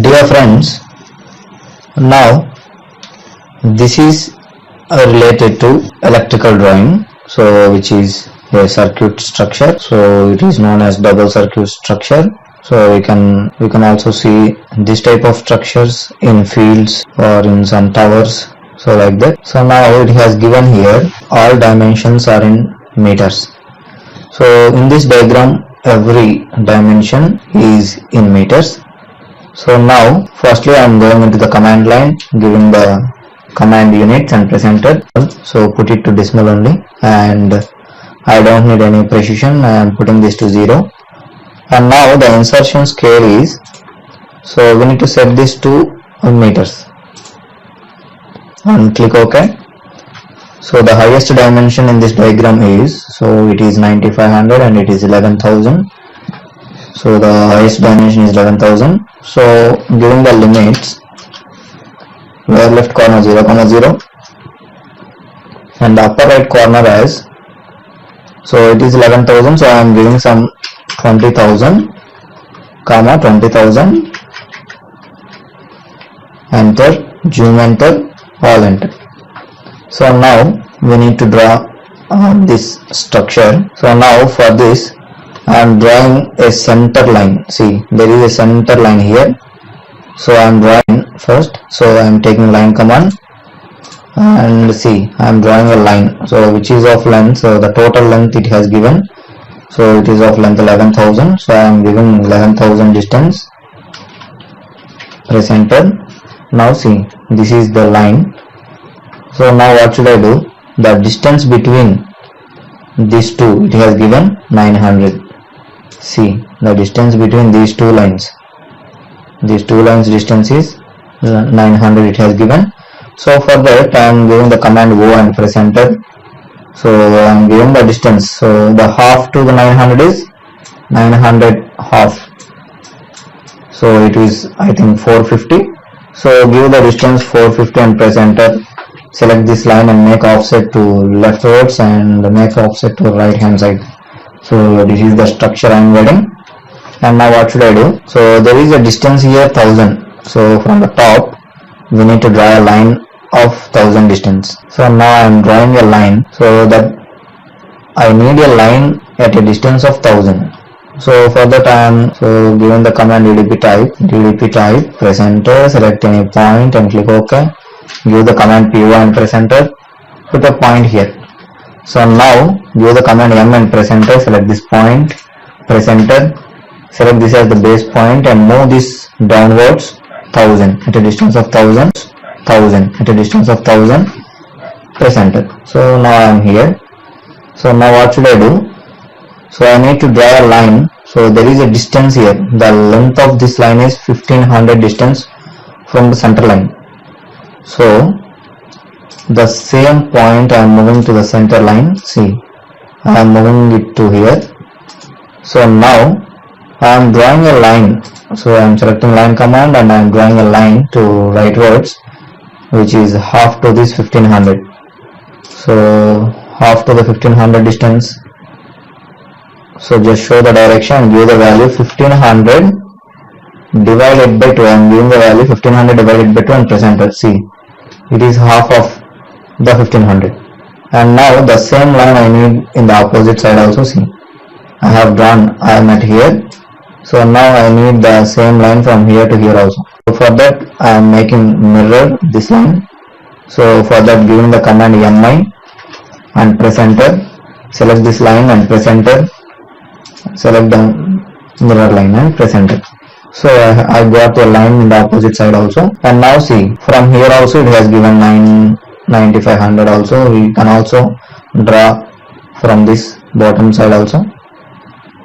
Dear friends, now this is related to electrical drawing, so which is a circuit structure. So it is known as double circuit structure. So we can also see this type of structures in fields or in some towers, so like that. So now it has given here all dimensions are in meters. So in this diagram every dimension is in meters. So now firstly I am going into the command line, giving the command units and presented. So put it to decimal only, and I don't need any precision. I am putting this to 0. And now the insertion scale is, so we need to set this to meters and click OK. So the highest dimension in this diagram is, so it is 9500 and it is 11,000. So the highest dimension is 11,000. So giving the limits, lower left corner 0, 0, and the upper right corner as, so it is 11,000. So I am giving some 20,000, comma 20,000. Enter, zoom enter, all enter. So now we need to draw this structure. So now for this I am drawing a center line. See, there is a center line here. So I am drawing first. So I am taking line command and see, I am drawing a line. So which is of length. So the total length it has given. So it is of length 11,000. So I am giving 11,000 distance. Press enter. Now see, this is the line. So now what should I do? The distance between these two, it has given 900. See, the distance between these two lines. These two lines distance is 900 it has given. So for that I am giving the command O and press enter. So I am giving the distance. So the half to the 900 is 900 half. So it is, I think, 450. So give the distance 450 and press enter. Select this line and make offset to leftwards and make offset to right hand side. So this is the structure I am getting. And now what should I do? So there is a distance here 1000. So from the top we need to draw a line of 1000 distance. So now I am drawing a line, so that I need a line at a distance of 1000. So for that I am given the command DDP type, press enter, select any point and click OK. Give the command PO and press enter, put a point here. So now give the command M and press enter, select this point, press enter, select this as the base point and move this downwards 1000 at a distance of 1000 at a distance of 1000, press enter. So now I am here. So now what should I do? So I need to draw a line. So there is a distance here. The length of this line is 1500 distance from the center line. So the same point I am moving to the center line. See, I am moving it to here. So now I am drawing a line. So I am selecting line command and I am drawing a line to rightwards, which is half to this 1500. So half to the 1500 distance. So just show the direction and give the value 1500 divided by 2. I am giving the value 1500 divided by 2 and press enter. See, it is half of the 1500. And now the same line I need in the opposite side also. See, I have drawn, I am at here. So now I need the same line from here to here also. So for that I am making mirror this line. So for that giving the command MI and press enter. Select this line and press enter. Select the mirror line and press enter. So I got a line in the opposite side also. And now see, from here also it has given 9500 also. We can also draw from this bottom side also.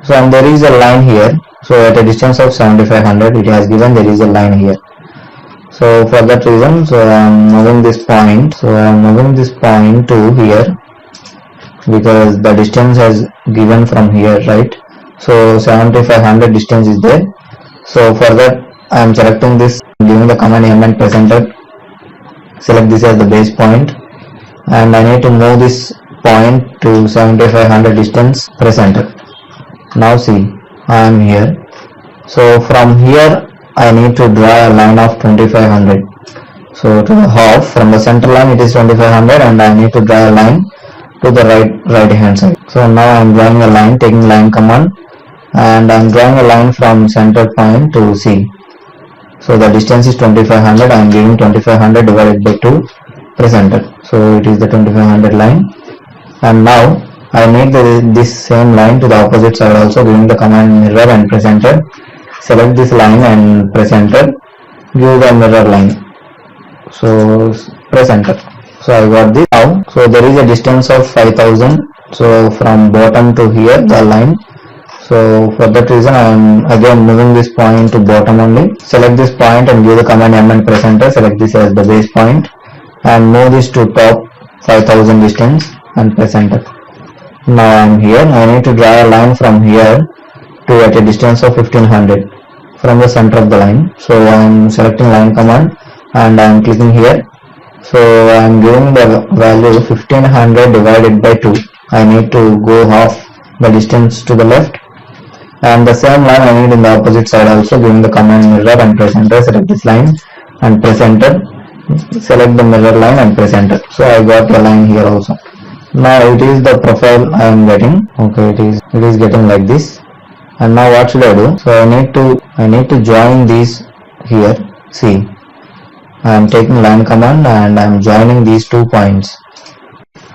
So and there is a line here. So at a distance of 7500 it has given there is a line here. So for that reason, so I am moving this point. So I am moving this point to here because the distance has given from here, right? So 7500 distance is there. So for that I am selecting this, giving the command M and press enter. Select this as the base point and I need to move this point to 7500 distance, press enter. Now see, I am here. So from here I need to draw a line of 2500. So to the half, from the center line it is 2500, and I need to draw a line to the right hand side. So now I am drawing a line, taking line command, and I am drawing a line from center point to C. So the distance is 2500. I am giving 2500 divided by 2, press enter. So it is the 2500 line, and now I need this same line to the opposite side also, giving the command mirror and press enter. Select this line and press enter, give the mirror line, so press enter. So I got this now. So there is a distance of 5000, so from bottom to here the line. So for that reason I am again moving this point to bottom only. Select this point and give the command M and press enter. Select this as the base point and move this to top 5000 distance and press enter. Now I am here. I need to draw a line from here to at a distance of 1500 from the center of the line. So I am selecting line command and I am clicking here. So I am giving the value 1500 divided by 2. I need to go half the distance to the left, and the same line I need in the opposite side also, giving the command mirror and press enter. Select this line and press enter. Select the mirror line and press enter. So I got a line here also. Now it is the profile I am getting. Okay, it is getting like this. And now what should I do? So I need to join these here. See, I am taking line command and I am joining these 2 points,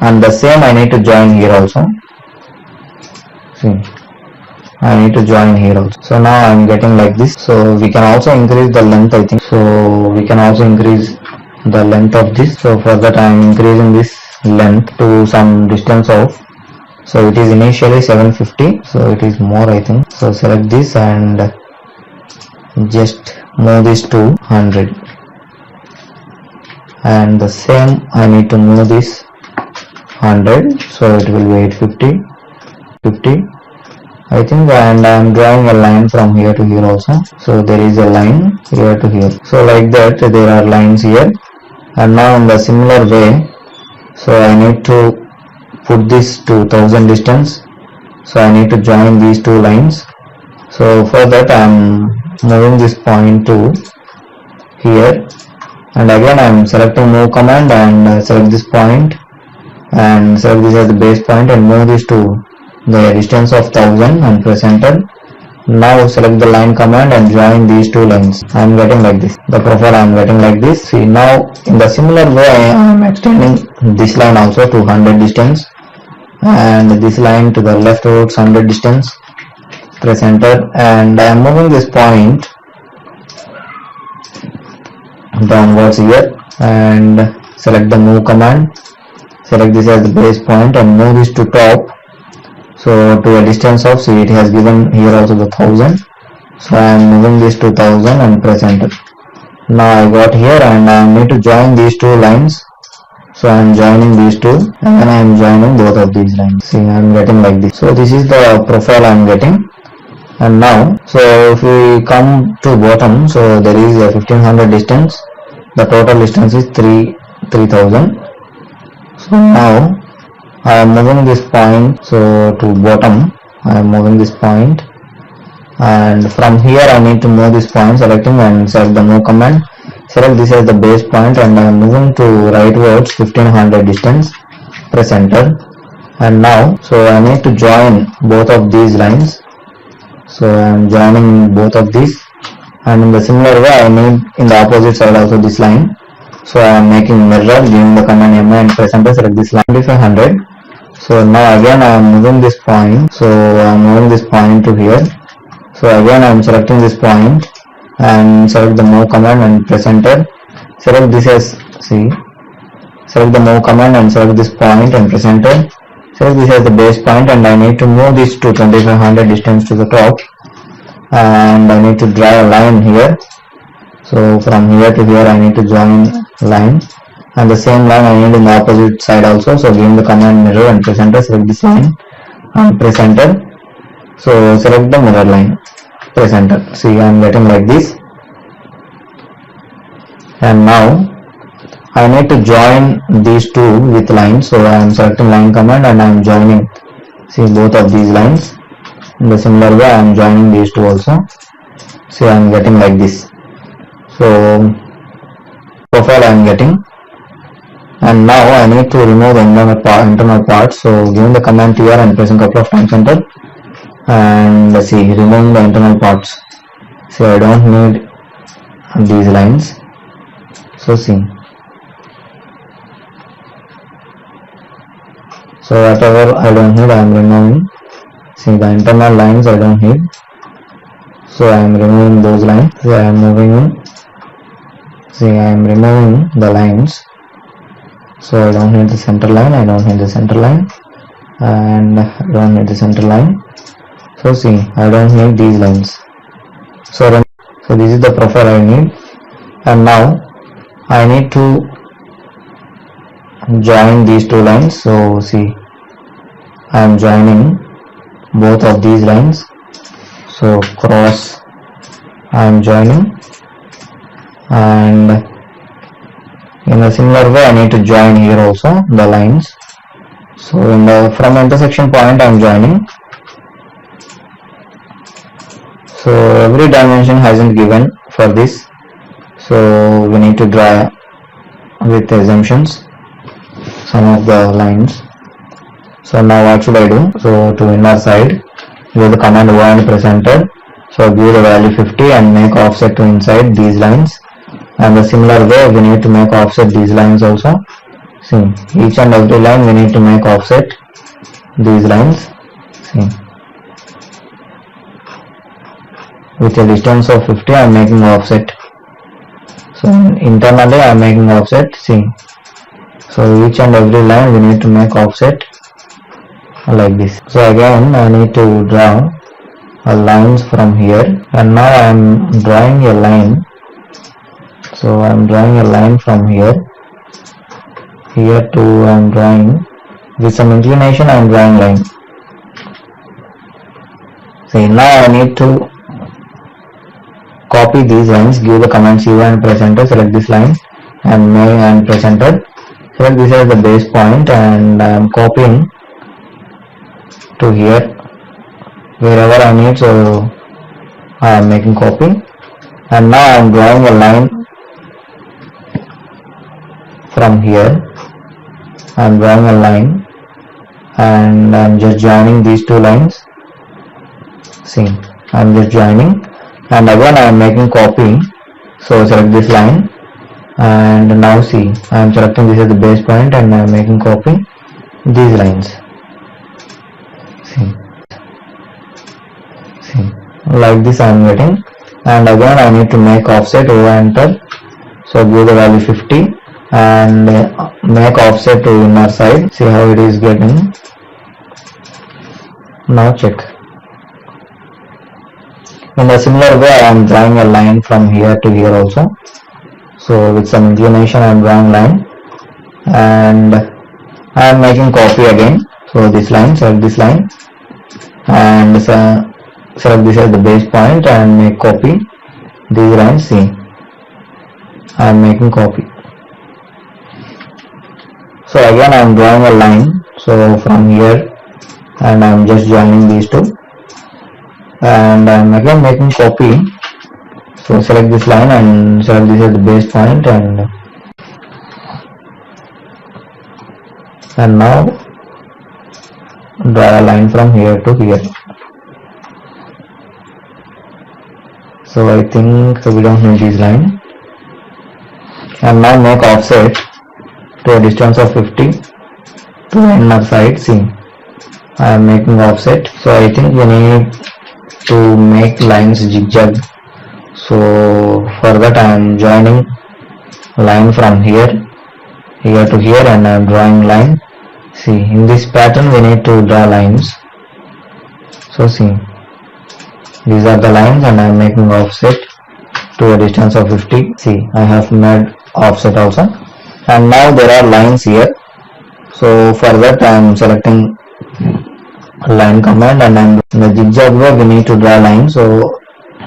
and the same I need to join here also. See, I need to join here also. So now I am getting like this. So we can also increase the length, I think. So we can also increase the length of this. So for that I am increasing this length to some distance of, so it is initially 750, so it is more, I think. So select this and just move this to 100, and the same I need to move this 100, so it will be 850, 50 I think, and I am drawing a line from here to here also. So there is a line here to here. So like that there are lines here, and now in the similar way, so I need to put this to 1000 distance. So I need to join these 2 lines. So for that I am moving this point to here, and again I am selecting move command and select this point and select this as the base point and move this to the distance of 1000 and press enter. Now select the line command and join these 2 lines. I am getting like this. The profile I am getting like this. See, now in the similar way I am extending this line also to 100 distance, and this line to the left towards 100 distance. Press enter, and I am moving this point downwards here and select the move command. Select this as the base point and move this to top. So to a distance of, see, it has given here also the 1000. So I am moving this to 1000 and press enter. Now I got here, and I need to join these 2 lines. So I am joining these 2 and then I am joining both of these lines. See, I am getting like this. So this is the profile I am getting. And now, so if we come to bottom, so there is a 1500 distance. The total distance is 3000. So now I am moving this point, so to bottom I am moving this point, and from here I need to move this point, selecting and select the move command. Select this as the base point and I am moving to rightwards 1500 distance. Press enter, and now so I need to join both of these lines. So I am joining both of these, and in the similar way I need in the opposite side also this line. So I am making mirror, giving the command M and press enter. Select this line 2500. So now again I am moving this point, so I am moving this point to here. So again I am selecting this point and select the move command and press enter. Select this as, see, select the move command and select this point and press enter. Select this as the base point, and I need to move this to 2500 distance to the top, and I need to draw a line here. So from here to here I need to join line, and the same line I need in the opposite side also. So giving the command mirror and press enter. Select this line and press enter. So select the mirror line, press enter. See, I am getting like this. And now I need to join these 2 with lines. So I am selecting line command and I am joining, see, both of these lines. In the similar way I am joining these 2 also. See, I am getting like this. So profile I am getting, and now I need to remove the internal parts. So giving the command here and pressing couple of times enter, and let's see, removing the internal parts. See, I don't need these lines. So see, so whatever I don't need I am removing. See, the internal lines I don't need, so I am removing those lines. See, I am moving in. See, I am removing the lines, so I don't need the center line, I don't need the center line, and I don't need the center line. So see, I don't need these lines. So this is the profile I need, and now I need to join these two lines. So see, I am joining both of these lines. So cross I am joining, and in a similar way I need to join here also the lines. So from intersection point I am joining. So every dimension hasn't given for this, so we need to draw with assumptions some of the lines. So now what should I do? So to inner side, give the command O and press enter. So give the value 50 and make offset to inside these lines, and the similar way we need to make offset these lines also. See, each and every line we need to make offset these lines. See, with a distance of 50 I am making offset. So internally I am making offset. See, so each and every line we need to make offset like this. So again I need to draw lines from here, and now I am drawing a line. So I am drawing a line from here to I am drawing with some inclination. I am drawing line. See, now I need to copy these lines. Give the command C and press enter. Select this line and press enter. Select this as the base point, and I am copying to here wherever I need. So I am making copy, and now I am drawing a line from here. I am drawing a line, and I am just joining these two lines. See, I am just joining, and again I am making copy. So select this line, and now see, I am selecting this as the base point, and I am making copy these lines. See, like this I am getting, and again I need to make offset over enter. So give the value 50 and make offset to inner side. See how it is getting. Now check. In a similar way I am drawing a line from here to here also. So with some inclination I am drawing line, and I am making copy again. So this line, select this line, and select this as the base point and make copy these lines. See, I am making copy. So again I am drawing a line, so from here, and I am just joining these two, and I am again making copy. So select this line and select this as the base point, and now draw a line from here to here. So I think we don't need this line, and now make offset to a distance of 50 to the inner side. See, I am making offset. So I think we need to make lines zigzag. So for that I am joining line from here to here, and I am drawing line. See, in this pattern we need to draw lines. So see, these are the lines, and I am making offset to a distance of 50. See, I have made offset also, and now there are lines here. So for that I am selecting line command, and I am in the zigzag way we need to draw line, so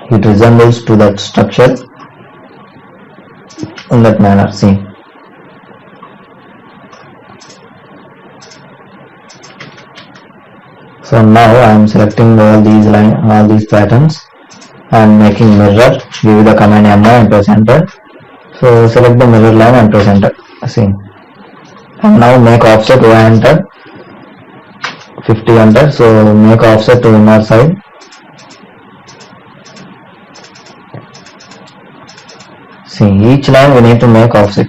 it resembles to that structure in that manner. See, so now I am selecting all these patterns, I am making mirror, give the command MI and press enter. So select the mirror line and press enter. See, and now make offset Y enter, 50 enter. So make offset to inner side. See, each line we need to make offset.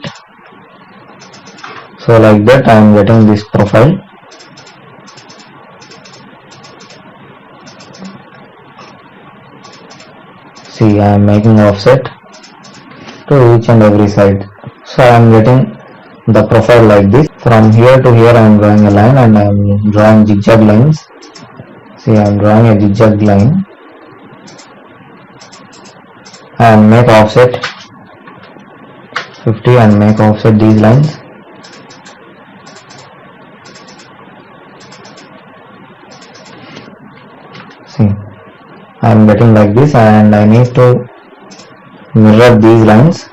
So like that I am getting this profile. See, I am making offset to each and every side. So I am getting the profile like this. From here to here I am drawing a line and I am drawing zigzag lines. See, I am drawing a zigzag line and make offset 50 and make offset these lines. See, I am getting like this and I need to mirror these lines.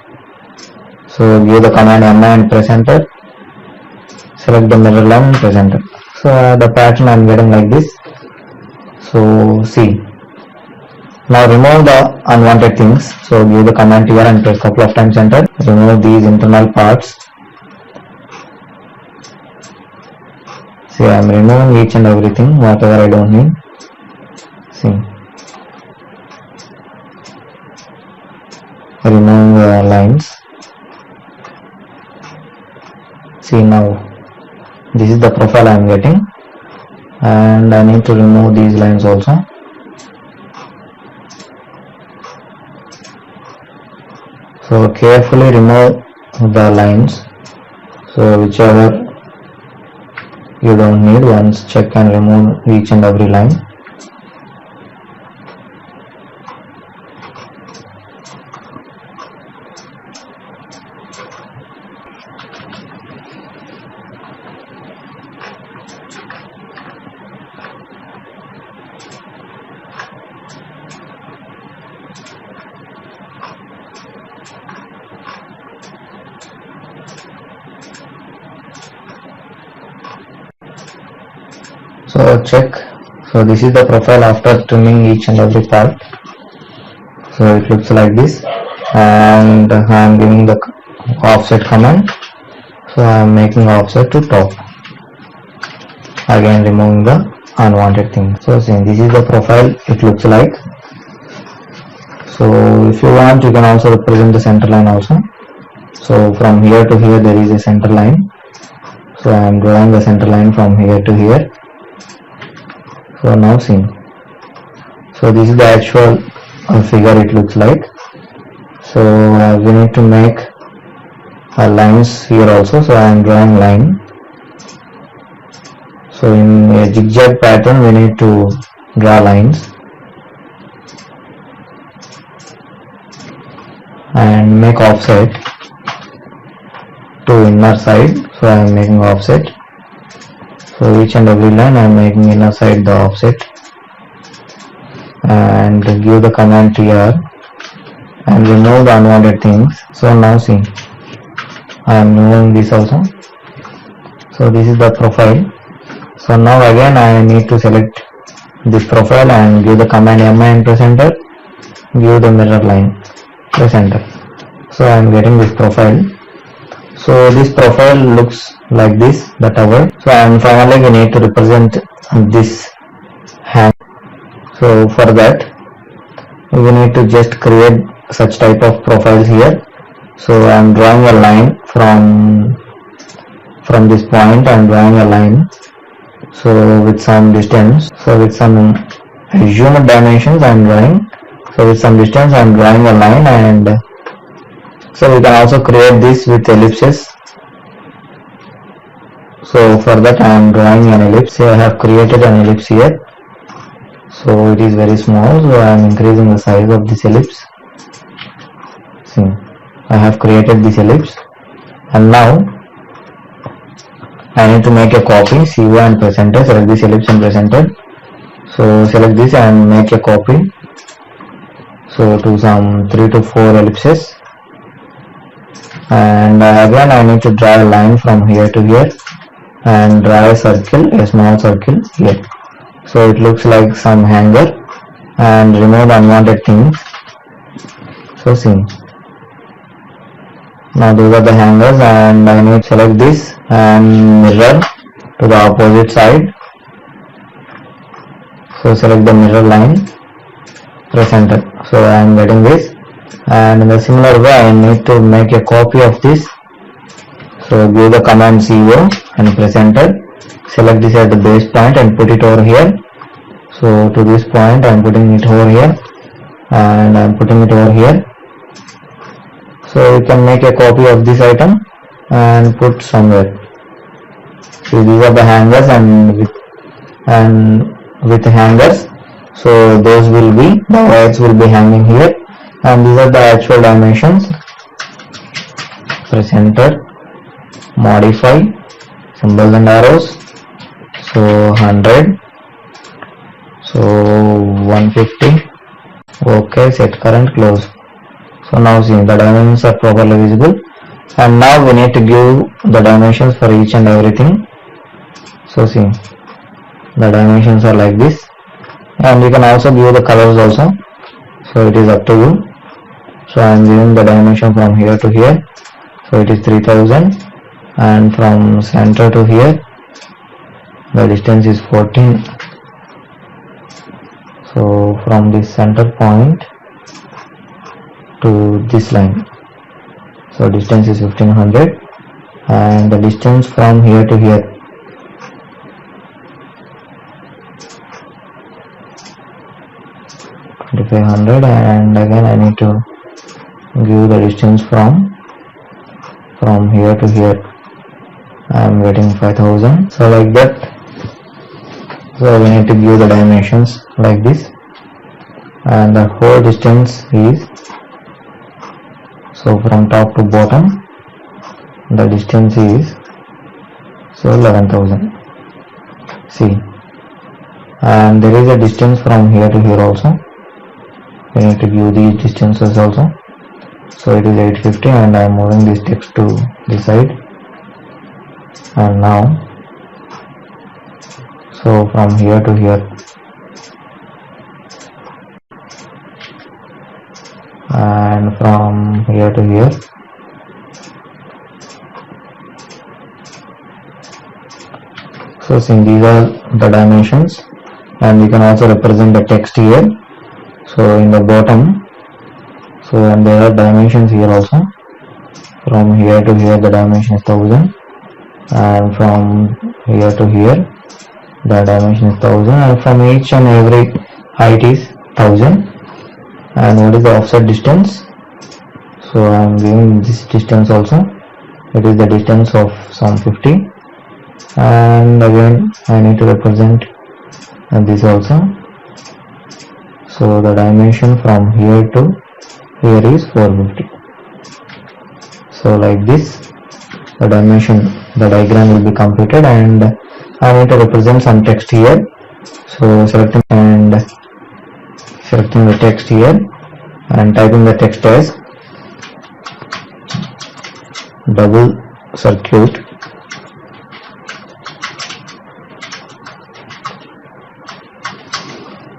So give the command MI and press enter. Select the mirror line and press enter. So the pattern I am getting like this. So see, now remove the unwanted things. So give the command here and press couple of times enter. Remove these internal parts. See, I am removing each and everything, whatever I don't need. See, remove the lines. See, now this is the profile I am getting and I need to remove these lines also. So carefully remove the lines. So whichever you don't need, once check and remove each and every line. So check. So this is the profile after trimming each and every part. So it looks like this, and I am giving the offset command. So I am making offset to top. Again removing the unwanted thing. So see, this is the profile it looks like. So if you want, you can also represent the center line also. So from here to here there is a center line. So I am drawing the center line from here to here. So now see, so this is the actual figure it looks like. So we need to make lines here also. So I am drawing line. So in a zigzag pattern we need to draw lines and make offset to inner side. So I am making offset. So each and every line I am making inner side the offset and give the command here and remove the unwanted things. So now see, I am removing this also. So this is the profile. So now again I need to select this profile and give the command MI and press enter. Give the mirror line, press enter. So I am getting this profile. So this profile looks like this, the tower. So and finally we need to represent this hand. So for that we need to just create such type of profiles here. So I am drawing a line from this point. I am drawing a line. So with some distance. So with some assumed dimensions I am drawing. So with some distance I am drawing a line, and so we can also create this with ellipses. So for that I am drawing an ellipse. So I have created an ellipse here. So it is very small. So I am increasing the size of this ellipse. See, I have created this ellipse, and now I need to make a copy. CV and press enter. Select this ellipse and press enter. So select this and make a copy. So to some 3 to 4 ellipses. And again I need to draw a line from here to here and draw a circle, a small circle here. So it looks like some hanger. and remove the unwanted things. So see, now these are the hangers, and I need to select this and mirror to the opposite side. So select the mirror line, press enter. So I am getting this, and in a similar way I need to make a copy of this. So give the command CO and press enter. Select this at the base point and put it over here. So to this point I am putting it over here, and I am putting it over here. So you can make a copy of this item and put somewhere. So these are the hangers, and with hangers, so those will be, the wires will be hanging here, and these are the actual dimensions. Press enter, modify, symbols and arrows. So 100, so 150. Okay, set current, close. So now see, the dimensions are properly visible, and now we need to give the dimensions for each and everything. So see, the dimensions are like this, and you can also give the colors also. So it is up to you. So I am giving the dimension from here to here. So it is 3000, and from center to here the distance is 14. So from this center point to this line, so distance is 1500, and the distance from here to here, and again I need to give the distance from here to here. I am getting 5000. So like that. So we need to give the dimensions like this, and the whole distance is, so from top to bottom the distance is, so 11,000. See, and there is a distance from here to here also. We need to give these distances also. So it is 850, and I am moving this text to this side. And now, so from here to here, and from here to here, so see, these are the dimensions, and we can also represent the text here. So in the bottom, so and there are dimensions here also. From here to here the dimension is 1000, and from here to here the dimension is 1000, and from each and every height is 1000. And what is the offset distance? So I am giving this distance also. It is the distance of some 50, and again I need to represent this also. So the dimension from here to here is 450. So like this, the diagram will be completed, and I need to represent some text here. So selecting the text here, and typing the text as double circuit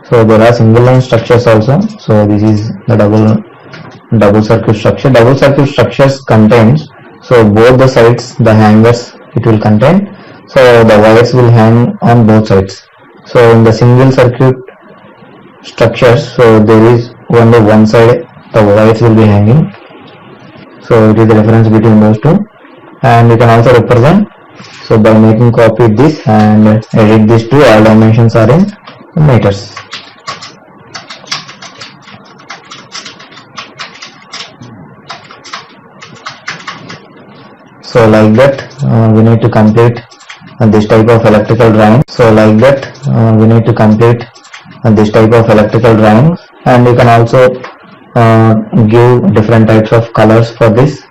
So there are single line structures also. So this is the double circuit structure. Double circuit structures contains, so both the sides, the hangers it will contain. So the wires will hang on both sides. So in the single circuit structures, so there is only one side the wires will be hanging. So it is the difference between those two. And you can also represent, so by making copy this and edit this to all dimensions are in meters. So like that we need to complete this type of electrical drawing. So like that we need to complete this type of electrical drawings, and you can also give different types of colors for this.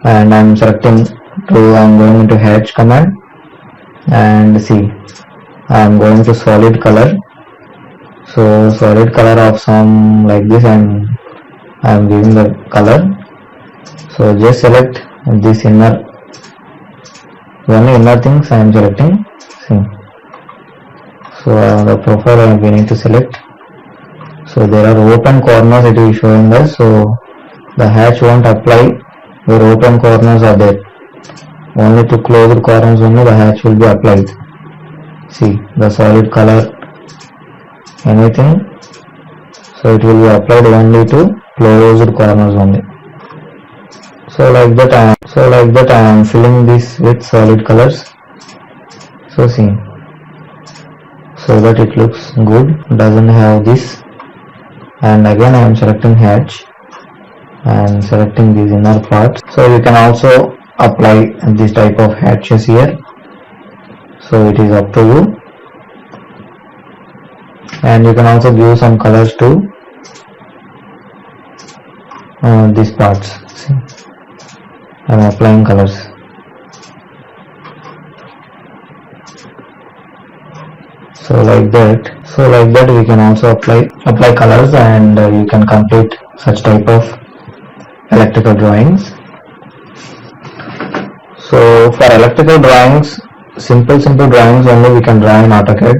And I'm selecting I'm going into H command, and see, I'm going to solid color. So solid color of some like this, and I'm giving the color. So just select this only inner things I am selecting. See. So the profile we need to select, So there are open corners it is showing us, so the hatch won't apply where open corners are there. Only to closed corners only the hatch will be applied. See the solid color, anything, so it will be applied only to closed corners only. So like that I am filling this with solid colors. So see, so that it looks good, doesn't have this. And again I am selecting hatch and selecting these inner parts. So you can also apply this type of hatches here, so it is up to you. And you can also give some colors to these parts. See, I am applying colors. So like that we can also apply colors, and you can complete such type of electrical drawings. So for electrical drawings, simple drawings only we can draw in AutoCAD.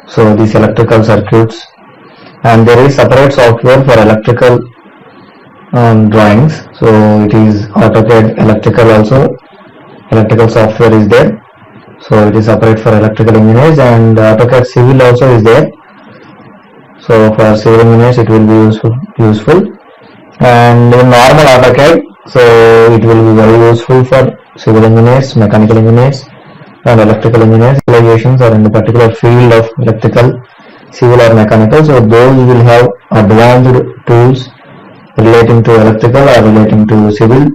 So these electrical circuits, and there is separate software for electrical drawings. So it is AutoCAD electrical also, electrical software is there. So it is separate for electrical engineers, and AutoCAD civil also is there. So for civil engineers it will be useful. And in normal AutoCAD, so it will be very useful for civil engineers, mechanical engineers and electrical engineers. Specializations are in the particular field of electrical, civil or mechanical, so those will have advanced tools relating to electrical or relating to civil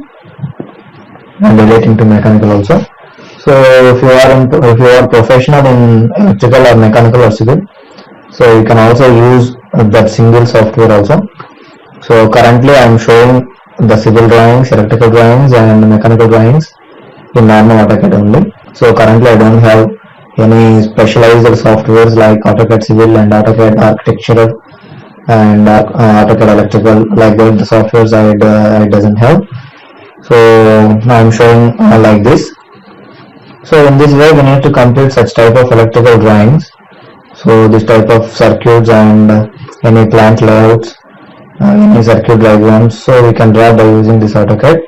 and relating to mechanical also. So if you are professional in electrical or mechanical or civil, so you can also use that single software also. So currently I am showing the civil drawings, electrical drawings and mechanical drawings in normal AutoCAD only. So currently I don't have any specialized softwares like AutoCAD civil and AutoCAD architectural and AutoCAD electrical, like that the softwares I doesn't have. So now I am showing like this. So in this way we need to complete such type of electrical drawings. So this type of circuits and any plant layouts, any circuit diagrams, so we can draw by using this AutoCAD.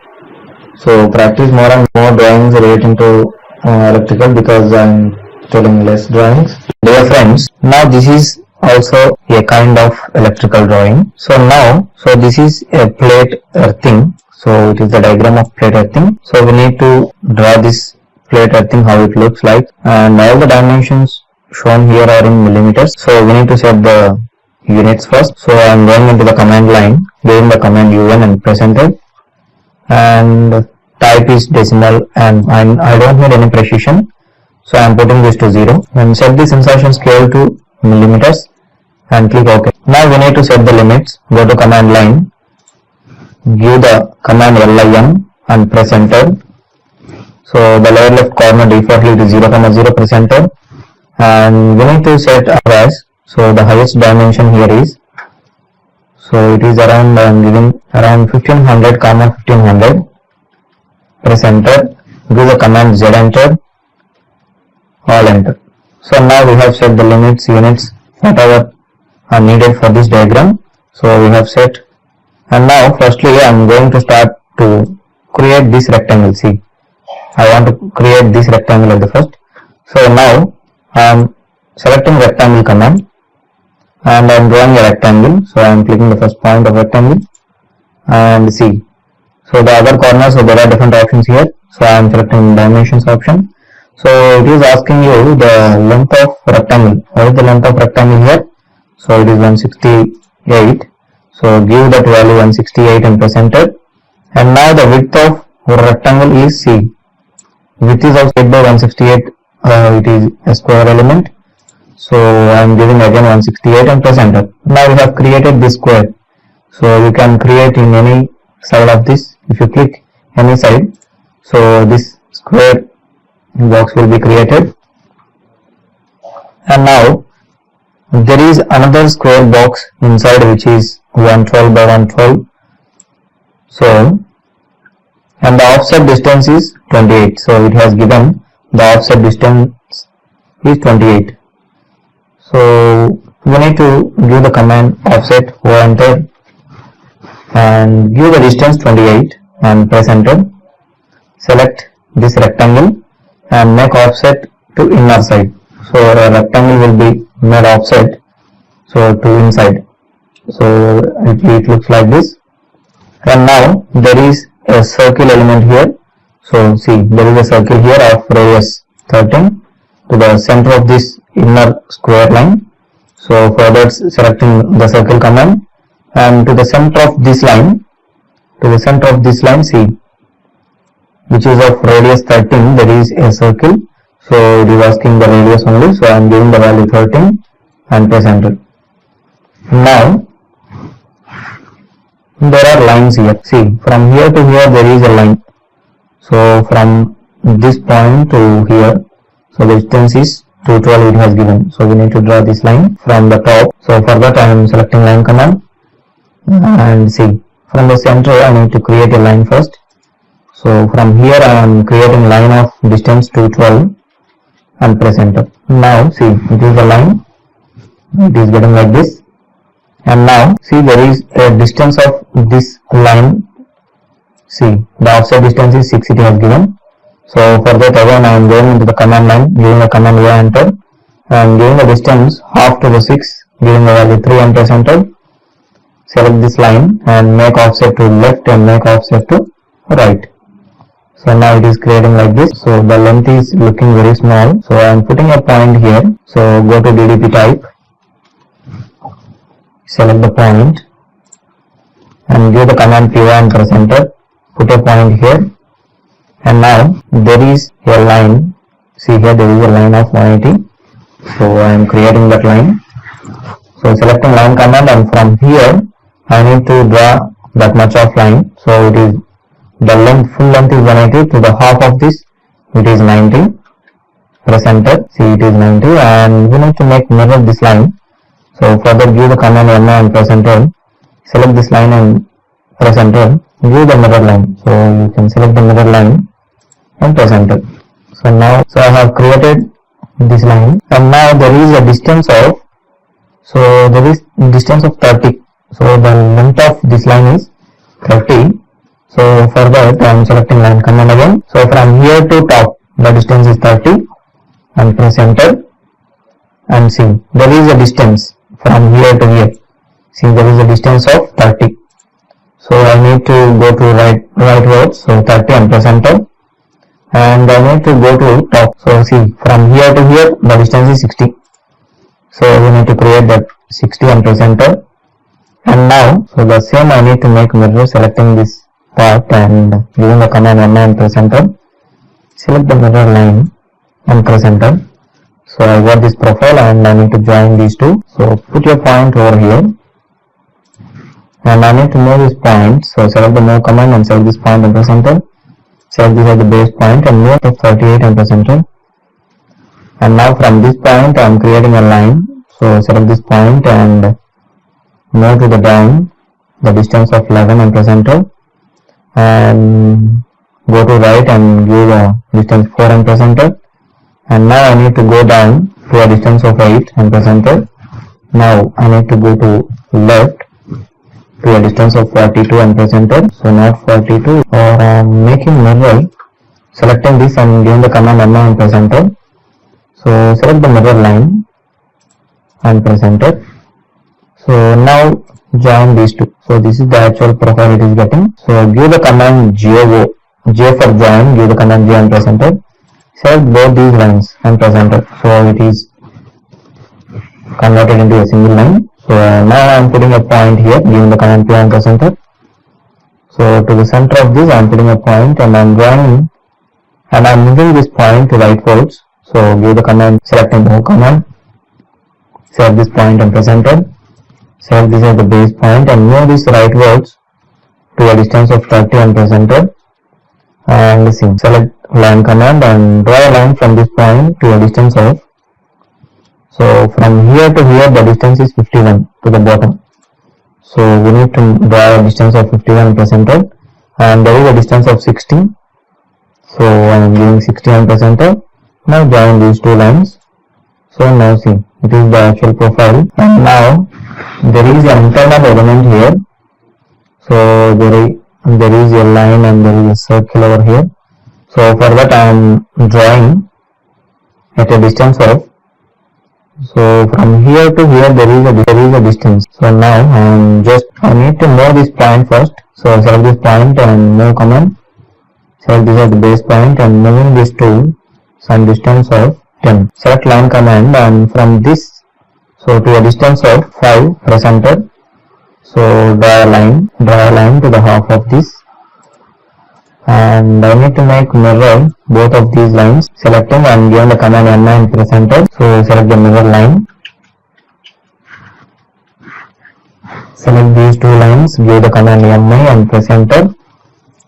So practice more and more drawings relating to electrical, because I am telling less drawings. Dear friends, now this is also a kind of electrical drawing. So this is a plate earthing. So it is the diagram of plate earthing. So we need to draw this plate earthing, how it looks like, and all the dimensions shown here are in millimeters. So we need to set the units first. So I am going into the command line, giving the command UN and press enter, and type is decimal, and I don't need any precision, so I am putting this to 0 and set this insertion scale to millimeters and click OK. Now we need to set the limits. Go to command line, give the command LIN and press enter. So the lower left corner defaultly it is 0, 0, press enter, and we need to set as, so the highest dimension here is, so it is around, I am giving around 1500, 1500, press enter, give the command Z enter, all enter. So now we have set the limits, units, whatever are needed for this diagram. So we have set, and now firstly I am going to start to create this rectangle. See, I want to create this rectangle at the first. So now I am selecting rectangle command and I am drawing a rectangle. So I am clicking the first point of rectangle and see. So the other corners, so there are different options here. So I am selecting dimensions option. So it is asking you the length of rectangle. What is the length of rectangle here? So it is 168. So give that value 168 and press enter. And now the width of rectangle is C. Width is also 8 by 168. It is a square element. So I am giving again 168 and press enter. Now we have created this square. So you can create in any side of this. If you click any side, so this square box will be created. And now there is another square box inside which is 112 by 112. So, and the offset distance is 28. So it has given the offset distance is 28. So we need to give the command offset or enter and give the distance 28 and press enter. Select this rectangle and make offset to inner side. So a rectangle will be made offset so to inside. So it looks like this. And now there is a circle element here. So see, there is a circle here of radius 13 to the center of this inner square line. So for that, selecting the circle command, and to the center of this line, see, which is of radius 13, there is a circle. So it is asking the radius only. So I am giving the value 13 and press enter. Now there are lines here. See, from here to here there is a line. So from this point to here, so the distance is 212 it has given. So we need to draw this line from the top. So for that I am selecting line command and see, from the center I need to create a line first. So from here I am creating line of distance 212 and press enter. Now see, it is the line, it is getting like this. And now see, there is a distance of this line. See, the offset distance is 6 it has given. So for that again I am going into the command line, giving the command y enter and giving the distance half to the 6, giving the value 3 and press enter. Select this line and make offset to left and make offset to right. So now it is creating like this. So the length is looking very small. So I am putting a point here. So go to DDP type, select the point and give the command py and press enter. Put a point here. And now there is a line. See here, there is a line of 180. So I am creating that line. So selecting line command, and from here I need to draw that much of line. So it is the length, full length is 180, to the half of this it is 90. Press enter. See, it is 90 and we need to make mirror this line. So for that give the command M and press enter. Select this line and press enter. View the mirror line. So you can select the mirror line and press enter. So now, so I have created this line and now there is a distance of, so there is distance of 30. So the length of this line is 30. So for that I am selecting line command again. So from here to top the distance is 30 and press enter and see, there is a distance from here to here. See, there is a distance of 30. So I need to go to rightwards. So 30 and press enter. And I need to go to top. So see, from here to here the distance is 60. So we need to create that 60 and press enter. And now, so the same I need to make mirror, selecting this part and giving the command M and press enter. Select the mirror line and press enter. So I got this profile and I need to join these two. So put your point over here. And I need to move this point. So select the move command and select this point and press enter. Select this as the base point and move to 38 and press enter. And now from this point I am creating a line. So select this point and move to the down the distance of 11 and press enter. And go to right and give the distance 4 and press enter. And now I need to go down to a distance of 8 and press enter. Now I need to go to left to a distance of 42 and press enter. So not 42, or I am making mirror, selecting this and giving the command M and press enter. So select the mirror line and press enter. So now join these two. So this is the actual profile it is getting. So give the command J for join, give the command J and press enter. Select both these lines and press enter. So it is converted into a single line. So now I am putting a point here, giving the command P and press enter. So to the center of this I am putting a point and I am joining and I am moving this point to rightwards. So give the command, selecting move command. Select this point and press enter. Select this as the base point and move this rightwards to a distance of 30 and press enter. And see, select line command and draw a line from this point to a distance of, so from here to here the distance is 51 to the bottom. So we need to draw a distance of 51 and press enter. And there is a distance of 60. So I am giving 60 and press enter. Now join these two lines. So now see, it is the actual profile, and now there is an internal element here. So there is a line and there is a circle over here. So for that I am drawing at a distance of, so from here to here there is a distance. So now I need to move this point first. So select this point and move command. Select this as the base point and moving this to some distance of 10. Select line command, and from this, so to a distance of 5, press enter. So draw a line to the half of this, and I need to make mirror both of these lines. Selecting and giving the command M and press enter. So select the mirror line. Select these two lines, give the command MI and press enter.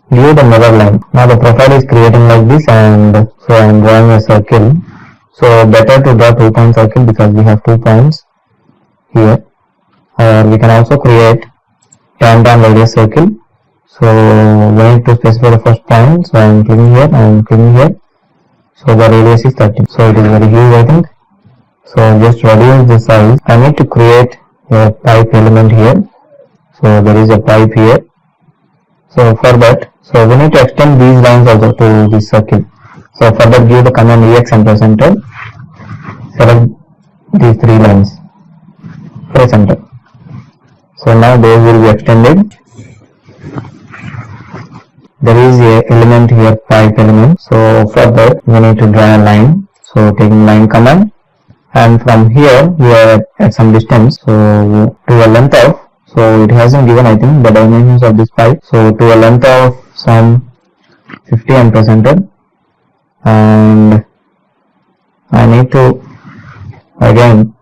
Give the mirror line. Now the profile is creating like this, and so I am drawing a circle. So better to draw 2-point circle because we have 2 points here. We can also create tan radius circle. So we need to specify the first point. So I am clicking here, So the radius is 30. So it is very huge, I think. So just reduce the size. I need to create a pipe element here. So there is a pipe here. So for that, so we need to extend these lines also to this circle. So for that, give the command EX and press enter. Select these 3 lines. Press enter. So now those will be extended. There is a element here, pipe element. So for that, we need to draw a line. So taking line command, and from here we are at some distance. So to a length of, so it hasn't given, I think, the dimensions of this pipe. So to a length of some 50 and press enter, and I need to again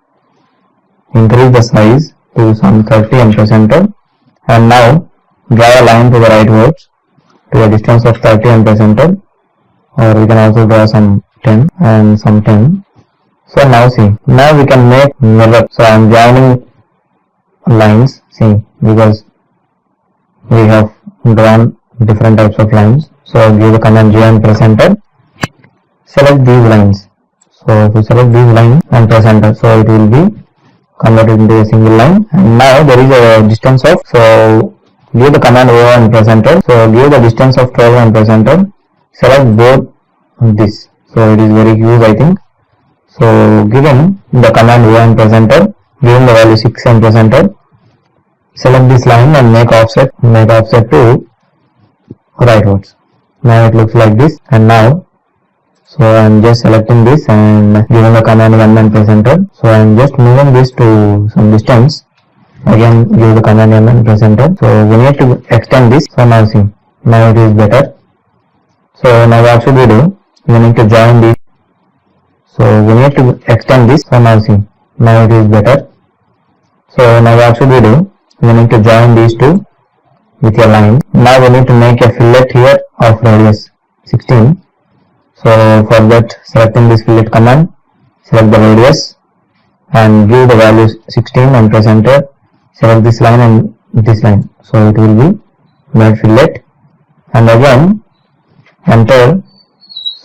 increase the size to some 30 and press enter, and now draw a line to the rightwards to a distance of 30 and press enter, or we can also draw some 10 and some 10. So now see, now we can make mirror. So I am joining lines, see, because we have drawn different types of lines. So give the command J and press enter. Select these lines. So if you select these lines and press enter, so it will be converted into a single line. And now there is a distance of, so give the command O and press enter. So give the distance of 12 and press enter. Select both this. So it is very huge, I think. So giving the command O and press enter, giving the value 6 and press enter. Select this line and make offset to rightwards. Now it looks like this. And now, so I am just selecting this and giving the command M and press enter. So I am just moving this to some distance. Again give the command M and press enter. So we need to extend this. So now see, now it is better. So now what should we do? We need to join this. So we need to extend this. So now see, now it is better. So now what should we do? We need to join these two with a line. Now we need to make a fillet here of radius 16. So for that, selecting this fillet command, select the radius and give the value 16 and press enter. Select this line and this line. So it will be made fillet, and again enter.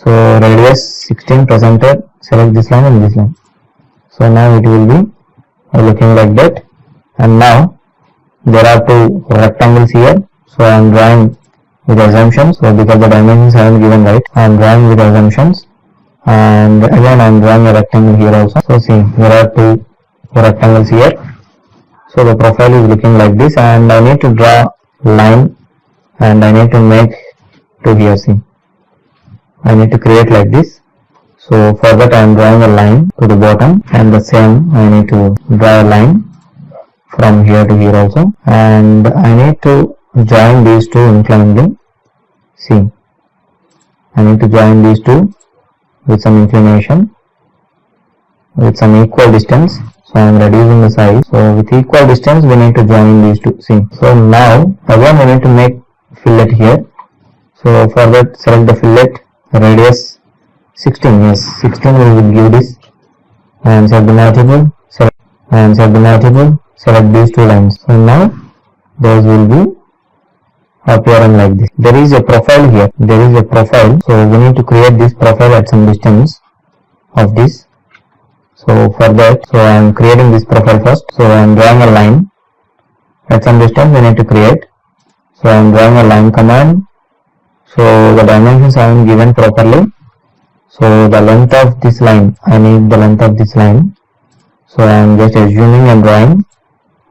So radius 16, press enter. Select this line and this line. So now it will be looking like that. And now there are 2 rectangles here. So I am drawing with assumptions. So because the dimensions I am given right, I am drawing with assumptions. And again I am drawing a rectangle here also. So see, there are 2 rectangles here. So the profile is looking like this, and I need to draw line, and I need to make to here. See, I need to create like this. So for that I am drawing a line to the bottom, and the same I need to draw a line from here to here also, and I need to join these two inclinedly. See, I need to join these two with some inclination, with some equal distance. So I am reducing the size. So with equal distance we need to join these two. See, so now again we need to make fillet here. So for that, select the fillet radius 16. Yes, 16 we will give this, and set the multiple. Select these 2 lines. So now those will be appearing like this. There is a profile here. So we need to create this profile at some distance of this. So for that, so I am creating this profile first. So I am drawing a line at some distance we need to create. So I am drawing a line command. So the dimensions I am given properly. So the length of this line, I need the length of this line. So I am just assuming and drawing,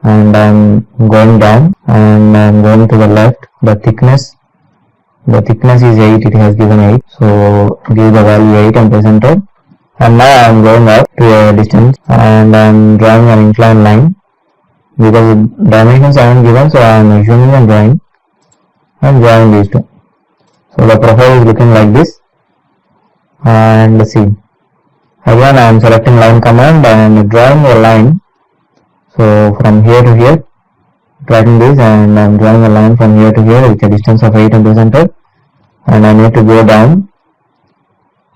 and I am going down and I am going to the left. The thickness is 8, it has given 8. So give the value 8 and press enter. And now I am going up to a distance and I am drawing an inclined line because dimensions I am given, so I am assuming and drawing these two. So the profile is looking like this. And see, again I am selecting line command and drawing a line. So from here to here, dragging this, and I am drawing a line from here to here with a distance of 8 and press enter. And I need to go down,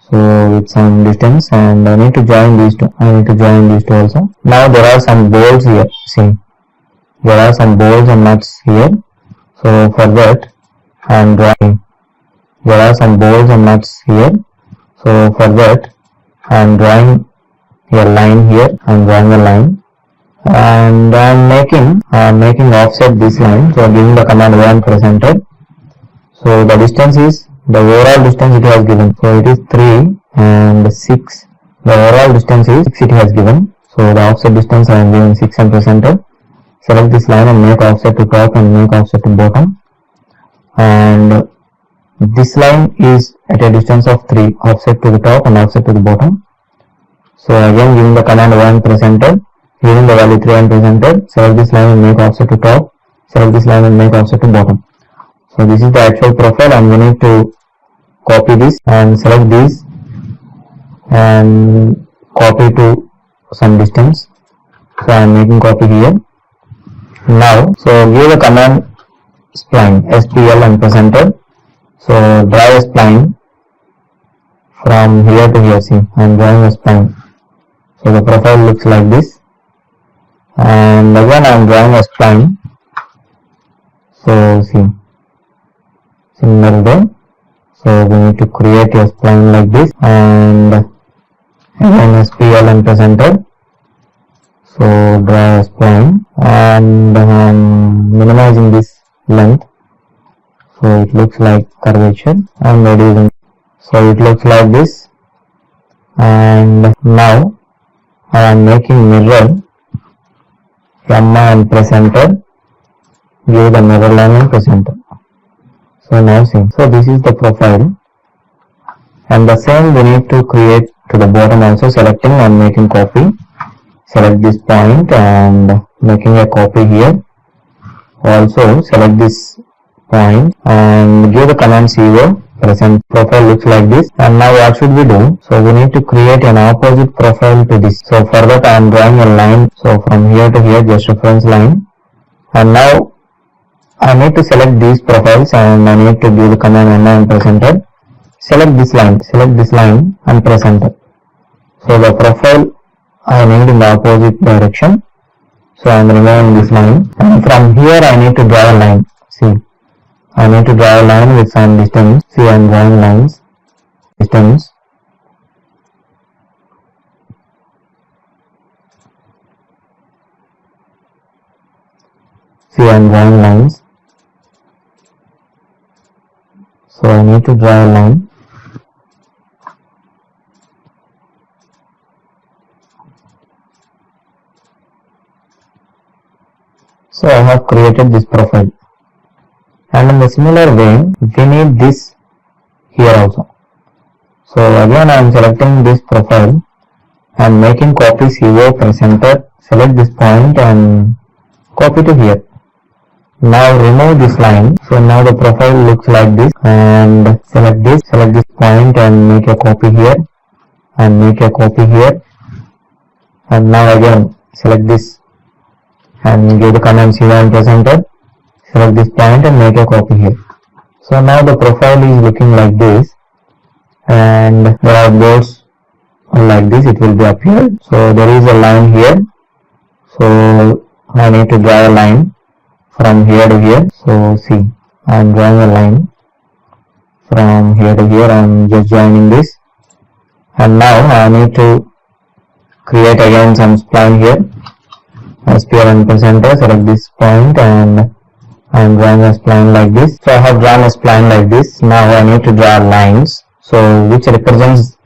so with some distance, and I need to join these two. Also. Now there are some bolts here. See, there are some bolts and nuts here. So for that I am drawing. There are some bolts and nuts here. So for that I am drawing a line here. I am drawing a line, and I am making offset this line. So giving the command 1, press enter. So the distance is, the overall distance it has given. So it is 3 and 6. The overall distance is 6 it has given. So the offset distance I am giving 6 and press enter. Select this line and make offset to top and make offset to bottom. And this line is at a distance of 3, offset to the top and offset to the bottom. So again giving the command 1, press enter. Giving the value 3 and press enter. Select this line and make offset to top. Select this line and make offset to bottom. So this is the actual profile, and we need to copy this and select this and copy to some distance. So I am making copy here. Now, so give the command spline, SPL, and press enter. So draw a spline from here to here. See, I am drawing a spline. So the profile looks like this. And again I am drawing a spline. So see, similar way. So we need to create a spline like this, and again SPL and press enter. So draw a spline, and I am minimizing this length so it looks like curvature, and reducing. So it looks like this. And now I am making mirror. Gamma and press enter. Give the mirror line and press enter. So now see, so this is the profile, and the same we need to create to the bottom also, selecting and making copy. Select this point and making a copy here. Also select this point and give the command CO. Present profile looks like this. And now what should we do? So we need to create an opposite profile to this. So for that I am drawing a line. So from here to here, just reference line. And now I need to select these profiles, and I need to give the command N and press enter. Select this line and press enter. So the profile I need in the opposite direction. So I am removing this line, and from here I need to draw a line. See, I need to draw a line with some distance. See, I am drawing lines, distance. See, I am drawing lines. So I need to draw a line. So I have created this profile, and in the similar way we need this here also. So again I am selecting this profile and making copy CO, press enter, select this point and copy to here. Now remove this line. So now the profile looks like this, and select this point and make a copy here and make a copy here. And now again select this and give the command CO and press enter. Select this point and make a copy here. So now the profile is looking like this, and there are bolts like this, it will be appeared. So there is a line here. So I need to draw a line from here to here. So see, I am drawing a line from here to here. I am just joining this, and now I need to create again some spline here. SPL and presenter, select this point and I am drawing a spline like this. So I have drawn a spline like this. Now I need to draw lines, so which represents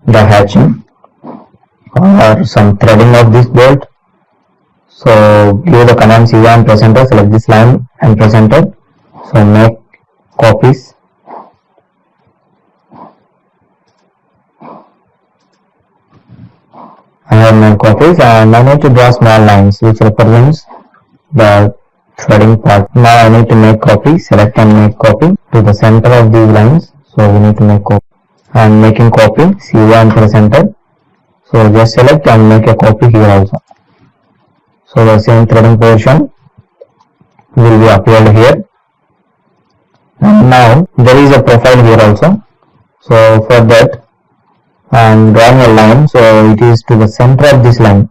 the hatching or some threading of this bolt. So give the command CV and presenter, select this line and presenter. So make copies. I have made copies and I need to draw small lines which represents the threading part. Now I need to make copy, select and make copy to the center of these lines. So we need to make copy. I am making copy, CV and presenter. So just select and make a copy here also. So the same threading portion will be appeared here. And now there is a profile here also. So for that I am drawing a line, so it is to the center of this line.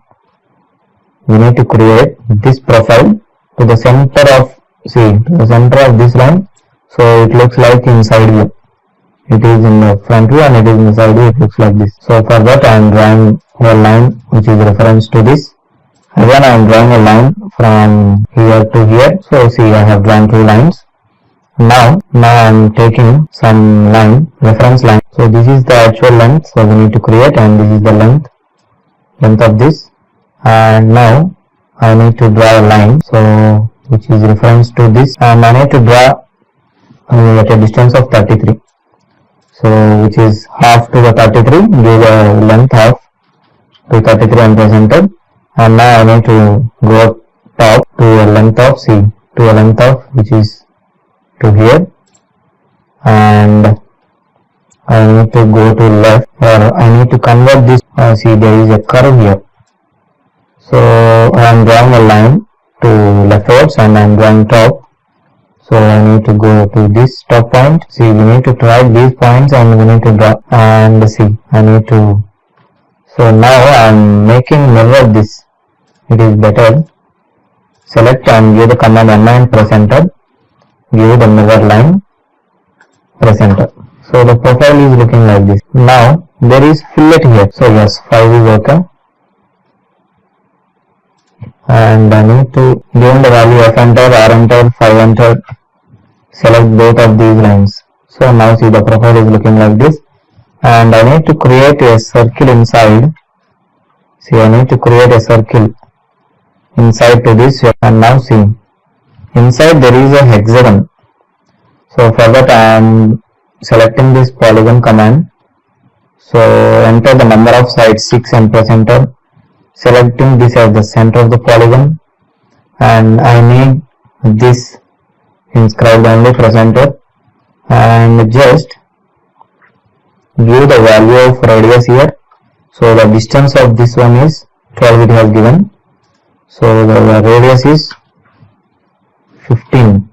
We need to create this profile to the center of, to the center of this line. So it looks like inside view. It is in the front view and it is in the side view, it looks like this. So for that I am drawing a line which is reference to this. Again I am drawing a line from here to here. So see, I have drawn two lines. Now I am taking some line, reference line. So this is the actual length, so we need to create, and this is the length of this. And now I need to draw a line, so which is reference to this, and I need to draw at a distance of 33. So which is half to the 33, give the length half to 33 and presented. And now I need to go top to a length of to a length of which is to here, and I need to go to left, or I need to convert this. See, there is a curve here. So I am drawing a line to leftwards and I am drawing top. So I need to go to this top point. See, we need to track these points and we need to draw, and see, I need to. So now I am making mirror this. It is better. Select and give the command and press enter. Give the mirror line, press enter. So the profile is looking like this. Now there is fillet here. So yes, 5 is okay. And I need to give the value F enter, R enter, 5 enter. Select both of these lines. So now see, the profile is looking like this. And I need to create a circle inside. See, I need to create a circle inside to this, and now see, inside there is a hexagon. So for that I am selecting this polygon command. So enter the number of sides 6 and press enter. Selecting this as the center of the polygon, and I need this inscribed only, press enter, and just give the value of radius here. So the distance of this one is 12, it has given. So the radius is 15.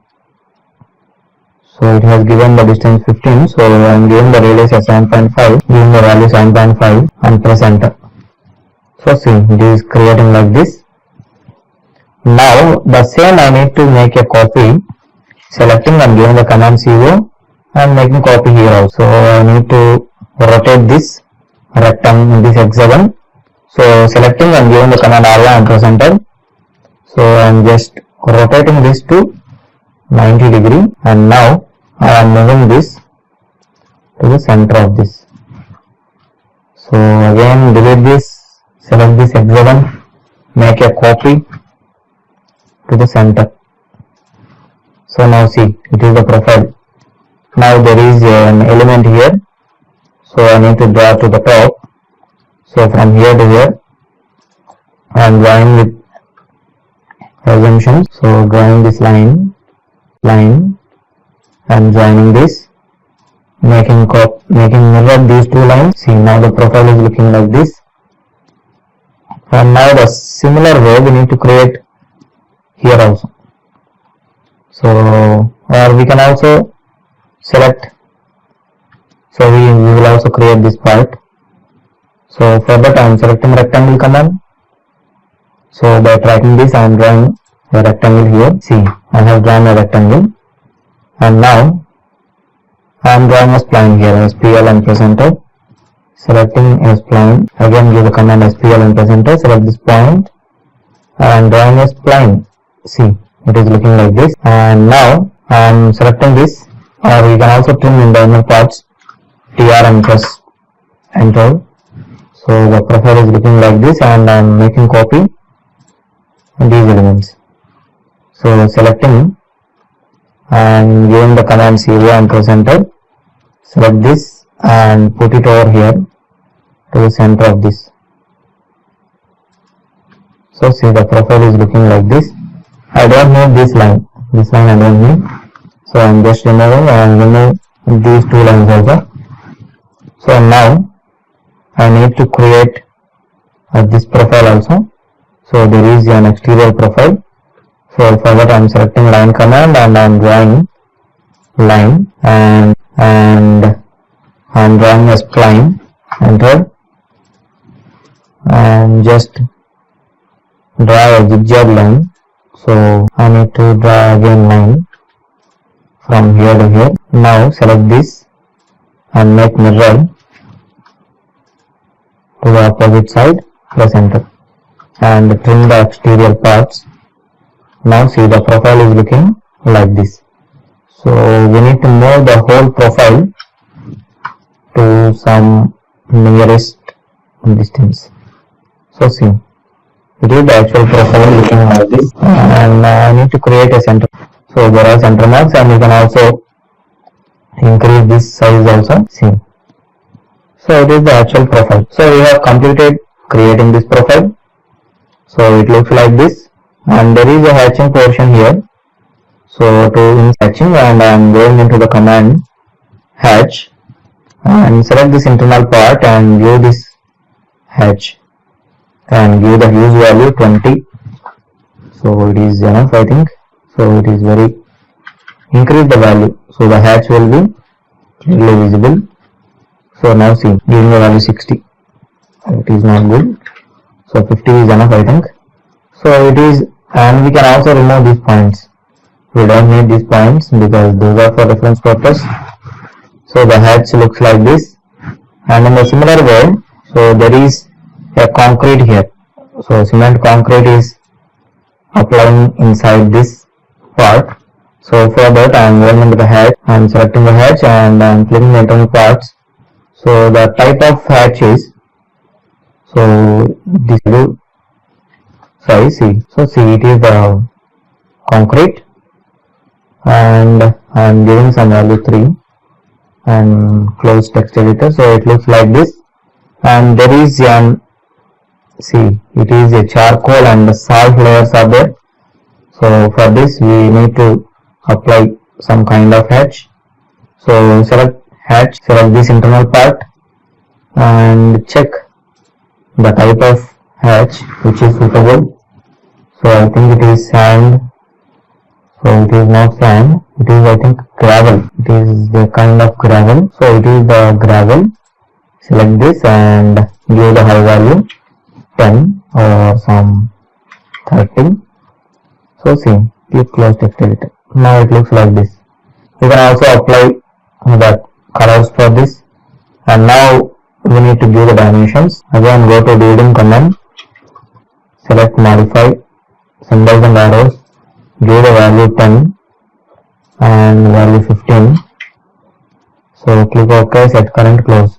So it has given the distance 15. So I am giving the radius as 7.5, giving the value 7.5 and press enter. So see, it is creating like this. Now the same I need to make a copy, selecting and giving the command CO and making copy here also. So I need to rotate this rectangle, this hexagon. So selecting and giving the command R1 and press enter. So I am just rotating this to 90 degree, and now I am moving this to the center of this. So again delete this, select this hexagon, make a copy to the center. So now see, it is the profile. Now there is an element here, so I need to draw to the top. So from here to here I am drawing with assumptions. So drawing this line and joining this, making mirror these two lines. See, now the profile is looking like this. And now the similar way we need to create here also. So or we can also select, so we will also create this part. So for that I am selecting rectangle command. So by tracking this I am drawing a rectangle here. See, I have drawn a rectangle, and now I am drawing a spline here, SPL and press enter. selecting a spline, again give the command SPL and press enter, select this point and drawing a spline. See, it is looking like this. And now I am selecting this, or you can also trim in the inner parts, TR and press enter. So the profile is looking like this, and I am making copy these elements. So selecting and giving the command CV and press enter, select this and put it over here to the center of this. So see, the profile is looking like this. I don't need this line I don't need, so I am just removing and remove these two lines also. So now I need to create this profile also. So there is an exterior profile. So for that I am selecting line command and I am drawing line and I am drawing a spline, enter, and just draw a zigzag line. So I need to draw again line from here to here. Now select this and make mirror to the opposite side, press enter and trim the exterior parts. Now see, the profile is looking like this. So we need to move the whole profile to some nearest distance. So see, it is the actual profile looking like this, and I need to create a center. So there are center marks, and you can also increase this size also. See, so it is the actual profile. So we have completed creating this profile. So it looks like this, and there is a hatching portion here. So to insert hatching, and I am going into the command hatch and select this internal part and view this hatch and give the huge value 20. So it is enough, I think. So it is very, increase the value, so the hatch will be clearly visible. So now see, giving the value 60, it is not good. So 50 is enough, I think. So it is, and we can also remove these points. We don't need these points because those are for reference purpose. So the hatch looks like this, and in a similar way, so there is a concrete here. So cement concrete is applying inside this part. So for that I am going into the hatch, I am selecting the hatch and I am clicking the internal parts. So the type of hatch is, so this will, sorry, see, so see, it is the concrete, and I am giving some value 3 and close text editor. So it looks like this, and there is an, see, it is a charcoal and the salt layers are there. So for this we need to apply some kind of hatch. So select hatch, select this internal part and check the type of hatch which is suitable. So I think it is sand. So it is not sand, it is, I think, gravel. It is the kind of gravel. So it is the gravel. Select this and give the high value 10 or some 30. So see, click close text editor. Now it looks like this. You can also apply the colors for this, and now we need to give the dimensions. Again go to building command, select modify, symbols and arrows, give the value 10 and value 15. So click OK, set current, close.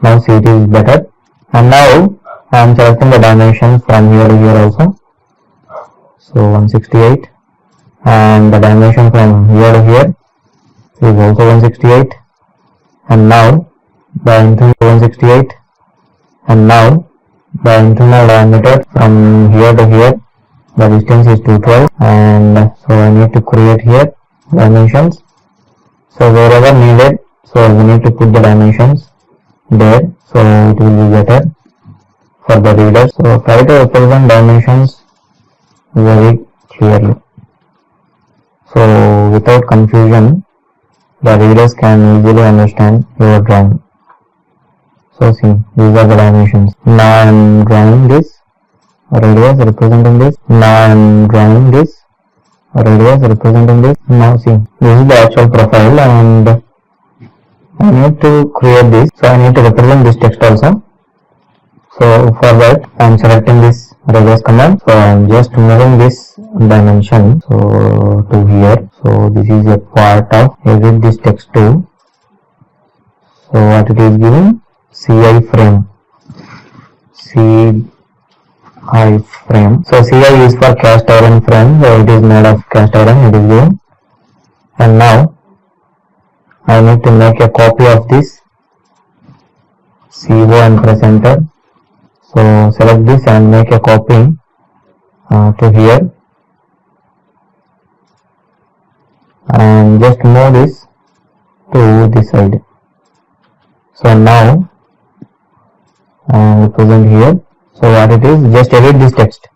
Now see, it is better. And now I am selecting the dimensions from here to here also. So 168, and the dimension from here to here is also 168, and now the internal 168, and now the internal diameter from here to here, the distance is 212, and so I need to create here dimensions. So wherever needed, so we need to put the dimensions there, so it will be better for the reader. So try to represent dimensions very clearly, so without confusion the readers can easily understand your drawing. So see, these are the dimensions. Now I am drawing this radius representing this. Now I am drawing this radius representing this. Now see, this is the actual profile, and I need to create this, so I need to represent this text also. So for that I am selecting this radius command. So I am just moving this dimension to here. So this is a part of edit this text to. So what it is giving? CI frame. CI frame. So CI is for cast iron frame. So it is made of cast iron. It is given. And now I need to make a copy of this CO and press enter. So select this and make a copy to here, and just move this to this side. So now represent here. So what it is, just edit this text.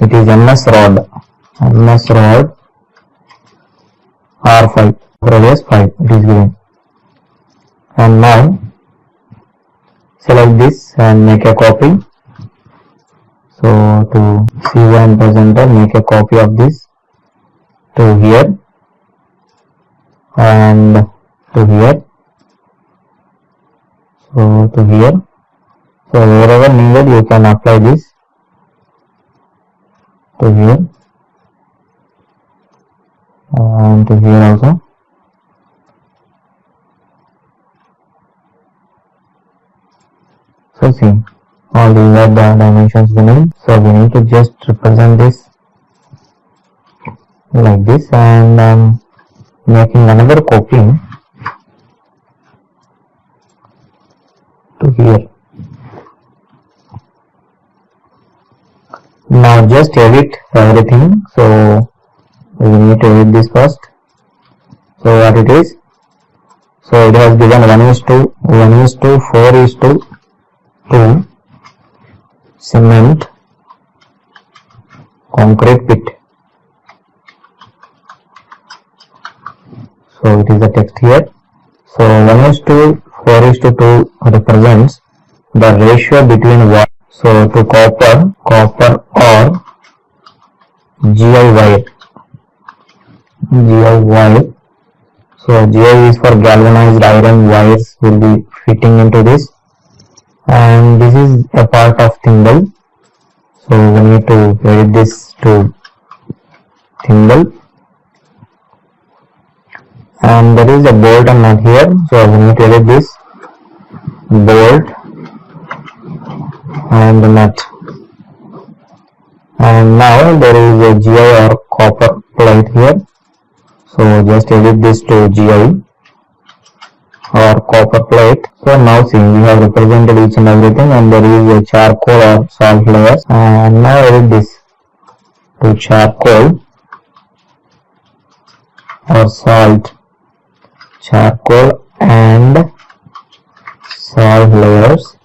It is MS rod R5, radius 5 it is given. And now select this and make a copy. So to C1 presenter, make a copy of this to here and to here. So to here. So wherever needed you can apply this to here and to here also. So see, all these are the dimensions we need. So we need to just represent this like this, and making another copy to here. Now just edit everything. So we need to edit this first. So what it is? So it has given 1:4:2 cement concrete pit. So it is the text here. So 1:4:2 represents the ratio between what? So to copper or GI wire. So GI is for galvanized iron wires will be fitting into this, and this is a part of thimble. So we need to edit this to thimble, and there is a bolt and nut here. So we need to edit this bolt and the nut. And now there is a GI or copper plate here. So just edit this to GI or copper plate. So now see, we have represented each and everything, and there is a charcoal or salt layers. And now edit this to charcoal or salt, charcoal and salt layers.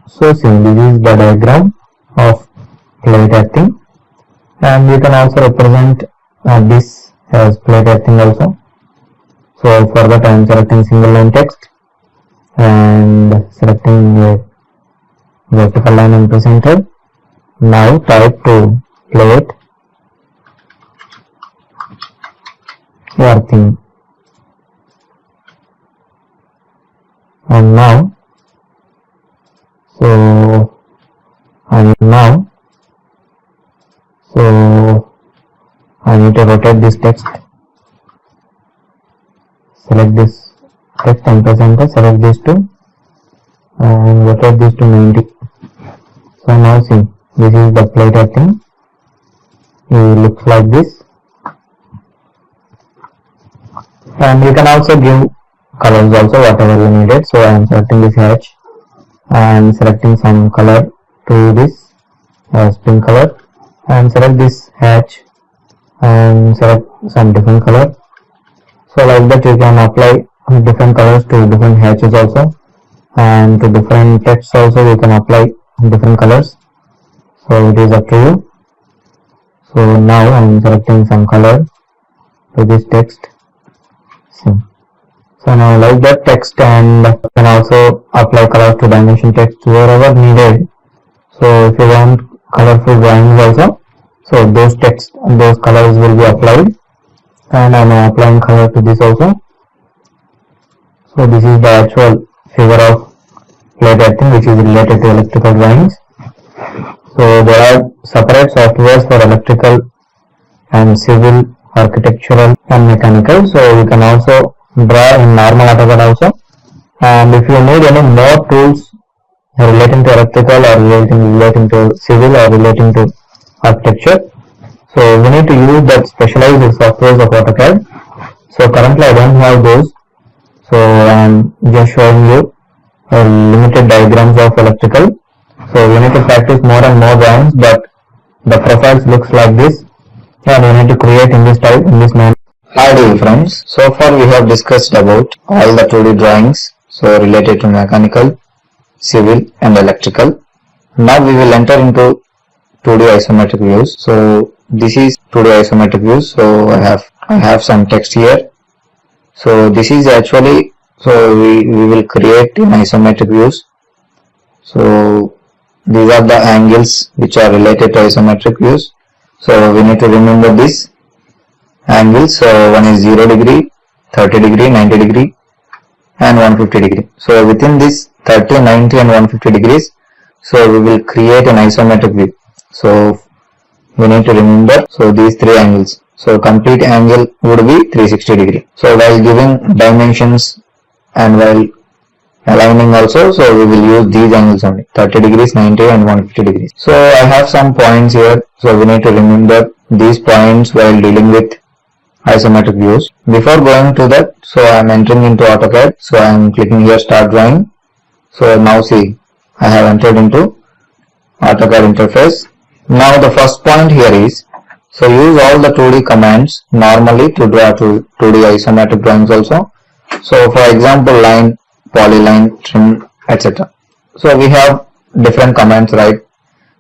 So see, this is the diagram of plate earthing, and you can also represent this as plate earthing also. So for that I am selecting single line text and selecting a vertical line and press enter. Now type to plate earthing, and now I need to rotate this text. Select this text and press enter. Select this to and rotate this to 90. So now see, this is the plate earthing. It looks like this, and you can also give colors also, whatever you needed. So I am selecting this hatch and selecting some color to this as pink color, and select this hatch and select some different color. So like that you can apply different colors to different hatches also, and to different texts also you can apply different colors. So it is up to you. So now I am selecting some color to this text. See. So now like that text, and you can also apply colors to dimension text wherever needed. So if you want colorful drawings also, so those colors will be applied, and I'm applying color to this also. So this is the actual figure of plate earthing which is related to electrical drawings. So there are separate softwares for electrical and civil, architectural and mechanical. So you can also draw in normal AutoCAD also. And if you need any more tools relating to electrical or relating to civil or relating to architecture, so we need to use that specialized softwares of AutoCAD. So currently I don't have those. So I am just showing you limited diagrams of electrical. So we need to practice more and more drawings, but the profiles looks like this, and we need to create in this type, in this manner. Hi dear friends, so far we have discussed about all the 2D drawings, so related to mechanical, civil and electrical. Now we will enter into 2D isometric views. So this is 2D isometric views. So I have some text here. So this is actually, so we will create in isometric views. So these are the angles which are related to isometric views. So we need to remember this angles. So one is 0 degree, 30 degree, 90 degree and 150 degree. So within this 30, 90 and 150 degrees, so we will create an isometric view. So we need to remember, so these three angles. So complete angle would be 360 degree. So while giving dimensions and while aligning also, so we will use these angles only, 30 degrees, 90 and 150 degrees. So I have some points here. So we need to remember these points while dealing with isometric views. Before going to that, so I am entering into AutoCAD. So I am clicking here start drawing. So now see, I have entered into AutoCAD interface. Now the first point here is, so use all the 2D commands normally to draw 2D isometric drawings also. So for example, line, polyline, trim, etc. So we have different commands, right?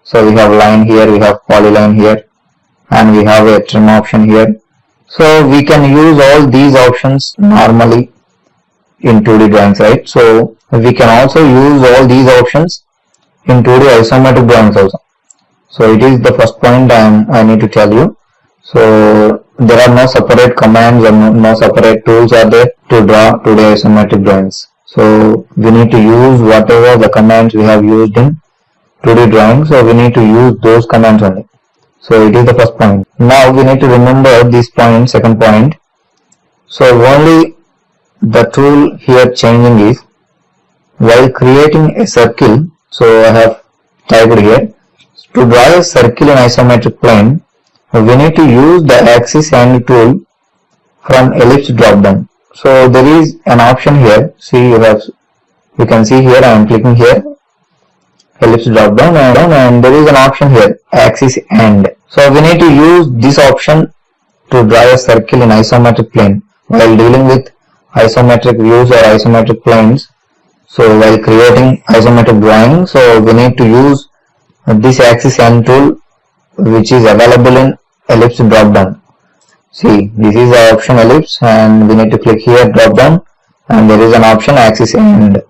So we have line here, we have polyline here, and we have a trim option here. So we can use all these options normally in 2D drawings, right? So we can also use all these options in 2D isometric drawings also. So it is the first point I need to tell you. So there are no separate commands or no separate tools are there to draw 2D isometric drawings. So we need to use whatever the commands we have used in 2D drawing. So we need to use those commands only. So it is the first point. Now we need to remember this point, second point. So only the tool here changing is while creating a circle. So I have typed here, to draw a circle in isometric plane, we need to use the axis and tool from ellipse drop down. So there is an option here. See, you can see here I am clicking here ellipse drop down and there is an option here axis and. So we need to use this option to draw a circle in isometric plane while dealing with isometric views or isometric planes. So while creating isometric drawing, so we need to use this axis and tool which is available in ellipse drop down. See, this is the option ellipse and we need to click here drop down and there is an option axis and.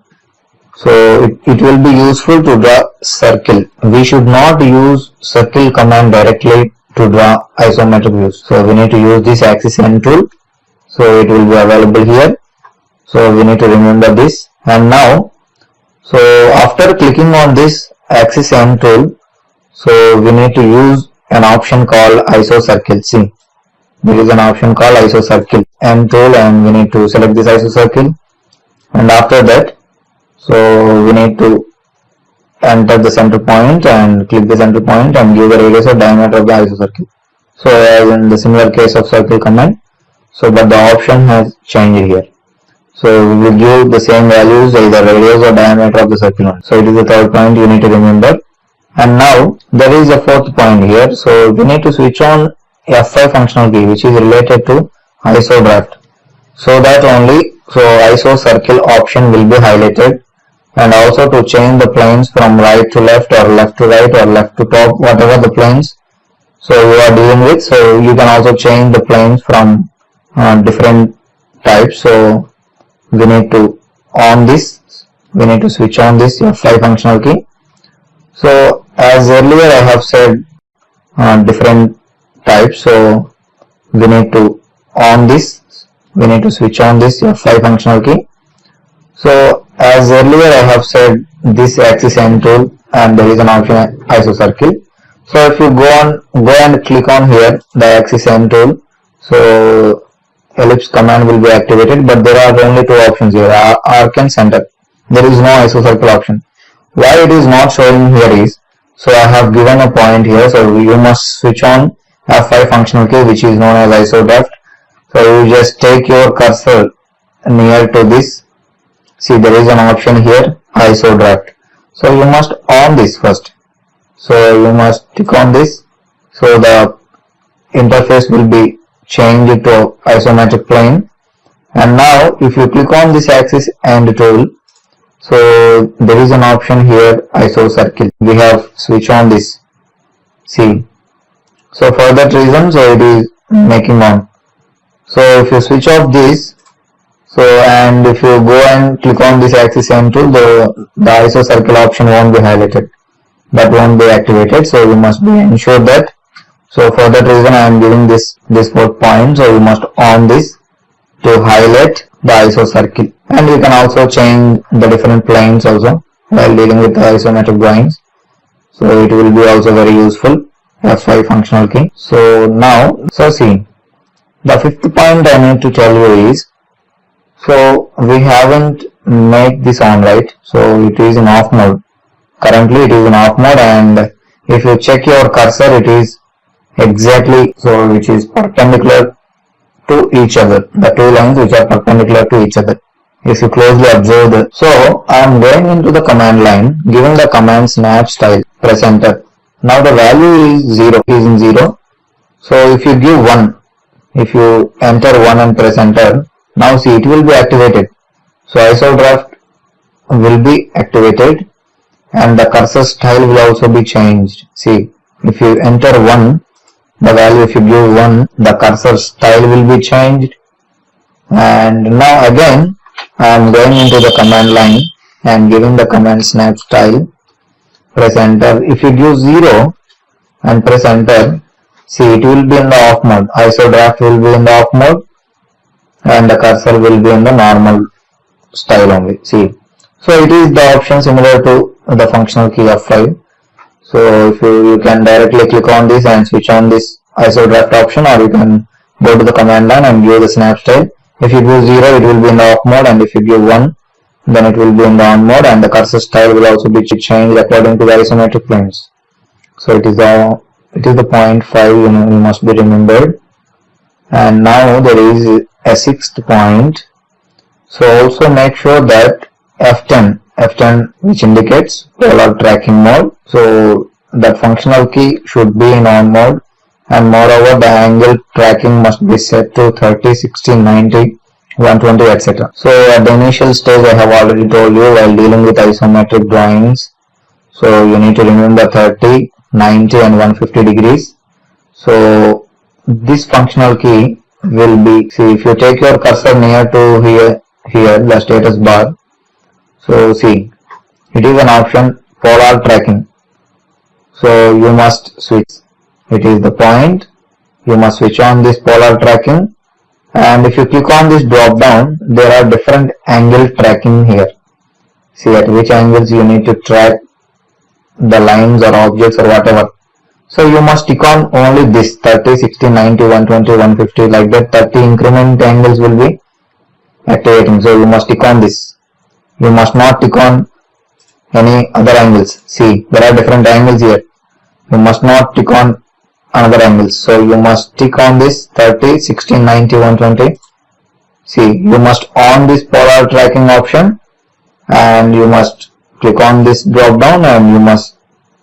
So it will be useful to draw circle. We should not use circle command directly to draw isometric views. So we need to use this axis and tool. So it will be available here. So we need to remember this. And now, so after clicking on this axis and tool, so we need to use an option called iso circle. See, there is an option called iso circle and tool and we need to select this iso circle. And after that, so we need to enter the center point and click the center point and give the radius or diameter of the iso circle. So as in the similar case of circle command, so but the option has changed here. So we will give the same values either radius or diameter of the circle. So it is the third point you need to remember. And now there is a fourth point here. So we need to switch on F5 functional key which is related to iso draft. So that only, so iso circle option will be highlighted. And also to change the planes from right to left or left to right or left to top, whatever the planes so you are dealing with. So you can also change the planes from different types. So we need to on this, we need to switch on this F5 functional key. So as earlier I have said different types. So we need to on this. We need to switch on this F5 functional key. So as earlier I have said, this axis end tool, and there is an option ISO circle. So if you go and click on here the axis end tool, so ellipse command will be activated, but there are only two options here, arc and center. There is no ISO circle option. Why it is not showing here is, so I have given a point here, so you must switch on F5 functional key, which is known as ISO draft. So you just take your cursor near to this. See, there is an option here, ISO draft. So you must on this first. So you must click on this. So the interface will be changed to isometric plane. And now if you click on this axis end tool, so there is an option here, ISO circle. We have switch on this. See. So for that reason, so it is making on. So if you switch off this, so and if you go and click on this axis end tool, the ISO circle option won't be highlighted. That won't be activated. So you must be ensure that. So for that reason, I am giving this 4 point. So you must on this to highlight the ISO circle. And you can also change the different planes also while dealing with the isometric drawings. So it will be also very useful. F5 functional key. So now, so see, the fifth point I need to tell you is, so we haven't made this on, right? So it is in off mode. Currently it is in off mode, and if you check your cursor, it is exactly, so which is perpendicular to each other. The two lines which are perpendicular to each other. If you closely observe the, so I am going into the command line, giving the command snap style, press enter. Now the value is 0, is in 0. So if you give 1, if you enter 1 and press enter, now see it will be activated. So ISO draft will be activated and the cursor style will also be changed. See, if you enter 1, the value, if you give 1, the cursor style will be changed. And now again, I am going into the command line and giving the command snap style, press enter. If you give 0 and press enter, see it will be in the off mode. ISO draft will be in the off mode and the cursor will be in the normal style only. See, so it is the option similar to the functional key F5. So if you can directly click on this and switch on this ISO draft option, or you can go to the command line and give the snap style. If you give 0, it will be in the off mode, and if you give 1, then it will be in the on mode, and the cursor style will also be changed according to the isometric planes. So it is the point 5, you must be remembered. And now there is a sixth point. So also make sure that F10 which indicates polar tracking mode. So that functional key should be in on mode, and moreover the angle tracking must be set to 30, 60, 90, 120, etc. So at the initial stage I have already told you, while dealing with isometric drawings, so you need to remember 30, 90 and 150 degrees. So this functional key will be, see, if you take your cursor near to here the status bar, so see, it is an option polar tracking. So you must switch, it is the point, you must switch on this polar tracking, and if you click on this drop down, there are different angle tracking here. See at which angles you need to track the lines or objects or whatever. So you must tick on only this 30, 60, 90, 120, 150, like that 30 increment angles will be activating. So you must tick on this. You must not tick on any other angles. See, there are different angles here. You must not tick on another angles. So you must tick on this 30, 60, 90, 120. See, you must on this polar tracking option, and you must click on this drop down, and you must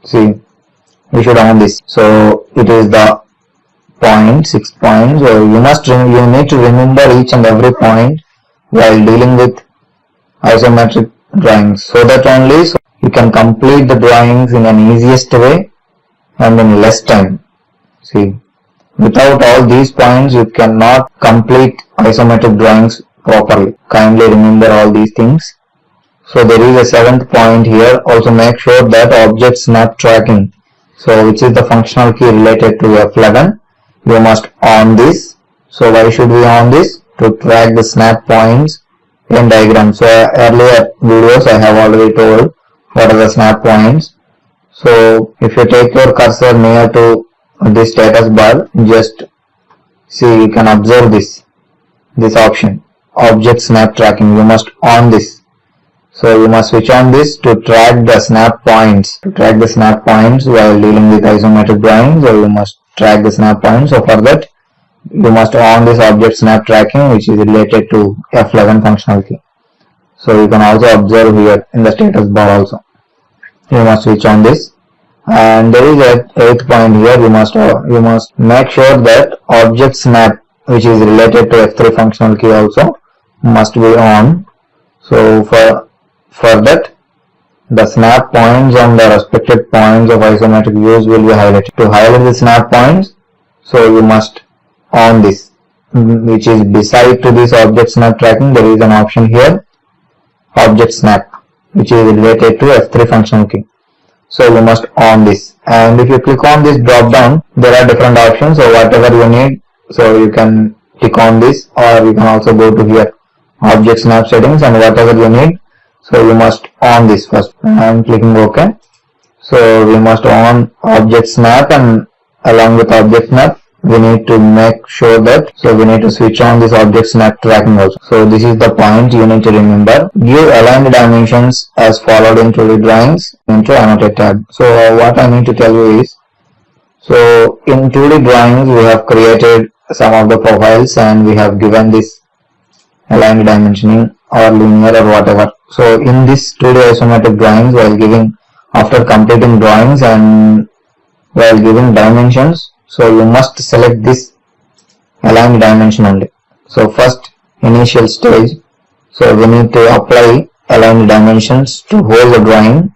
see, you should on this. So it is the point, 6 points. So you need to remember each and every point while dealing with isometric drawings, so that only you can complete the drawings in an easiest way and in less time. See, without all these points you cannot complete isometric drawings properly. Kindly remember all these things. So there is a 7th point here. Also make sure that object snap tracking, so which is the functional key related to F11, you must on this. So why should we on this? To track the snap points in diagram. So earlier videos I have already told what are the snap points. So if you take your cursor near to the status bar, just see, you can observe this option, object snap tracking. You must on this. So you must switch on this to track the snap points. To track the snap points while dealing with isometric drawings, or you must track the snap points. So for that, you must on this object snap tracking, which is related to F11 functionality. So you can also observe here in the status bar also. You must switch on this. And there is a 8th point here. You must make sure that object snap, which is related to F3 functional key, also must be on. So for that, the snap points on the respective points of isometric views will be highlighted. To highlight the snap points, so you must on this, which is beside to this object snap tracking. There is an option here, object snap, which is related to F3 functional key. So you must on this, and if you click on this drop down, there are different options. So whatever you need, so you can click on this, or you can also go to here, object snap settings, and whatever you need. So you must on this first. I am clicking OK. So we must on object snap, and along with object snap, we need to make sure that, so we need to switch on this object snap tracking also. So this is the point you need to remember. Give aligned dimensions as followed in 2D drawings into annotate tab. So what I need to tell you is, so in 2D drawings we have created some of the profiles and we have given this aligned dimensioning or linear or whatever. So in this 2D isometric drawings, after completing drawings and while giving dimensions, so you must select this aligned dimension only. So first initial stage, so we need to apply aligned dimensions to hold the drawing,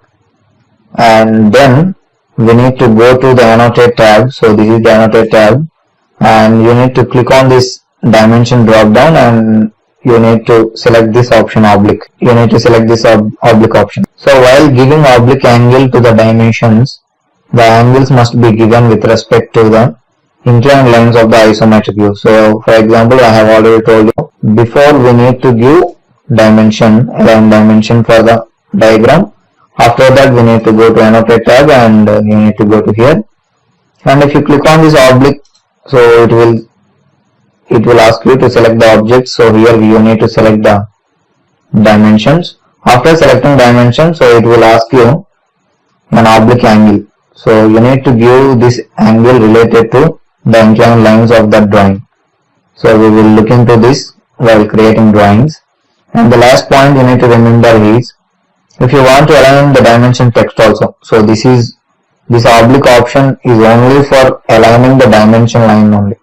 and then we need to go to the annotate tab. So this is the annotate tab, and you need to click on this dimension drop down, and you need to select this option, oblique. You need to select this oblique option. So while giving oblique angle to the dimensions, the angles must be given with respect to the inclined lines of the isometric view. So for example, I have already told you, before we need to give dimension, aligned dimension for the diagram. After that we need to go to annotate tab, and you need to go to here, and if you click on this oblique, so it will ask you to select the object. So here you need to select the dimensions. After selecting dimensions, so it will ask you an oblique angle. So you need to give this angle related to the inclined lines of that drawing. So we will look into this while creating drawings. And the last point you need to remember is, if you want to align the dimension text also, so this oblique option is only for aligning the dimension line only.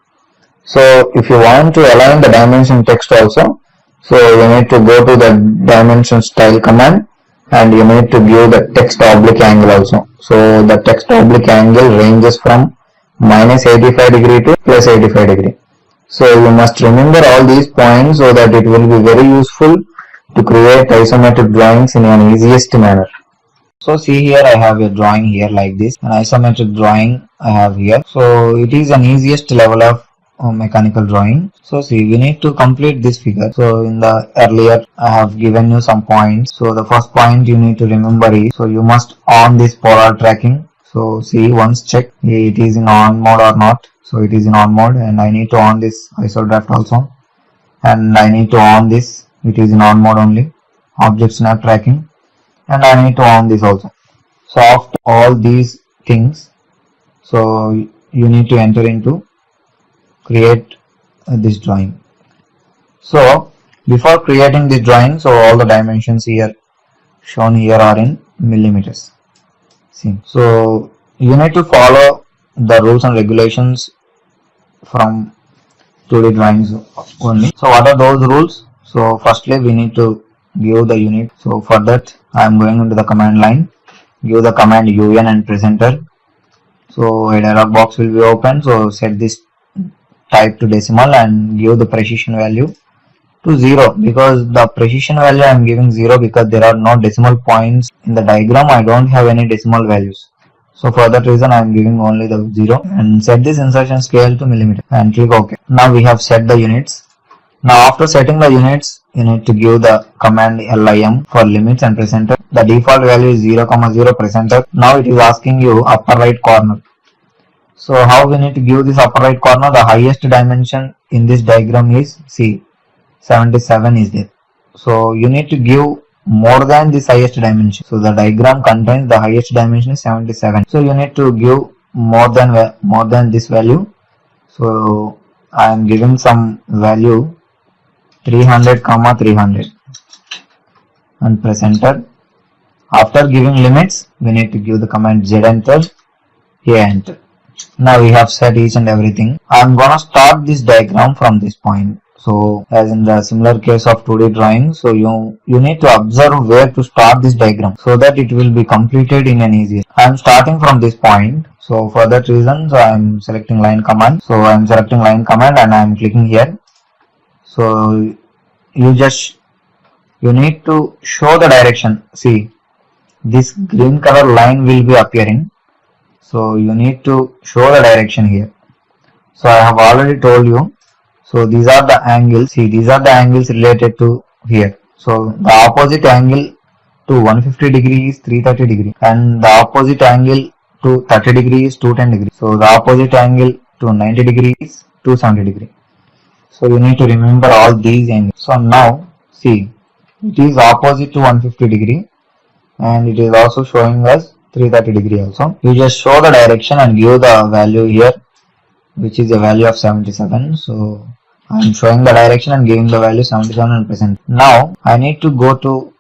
So if you want to align the dimension text also, so you need to go to the dimension style command, and you need to give the text oblique angle also. So the text oblique angle ranges from -85 degree to +85 degree. So you must remember all these points so that it will be very useful to create isometric drawings in an easiest manner. So see here, I have a drawing here like this, an isometric drawing I have here. So it is an easiest level of mechanical drawing. So see, we need to complete this figure. So in the earlier I have given you some points. So the first point you need to remember is, so you must on this polar tracking. So see, once check it is in on mode or not. So it is in on mode, and I need to on this iso draft also, and I need to on this, it is in on mode only, object snap tracking, and I need to on this also. So after all these things, so you need to enter into create this drawing. So before creating this drawing, so all the dimensions here shown here are in millimeters. See, so you need to follow the rules and regulations from 2D drawings only. So what are those rules? So firstly we need to give the unit. So for that I am going into the command line, give the command un and press enter. So a dialog box will be open. So set this type to decimal and give the precision value to 0, because the precision value I am giving 0 because there are no decimal points in the diagram. I don't have any decimal values. So for that reason I am giving only the 0 and set this insertion scale to millimeter and click OK. Now we have set the units. Now after setting the units, you need to give the command lim for limits and press enter. The default value is 0, 0, press enter. Now it is asking you upper right corner. So how we need to give this upper right corner? The highest dimension in this diagram is, see, 77 is there. So you need to give more than this highest dimension. So the diagram contains the highest dimension is 77. So you need to give more than this value. So I am giving some value 300, 300 and press enter. After giving limits, we need to give the command Z enter, A enter. Now we have set each and everything. I am gonna start this diagram from this point. So as in the similar case of 2D drawing, so you need to observe where to start this diagram so that it will be completed in an easier. I am starting from this point. So for that reason, so I am selecting line command. So I am selecting line command and I am clicking here. So you need to show the direction. See, this green color line will be appearing. So you need to show the direction here. So I have already told you. So these are the angles. See, these are the angles related to here. So the opposite angle to 150 degrees is 330 degrees and the opposite angle to 30 degrees is 210 degrees. So the opposite angle to 90 degrees is 270 degrees. So you need to remember all these angles. So now see, it is opposite to 150 degree and it is also showing us 330 degree also. You just show the direction and give the value here, which is a value of 77. So I am showing the direction and giving the value 77%. Now I need to go to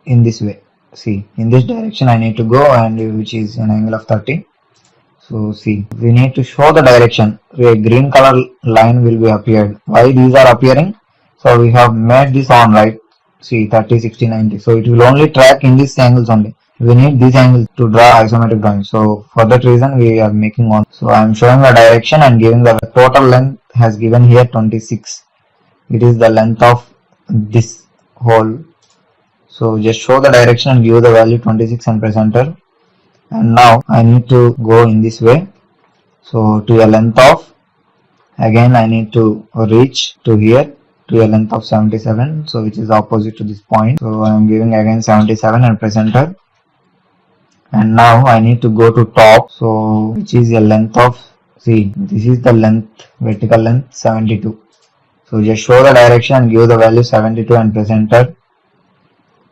in this way. See, in this direction I need to go, and which is an angle of 30. So see, we need to show the direction. A green color line will be appeared. Why these are appearing? So we have made this on, right? See, 30, 60, 90. So it will only track in these angles only. We need these angles to draw isometric drawing. So for that reason we are making one. So I am showing the direction and giving the total length has given here 26. It is the length of this hole. So just show the direction and give the value 26 and press enter. And now I need to go in this way. So to a length of, again I need to reach to here to a length of 77. So which is opposite to this point. So I am giving again 77 and press enter. And now I need to go to top. So which is a length of, see, this is the length, vertical length 72. So just show the direction and give the value 72 and press enter.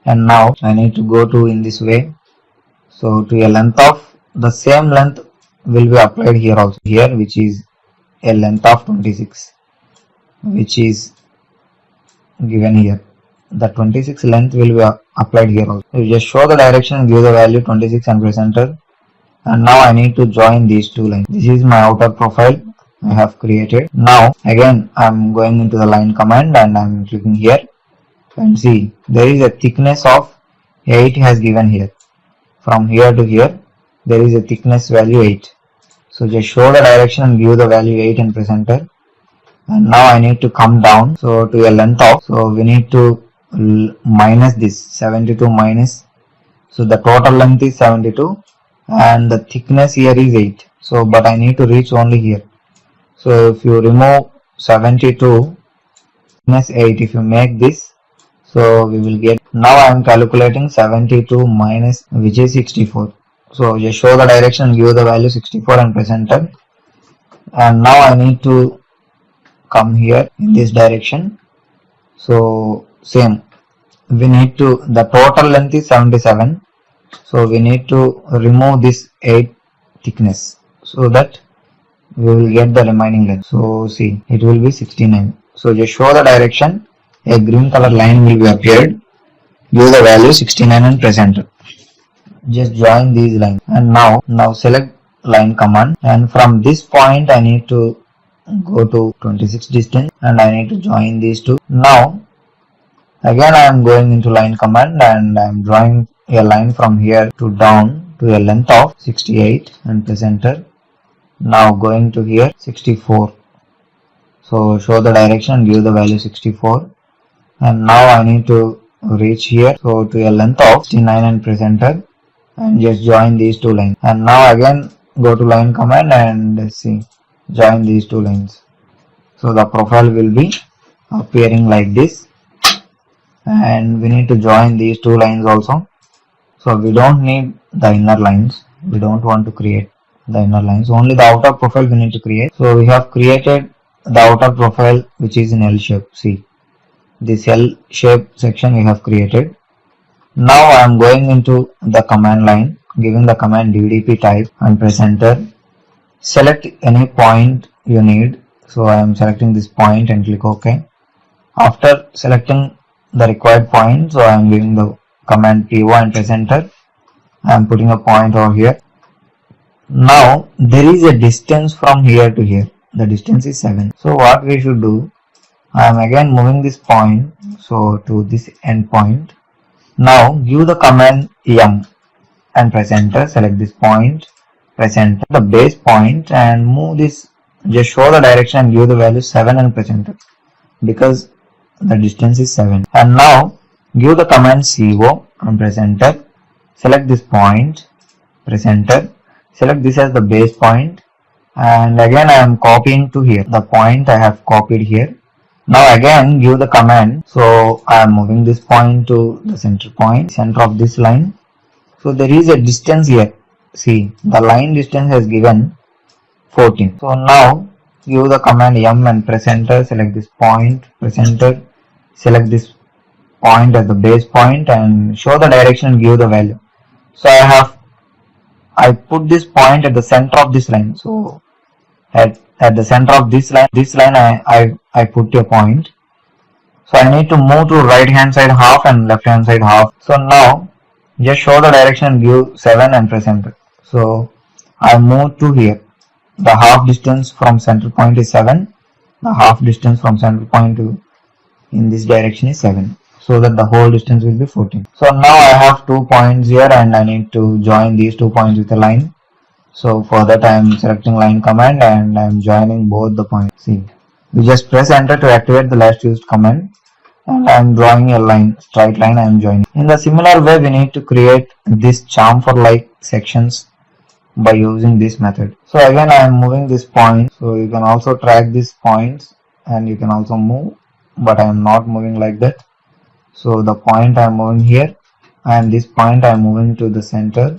And now I need to go to in this way. So to a length of, the same length will be applied here also, here, which is a length of 26, which is given here. The 26 length will be applied here also. You just show the direction and give the value 26 and press enter. And now I need to join these two lines. This is my outer profile I have created. Now again I am going into the line command and I am clicking here, and see, there is a thickness of 8 has given here. From here to here there is a thickness value 8. So just show the direction and give the value 8 and press enter. And now I need to come down. So to a length of, so we need to minus this 72 minus. So the total length is 72 and the thickness here is 8. So but I need to reach only here. So if you remove 72 minus 8, if you make this, so we will get, now I am calculating 72 minus, which is 64. So just show the direction and give the value 64 and press enter. And now I need to come here in this direction. So same, we need to, the total length is 77. So we need to remove this 8 thickness so that we will get the remaining length. So see, it will be 69. So just show the direction, a green color line will be appeared, give the value 69 and press enter. Just join these lines. And now select line command, and from this point I need to go to 26 distance and I need to join these two. Now again I am going into line command and I am drawing a line from here to down to a length of 68 and press enter. Now going to here 64. So show the direction and give the value 64. And now I need to reach here, so to a length of 69 and press enter. and just join these two lines. And now again go to line command and see, join these two lines. So the profile will be appearing like this, and we need to join these two lines also. So we don't need the inner lines, we don't want to create the inner lines, only the outer profile we need to create. So we have created the outer profile which is in L shape. See, this L shape section we have created. Now I am going into the command line, giving the command DDP type and press enter. Select any point you need. So I am selecting this point and click OK. After selecting the required point, so I am giving the command PO and press enter. I am putting a point over here. Now there is a distance from here to here. The distance is 7. So what we should do, I am again moving this point so to this end point. Now give the command M and press enter. Select this point, press enter the base point and move this. Just show the direction and give the value 7 and press enter, because the distance is 7. And now give the command CO and press enter. Select this point, press enter. Select this as the base point, and again I am copying to here. The point I have copied here. Now again give the command. So I am moving this point to the center point, center of this line. So there is a distance here. See, the line distance has given 14. So now give the command M and press enter. Select this point, press enter. Select this point as the base point and show the direction and give the value. So I put this point at the center of this line. So at the center of this line I put a point. So I need to move to right hand side half and left hand side half. So now just show the direction and give 7 and press enter. So I move to here. The half distance from center point is 7. The half distance from center point to in this direction is 7. So that the whole distance will be 14. So now I have 2 points here and I need to join these 2 points with a line. So for that I am selecting line command and I am joining both the points. See, we just press enter to activate the last used command, and I am drawing a line, straight line I am joining. In the similar way we need to create this chamfer like sections by using this method. So again I am moving this point. So you can also track these points and you can also move, but I am not moving like that. So the point I am moving here and this point I am moving to the center.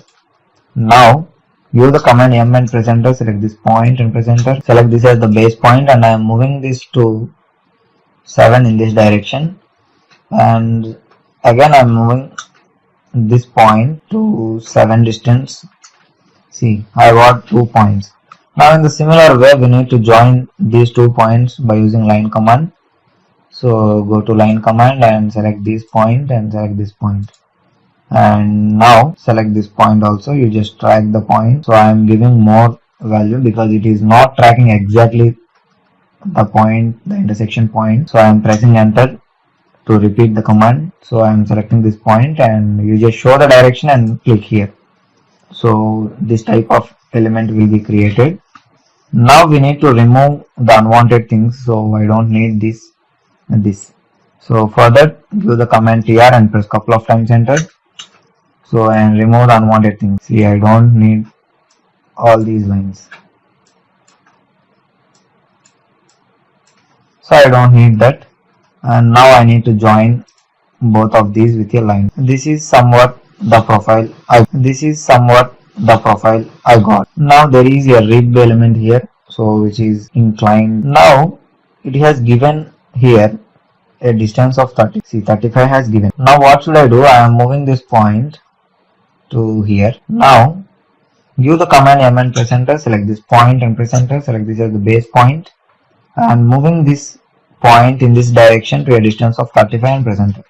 Now give the command M and press enter. Select this point and press enter. Select this as the base point and I am moving this to 7 in this direction, and again I am moving this point to 7 distance. See, I got 2 points. Now in the similar way we need to join these 2 points by using line command. So go to line command and select this point and select this point, and now select this point also. You just track the point. So I am giving more value because it is not tracking exactly the point, the intersection point. So I am pressing enter to repeat the command. So I am selecting this point and you just show the direction and click here. So this type of element will be created. Now we need to remove the unwanted things. So I don't need this and this. So for that give the command TR and press couple of times enter. So and remove the unwanted things. See, I don't need all these lines. So I don't need that, and now I need to join both of these with a line. This is somewhat the profile I got. Now there is a rib element here, so which is inclined. Now it has given here a distance of 30. See, 35 has given. Now what should I do? I am moving this point to here. Now give the command M and press enter. Select this point and press enter. Select this as the base point and moving this point in this direction to a distance of 35 and press enter,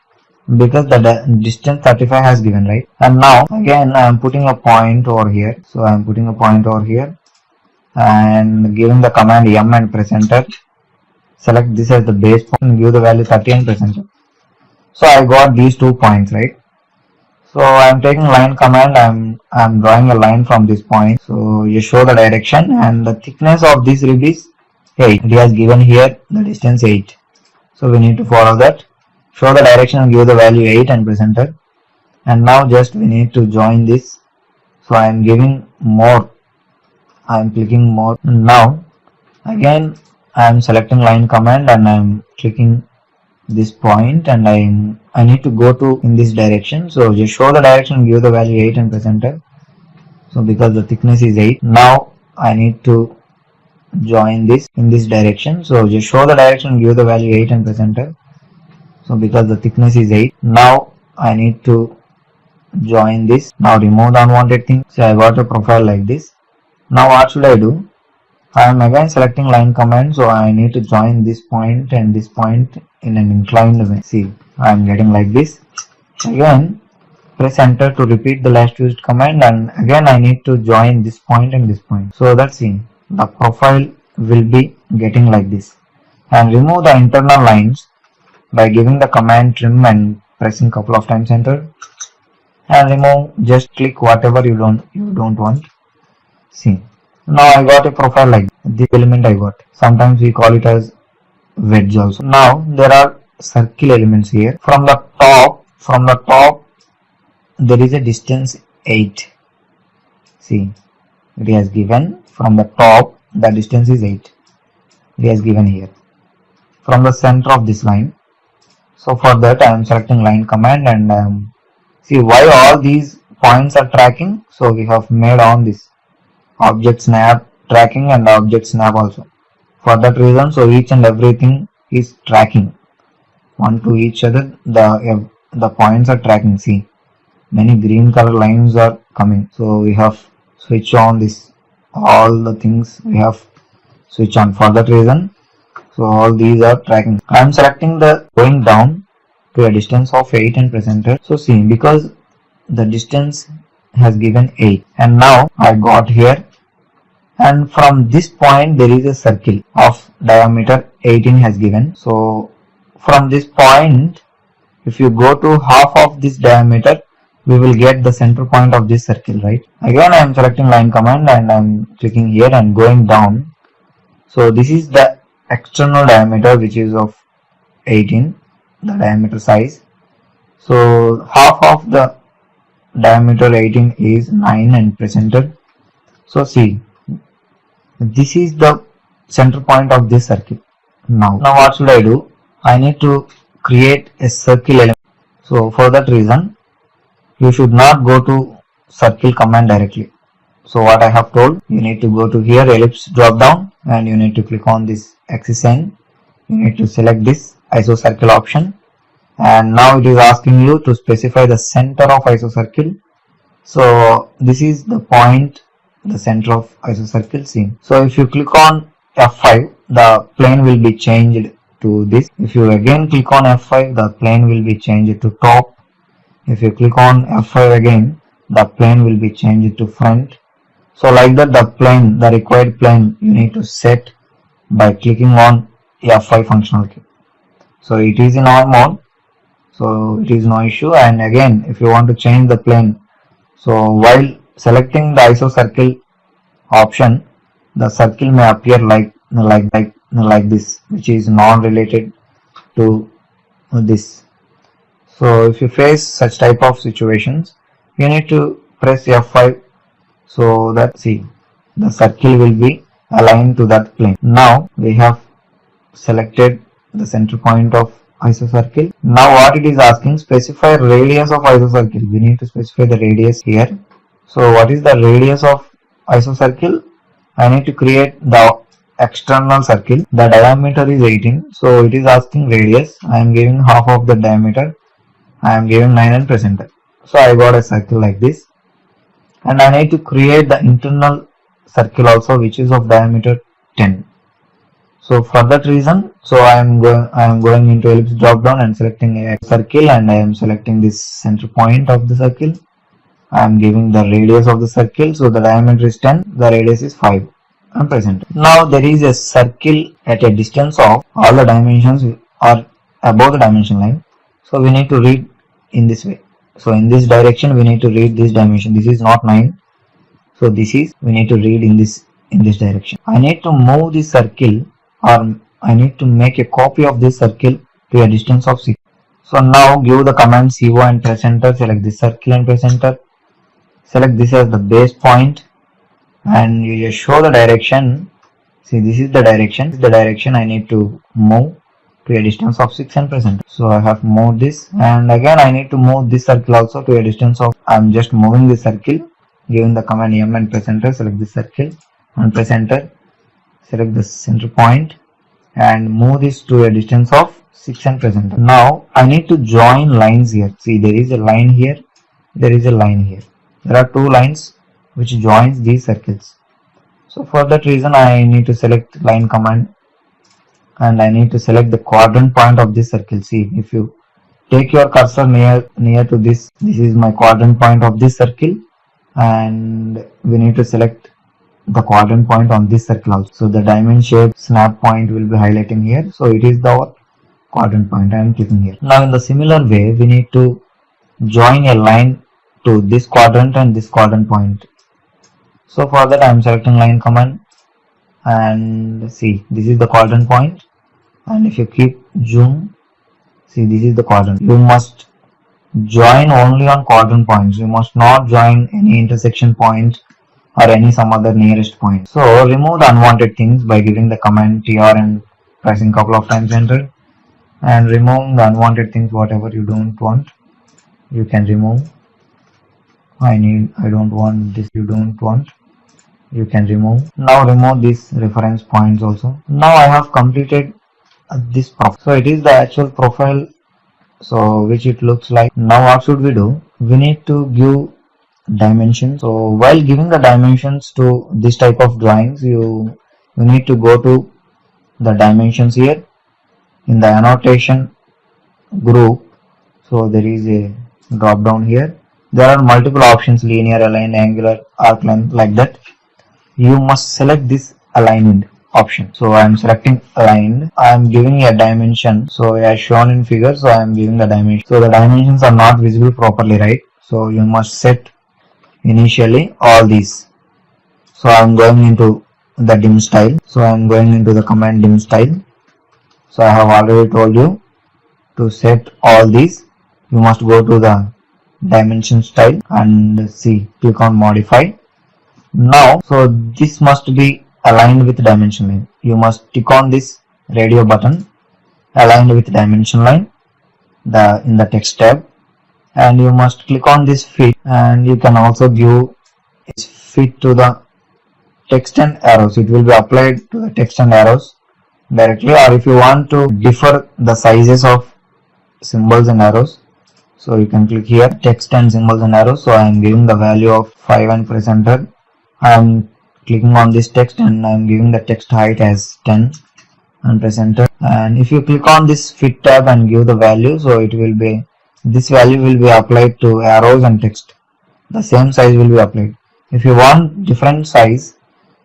because the distance 35 has given, right? And now again I am putting a point over here. So I am putting a point over here and giving the command M and press enter. Select this as the base point and give the value 30 and press enter. So I got these 2 points, right? So I am taking line command. I am drawing a line from this point. So you show the direction and the thickness of this rib is 8. It has given here the distance 8. So we need to follow that. Show the direction and give the value 8 and press enter. And now just we need to join this So I am giving more, I am clicking more. Now again I am selecting line command and I am clicking this point, and I need to go to in this direction. So just show the direction, give the value 8 and press enter. So because the thickness is 8, now I need to join this in this direction. So just show the direction, give the value 8 and press enter. So because the thickness is 8, now I need to join this. Now remove the unwanted thing. So I got a profile like this. Now what should I do? I am again selecting line command, so I need to join this point and this point in an inclined way. See, I am getting like this. Again press enter to repeat the last used command, and again I need to join this point and this point. So that's see, the profile will be getting like this. And remove the internal lines by giving the command trim and pressing couple of times enter. And remove, just click whatever you don't want. See, now I got a profile like this element I got. Sometimes we call it as wedge also. Now there are circle elements here. From the top there is a distance 8. See, it has given from the top the distance is 8. It has given here from the center of this line. So for that I am selecting line command, and see why all these points are tracking. So we have made on this object snap tracking and object snap also. For that reason, so each and everything is tracking one to each other. The points are tracking. See, many green color lines are coming. So we have switch on this. All the things we have switch on. For that reason, so all these are tracking. I am selecting the going down to a distance of 8 and press enter. So see, because the distance has given 8, and now I got here, and from this point there is a circle of diameter 18 has given. So from this point, if you go to half of this diameter, we will get the center point of this circle, right? Again I am selecting line command and I am clicking here and going down. So this is the external diameter, which is of 18, the diameter size. So half of the diameter 18 is 9 and press enter. So see, this is the center point of this circle. Now what should I do? I need to create a circle element. So for that reason, you should not go to circle command directly. So what I have told, you need to go to here ellipse drop down, and you need to click on this axis end. You need to select this isocircle option, and now it is asking you to specify the center of isocircle. So this is the point, the center of isocircle. See, so if you click on F5, the plane will be changed to this. If you again click on F5, the plane will be changed to top. If you click on F5 again, the plane will be changed to front. So like that, the plane, the required plane, you need to set by clicking on F5 functional key. So it is in on mode, so it is no issue. And again, if you want to change the plane, so while selecting the isocircle option, the circle may appear like this, which is non-related to this. So if you face such type of situations, you need to press F5, so that see, the circle will be aligned to that plane. Now we have selected the center point of isocircle. Now what it is asking, specify radius of isocircle. We need to specify the radius here. So what is the radius of isocircle? I need to create the external circle. The diameter is 18, so it is asking radius. I am giving half of the diameter. I am giving 9 and press enter. So I got a circle like this, and I need to create the internal circle also, which is of diameter 10. So for that reason, so I am going into ellipse drop down and selecting a circle, and I am selecting this center point of the circle. I am giving the radius of the circle, so the diameter is 10, the radius is 5, and press enter. Now there is a circle at a distance of, all the dimensions are above the dimension line, so we need to read in this way. So in this direction we need to read this dimension. This is not 9, so this is, we need to read in this direction. I need to move this circle, or I need to make a copy of this circle to a distance of 6. So now give the command CO and press enter. Select this circle and press enter. select this as the base point and you just show the direction. See, this is the direction. This is the direction I need to move to a distance of 6 cm. So I have moved this, and again I need to move this circle also to a distance of, I'm just moving this circle, giving the command M and press enter, select this circle and press enter, select the center point and move this to a distance of 6 and press enter. Now I need to join lines here. See, there is a line here, there is a line here. There are two lines which joins these circles. So for that reason I need to select line command and I need to select the quadrant point of this circle. See, if you take your cursor near to this is my quadrant point of this circle, and we need to select the quadrant point on this circle also. So the diamond shape snap point will be highlighting here. So it is the quadrant point I am clicking here. Now in the similar way we need to join a line to this quadrant and this quadrant point. So for that I am selecting line command and see, this is the quadrant point, and if you keep zoom, see, this is the quadrant. You must join only on quadrant points. You must not join any intersection point or any some other nearest point. So remove the unwanted things by giving the command TR and pressing couple of times enter, and remove the unwanted things, whatever you don't want you can remove. I don't want this, you don't want, you can remove. Now remove these reference points also. Now I have completed this profile. So it is the actual profile, so which it looks like. Now what should we do? We need to give dimensions. So while giving the dimensions to this type of drawings, you need to go to the dimensions here in the annotation group. So there is a drop down here. There are multiple options: linear, align, angular, arc length, like that. You must select this aligned option. So I am selecting aligned. I am giving a dimension. So as shown in figure, so I am giving the dimension. So the dimensions are not visible properly, right? So you must set initially all these. So I am going into the dim style. So I am going into the command dim style. So I have already told you to set all these. You must go to the dimension style and see, click on modify. Now, so this must be aligned with dimension line. You must click on this radio button, aligned with dimension line, in the text tab, and you must click on this fit, and you can also give its fit to the text and arrows. It will be applied to the text and arrows directly, or if you want to differ the sizes of symbols and arrows, so you can click here text and symbols and arrows. So I am giving the value of 5 and press enter. I am clicking on this text and I am giving the text height as 10 and press enter. And if you click on this fit tab and give the value, so it will be, this value will be applied to arrows and text. The same size will be applied. If you want different size,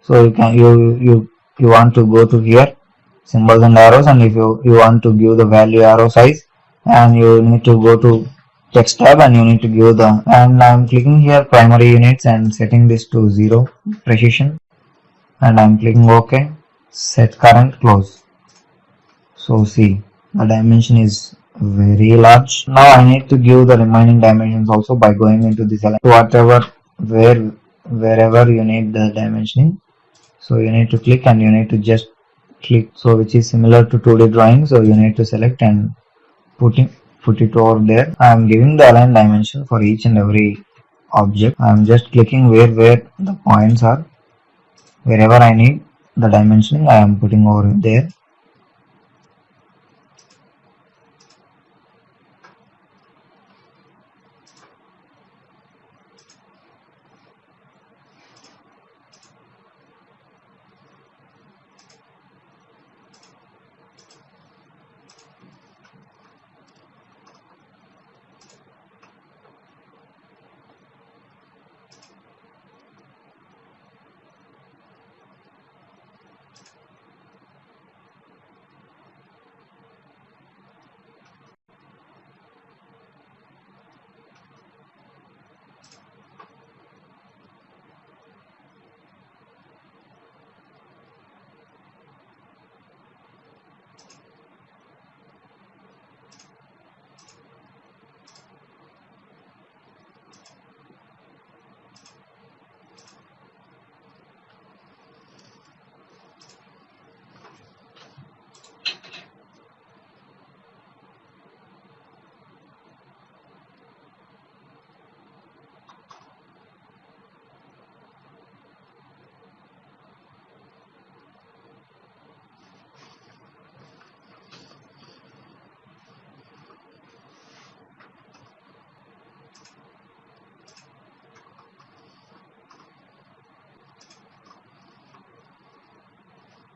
so you can you want to go to here symbols and arrows, and if you want to give the value arrow size, and you need to go to text tab and you need to give the, and I am clicking here primary units and setting this to 0 precision, and I am clicking OK, set current, close. So see, the dimension is very large. Now I need to give the remaining dimensions also by going into this whatever wherever you need the dimensioning. So you need to click and you need to just click, so which is similar to 2D drawing. So you need to select and put it over there. I am giving the align dimension for each and every object. I am just clicking where the points are. Wherever I need the dimensioning, I am putting over there.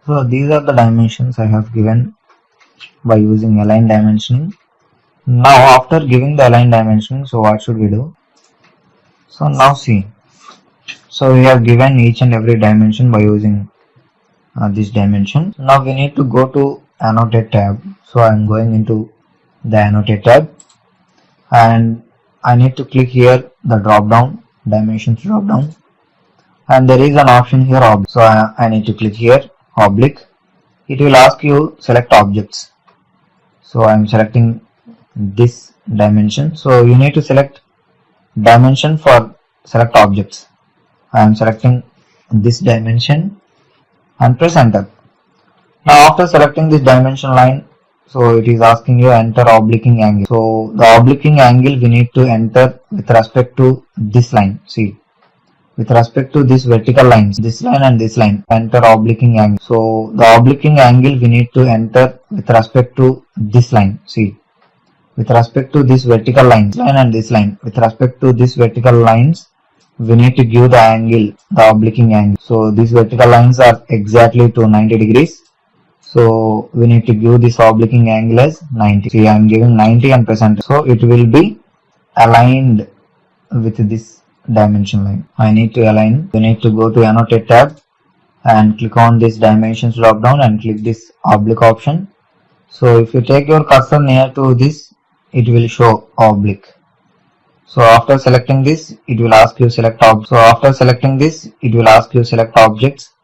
So these are the dimensions I have given by using align dimensioning. Now after giving the align dimensioning, so what should we do? So now see, so we have given each and every dimension by using this dimension. Now we need to go to annotate tab. So I am going into the annotate tab and I need to click here the drop down, dimensions drop down, and there is an option here oblique. So I need to click here oblique. It will ask you select objects. So I am selecting this dimension. So you need to select dimension for select objects. I am selecting this dimension and press enter. Now after selecting this dimension line, so it is asking you enter obliquing angle. So the obliquing angle we need to enter with respect to this line. See, with respect to this vertical lines, this line and this line, enter obliquing angle. So the obliquing angle we need to enter with respect to this line. See, with respect to this vertical lines, line and this line, with respect to this vertical lines, we need to give the angle, the obliquing angle. So these vertical lines are exactly to 90 degrees. So we need to give this obliquing angle as 90. See, I am giving 90 and percent. So it will be aligned with this dimension line. I need to align. You need to go to annotate tab and click on this dimensions drop down and click this oblique option. So if you take your cursor near to this, it will show oblique. So after selecting this, it will ask you select objects. So after selecting this, it will ask you select objects.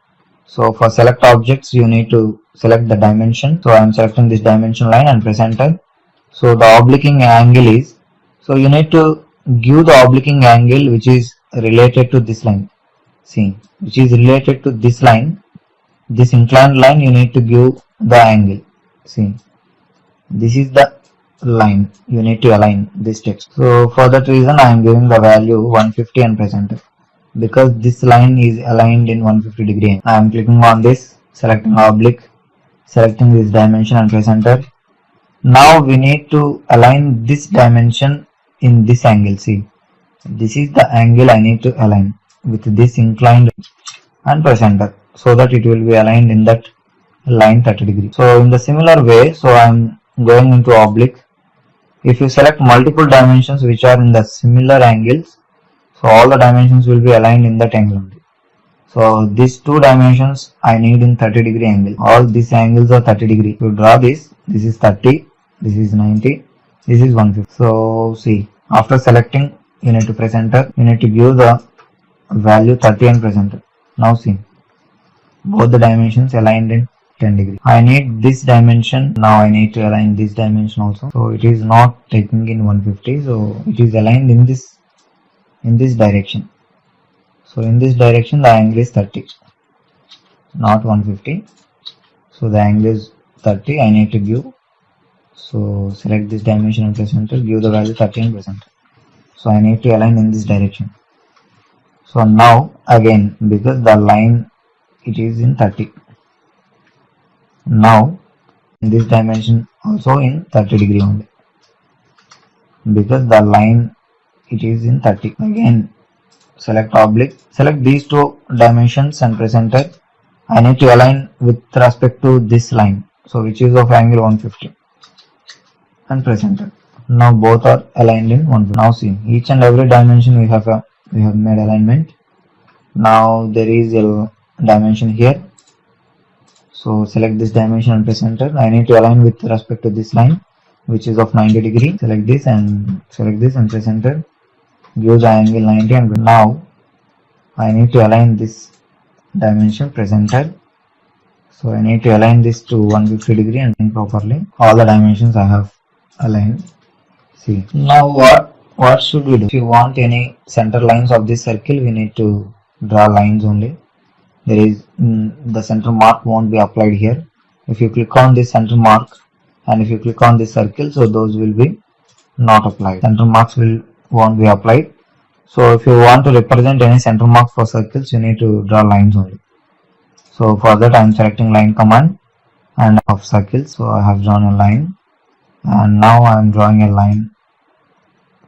So for select objects, you need to select the dimension. So I am selecting this dimension line and press enter. So the obliquing angle is, so you need to give the obliquing angle which is related to this line. See, which is related to this line, this inclined line, you need to give the angle. See, this is the line, you need to align this text. So for that reason I am giving the value 150 and press enter, because this line is aligned in 150 degree. I am clicking on this, selecting oblique, selecting this dimension and press enter. Now we need to align this dimension in this angle. See, this is the angle I need to align with this inclined and press enter, so that it will be aligned in that line 30 degree. So in the similar way, so I am going into oblique. If you select multiple dimensions which are in the similar angles, so all the dimensions will be aligned in that angle only. So these two dimensions I need in 30 degree angle. All these angles are 30 degree. To draw this is 30, this is 90, this is 150. So see, after selecting, you need to press enter. You need to give the value 30 and press enter. Now see, both the dimensions aligned in 10 degree. I need this dimension. Now I need to align this dimension also. So it is not taking in 150. So it is aligned in this direction. So in this direction the angle is 30, not 150. So the angle is 30. I need to give. So select this dimension and press enter. Give the value 30 and press enter. So I need to align in this direction. So now again, because the line it is in 30. Now in this dimension also in 30 degree only, because the line it is in 30. Again select oblique, select these two dimensions and press enter. I need to align with respect to this line, so which is of angle 150, and press enter. Now both are aligned in 150. Now see, each and every dimension we have made alignment. Now there is a dimension here. So select this dimension and press enter. I need to align with respect to this line which is of 90 degree. Select this and press enter. Give the angle 90 and now I need to align this dimension, press enter. So I need to align this to 150 degree and properly. All the dimensions I have aligned. See, now what should we do? If you want any center lines of this circle, we need to draw lines only. There is the center mark won't be applied here. If you click on this center mark and if you click on this circle, so those will be not applied. Center marks won't be applied. So if you want to represent any center marks for circles, you need to draw lines only. So for that I am selecting line command and of circles. So I have drawn a line, and now I am drawing a line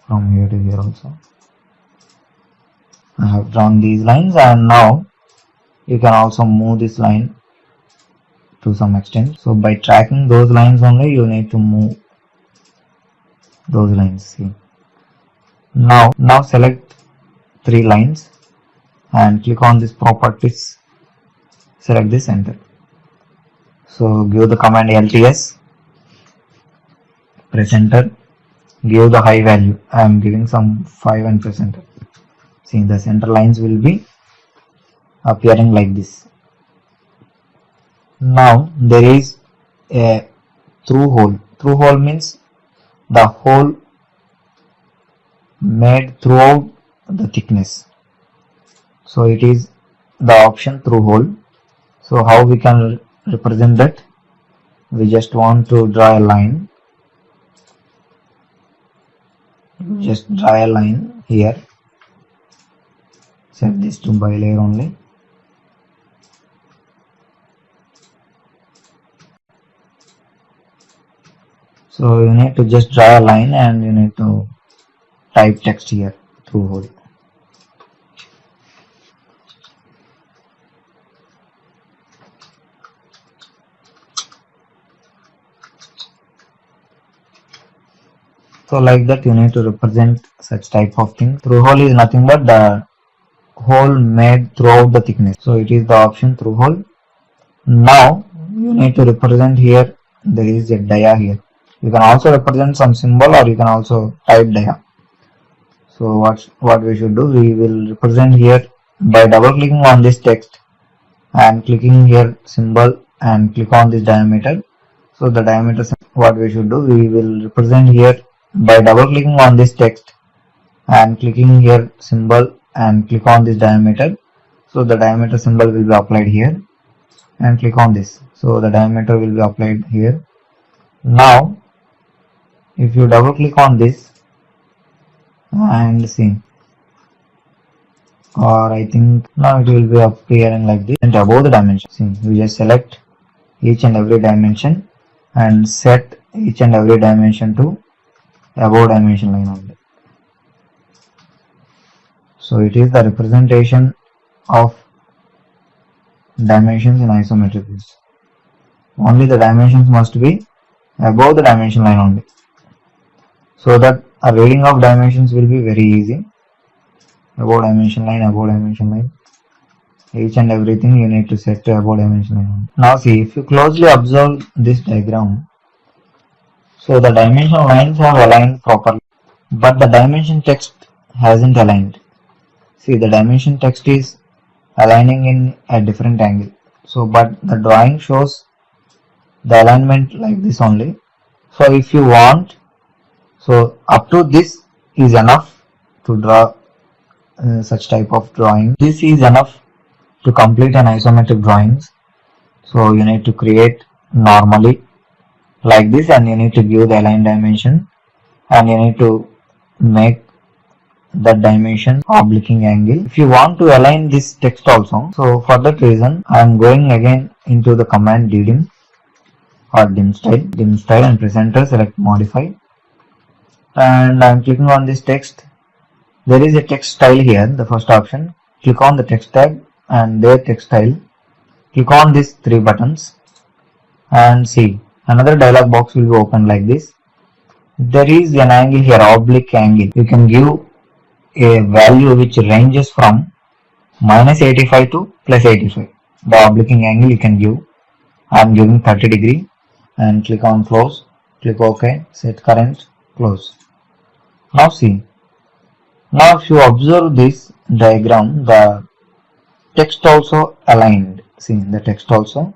from here to here also. I have drawn these lines, and now you can also move this line to some extent. So by tracking those lines only, you need to move those lines. See, now select 3 lines and click on this properties, select this, enter. So give the command LTS, press enter, give the high value. I am giving some 5 and press enter. See, the center lines will be appearing like this. Now there is a through hole. Through hole means the hole made throughout the thickness. So it is the option through hole. So how we can represent that? We just want to draw a line. Just draw a line here. Set this to bilayer only. So you need to just draw a line and you need to type text here, through hole. So like that you need to represent such type of thing. Through hole is nothing but the hole made throughout the thickness. So it is the option through hole. Now you need to represent here, there is a dia here. You can also represent some symbol or you can also type dia. So what we should do, we will represent here by double clicking on this text and clicking here symbol and click on this diameter. So the diameter, what we should do, we will represent here by double clicking on this text and clicking here symbol and click on this diameter. So the diameter symbol will be applied here and click on this. So the diameter will be applied here. Now if you double click on this and see, or I think now it will be appearing like this, and above the dimension. See, we just select each and every dimension and set each and every dimension to above dimension line only. So it is the representation of dimensions in isometric views. Only the dimensions must be above the dimension line only, so that a reading of dimensions will be very easy. Above dimension line, above dimension line, each and everything you need to set to above dimension line only. Now see, if you closely observe this diagram, so the dimension lines have aligned properly, but the dimension text hasn't aligned. See, the dimension text is aligning in a different angle. So, but the drawing shows the alignment like this only. So, if you want, so up to this is enough to draw such type of drawing. This is enough to complete an isometric drawings. So, you need to create normally like this, and you need to give the align dimension, and you need to make the dimension obliquing angle. If you want to align this text also, so for that reason I am going again into the command dim or dim style and press enter, select modify, and I am clicking on this text. There is a text style here, the first option. Click on the text tag and there text style. Click on these 3 buttons and see, another dialog box will be open like this. There is an angle here, oblique angle. You can give a value which ranges from -85 to +85. The obliquing angle you can give. I am giving 30 degree and click on close, click OK, set current, close. Now see, now if you observe this diagram, the text also aligned. See, the text also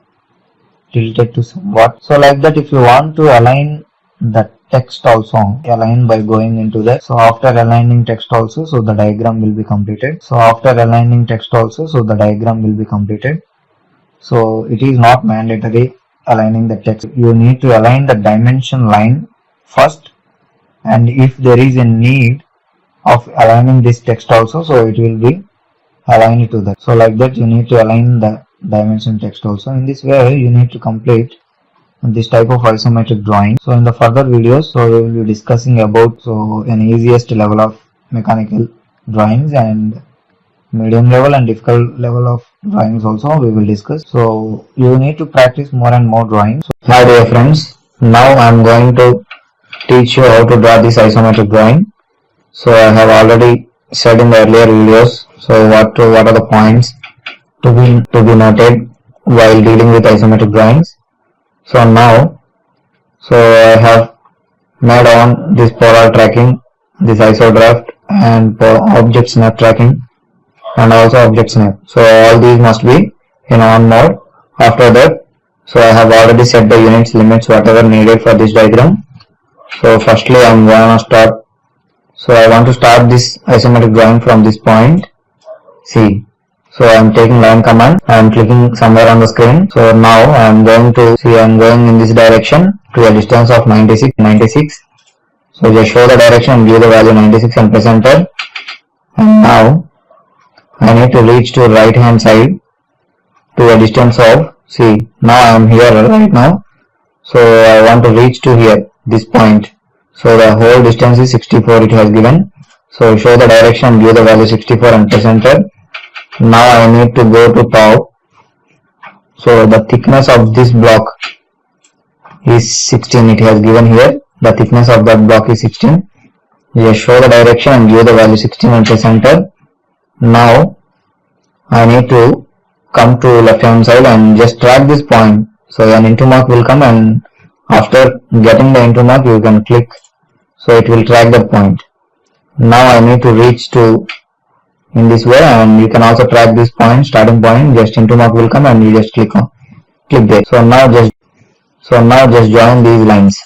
tilted to somewhat. So like that, if you want to align the text also, align by going into that. So after aligning text also, so the diagram will be completed. So after aligning text also, so the diagram will be completed. So it is not mandatory aligning the text. You need to align the dimension line first, and if there is a need of aligning this text also, so it will be aligned to that. So like that, you need to align the dimension text also. In this way, you need to complete this type of isometric drawing. So in the further videos, so we will be discussing about an easiest level of mechanical drawings, and medium level and difficult level of drawings also we will discuss. So you need to practice more and more drawings. Hi dear friends, now I am going to teach you how to draw this isometric drawing. So I have already said in the earlier videos, so what are the points to be noted while dealing with isometric drawings. So now, I have made on this polar tracking, this iso draft, and object snap tracking, and also object snap. So all these must be in on mode. After that, so I have already set the units, limits, whatever needed for this diagram. So firstly I am going to start. So I want to start this isometric drawing from this point C. So I am taking line command. I am clicking somewhere on the screen. So now I am going to see I am going in this direction to a distance of 96. So just show the direction and give the value 96 and press enter. And now I need to reach to right hand side to a distance of, see, now I am here right now. So I want to reach to here, this point. So the whole distance is 64 it has given. So show the direction, give the value 64 and press enter. Now I need to go to top. So the thickness of this block is 16 it has given here. The thickness of that block is 16. Just show the direction and give the value 16 and press enter. Now I need to come to left hand side and just drag this point. So an into mark will come, and after getting the into mark you can click. So it will track that point. Now I need to reach to in this way, and you can also track this point, starting point. Just into mark will come and you just click there. So now just join these lines.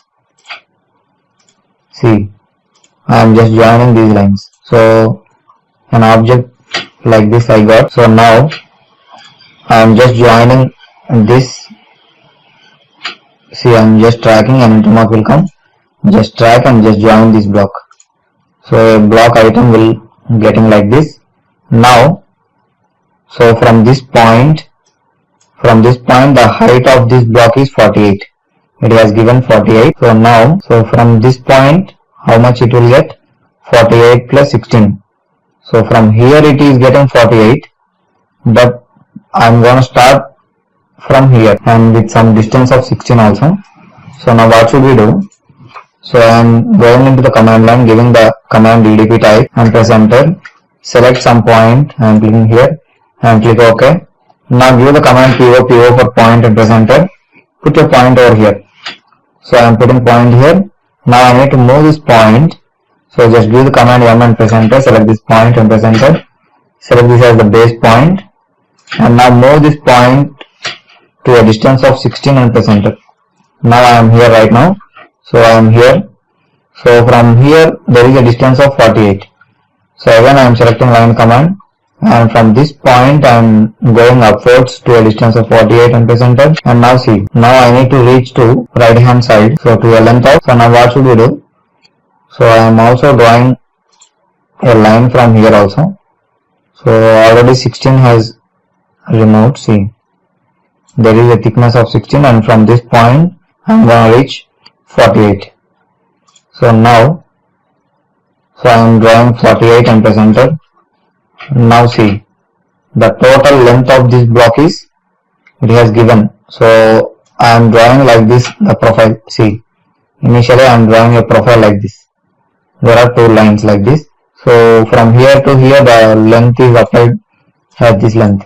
See, I am just joining these lines. So an object like this I got. So now I am just joining this. See, I am just tracking and into mark will come. Just track and just join this block. So a block item will getting like this. Now, so from this point the height of this block is 48. It has given 48. So now, so from this point, how much it will get? 48 plus 16. So from here it is getting 48, but I am going to start from here and with some distance of 16 also. So now what should we do? So I am going into the command line, giving the command DDP type and press enter. Select some point, I am clicking here and click OK. Now give the command PO for point and press enter. Put your point over here. So I am putting point here. Now I need to move this point. So just give the command M and press enter. Select this point and press enter. Select this as the base point. And now move this point to a distance of 16 and press enter. Now I am here right now. So I am here. So from here there is a distance of 48. So again I am selecting line command, and from this point I am going upwards to a distance of 48 and press enter. And now see, now I need to reach to right hand side, so to a length of. So now what should we do? So I am also drawing a line from here also. So already 16 has removed. See, there is a thickness of 16, and from this point I am going to reach 48. So now, so I am drawing 48 and press enter. Now see, the total length of this block is, it has given. So I am drawing like this the profile. See, initially I am drawing a profile like this. There are two lines like this. So from here to here the length is applied at this length.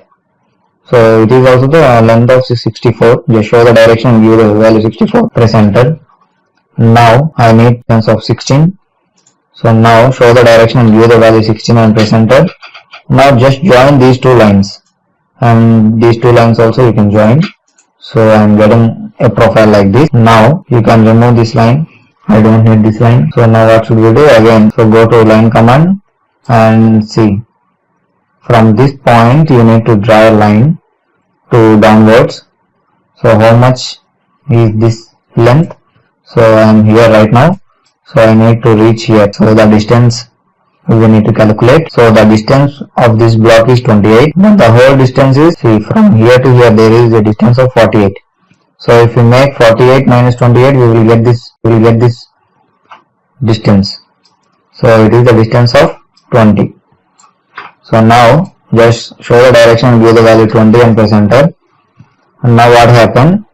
So it is also the length of 64. Just show the direction and give the value 64. Press enter. Now I need distance of 16. So now show the direction and give the value 16 and press enter. Now just join these two lines, and these two lines also you can join. So I am getting a profile like this. Now you can remove this line. I don't need this line. So now what should we do again? So go to line command and see, from this point you need to draw a line to downwards. So how much is this length? So I am here right now. So I need to reach here. So the distance we need to calculate. So the distance of this block is 28, but the whole distance is, see, from here to here there is a distance of 48. So if we make 48 minus 28, we will get this distance. So it is the distance of 20. So now just show the direction and give the value 20 and press enter. And now what happened?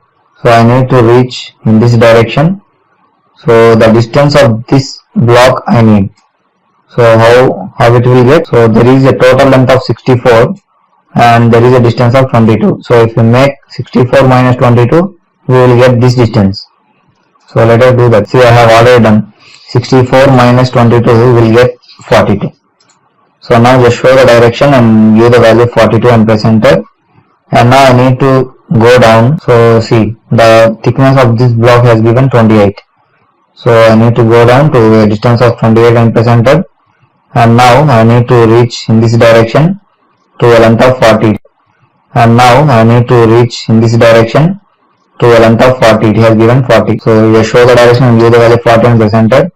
So I need to reach in this direction. So the distance of this block I need. So how it will get? So there is a total length of 64 and there is a distance of 22. So if we make 64 minus 22, we will get this distance. So let us do that. See, I have already done 64 minus 22 will get 42. So now just show the direction and give the value 42 and press enter. And now I need to go down. So see, the thickness of this block has given 28. So I need to go down to a distance of 28 and press enter. And now I need to reach in this direction to a length of 40. And now I need to reach in this direction to a length of 40. It has given 40. So just show the direction and give the value 40 and press enter.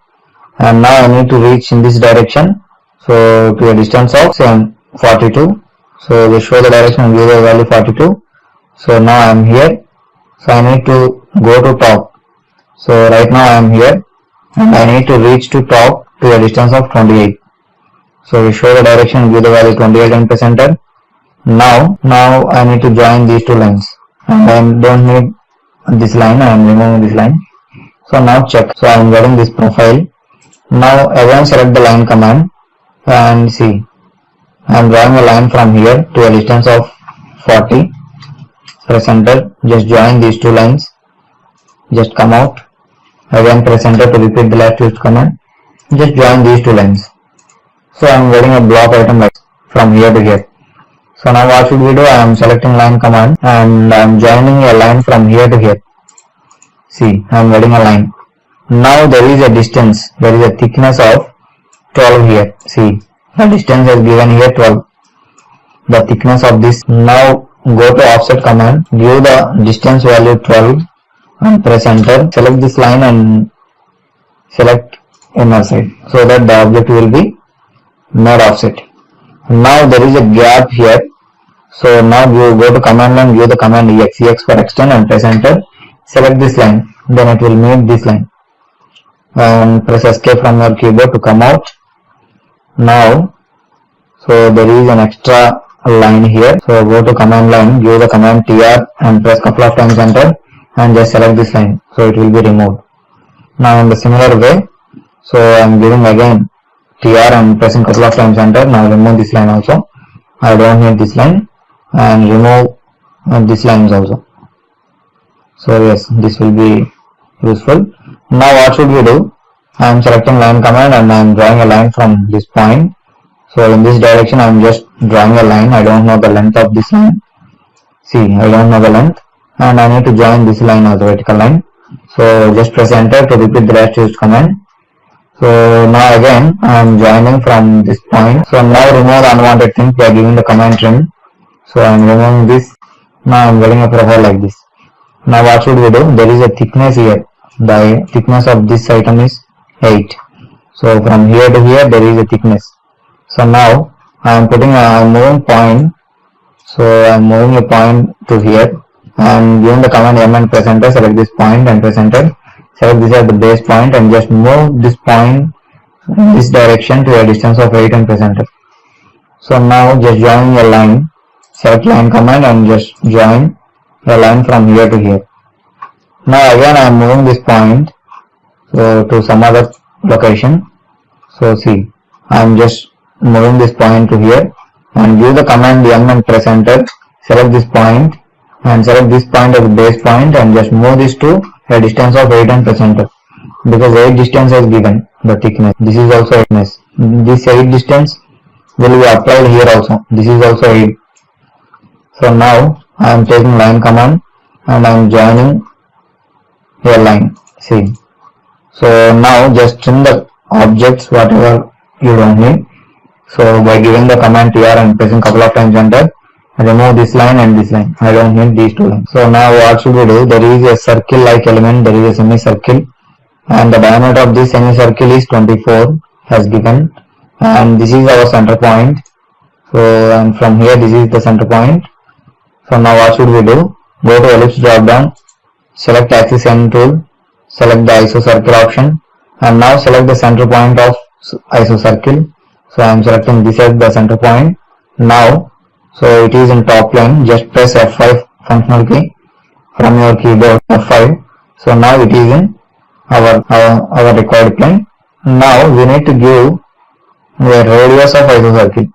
And now I need to reach in this direction. So to a distance of 42. So just show the direction and give the value 42. So now I am here. So I need to go to top. So right now I am here and I need to reach to top to a distance of 28. So we show the direction and give the value 28 and press enter. Now I need to join these two lines. And I don't need this line, I am removing this line. So now check. So I am getting this profile. Now again select the line command and see. I am drawing a line from here to a distance of 40. Press enter. Just join these two lines. Just come out. Again press enter to repeat the last used command. Just join these two lines. So I am getting a block item from here to here. So now what should we do? I am selecting line command and I am joining a line from here to here. See, I am getting a line. Now there is a distance. There is a thickness of 12 here. See, the distance is given here 12. The thickness of this. Now go to offset command. Give the distance value 12 and press enter. Select this line and select inner side so that the object will be not offset. Now there is a gap here. So now you go to command line, give the command ex for extend and press enter. Select this line, then it will meet this line. And press escape from your keyboard to come out. Now, so there is an extra line here. So go to command line, give the command tr and press couple of times enter and just select this line. So it will be removed. Now in the similar way, so I am giving again tr and pressing couple of times enter. Now remove this line also. I don't need this line and remove this lines also. So yes, this will be useful. Now what should we do? I am selecting line command and I am drawing a line from this point. So in this direction I am just drawing a line. I don't know the length of this line. See, I don't know the length and I need to join this line as a vertical line. So just press enter to repeat the last used command. So now again I am joining from this point. So now remove the unwanted things by giving the command trim. So I am removing this. Now I am getting a profile like this. Now what should we do? There is a thickness here. The thickness of this item is 8. So from here to here there is a thickness. So now I am putting a moving point. So I am moving a point to here and giving the command M and press enter. Select this point and press enter. Select this as the base point and just move this point in this direction to a distance of 8 and press enter. So now just join a line. Select line command and just join a line from here to here. Now again I am moving this point to some other location. So see, I am just moving this point to here and give the command M and press enter. Select this point and select this point as the base point and just move this to a distance of 8 and press enter. Because 8 distance is given, the thickness. This is also thickness. This 8 distance will be applied here also. This is also 8. So now I am taking line command and I am joining a line. See. So now just trim the objects whatever you don't need. So by giving the command tr and pressing couple of times enter, remove this line and this line. I don't need these two lines. So now what should we do? There is a circle like element, there is a semicircle and the diameter of this semicircle is 24 as given and this is our center point. So and from here this is the center point. So now what should we do? Go to ellipse drop down, select axis end tool, select the isocircle option and now select the center point of isocircle. So I am selecting this as the center point. Now So it is in top plane. Just press F5 functional key from your keyboard, F5. So now it is in our required plane. Now we need to give the radius of isocircle.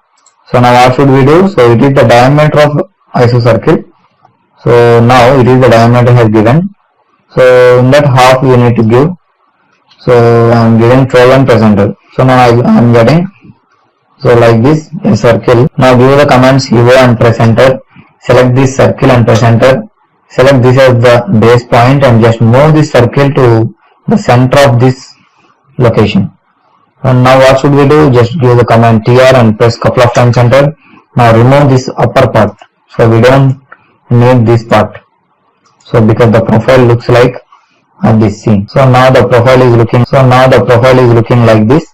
So now what should we do? So it is the diameter of isocircle. So now it is the diameter has given. So in that half we need to give. So I am giving 12 and press enter. So now I am getting, so like this, a circle. Now give the commands evo and press enter. Select this circle and press enter. Select this as the base point and just move this circle to the center of this location. And now what should we do? Just give the command tr and press couple of times enter. Now remove this upper part. So we don't need this part. So because the profile looks like this scene. So now the profile is looking like this.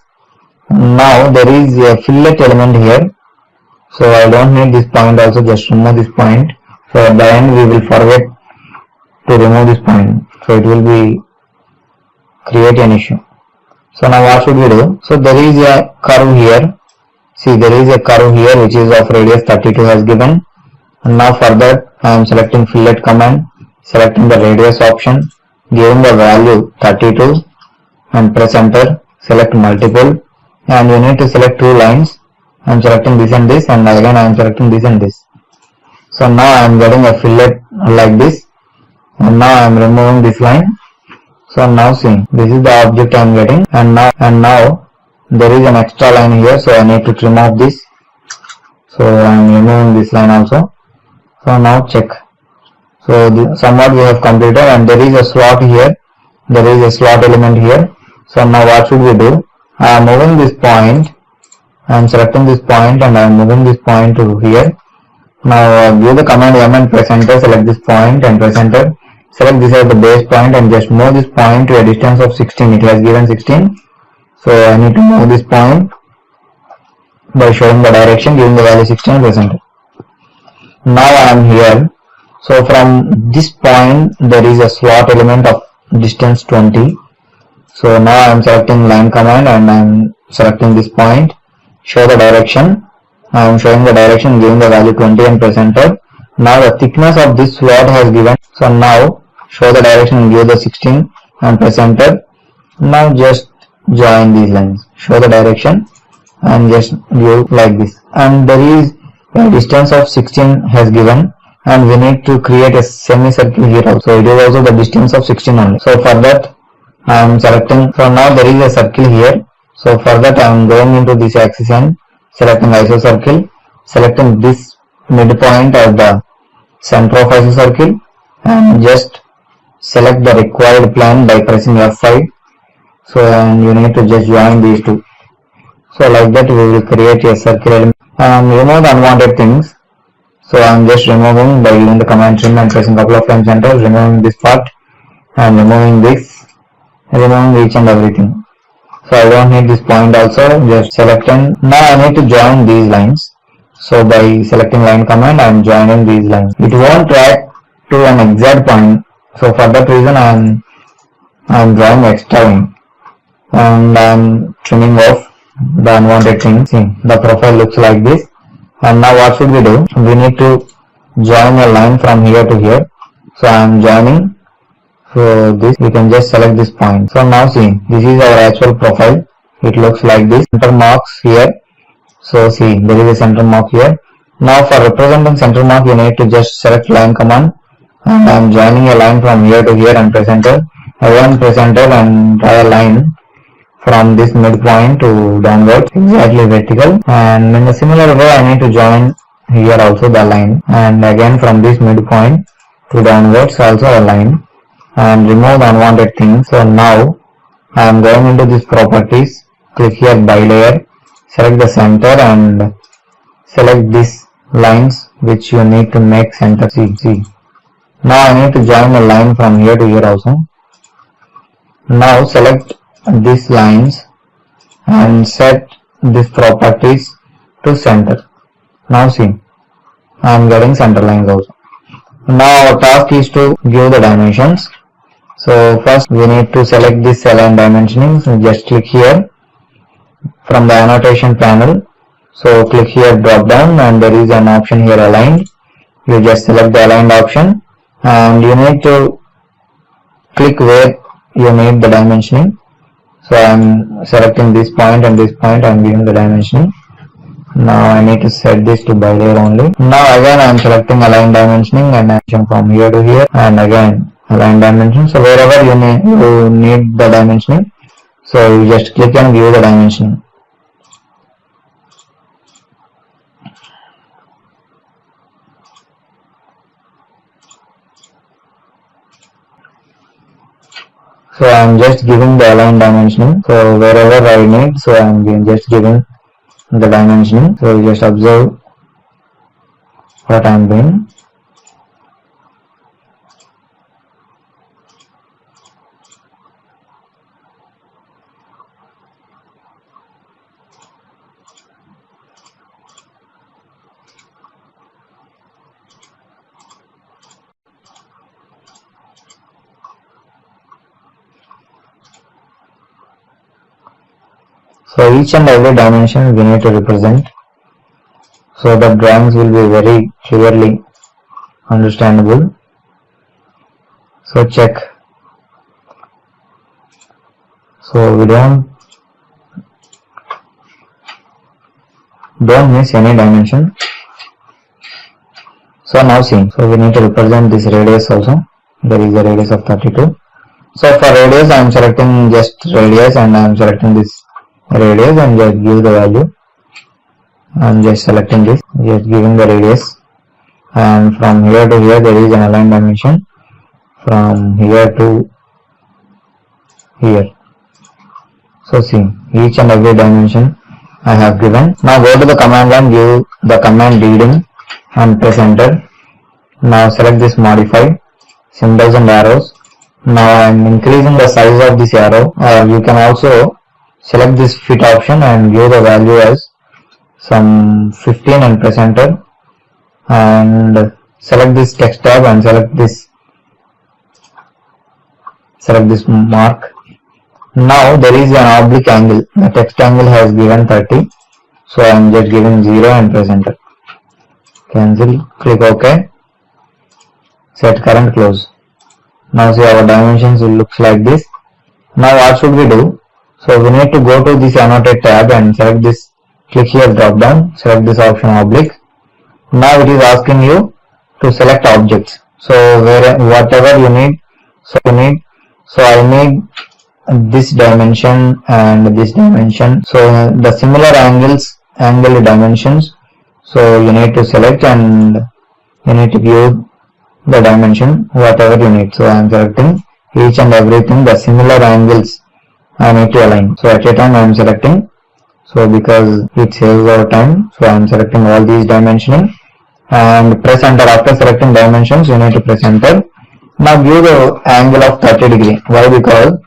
Now there is a fillet element here. So I don't need this point also, just remove this point. So at the end we will forget to remove this point. So it will be create an issue. So now what should we do? So there is a curve here. See, there is a curve here which is of radius 32 has given. And now for that I am selecting fillet command, selecting the radius option, giving the value 32 and press enter. Select multiple and you need to select two lines. I am selecting this and this, and again I am selecting this and this. So now I am getting a fillet like this, and now I am removing this line. So now see, this is the object I am getting, and now there is an extra line here, so I need to trim off this. So I am removing this line also. So now check. So somewhat we have completed, and there is a slot here. There is a slot element here. So now what should we do? I am moving this point. I am selecting this point and I am moving this point to here. Now give the command M and press enter. Select this point and press enter. Select this as the base point and just move this point to a distance of 16. It has given 16. So I need to move this point by showing the direction, giving the value 16, press enter. Now I am here. So from this point there is a slot element of distance 20. So now I am selecting line command and I am selecting this point. Show the direction. I am showing the direction, giving the value 20 and press enter. Now the thickness of this slot has given. So now show the direction and give the 16 and press enter. Now just join these lines. Show the direction and just give like this. And there is a distance of 16 has given, and we need to create a semicircle here also. So it is also the distance of 16 only. So for that I am selecting. So now there is a circle here. So for that I am going into this axis and selecting isocircle, selecting this midpoint as the center of isocircle, and just select the required plane by pressing F5. So and you need to just join these two. So like that we will create a circle element and remove the unwanted things. So I am just removing by using the command trim and pressing couple of times enter, removing this part and removing this, removing each and everything. So I don't need this point also, just select, and now I need to join these lines. So by selecting line command I am joining these lines. It won't track to an exact point. So for that reason I am drawing extra line and I am trimming off the unwanted things. See, the profile looks like this. And now what should we do? We need to join a line from here to here. So I am joining. So this, we can just select this point. So now see, this is our actual profile. It looks like this. Center marks here. So see, there is a center mark here. Now for representing center mark, you need to just select line command. And I am joining a line from here to here and press enter. Again press enter and draw a line from this midpoint to downwards, exactly vertical. And in a similar way, I need to join here also the line. And again from this midpoint to downwards also a line. And remove the unwanted things. So now I am going into this properties, click here by layer, select the center and select these lines which you need to make center. See. Now I need to join a line from here to here also. Now select these lines and set these properties to center. Now see, I am getting center lines also. Now our task is to give the dimensions. So first we need to select this align dimensioning. So just click here from the annotation panel. So click here drop down and there is an option here aligned. You just select the aligned option and you need to click where you need the dimensioning. So I am selecting this point and this point, I am giving the dimensioning. Now I need to set this to by layer only. Now again I am selecting align dimensioning and action from here to here and again align dimension. So wherever you need the dimensioning, so you just click and view the dimensioning. So I am just giving the align dimensioning. So wherever I need, so I am just giving the dimensioning. So you just observe what I am doing. So each and every dimension we need to represent, so the drawings will be very clearly understandable. So check. So we don't miss any dimension. So now see, so we need to represent this radius also. There is a radius of 32. So for radius I am selecting just radius and I am selecting this radius and just give the value. I am just selecting this, just giving the radius, and from here to here there is an aligned dimension, from here to here. So see, each and every dimension I have given. Now go to the command line, give the command reading and press enter. Now select this modify, symbols and arrows. Now I am increasing the size of this arrow, or you can also select this fit option and give the value as some 15 and press enter, and select this text tab and select this mark. Now there is an oblique angle, the text angle has given 30, so I am just giving 0 and press enter. Cancel, click OK, set current, close. Now see our dimensions will look like this. Now what should we do? So we need to go to this annotate tab and select this, click here drop down, select this option oblique. Now it is asking you to select objects. So whatever you need, so I need this dimension and this dimension. So the similar angle dimensions. So you need to select and you need to view the dimension whatever you need. So I am selecting each and everything, the similar angles I need to align. So at a time I am selecting, so because it saves our time, so I am selecting all these dimensioning and press enter. After selecting dimensions you need to press enter. Now view the angle of 30 degree. Why? Because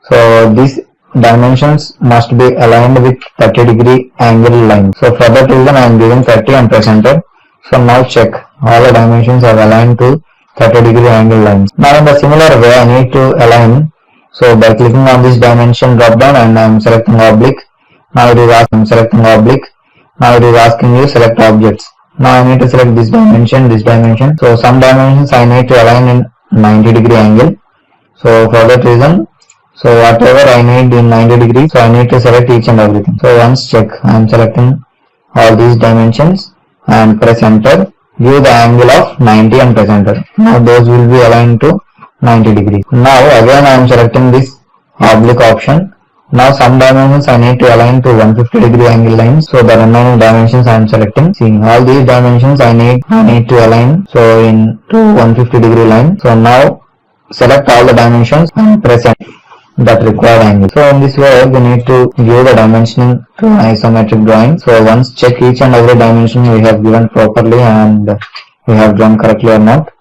so these dimensions must be aligned with 30 degree angle line. So for that reason I am giving 30 and press enter. So now check, all the dimensions are aligned to 30 degree angle lines. Now in the similar way I need to align. So by clicking on this dimension drop down and I am selecting oblique. Now it is asking, selecting oblique. Now it is asking you select objects. Now I need to select this dimension, this dimension. So some dimensions I need to align in 90 degree angle. So for that reason, so whatever I need in 90 degrees, so I need to select each and everything. So once check, I am selecting all these dimensions and press enter. View the angle of 90 and press enter. Now those will be aligned to 90 degrees. Now again I am selecting this oblique option. Now some dimensions I need to align to 150 degree angle lines. So the remaining dimensions I am selecting. See, all these dimensions I need to align so in to 150 degree line. So now select all the dimensions and press enter that required angle. So in this way we need to view the dimensioning to an isometric drawing. So once check each and every dimension we have given properly and we have drawn correctly or not.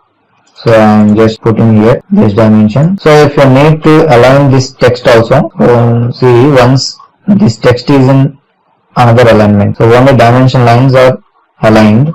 So I am just putting here this dimension. So if you need to align this text also, see once this text is in another alignment. So only dimension lines are aligned.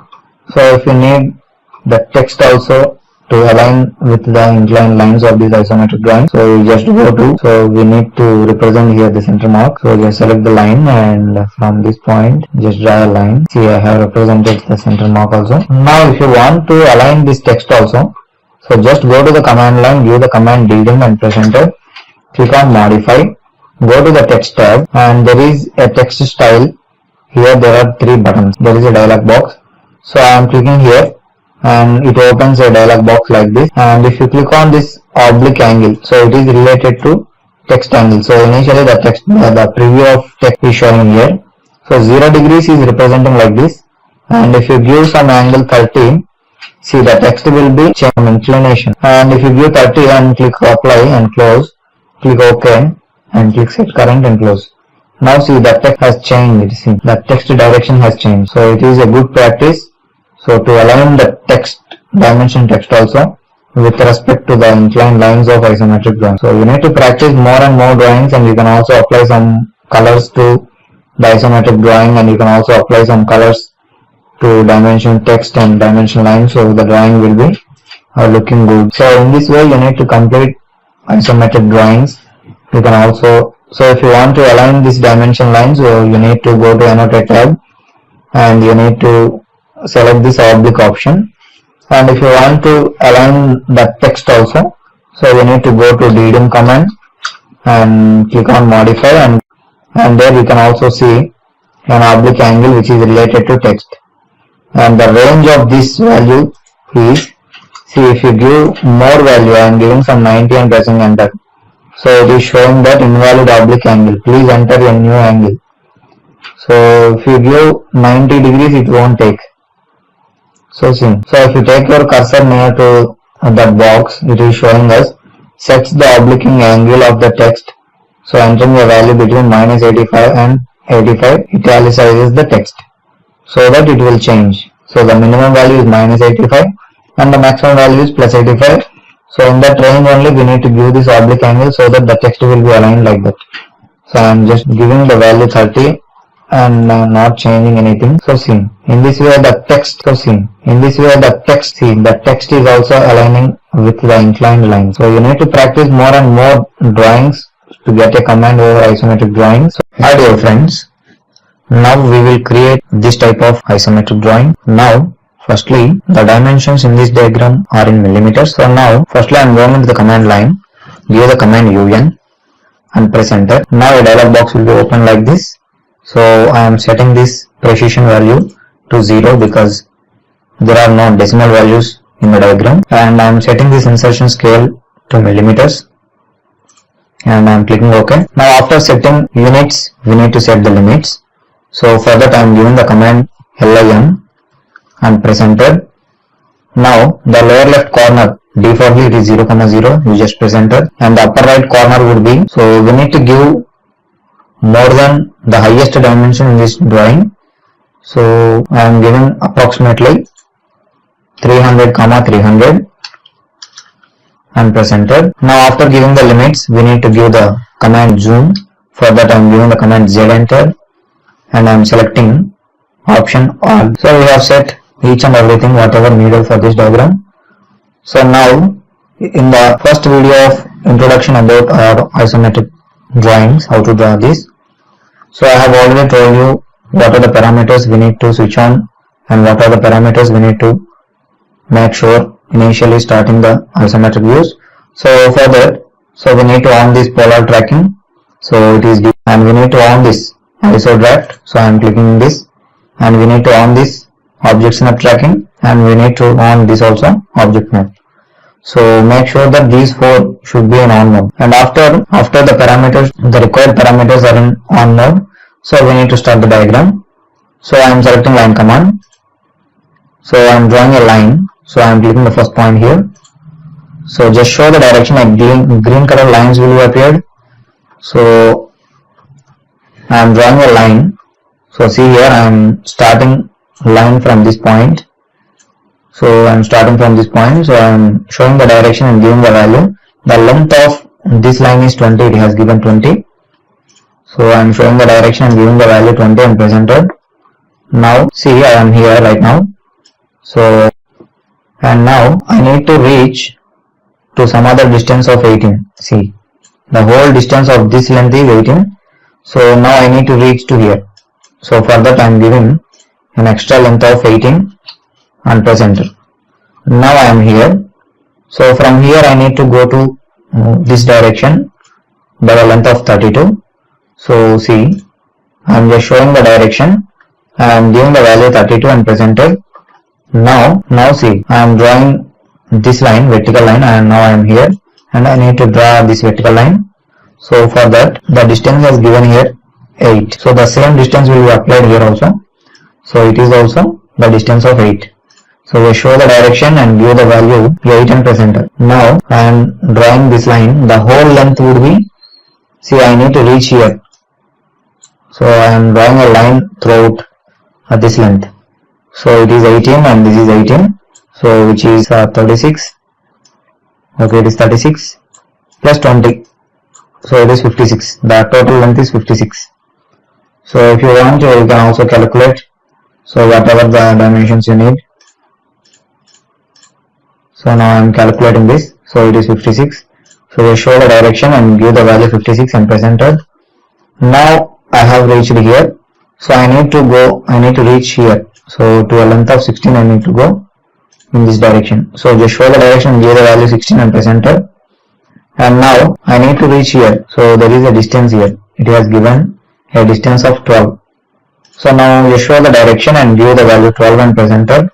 So if you need the text also to align with the inclined lines of this isometric drawing. So you just go to, so we need to represent here the center mark. So just select the line and from this point just draw a line. See, I have represented the center mark also. Now if you want to align this text also, so just go to the command line, give the command delim and press enter. Click on modify, go to the text tab, and there is a text style. Here there are 3 buttons. There is a dialog box. So I am clicking here and it opens a dialog box like this. And if you click on this oblique angle, so it is related to text angle. So initially the text, the preview of text is showing here. So 0 degrees is representing like this. And if you give some angle 30, see the text will be changed from inclination. And if you give 30 and click apply and close, click OK and click set current and close. Now see the text has changed. See the text direction has changed. So it is a good practice. So to align the text, dimension text also with respect to the inclined lines of isometric drawing. So you need to practice more and more drawings, and you can also apply some colors to the isometric drawing, and you can also apply some colors to dimension text and dimension lines, so the drawing will be looking good. So in this way you need to complete isometric drawings. You can also, so if you want to align this dimension lines, so you need to go to annotate tab and you need to select this oblique option. And if you want to align the text also, so you need to go to delim command and click on modify, and there you can also see an oblique angle which is related to text. And the range of this value is, see if you give more value, I am giving some 90 and pressing enter. So it is showing that invalid oblique angle. Please enter a new angle. So if you give 90 degrees, it won't take. So see. So if you take your cursor near to that box, it is showing us sets the obliquing angle of the text. So entering a value between -85 and 85, italicizes the text so that it will change. So the minimum value is -85 and the maximum value is +85. So in that range only we need to give this oblique angle so that the text will be aligned like that. So I am just giving the value 30 and not changing anything. So see, in this way the text, so see, in this way the text, see the text is also aligning with the inclined line. So you need to practice more and more drawings to get a command over isometric drawings. So, hi dear friends, now we will create this type of isometric drawing. Now firstly, the dimensions in this diagram are in millimeters. So now, firstly I am going into the command line, give the command UN and press enter. Now a dialog box will be open like this. So I am setting this precision value to 0 because there are no decimal values in the diagram. And I am setting this insertion scale to millimeters. And I am clicking OK. Now after setting units, we need to set the limits. So for that I am giving the command LIN and press enter. Now the lower left corner, defaultly it is 0, 0, you just press enter, and the upper right corner would be, so we need to give more than the highest dimension in this drawing. So I am giving approximately 300, 300 and press enter. Now after giving the limits, we need to give the command zoom. For that I am giving the command Z enter and I am selecting option all. So we have set each and everything whatever needed for this diagram. So now in the first video of introduction about our isometric drawings, how to draw this, so I have already told you what are the parameters we need to switch on and what are the parameters we need to make sure initially starting the isometric views. So for that, so we need to on this polar tracking, so it is, and we need to on this iso draft, so I am clicking this, and we need to on this object snap tracking, and we need to on this also object map. So make sure that these 4 should be in on mode, and after the parameters, the required parameters are in on mode, so we need to start the diagram. So I am selecting line command, so I am drawing a line, so I am clicking the first point here. So just show the direction, like green color lines will be appeared. So I am drawing a line. So see here I am starting line from this point. So I am starting from this point. So I am showing the direction and giving the value. The length of this line is 20. It has given 20. So I am showing the direction and giving the value 20 and press enter. Now see I am here right now. So and now I need to reach to some other distance of 18. See, the whole distance of this length is 18. So now I need to reach to here. So for that I am giving an extra length of 18 and press enter. Now I am here. So from here I need to go to this direction by the length of 32. So see, I am just showing the direction. I am giving the value 32 and press enter. Now see, I am drawing this line, vertical line, and now I am here and I need to draw this vertical line. So for that, the distance is given here 8. So the same distance will be applied here also. So it is also the distance of 8. So we show the direction and give the value 8 and press enter. Now I am drawing this line. The whole length would be, see, I need to reach here. So I am drawing a line throughout this length. So it is 18 and this is 18. So which is 36. Okay, it is 36 plus 20. So it is 56. The total length is 56. So if you want, you can also calculate. So whatever the dimensions you need. So now I am calculating this. So it is 56. So we show the direction and give the value 56 and press enter. Now I have reached here. So I need to reach here. So to a length of 16 I need to go in this direction. So just show the direction and give the value 16 and press enter. And now I need to reach here. So there is a distance here. It has given a distance of 12. So now you show the direction and give the value 12 and press enter.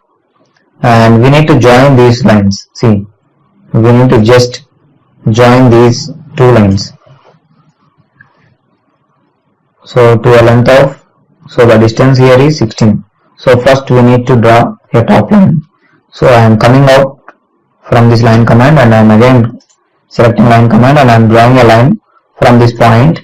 And we need to join these lines. See, we need to just join these two lines. So to a length of, so the distance here is 16. So first we need to draw a top line. So I am coming out from this line command and I am again selecting line command and I am drawing a line from this point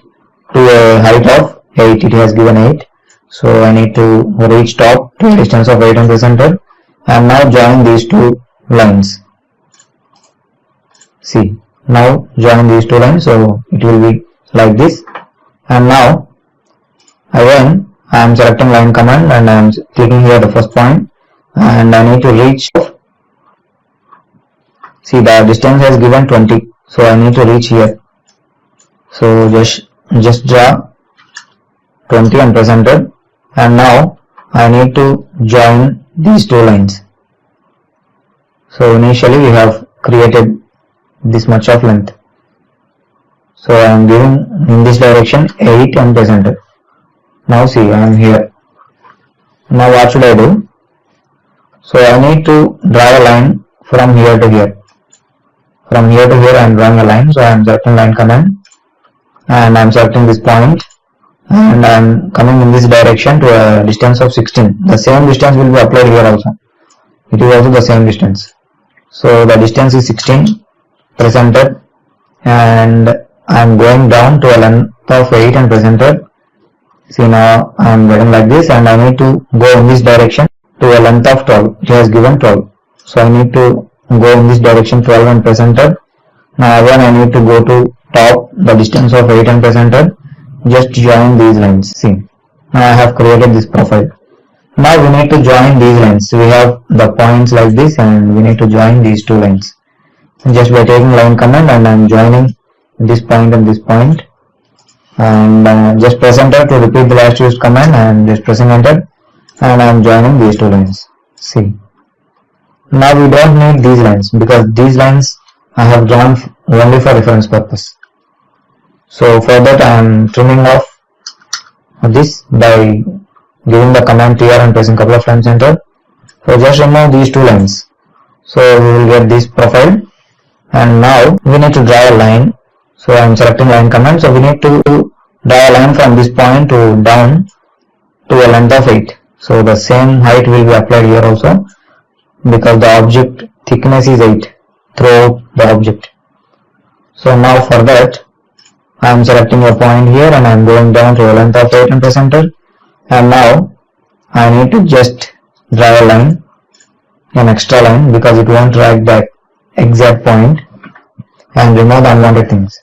to a height of 8. It has given 8. So I need to reach top to a distance of 8 and press enter. And now join these two lines. See, now join these two lines. So it will be like this. And now again I am selecting line command and I am clicking here the first point and I need to reach. See, the distance has given 20. So I need to reach here. So just draw 20 and press enter. And now I need to join these two lines. So initially we have created this much of length. So I am giving in this direction 8 and press enter. Now see, I am here. Now what should I do? So I need to draw a line from here to here. From here to here I am drawing a line. So I am selecting line command and I am selecting this point and I am coming in this direction to a distance of 16. The same distance will be applied here also. It is also the same distance. So the distance is 16. Press enter and I am going down to a length of 8 and press enter. See, now I am getting like this and I need to go in this direction to a length of 12. It has given 12. So I need to go in this direction 12 and press enter. Now again I need to go to top the distance of 8 and press enter. Just join these lines. See, now I have created this profile. Now we need to join these lines. We have the points like this and we need to join these two lines. Just by taking line command and I am joining this point and this point. And just press enter to repeat the last used command and just pressing enter and I am joining these two lines. See, now we don't need these lines because these lines I have drawn only for reference purpose. So for that I am trimming off this by giving the command TR and pressing couple of times enter. So just remove these two lines. So we will get this profile and now we need to draw a line. So I am selecting line command. So we need to draw a line from this point to down to a length of 8. So the same height will be applied here also because the object thickness is 8 throughout the object. So now for that I am selecting a point here and I am going down to a length of 8 and press enter. And now I need to just draw a line, an extra line because it won't drag that exact point and remove the unwanted things.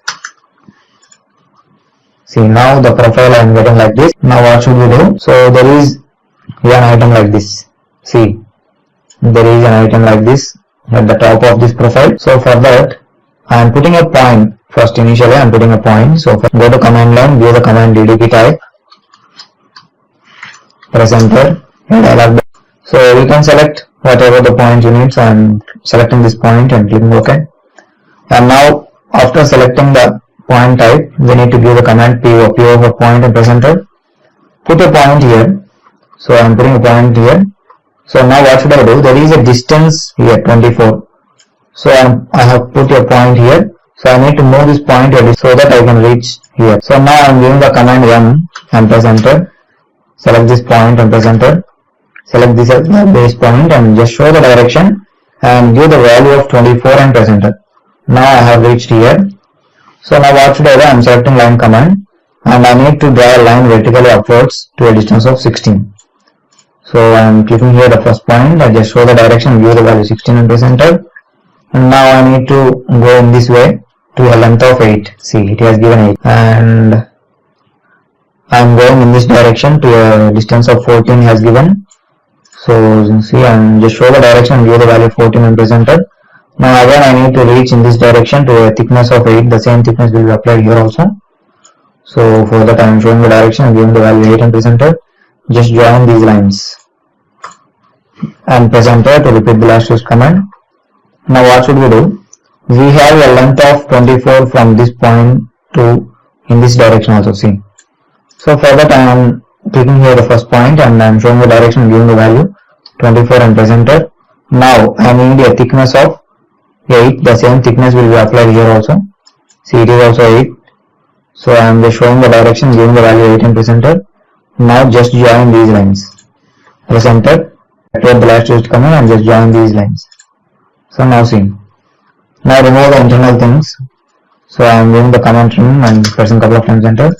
See, now the profile I am getting like this. Now what should we do? So there is an item like this. See, there is an item like this at the top of this profile. So for that, I am putting a point. First, initially I am putting a point. So first, go to command line, give the command ddp type, press enter, and dialog box. So you can select whatever the point you need. So I am selecting this point and clicking OK. And now after selecting the point type, we need to give the command p over point and press enter. Put a point here. So I am putting a point here. So now what should I do? There is a distance here 24. So I have put a point here. So I need to move this point here so that I can reach here. So now I am giving the command M and press enter. Select this point and press enter. Select this as the base point and just show the direction and give the value of 24 and press enter. Now I have reached here. So now what should I do? I am selecting line command and I need to draw a line vertically upwards to a distance of 16. So I am clicking here the first point. I just show the direction, give the value 16 and press enter. And now I need to go in this way to a length of 8. See, it has given 8. And I am going in this direction to a distance of 14 has given. So see, I am just show the direction, give the value 14 and press enter. Now again I need to reach in this direction to a thickness of 8. The same thickness will be applied here also. So for that I am showing the direction, giving the value 8 and press enter. Just join these lines and press enter to repeat the last used command. Now what should we do? We have a length of 24 from this point to in this direction also, see. So for that I am clicking here the first point and I am showing the direction, giving the value 24 and press enter. Now I need a thickness of 8. The same thickness will be applied here also. See, it is also 8. So I am just showing the direction, giving the value 8 and press enter. Now just join these lines. Press enter. Activate the last used command and just join these lines. So now see. Now remove the internal things. So I am doing the command remove and pressing couple of times enter.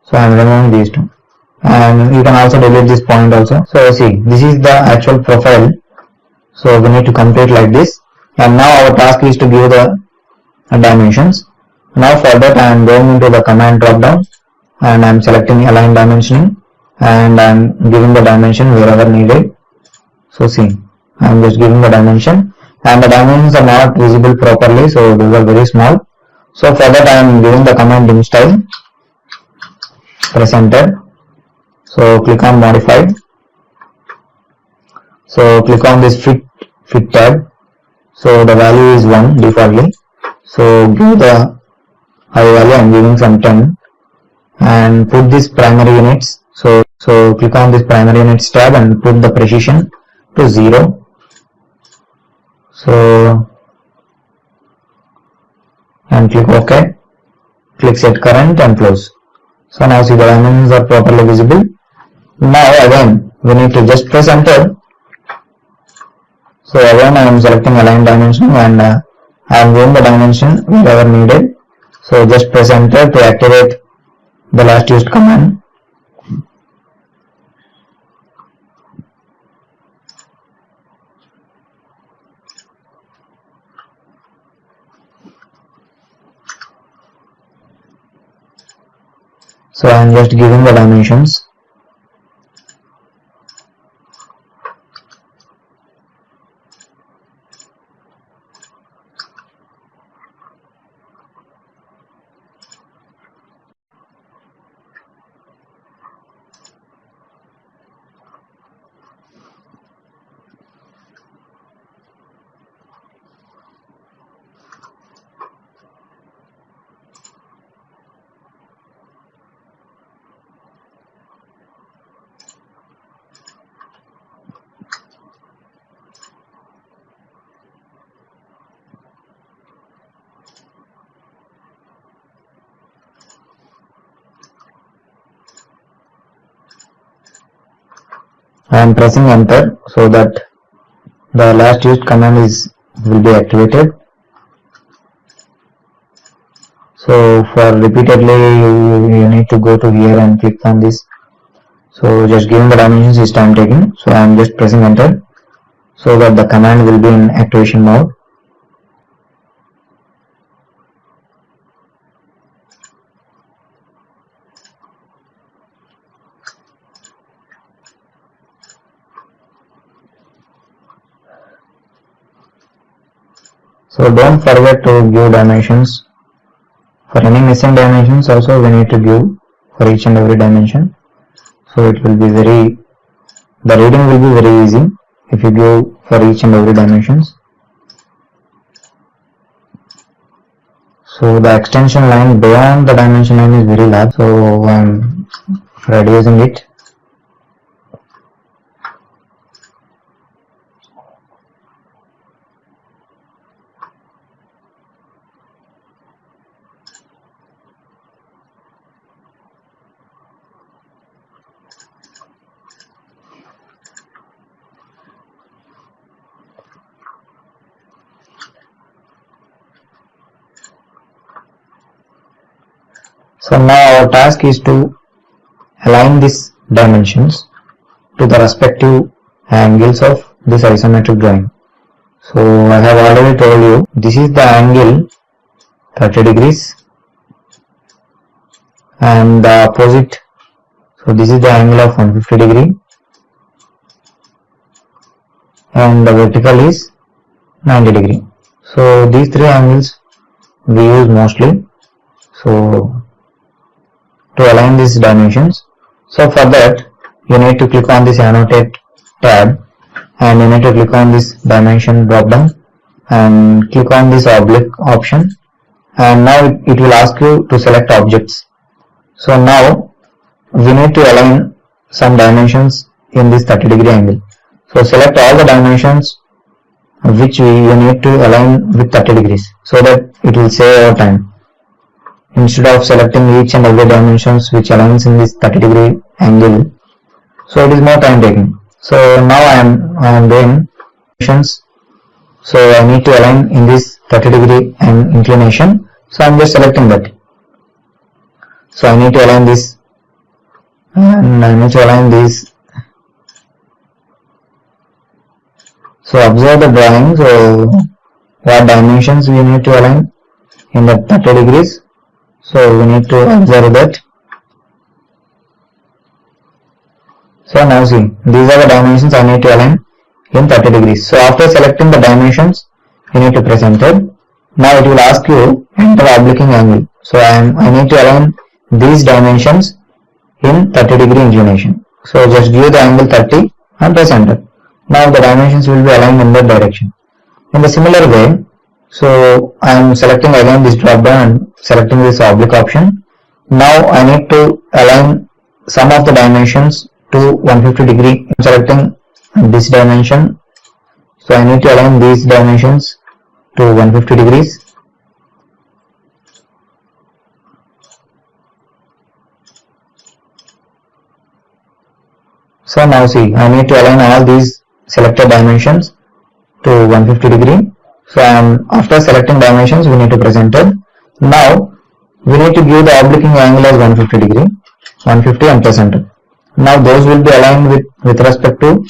So I am removing these two. And you can also delete this point also. So see, this is the actual profile. So we need to complete like this. And now our task is to give the dimensions. Now for that I am going into the command drop down and I am selecting align dimensioning and I am giving the dimension wherever needed. So see, I am just giving the dimension and the dimensions are not visible properly, so those are very small. So for that I am giving the command dim style, press enter. So click on modify. So click on this fit tab. So the value is 1 defaultly. So give the high value, I am giving some 10 and put this primary units. So click on this primary units tab and put the precision to 0. So and click OK. Click set current and close. So now see the dimensions are properly visible. Now again we need to just press enter. So again I am selecting align dimension and I am going the dimension wherever needed. So just press enter to activate the last used command. So I am just giving the dimensions. I am pressing enter so that the last used command will be activated. So for repeatedly you need to go to here and click on this. So just giving the dimensions is time taking. So I am just pressing enter so that the command will be in activation mode. So don't forget to give dimensions. For any missing dimensions also we need to give for each and every dimension. So it will be the reading will be very easy if you give for each and every dimensions. So the extension line beyond the dimension line is very large, so I am reducing it. So now our task is to align these dimensions to the respective angles of this isometric drawing. So I have already told you this is the angle 30 degrees and the opposite, so this is the angle of 150 degree and the vertical is 90 degree. So these three angles we use mostly to align these dimensions. So for that you need to click on this annotate tab and you need to click on this dimension drop down and click on this oblique option, and now it will ask you to select objects. So now we need to align some dimensions in this 30 degree angle. So select all the dimensions which you need to align with 30 degrees so that it will save our time. Instead of selecting each and every dimensions which aligns in this 30 degree angle, so it is more time taking. So now I am doing dimensions, so I need to align in this 30 degree and inclination, so I am just selecting that. So I need to align this and I need to align this. So observe the drawing, so what dimensions we need to align in the 30 degrees. So we need to observe that. So now see, these are the dimensions I need to align in 30 degrees. So after selecting the dimensions, you need to press enter. Now it will ask you enter obliquing angle. So I need to align these dimensions in 30 degree inclination. So just give the angle 30 and press enter. Now the dimensions will be aligned in that direction. In the similar way, so I am selecting again this drop down and selecting this oblique option. Now I need to align some of the dimensions to 150 degree. I am selecting this dimension, so I need to align these dimensions to 150 degrees. So now see, I need to align all these selected dimensions to 150 degree. So after selecting dimensions, we need to press enter. Now we need to give the obliquing angle as 150 degree, 150 and press enter. Now those will be aligned with respect to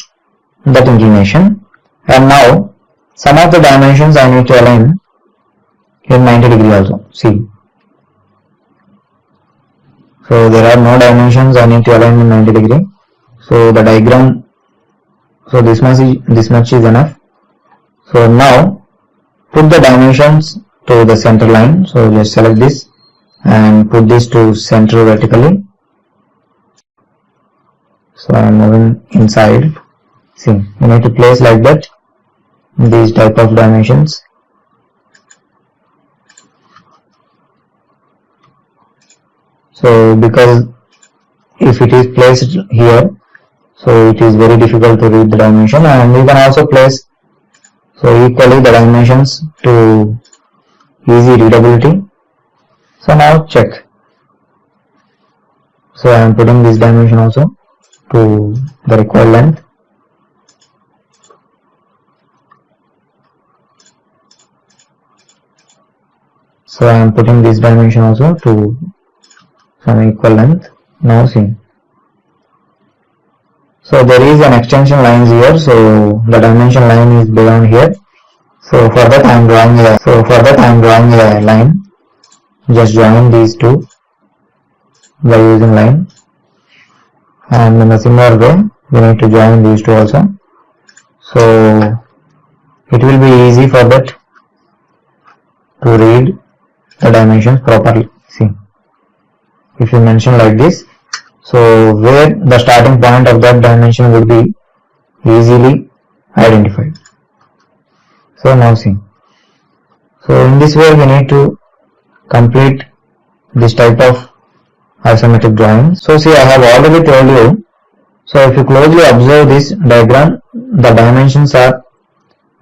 that inclination. And now some of the dimensions I need to align in 90 degree also. See. So there are no dimensions I need to align in 90 degree. So the diagram, so this much is enough. So now put the dimensions to the center line. So just select this and put this to center vertically. So I am moving inside. See, you need to place like that these type of dimensions. So because if it is placed here, so it is very difficult to read the dimension, and you can also place so equally the dimensions to easy readability. So now check. So I am putting this dimension also to the required length. So I am putting this dimension also to some equal length. Now see. So there is an extension lines here, so the dimension line is beyond here. So for that I am drawing a line. Just join these two by using line, and in a similar way we need to join these two also. So it will be easy for that. to read the dimensions properly. See, if you mention like this, so where the starting point of that dimension would be easily identified. So now see, so in this way we need to complete this type of isometric drawing. So see, I have already told you. So if you closely observe this diagram, the dimensions are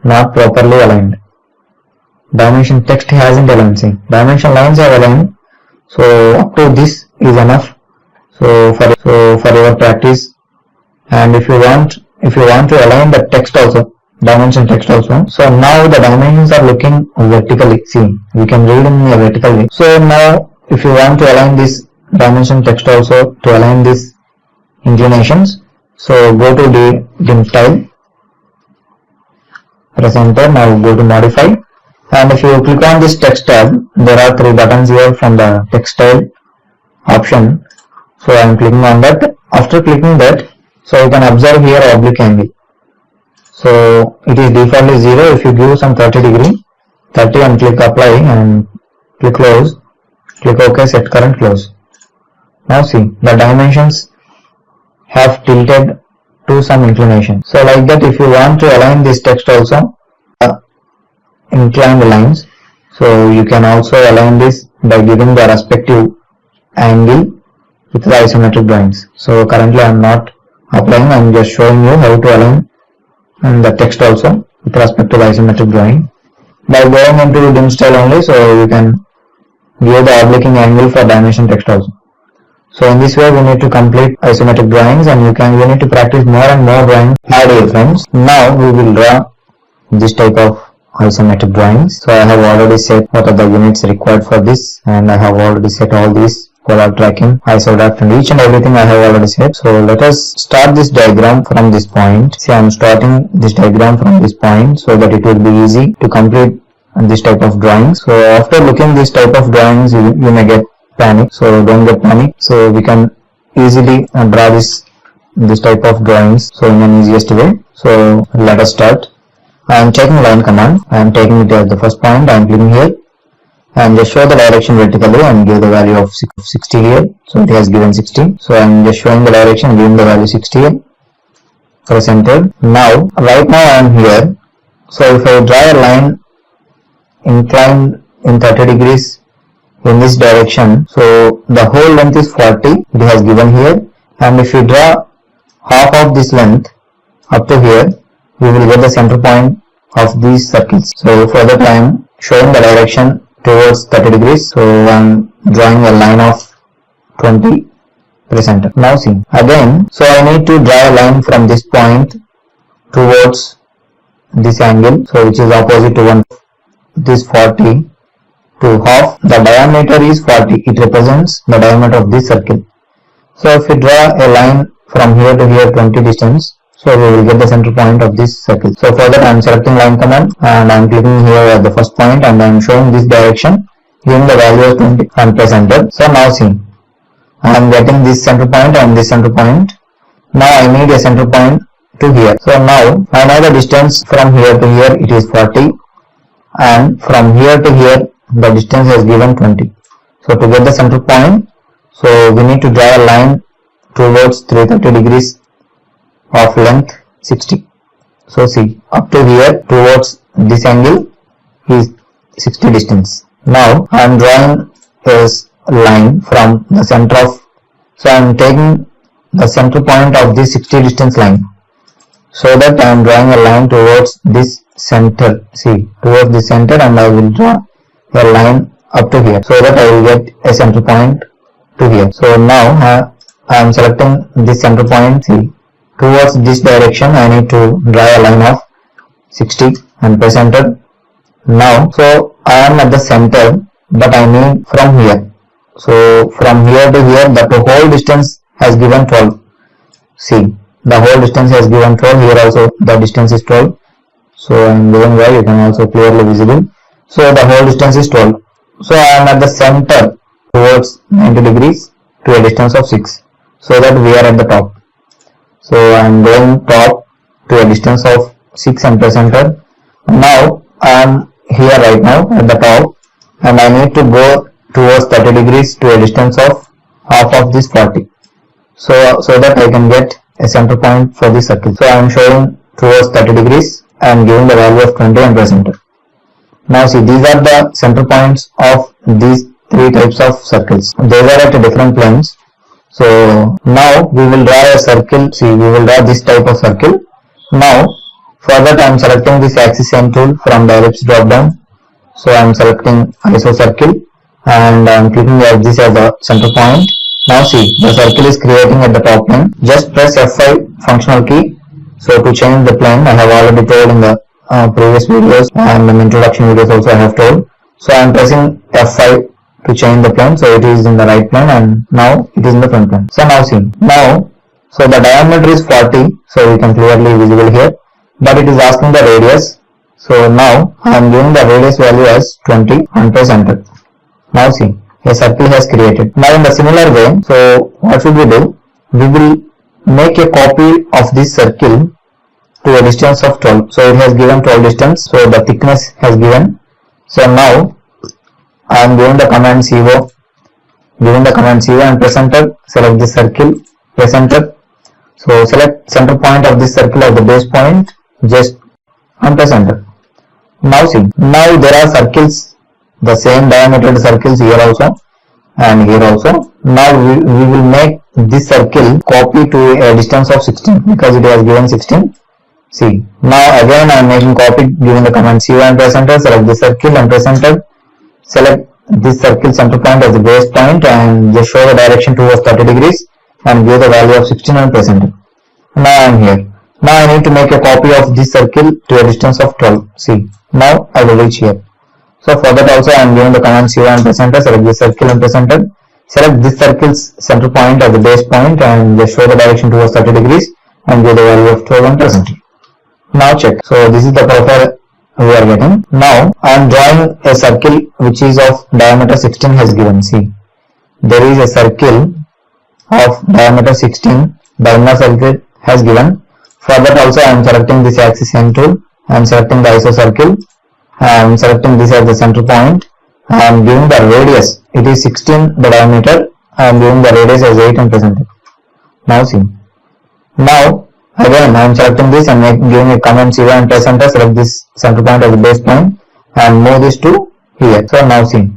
not properly aligned. Dimension text hasn't aligned. See, dimension lines are aligned. So up to this is enough. So for your practice, and if you want to align the text also, dimension text also. So now the dimensions are looking vertically. See, we can read in a vertical way. So now if you want to align this dimension text also to align this inclinations, so go to the dim style, press enter. Now go to modify, and if you click on this text tab, there are 3 buttons here from the text style option. So I am clicking on that. After clicking that, so you can observe here oblique angle. So it is defaultly 0. If you give some 30 and click apply and click close, click OK, set current, close. Now see, the dimensions have tilted to some inclination. So like that, if you want to align this text also inclined lines, so you can also align this by giving the respective angle with the isometric drawings. So currently I am not applying, I am just showing you how to align the text also with respect to the isometric drawing. By going into dim style only, so you can give the obliquing angle for dimension text also. So in this way we need to complete isometric drawings, and we need to practice more and more drawings. Hi dear friends, now we will draw this type of isometric drawings. So I have already set what are the units required for this, and I have already set all these color tracking, ISO depth, and each and everything I have already set. So let us start this diagram from this point. See, I am starting this diagram from this point so that it will be easy to complete this type of drawings. So after looking this type of drawings, you may get panic. So don't get panic. So we can easily draw this type of drawings so in an easiest way. So let us start. I am taking line command. I am taking it at the first point. I am clicking here and just show the direction vertically and give the value of 60 here. So it has given 60. So I am just showing the direction, giving the value 60 here. Press enter. Now right now I am here. So if I draw a line inclined in 30 degrees in this direction, so the whole length is 40. It has given here, and if you draw half of this length up to here, we will get the center point of these circles. So for that I am showing the direction towards 30 degrees. So I am drawing a line of 20. Press enter. Now see again. So I need to draw a line from this point towards this angle, so which is opposite to one. This 40 to half. The diameter is 40. It represents the diameter of this circle. So if we draw a line from here to here 20 distance, so we will get the center point of this circle. So for that I am selecting line command and I am clicking here at the first point and I am showing this direction, giving the value of 20 and press enter. So now see, I am getting this center point and this center point. Now I need a center point to here. So now I know the distance from here to here, it is 40, and from here to here the distance is given 20. So to get the center point, so we need to draw a line towards 330 degrees of length 60. So see, up to here towards this angle is 60 distance. Now I am drawing a line from the center of, so I am taking the center point of this 60 distance line, so that I am drawing a line towards this center. See, towards the center, and I will draw a line up to here so that I will get a center point to here. So now I am selecting this center point. See, towards this direction I need to draw a line of 60 and press enter. Now so I am at the center, but I need from here. So from here to here the whole distance has given 12. See, the whole distance has given 12. Here also the distance is 12. So I am going where you can also clearly visible. So the whole distance is 12. So I am at the center towards 90 degrees to a distance of 6. So that we are at the top. So I am going top to a distance of 6 and press enter. Now I am here right now at the top. and I need to go towards 30 degrees to a distance of half of this 40. So that I can get a center point for the circle. So I am showing towards 30 degrees and giving the value of 20 and press enter. Now see, these are the center points of these three types of circles. They are at different planes. So now we will draw a circle. See, we will draw this type of circle. Now for that I am selecting this axis end tool from the ellipse drop down. So I am selecting iso circle and I am clicking at this as the center point. Now see, the circle is creating at the top plane. Just press F5 functional key. So to change the plane, I have already told in the previous videos and in introduction videos also I have told. So I am pressing F5 to change the plane. So it is in the right plane and now it is in the front plane. So now see, so the diameter is 40. So you can clearly visible here, but it is asking the radius. So now I am giving the radius value as 20 and press enter. Now see, a circle has created. Now in the similar way, so what should we do? We will make a copy of this circle to a distance of 12. So it has given 12 distance. So the thickness has given. So now I am giving the command CO, and press enter. Select this circle, press enter. So select center point of this circle as the base point, just and press enter. Now see, now there are circles, the same diameter circles here also and here also. Now we will make this circle copy to a distance of 16 because it has given 16. See, now again I am making copy, giving the command CO and press enter. Select this circle and press enter. Select this circle center point as the base point and just show the direction towards 30 degrees and give the value of 16 and press enter. Now I am here. Now I need to make a copy of this circle to a distance of 12. See, now I will reach here. So for that also I am giving the command CO and press enter. Select this circle and press enter. Select this circle's center point as the base point and just show the direction towards 30 degrees and give the value of 12 and press enter. Now check. So this is the profile we are getting. Now I am drawing a circle which is of diameter 16 has given. See, there is a circle of diameter 16. The inner circle has given. For that also I am selecting this axis end tool. I am selecting the iso circle. I am selecting this as the center point. I am giving the radius. It is 16 the diameter. I am giving the radius as 8 and press enter. Now see. Now again I am selecting this and giving a command CO and press enter. Select this center point as the base point and move this to here. So now see,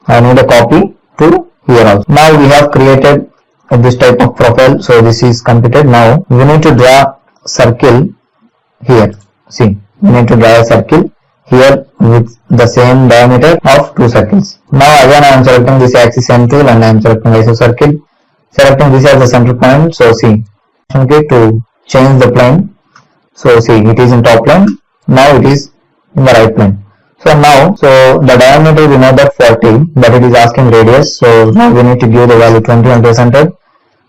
I need a copy to here also. Now we have created this type of profile. So this is completed. Now we need to draw circle here. See, we need to draw a circle here with the same diameter of two circles. Now again I am selecting this axis end tool and I am selecting iso circle, selecting this as the center point. So see, okay, to change the plane. So see, it is in top plane. Now it is in the right plane. So now, so the diameter we know that 40, but it is asking radius. So now we need to give the value 20 and press enter.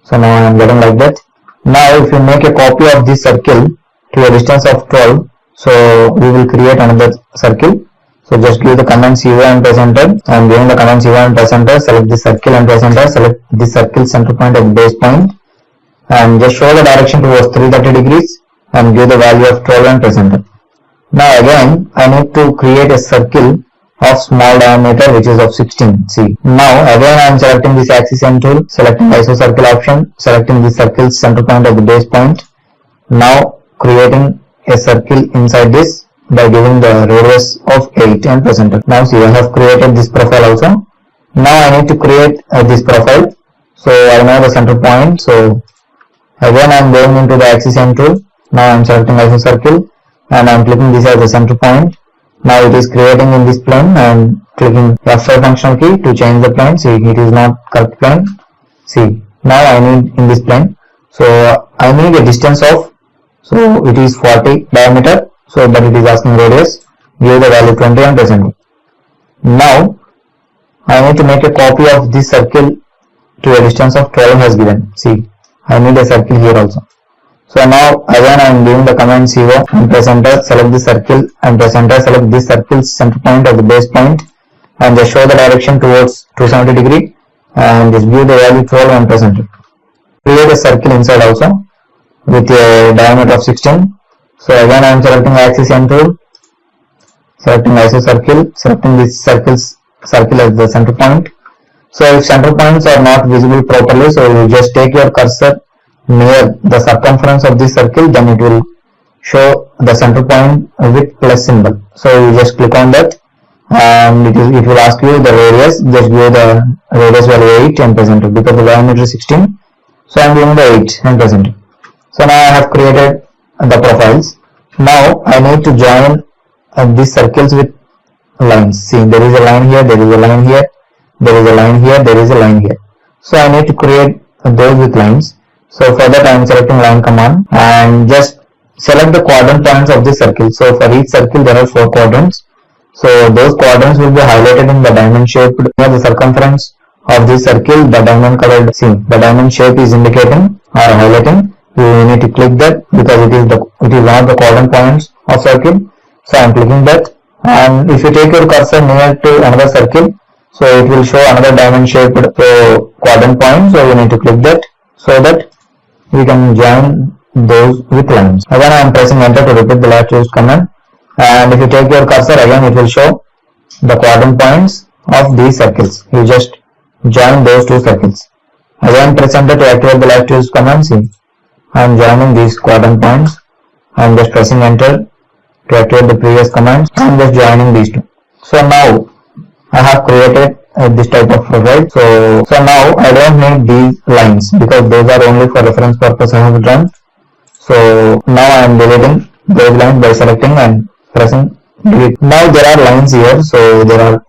So now I am getting like that. Now if you make a copy of this circle to a distance of 12, so we will create another circle. So just give the command CO and press enter. I am giving the command CO and press enter. Select this circle and press enter. Select this circle center point as base point and just show the direction towards 330 degrees and give the value of 12 and press enter. Now again I need to create a circle of small diameter which is of 16. See, now again I am selecting this axis end tool, selecting iso circle option, selecting this circle center point as the base point. Now creating a circle inside this by giving the radius of 8 and press enter. Now see, I have created this profile also. Now I need to create this profile. So I know the center point. So again I am going into the axis end tool. Now I am selecting iso circle and I am clicking this as the center point. Now it is creating in this plane and clicking F5 functional key to change the plane. See, it is not correct plane. See, now I need in this plane. So I need a distance of, so it is 40 diameter. So but it is asking radius. Give the value 20 and press enter. Now I need to make a copy of this circle to a distance of 12 has given. See, I need a circle here also. So now again I am giving the command CO and press enter. Select this circle and press enter. Select this circle's center point as the base point and just show the direction towards 270 degree and just give the value 12 and press enter. Create a circle inside also with a diameter of 16. So again I am selecting axis end tool, selecting iso circle, selecting this circle's circle as the center point. So if center points are not visible properly, so you just take your cursor near the circumference of this circle, then it will show the center point with plus symbol. So you just click on that, and it will ask you the radius. Just give the radius value 8 and present it, because the diameter is 16. So I am giving the 8 and present it. So now I have created the profiles. Now I need to join these circles with lines. See, there is a line here, there is a line here, there is a line here, there is a line here. So I need to create those with lines. So for that I am selecting line command and just select the quadrant points of this circle. So for each circle there are 4 quadrants. So those quadrants will be highlighted in the diamond shape near the circumference of this circle. The diamond colored, see, the diamond shape is indicating or highlighting. You need to click that because it is one of the quadrant points of circle. So I am clicking that, and if you take your cursor near to another circle, so it will show another diamond shaped quadrant point. So you need to click that so that we can join those with lines. Again I am pressing enter to repeat the last used command, and if you take your cursor again, it will show the quadrant points of these circles. You just join those 2 circles. Again press enter to activate the last used command. See, I am joining these quadrant points. I am just pressing enter to activate the previous commands. I am just joining these 2. So now I have created this type of profile. So now I don't need these lines because those are only for reference purpose I have done. So now I am deleting those lines by selecting and pressing delete. Now there are lines here. So there are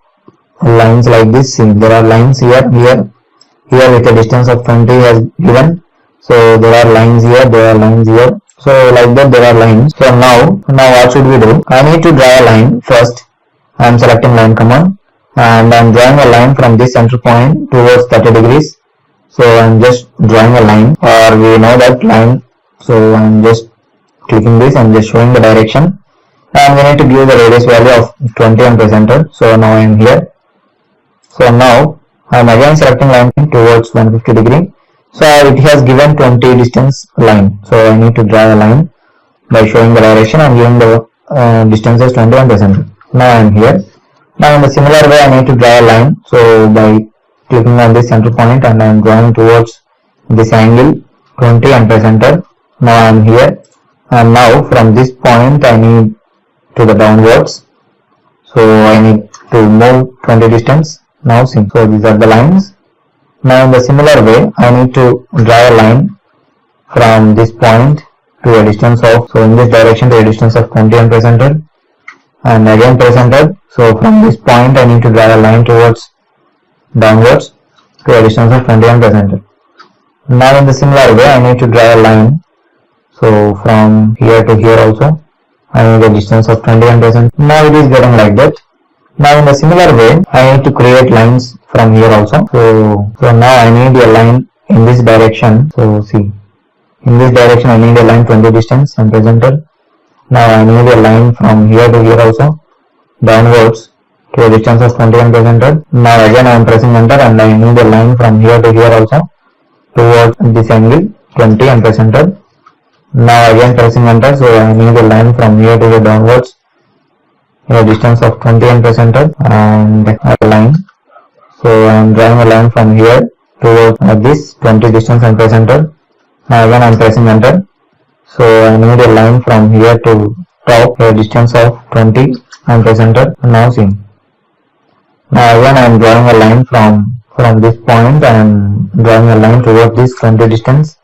lines like this. See, there are lines here with a distance of 20 as given. So there are lines here, there are lines here. So like that there are lines. So now what should we do? I need to draw a line first. I am selecting line command and I am drawing a line from this center point towards 30 degrees. So I am just drawing a line, or we know that line. So I am just clicking this and just showing the direction, and we need to give the radius value of 20 and press enter. So now I am here. So now I am again selecting line towards 150 degree. So it has given 20 distance line. So I need to draw a line by showing the direction and giving the distance as 20 and press enter. Now I am here. Now in the similar way I need to draw a line. So by clicking on this center point and I am drawing towards this angle 20 and press enter. Now I am here, and now from this point I need to the downwards. So I need to move 20 distance. Now see, so these are the lines. Now in the similar way I need to draw a line from this point to a distance of, so in this direction to a distance of 20 and press enter, and again press enter. So from this point I need to draw a line towards downwards to a distance of 20 and press enter. Now in the similar way I need to draw a line, so from here to here also I need a distance of 20 and press enter. Now it is getting like that. Now in the similar way I need to create lines from here also. So now I need a line in this direction. So see, in this direction I need a line 20 distance and press enter. Now I need a line from here to here also downwards to a distance of 20 and press enter. Now again I am pressing enter and I need a line from here to here also towards this angle 20 and press enter. Now again pressing enter. So I need a line from here to here downwards a distance of 20 and press enter, and a line. So I am drawing a line from here towards this 20 distance and press enter. Now again I am pressing enter. So I need a line from here to top a distance of 20 and press enter. Now see. Now again I am drawing a line from this point and drawing a line towards this 20 distance.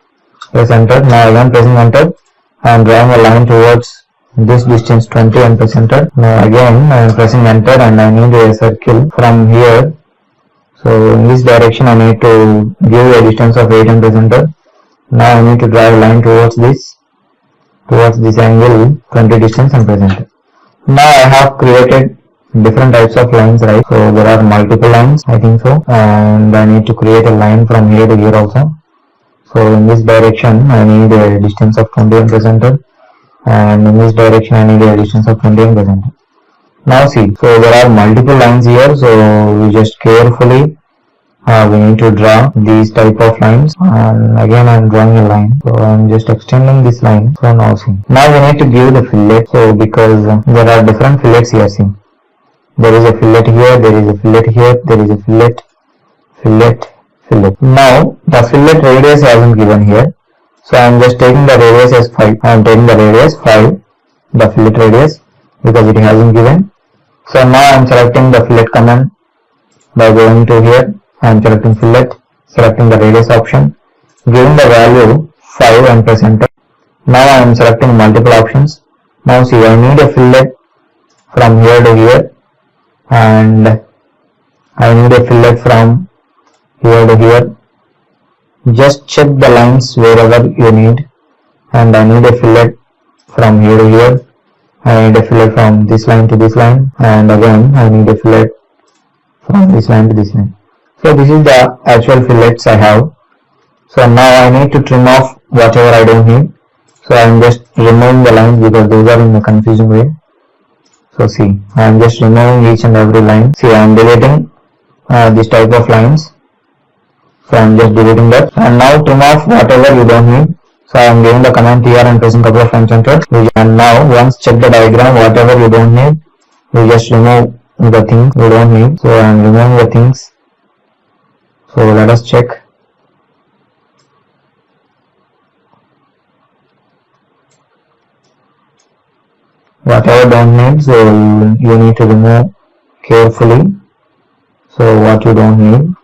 Press enter. Now again pressing enter. I am drawing a line towards this distance 20 and press enter. Now again I am pressing enter and I need a circle from here. So in this direction I need to give a distance of 8 and press enter. Now I need to draw a line towards this angle 20 distance and press enter. Now I have created different types of lines, right? So there are multiple lines, I think so, and I need to create a line from here to here also. So in this direction I need a distance of 20 and press enter, and in this direction I need a distance of 20 and press enter. Now see, so there are multiple lines here, so we just carefully we need to draw these type of lines, and again I am drawing a line. So I am just extending this line. So now see, now we need to give the fillet. So because there are different fillets here, see, There is a fillet here, there is a fillet here, there is a fillet, fillet, fillet. Now the fillet radius hasn't given here, so I am just taking the radius as 5. I am taking the radius 5, the fillet radius, because it hasn't given. So now I am selecting the fillet command by going to here. I am selecting fillet, selecting the radius option, giving the value 5 and press enter. Now I am selecting multiple options. Now see, I need a fillet from here to here, and I need a fillet from here to here. Just check the lines wherever you need, and I need a fillet from here to here. I need a fillet from this line to this line, and again I need a fillet from this line to this line. So this is the actual fillets I have. So now I need to trim off whatever I don't need. So I am just removing the lines because those are in a confusing way. So see, I am just removing each and every line. See, I am deleting this type of lines. So I am just deleting that. And now trim off whatever you don't need. So I am giving the command TR and pressing couple of times enter. And now once check the diagram, whatever you don't need, you just remove the things you don't need. So I am removing the things. So let us check. Whatever don't need, so you need to remove carefully. So what you don't need.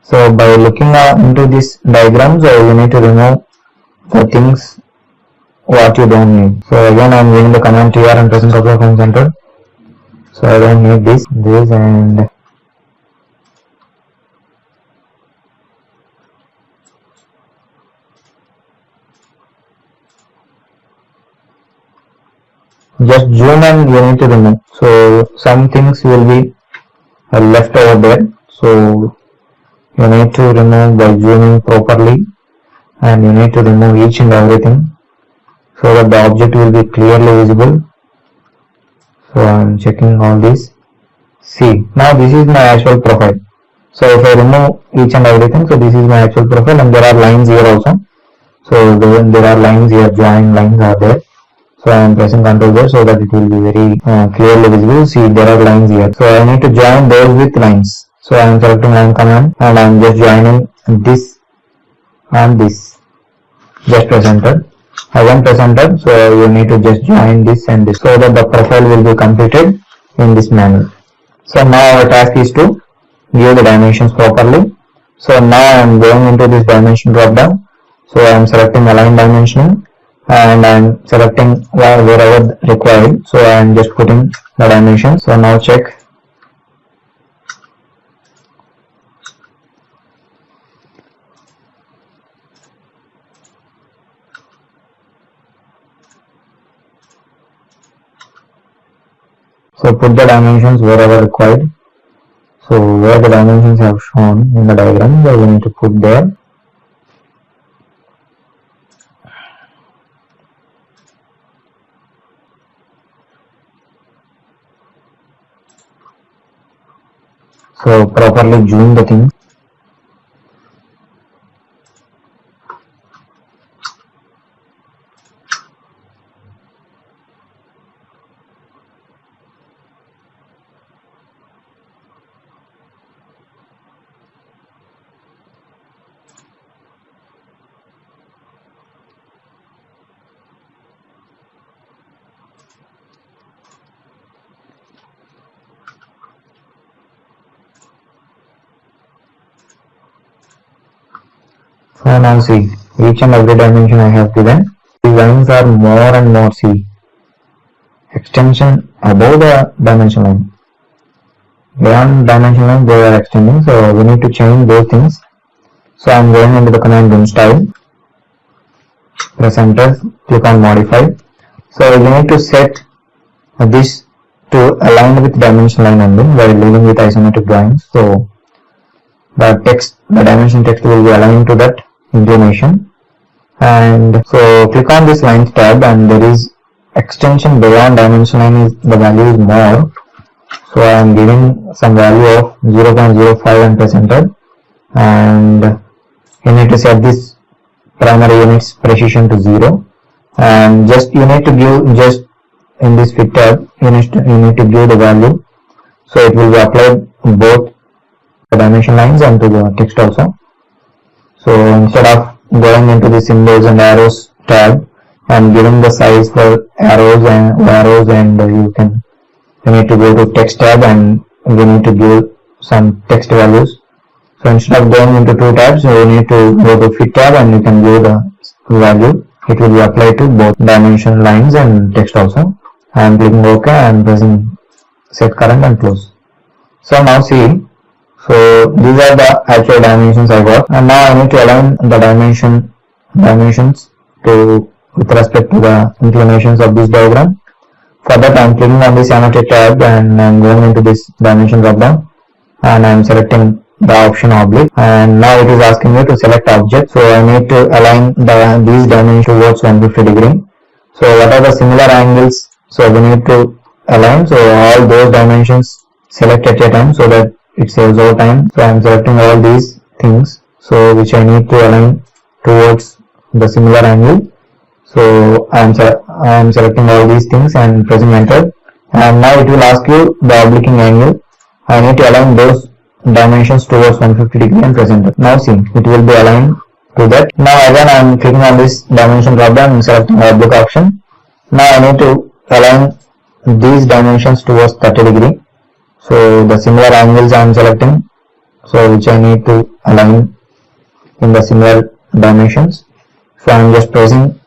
So by looking into this diagram, so you need to remove the things what you don't need. So again I am giving the command TR and pressing couple of times enter. So I don't need this and just zoom and you need to remove. So some things will be left over there. So you need to remove by zooming properly, and you need to remove each and everything so that the object will be clearly visible. So I am checking all this. See, now this is my actual profile. So if I remove each and everything, so this is my actual profile, and there are lines here also. So there are lines here, join lines are there. So I am pressing Ctrl there so that it will be very clearly visible. See, there are lines here. So I need to join those with lines. So I am selecting line command and I am just joining this and this. Just press enter. Again press enter. So you need to just join this and this so that the profile will be completed in this manner. So now our task is to give the dimensions properly. So now I am going into this dimension drop down. So I am selecting align dimensioning and I am selecting wherever required. So I am just putting the dimensions. So now check. So put the dimensions wherever required. So where the dimensions have shown in the diagram, so we need to put there. So properly zoom the thing. So now see, each and every dimension I have given. The lines are more and more, see, extension above the dimension line. Beyond dimension line they are extending, so we need to change those things. So I am going into the command room style, press enter, click on modify. So you need to set this to align with dimension line only while dealing with isometric drawings. So the text, the dimension text will be aligned to that inclination. And so click on this lines tab and there is extension beyond dimension line, is the value is more. So I am giving some value of 0.05 and press enter, and you need to set this primary units precision to 0, and just you need to give, just in this fit tab you need to give the value, so it will be applied both the dimension lines and to the text also. So instead of going into the symbols and arrows tab and giving the size for arrows and you need to go to text tab and we need to give some text values. So instead of going into two tabs, you need to go to fit tab and you can give the value. It will be applied to both dimension lines and text also. I am clicking OK and pressing set current and close. So now see, so these are the actual dimensions I got, and now I need to align the dimensions to with respect to the inclinations of this diagram. For that I am clicking on this annotate tab and I am going into this dimension drop down and I am selecting the option oblique, and now it is asking me to select object. So I need to align these dimensions towards 150 degree. So what are the similar angles? So we need to align. So all those dimensions select at a time so that it saves our time. So I am selecting all these things, so which I need to align towards the similar angle. So I am selecting all these things and pressing enter, and now it will ask you the obliquing angle. I need to align those dimensions towards 150 degree and press enter. Now see, it will be aligned to that. Now again I am clicking on this dimension drop down and selecting oblique option. Now I need to align these dimensions towards 30 degree. So the similar angles I am selecting, so which I need to align in the similar dimensions. So I am just pressing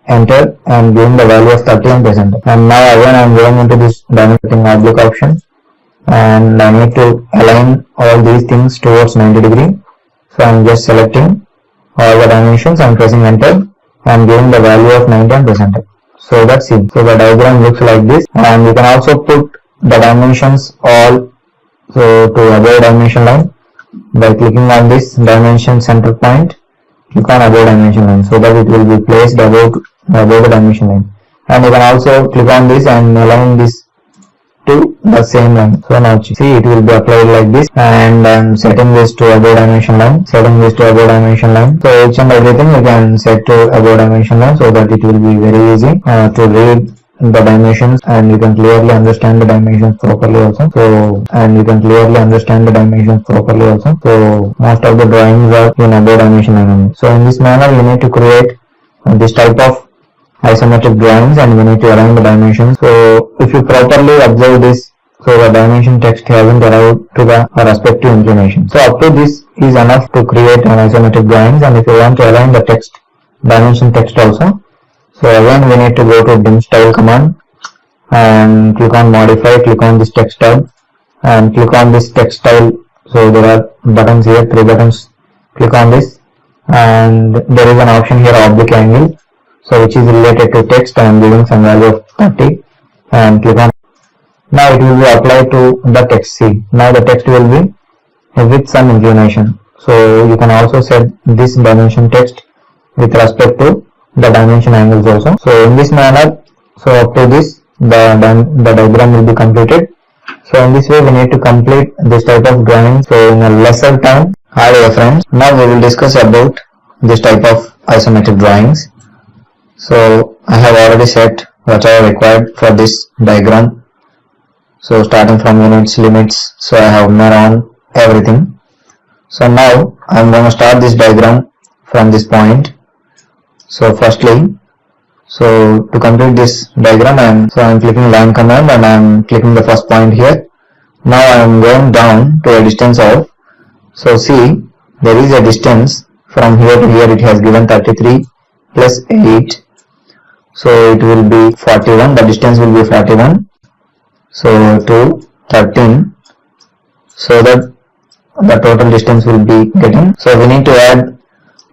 enter and giving the value of 30 and press enter. And now again I am going into this dimension oblique option and I need to align all these things towards 90 degree. So I am just selecting all the dimensions and pressing enter and giving the value of 90 and press enter. So that's it. So the diagram looks like this, and you can also put the dimensions all to above dimension line by clicking on this dimension center point. Click on above dimension line so that it will be placed above the dimension line, and you can also click on this and align this to the same line. So now see, it will be applied like this, and I am setting this to above dimension line, setting this to above dimension line. So each and everything you can set to above dimension line so that it will be very easy to read the dimensions, and you can clearly understand the dimensions properly also. So most of the drawings are in above dimension line. So in this manner you need to create this type of isometric drawings, and we need to align the dimensions. So if you properly observe this, so the dimension text hasn't arrived to the respective inclination. So up to this is enough to create an isometric drawings. And if you want to align the text, dimension text also, so again we need to go to dim style command and click on modify, click on this text tab and click on this text style. So there are buttons here, 3 buttons. Click on this, and there is an option here, oblique angle, so which is related to text. I am giving some value of 30 and click on. Now it will be applied to the text. See, now the text will be with some inclination. So you can also set this dimension text with respect to the dimension angles also. So in this manner, so up to this the diagram will be completed. So in this way we need to complete this type of drawing so in a lesser time. Hi dear friends, now we will discuss about this type of isometric drawings. So I have already set what are required for this diagram. So starting from units, limits, so I have made on everything. So now I am going to start this diagram from this point. So firstly, so to complete this diagram I am clicking line command and I am clicking the first point here. Now I am going down to a distance of, so see, there is a distance from here to here. It has given 33 plus 8, so it will be 41. The distance will be 41. So to 13, so that the total distance will be getting. So we need to add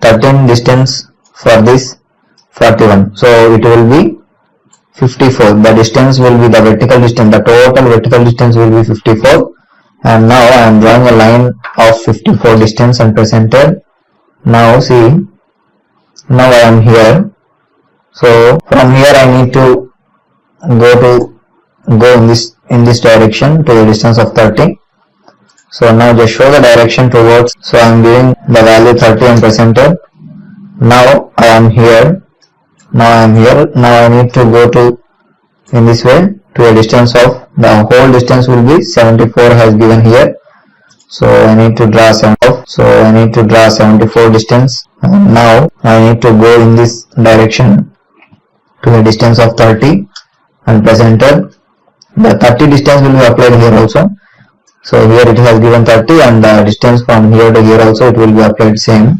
13 distance for this 41. So it will be 54. The distance will be the vertical distance. The total vertical distance will be 54. And now I am drawing a line of 54 distance and press enter. Now see, now I am here. So from here I need to go in this in this direction to a distance of 30. So now just show the direction towards. So I am giving the value 30 and press enter. Now I am here. Now I need to go to in this way to a distance of, the whole distance will be 74 has given here. So I need to draw 74 distance, and now I need to go in this direction to a distance of 30 and press enter. The 30 distance will be applied here also. So here it has given 30, and the distance from here to here also it will be applied same.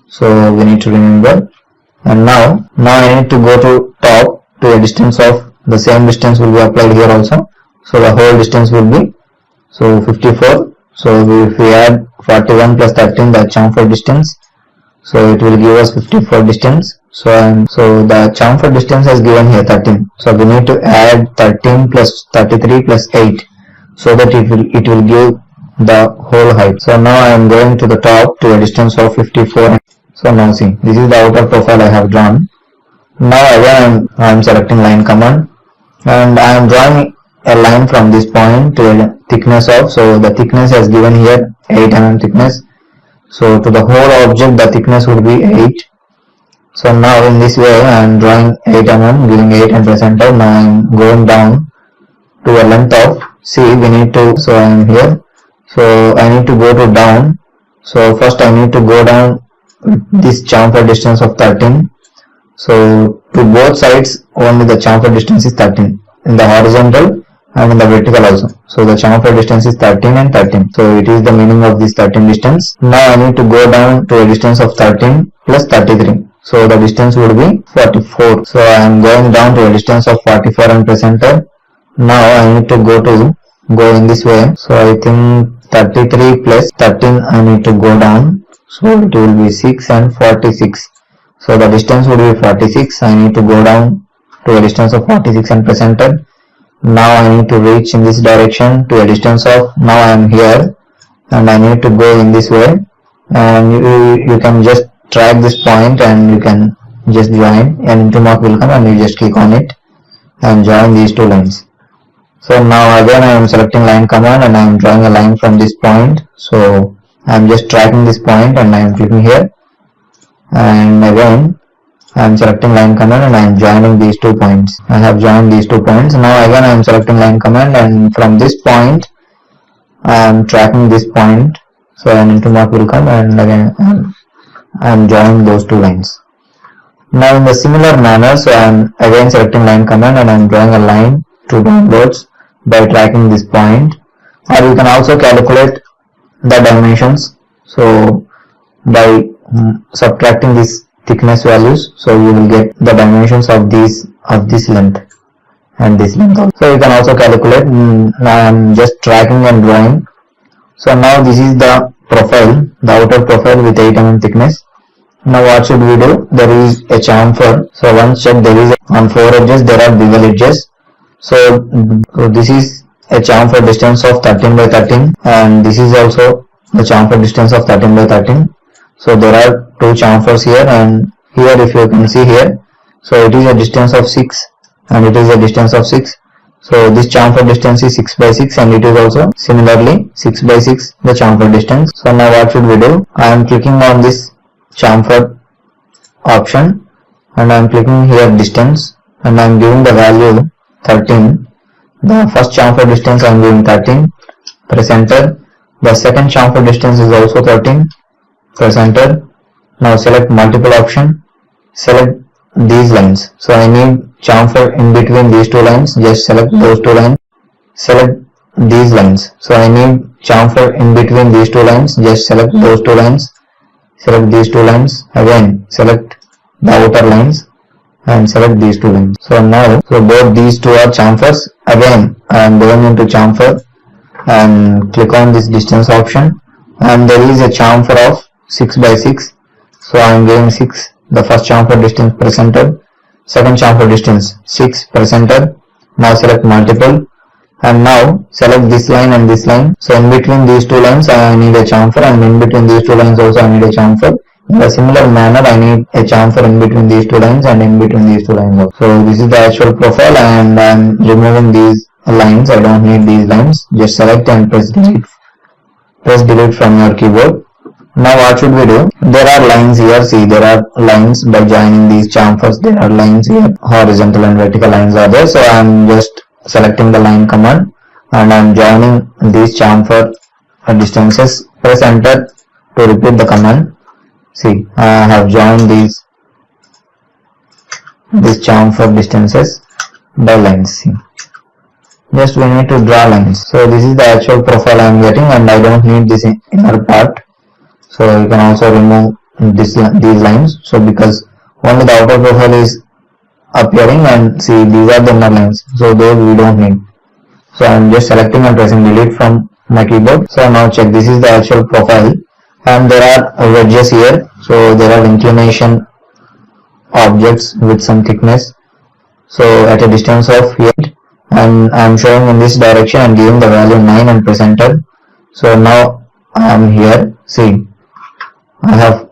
So we need to remember. And now I need to go to top to a distance of, the same distance will be applied here also. So the whole distance will be 54. So if we add 41 plus 13, the chamfer distance, so it will give us 54 distance. So the chamfer distance has given here 13. So we need to add 13 plus 33 plus 8, so that it will give the whole height. So now I am going to the top to a distance of 54. So now see, this is the outer profile I have drawn. Now again I am selecting line command, and I am drawing a line from this point to a thickness of, so the thickness has given here 8 mm thickness. So to the whole object the thickness would be 8. So now in this way I am drawing 8 mm, giving 8 and press enter. Now I am going down to a length of, see we need to, so I am here, so I need to go to down. So first I need to go down this chamfer distance of 13. So to both sides only the chamfer distance is 13, in the horizontal and in the vertical also. So the chamfer distance is 13 and 13. So it is the meaning of this 13 distance. Now I need to go down to a distance of 13 plus 33. So the distance would be 44. So I am going down to a distance of 44 and press enter. Now I need to go in this way. So I think 33 plus 13 I need to go down. So it will be 6 and 46. So the distance would be 46. I need to go down to a distance of 46 and press enter. Now I need to reach in this direction to a distance of, now I am here and I need to go in this way, and you can just track this point and you can just join, and into mark will come and you just click on it and join these two lines. So now again I am selecting line command and I am drawing a line from this point. So I am just tracking this point and I am clicking here, and again I am selecting line command and I am joining these 2 points. I have joined these 2 points. Now again I am selecting line command, and from this point I am tracking this point. So an into mark will come, and again I am joining those 2 lines. Now in the similar manner, so I am again selecting line command and I am drawing a line to downwards by tracking this point. Or you can also calculate the dimensions. So by subtracting this thickness values, so you will get the dimensions of this length and this length also. So you can also calculate. Now I am just tracking and drawing. So now this is the profile, the outer profile with 8 mm thickness. Now what should we do? There is a chamfer. So once check, there is on 4 edges there are bevel edges. So this is a chamfer distance of 13 by 13, and this is also the chamfer distance of 13 by 13. So there are 2 chamfers here, and here if you can see here, so it is a distance of 6 and it is a distance of 6. So this chamfer distance is 6 by 6, and it is also similarly 6 by 6 the chamfer distance. So now what should we do? I am clicking on this chamfer option and I am clicking here distance, and I am giving the value 13. The first chamfer distance I am giving 13. Press enter. The second chamfer distance is also 13. Press enter. Now select multiple option. Select these lines. So I need chamfer in between these 2 lines. Just select those 2 lines. Select these lines. So I need chamfer in between these 2 lines. Just select those 2 lines. Select these 2 lines. Again select the outer lines and select these 2 lines. So now, so both these 2 are chamfers. Again I am going into chamfer and click on this distance option, and there is a chamfer of 6 by 6. So I am giving 6. The first chamfer distance, press enter. Second chamfer distance 6, press enter. Now select multiple, and now select this line and this line. So in between these 2 lines I need a chamfer, and in between these 2 lines also I need a chamfer. In a similar manner I need a chamfer in between these 2 lines and in between these 2 lines also. So this is the actual profile, and I am removing these lines. I don't need these lines. Just select and press delete from your keyboard. Now what should we do? There are lines here. See, there are lines by joining these chamfers. There are lines here. Horizontal and vertical lines are there. So I am just selecting the line command and I am joining these chamfer distances. Press enter to repeat the command. See, I have joined these chamfer distances by lines. See, just we need to draw lines. So this is the actual profile I am getting, and I don't need this inner part. So you can also remove these lines. So because only the outer profile is appearing, and see, these are the inner lines. So those we don't need. So I am just selecting and pressing delete from my keyboard. So now check, this is the actual profile, and there are wedges here. So there are inclination objects with some thickness. So at a distance of here, and I am showing in this direction and giving the value 9 and press enter. So now I am here. See, I have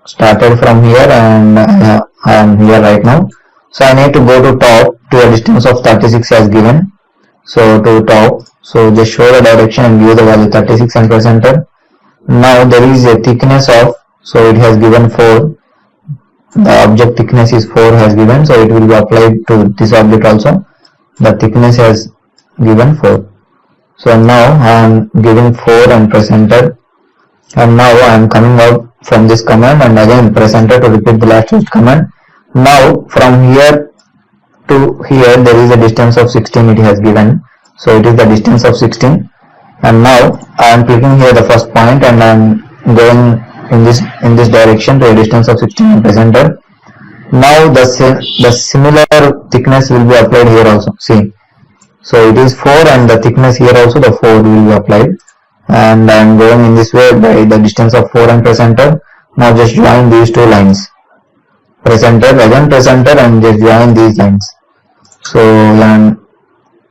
started from here and I am here right now. So I need to go to top to a distance of 36 as given. So to top, so just show the direction and give the value 36 and press enter. Now there is a thickness of, so it has given 4. The object thickness is 4 has given, so it will be applied to this object also. The thickness has given 4. So now I am giving 4 and press enter. And now I am coming out from this command and again press enter to repeat the last used command. Now from here to here there is a distance of 16 it has given. So it is the distance of 16. And now I am clicking here the first point and I am going in this direction to a distance of 16 and press enter. Now the similar thickness will be applied here also. See, so it is 4 and the thickness here also the 4 will be applied. And I am going in this way by the distance of 4 and press enter. Now just join these two lines. Press enter, again press enter and just join these lines. So then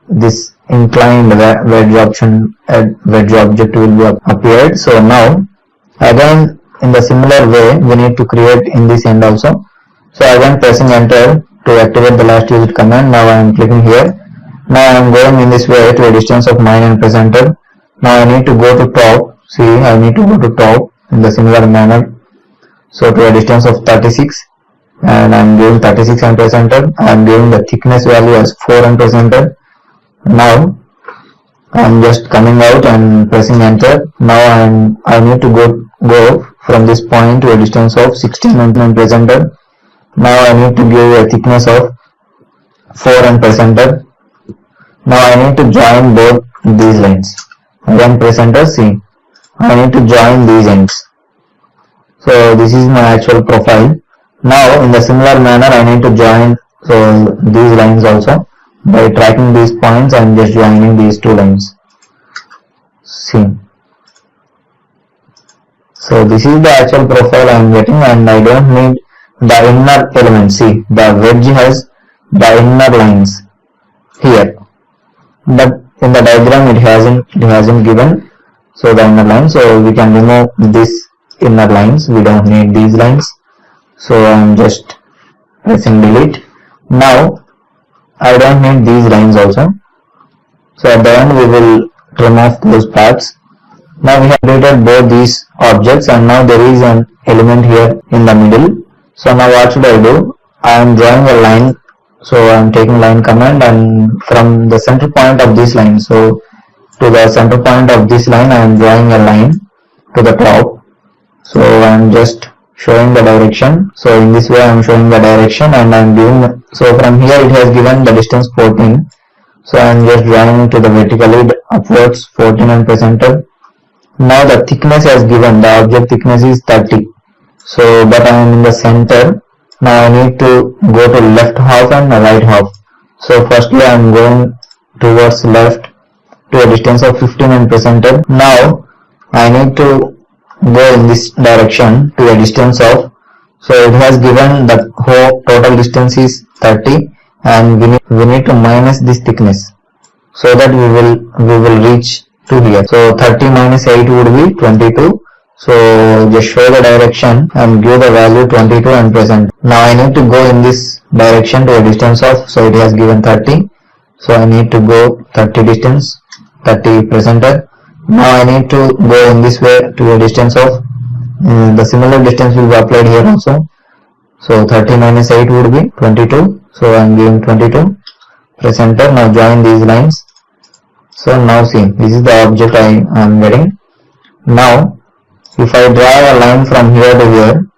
this inclined wedge object will be appeared. So now again in the similar way we need to create in this end also. So again pressing enter to activate the last used command. Now I am clicking here. Now I am going in this way to a distance of 9 and press enter. Now I need to go to top. See, I need to go to top in the similar manner. So to a distance of 36 and I am giving 36 and press enter. I am giving the thickness value as 4 and press enter. Now I am just coming out and pressing enter. Now I need to go from this point to a distance of 16 and press enter. Now I need to give a thickness of 4 and press enter. Now I need to join both these lines. Again press enter. See, I need to join these ends. So this is my actual profile. Now in the similar manner I need to join these lines also. By tracking these points I am just joining these two lines. See, so this is the actual profile I am getting and I don't need the inner element. See, the wedge has the inner lines here, but in the diagram it hasn't given so the inner line. So we can remove this inner lines. We don't need these lines. So I am just pressing delete. Now I don't need these lines also. So at the end we will trim off those parts. Now we have created both these objects and now there is an element here in the middle. So now what should I do? I am drawing a line. So I am taking line command and from the center point of this line, so to the center point of this line I am drawing a line to the top. So I am just showing the direction. So in this way I am showing the direction and I am giving, so from here it has given the distance 14. So I am just drawing to the vertically upwards 14 and press enter. Now the thickness has given, the object thickness is 30. So but I am in the center. Now I need to go to left half and right half. So firstly I am going towards left to a distance of 15 and press enter. Now I need to go in this direction to a distance of, so it has given the whole total distance is 30 and we need to minus this thickness so that we will reach to here. So 30 minus 8 would be 22. So just show the direction and give the value 22 and press enter. Now I need to go in this direction to a distance of, so it has given 30 So I need to go 30 distance, 30 presenter. Now I need to go in this way to a distance of the similar distance will be applied here also. So 30 minus 8 would be 22. So I am giving 22 presenter. Now join these lines. So now see, this is the object I am getting. Now if I draw a line from here to here,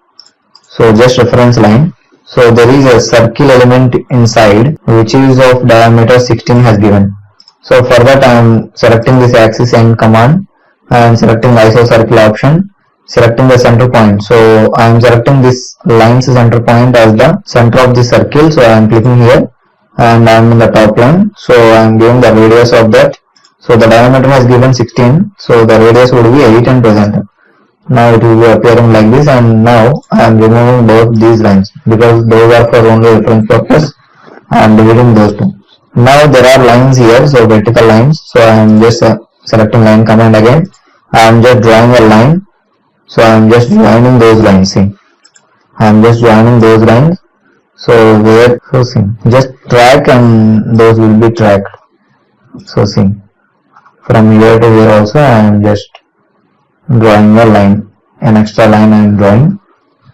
so just reference line. So there is a circle element inside which is of diameter 16 has given. So for that I am selecting this axis and command. I am selecting iso circle option, selecting the center point. So I am selecting this line's center point as the center of the circle. So I am clicking here and I am in the top line. So I am giving the radius of that. So the diameter has given 16. So the radius would be 8 and presenter. Now it will be appearing like this, and now I am removing both these lines because those are for only reference purpose. I am deleting those two. Now there are lines here, so vertical lines. So I am just selecting line command again. I am just drawing a line. So I am just joining those lines. See, I am just joining those lines. So where, so see, just track and those will be tracked. So see, from here to here also I am just drawing a line, an extra line I am drawing.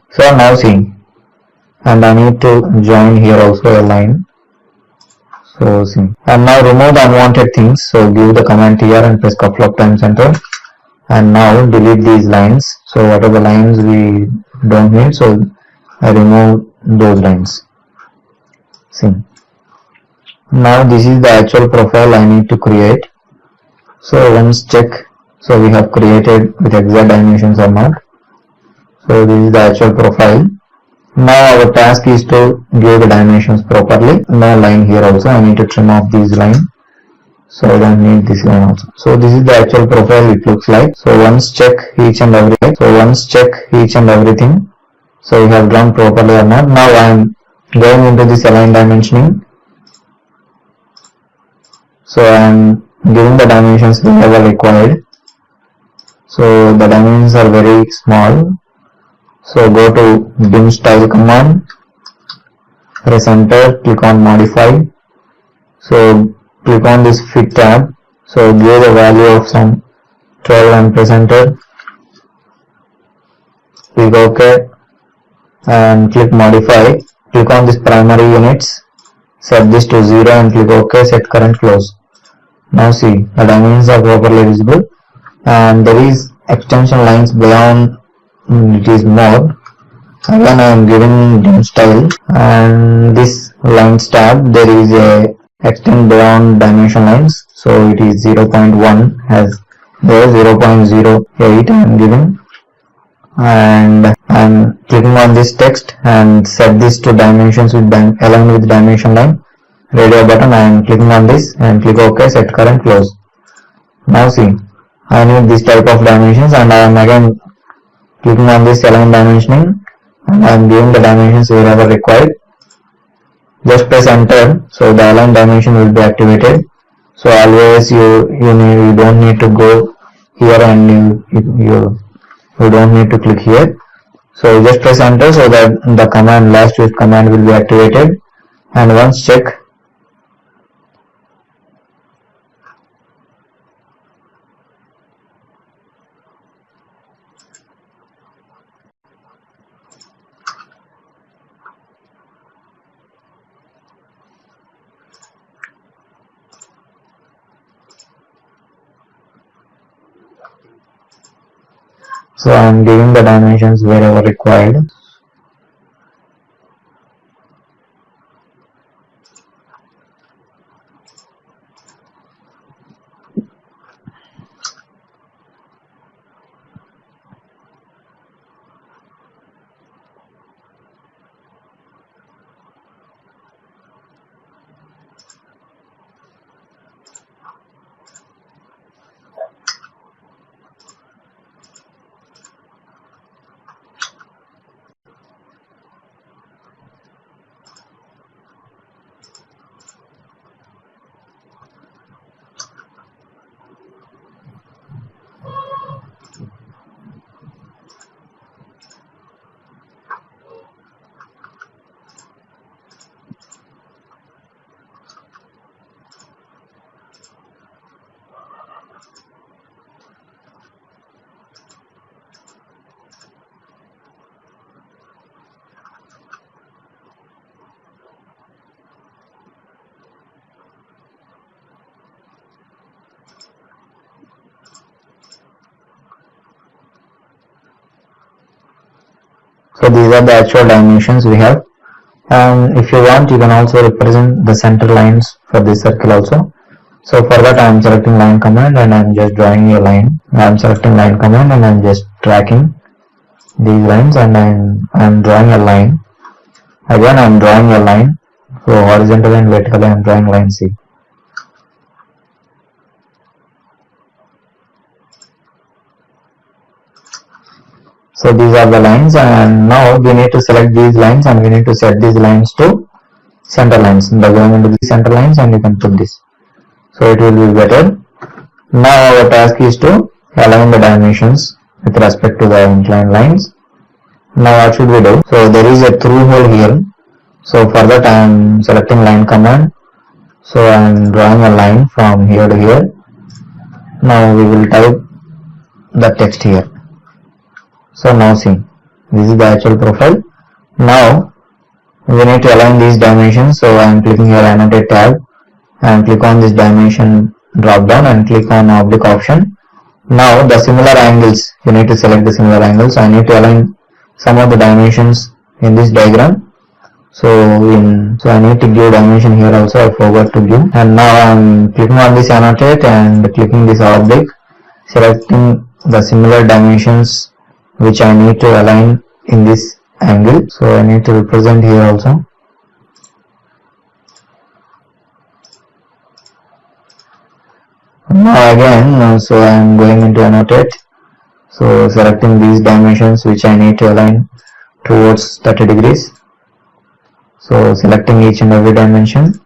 So now see, and I need to join here also a line. So see, and now remove the unwanted things. So give the command here and press couple of times enter. And now delete these lines. So what are the lines we don't need? So I remove those lines. See, now this is the actual profile I need to create. So once check. So we have created with exact dimensions or not. So this is the actual profile. Now our task is to give the dimensions properly. No line here also. I need to trim off these line. So I don't need this line also. So this is the actual profile it looks like. So once check each and everything. So we have drawn properly or not. Now I am going into this align dimensioning. So I am giving the dimensions wherever required. So the dimensions are very small. So go to dim style command, press enter, click on modify. So click on this fit tab. So give the value of some 12 and press enter. Click OK and click modify. Click on this primary units. Set this to 0 and click OK. Set current close. Now see, the dimensions are properly visible and there is extension lines beyond. It is mode. Again I am giving dim style and this lines tab there is a extend beyond dimension lines. So it is 0.1 has there 0.08 I am giving, and I am clicking on this text and set this to dimensions with align with dimension line. Radio button I am clicking on this and click OK. Set current close. Now see, I need this type of dimensions and I am again clicking on this align dimensioning and I am giving the dimensions wherever required. Just press enter. So the align dimension will be activated. So always you don't need to go here and you don't need to click here. So just press enter so that the command last shift command will be activated. And once check. So I am giving the dimensions wherever required. So these are the actual dimensions we have. And if you want, you can also represent the center lines for this circle also. So for that I am selecting line command and I am just drawing a line. I am selecting line command and I am just tracking these lines and I am drawing a line. Again I am drawing a line. So horizontally and vertically I am drawing line C. So these are the lines, and now we need to select these lines and we need to set these lines to center lines. By going into the center lines and you can put this. So it will be better. Now our task is to align the dimensions with respect to the inclined lines. Now what should we do? So there is a through hole here. So for that I am selecting line command. So I am drawing a line from here to here. Now we will type the text here. So now see, this is the actual profile. Now we need to align these dimensions. So I am clicking here annotate tab and click on this dimension drop down and click on oblique option. Now the similar angles, you need to select the similar angles. I need to align some of the dimensions in this diagram. So I need to give dimension here also, I forgot to give. And now I am clicking on this annotate and clicking this oblique, selecting the similar dimensions which I need to align in this angle. So I need to represent here also. Now again, so I am going into annotate. So selecting these dimensions which I need to align towards 30 degrees. So selecting each and every dimension.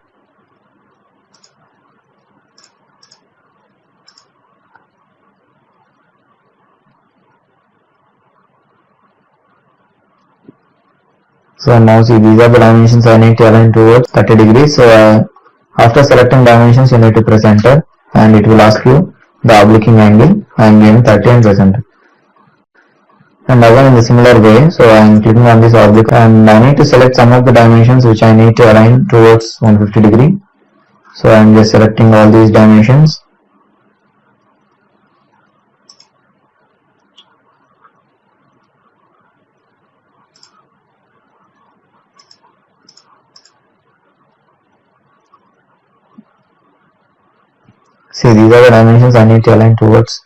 So now see, these are the dimensions I need to align towards 30 degrees. So after selecting dimensions, you need to press enter and it will ask you the obliquing angle. I am giving 30 and press enter. And again in the similar way, so I am clicking on this oblique and I need to select some of the dimensions which I need to align towards 150 degree. So I am just selecting all these dimensions. See, these are the dimensions I need to align towards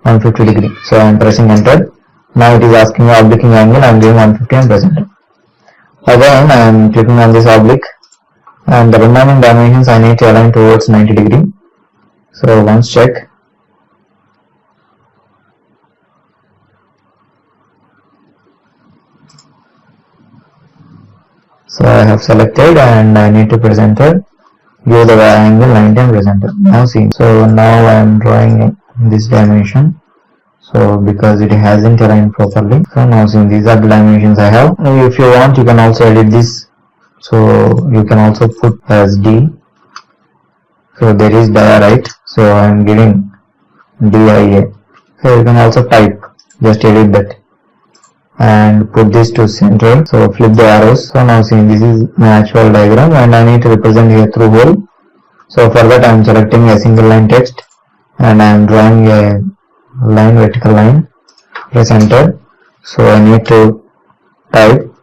150 degree. So I am pressing enter. Now it is asking me obliquing angle. I am giving 150 and press enter. Again I am clicking on this oblique and the remaining dimensions I need to align towards 90 degree. So once check. So I have selected and I need to press enter. Give the angle 90 and press enter. Now see, so now I am drawing this dimension. So because it hasn't aligned properly. So now see, these are the dimensions I have. If you want, you can also edit this. So you can also put as D. So there is dia, right? So I am giving DIA. So you can also type, just edit that and put this to center. So flip the arrows. So now see, this is my actual diagram and I need to represent here through hole. So for that I am selecting a single line text and I am drawing a line, vertical line. Press enter. So I need to type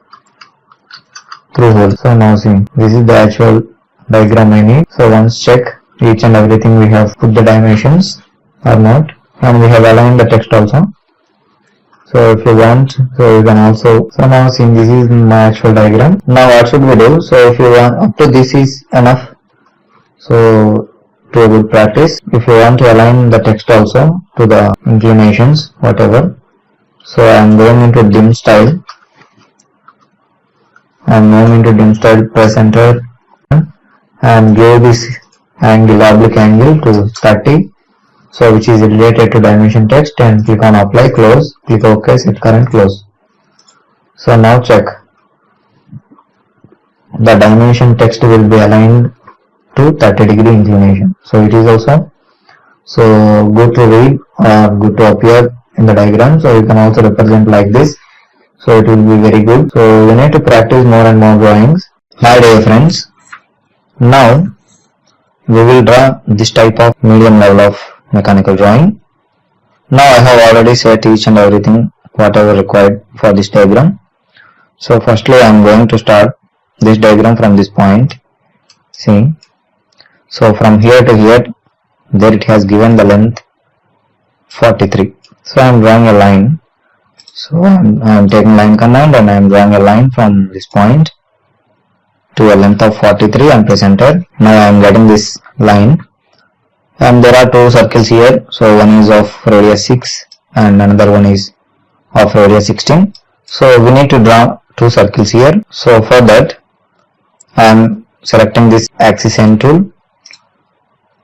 through hole. So now see, this is the actual diagram I need. So once check each and everything we have put the dimensions or not, and we have aligned the text also. So if you want, so you can also, so now see, this is my actual diagram. Now what should we do? So if you want, up to this is enough. So to a good practice, if you want to align the text also to the inclinations, whatever. So I am going into dim style. I am going into dim style, press enter and give this angle, oblique angle to 30. So which is related to dimension text, and click on apply, close, click OK, set current, close. So now check. The dimension text will be aligned to 30 degree inclination. So it is also so good to read or good to appear in the diagram. So you can also represent like this. So it will be very good. So we need to practice more and more drawings. Hi dear friends. Now we will draw this type of medium level of mechanical drawing. Now I have already set each and everything whatever required for this diagram. So firstly I am going to start this diagram from this point. See, so from here to here, there it has given the length 43. So I am drawing a line. So I am taking line command and I am drawing a line from this point to a length of 43 and presented. Now I am getting this line, and there are two circles here. So one is of radius 6 and another one is of radius 16. So we need to draw two circles here. So for that I am selecting this axis end tool,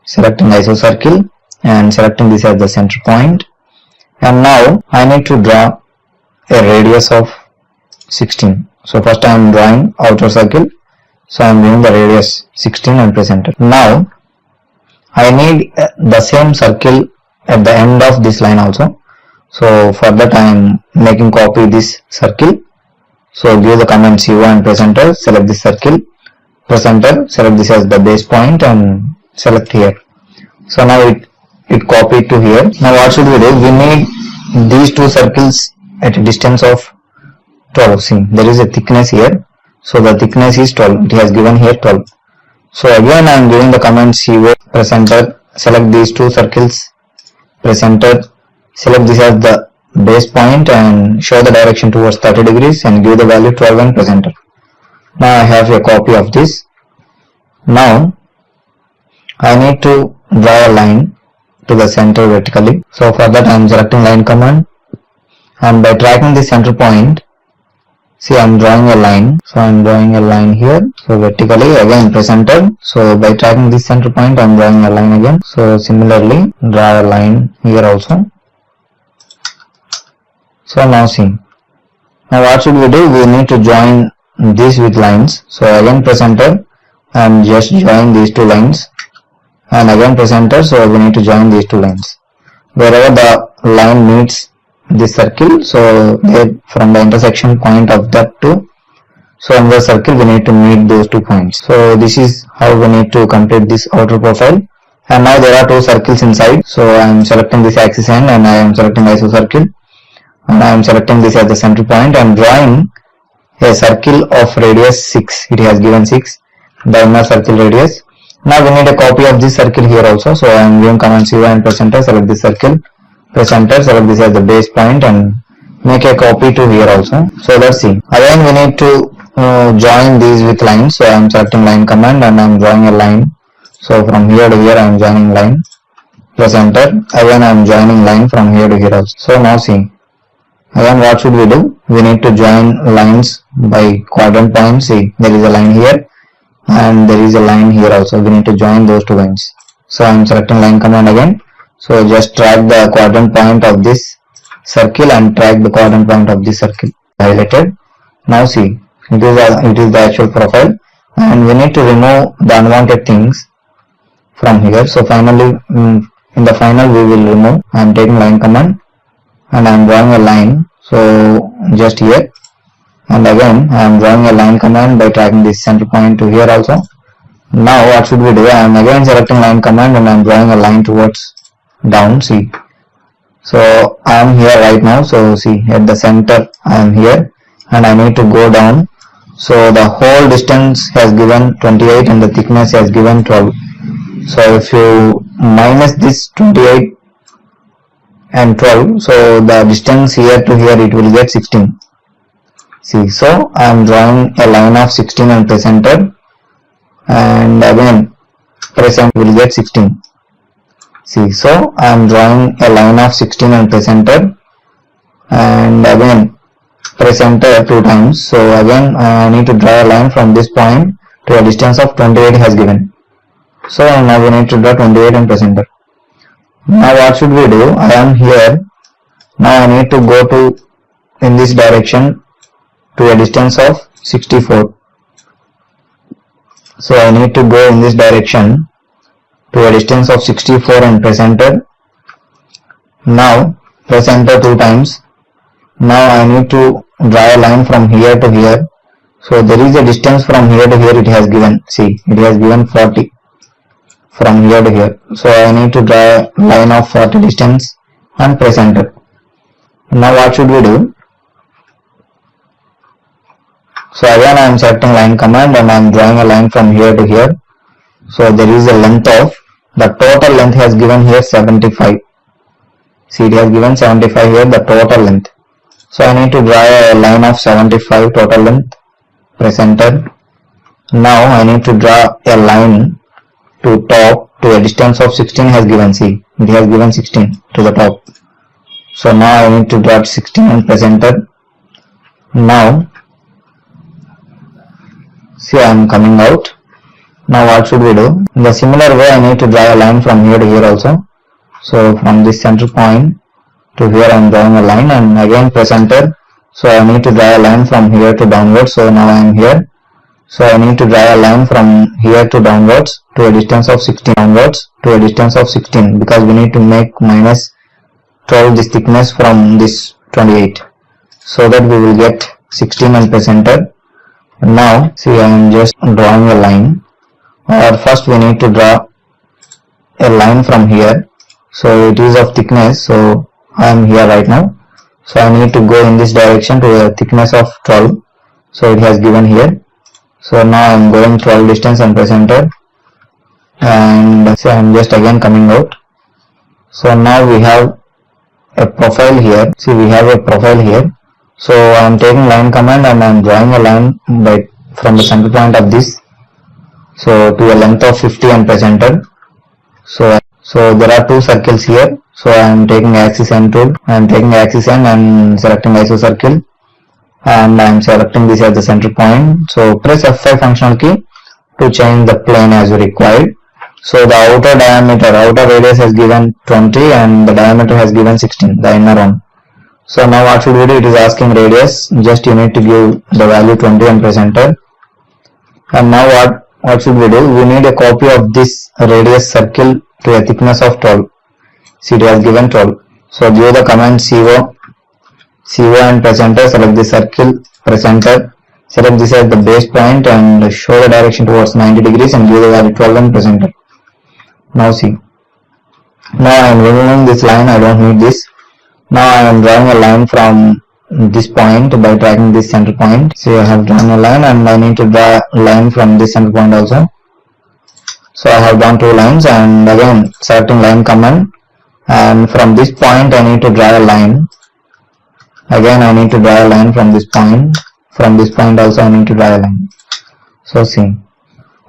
selecting iso circle and selecting this as the center point, and now I need to draw a radius of 16. So first I am drawing outer circle, so I am doing the radius 16 and presented. Now I need the same circle at the end of this line also. So for that I am making copy this circle. So give the command C1 and press enter, select this circle, press enter, select this as the base point and select here. So now it copied to here. Now what should we do? We need these two circles at a distance of 12. See, there is a thickness here. So the thickness is 12. It has given here 12. So again I am giving the command C1, press enter, select these two circles, press enter, select this as the base point and show the direction towards 30 degrees and give the value 12 and press enter. Now I have a copy of this. Now I need to draw a line to the center vertically. So for that I am selecting line command, and by tracking the center point, see I am drawing a line. So I am drawing a line here. So vertically, again press enter. So by tracking this center point I am drawing a line again. So similarly draw a line here also. So now see, now what should we do? We need to join this with lines. So again press enter and just join these two lines, and again press enter. So we need to join these two lines. Wherever the line meets this circle, so there from the intersection point of that two, so in the circle we need to meet those 2 points. So this is how we need to complete this outer profile. And now there are two circles inside. So I am selecting this axis end and I am selecting iso circle, and I am selecting this as the center point and drawing a circle of radius 6. It has given 6, the inner circle radius. Now we need a copy of this circle here also. So I am giving command C1 and press enter, select this circle, press enter, select this as the base point and make a copy to here also. So let's see. Again we need to join these with lines. So I am selecting line command and I am drawing a line. So from here to here I am joining line, press enter. Again I am joining line from here to here also. So now see, again what should we do? We need to join lines by quadrant points. See, there is a line here and there is a line here also. We need to join those two lines. So I am selecting line command again. So just drag the quadrant point of this circle and drag the quadrant point of this circle highlighted. Now see, it is the actual profile, and we need to remove the unwanted things from here. So finally in the final we will remove. I am taking line command and I am drawing a line. So just here, and again I am drawing a line command by tracking this center point to here also. Now what should we do? I am again selecting line command and I am drawing a line towards down. See, so I am here right now. So see, at the center I am here and I need to go down. So the whole distance has given 28 and the thickness has given 12. So if you minus this 28 and 12, so the distance here to here it will get 16. See, so I am drawing a line of 16 and press enter, and again press enter will get 16. See, so I am drawing a line of 16 and press enter, and again press enter 2 times. So again I need to draw a line from this point to a distance of 28 has given. So now we need to draw 28 and press enter. Now what should we do? I am here. Now I need to go to in this direction to a distance of 64. So I need to go in this direction to a distance of 64 and press enter. Now press enter 2 times. Now I need to draw a line from here to here. So there is a distance from here to here it has given. See, it has given 40 from here to here. So I need to draw a line of 40 distance and press enter. Now what should we do? So again I am selecting line command and I am drawing a line from here to here. So there is a length of, the total length has given here 75. See, it has given 75 here, the total length. So I need to draw a line of 75 total length, press enter. Now I need to draw a line to top to a distance of 16 has given, see, it has given 16 to the top. So now I need to draw 16 and press enter. Now, see, I am coming out. Now what should we do? In the similar way I need to draw a line from here to here also. So from this center point to here I am drawing a line and again press enter. So I need to draw a line from here to downwards. So now I am here. So I need to draw a line from here to downwards to a distance of 16 downwards to a distance of 16 because we need to make minus 12 this thickness from this 28. So that we will get 16 and press enter. Now see, I am just drawing a line. Or first we need to draw a line from here. So it is of thickness. So I am here right now. So I need to go in this direction to a thickness of 12. So it has given here. So now I am going 12 distance and press enter. And so I am just again coming out. So now we have a profile here. See, we have a profile here. So I am taking line command and I am drawing a line from the center point of this. So to a length of 50 and press enter. So there are two circles here. So I am taking axis end tool. I am taking axis end and selecting iso circle. And I am selecting this as the center point. So press F5 functional key to change the plane as required. So the outer radius has given 20 and the diameter has given 16, the inner one. So now what should we do? It is asking radius. Just you need to give the value 20 and press enter. And now what should we do? We need a copy of this radius circle to a thickness of 12. See, it has given 12. So give the command CO and press enter, select the circle, press enter, select this as the base point and show the direction towards 90 degrees and give the value 12 and press enter. Now see, now I am removing this line, I don't need this. Now I am drawing a line from this point by dragging this center point. So I have drawn a line and I need to draw a line from this center point also. So I have drawn two lines and again selecting line command, and from this point I need to draw a line. Again I need to draw a line from this point. From this point also I need to draw a line. So see,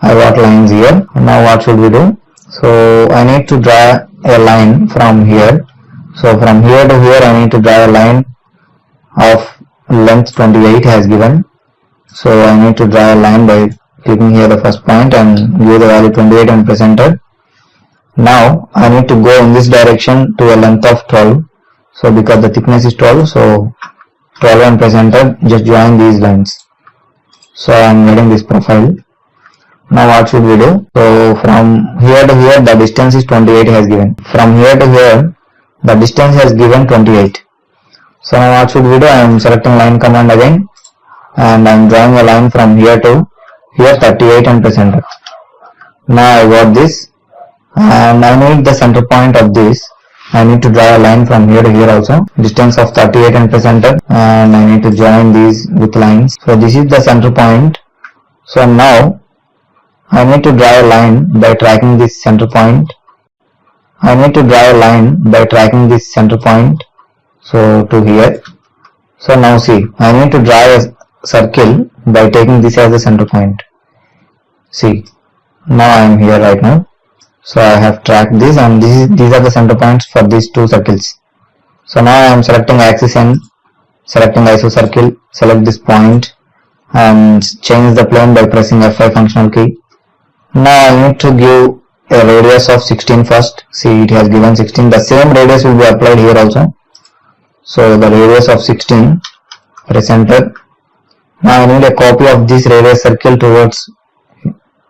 I got lines here. Now what should we do? So I need to draw a line from here. So from here to here I need to draw a line of length 28 has given. So I need to draw a line by clicking here the first point and give the value 28 and press enter. Now I need to go in this direction to a length of 12. So because the thickness is 12, so 12 and press enter, just join these lines. So I am getting this profile. Now what should we do? So from here to here the distance is 28 has given. From here to here the distance has given 28. So now what should we do? I am selecting line command again and I am drawing a line from here to here 38 and press enter. Now I got this and I need the center point of this. I need to draw a line from here to here also, distance of 38 and press enter, and I need to join these with lines. So this is the center point. So now I need to draw a line by tracking this center point. I need to draw a line by tracking this center point. So to here. So now see, I need to draw a circle by taking this as the center point. See, now I am here right now. So I have tracked this and these are the center points for these two circles. So now I am selecting axis and selecting iso circle, select this point and change the plane by pressing F5 functional key. Now I need to give a radius of 16 first. See, it has given 16. The same radius will be applied here also. So the radius of 16, press enter. Now I need a copy of this radius circle towards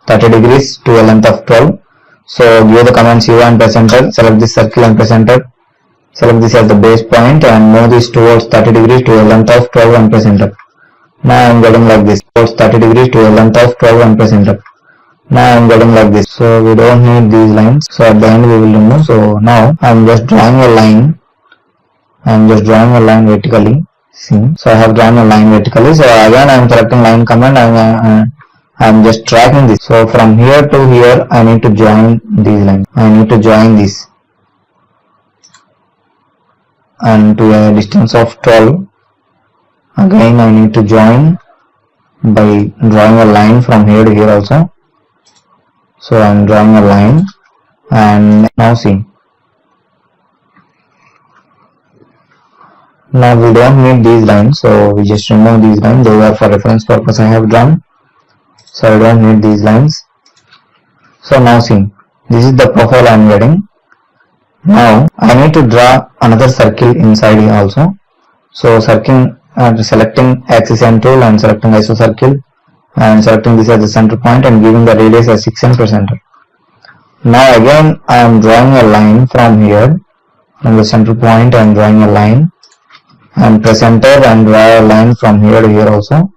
30 degrees to a length of 12. So give the command CO and press enter, select this circle and press enter. Select this as the base point and move this towards 30 degrees to a length of 12 and press enter. Now I am getting like this, towards 30 degrees to a length of 12 and press enter. Now I am getting like this. So we don't need these lines. So at the end we will remove. So now I am just drawing a line. I am just drawing a line vertically. See, so I have drawn a line vertically. So again I am selecting line command and I am just dragging this. So from here to here I need to join these lines. I need to join this, and to a distance of 12. Again I need to join by drawing a line from here to here also. So I am drawing a line, and now see, now we don't need these lines, so we just remove these lines. They are for reference purpose I have drawn, so I don't need these lines. So now see, this is the profile I am getting. Now I need to draw another circle inside here also. So selecting axis and tool and selecting iso circle and selecting this as the center point and giving the radius as 6 cm per center. Now again I am drawing a line from here, from the center point I am drawing a line, and press enter and draw a line from here to here also.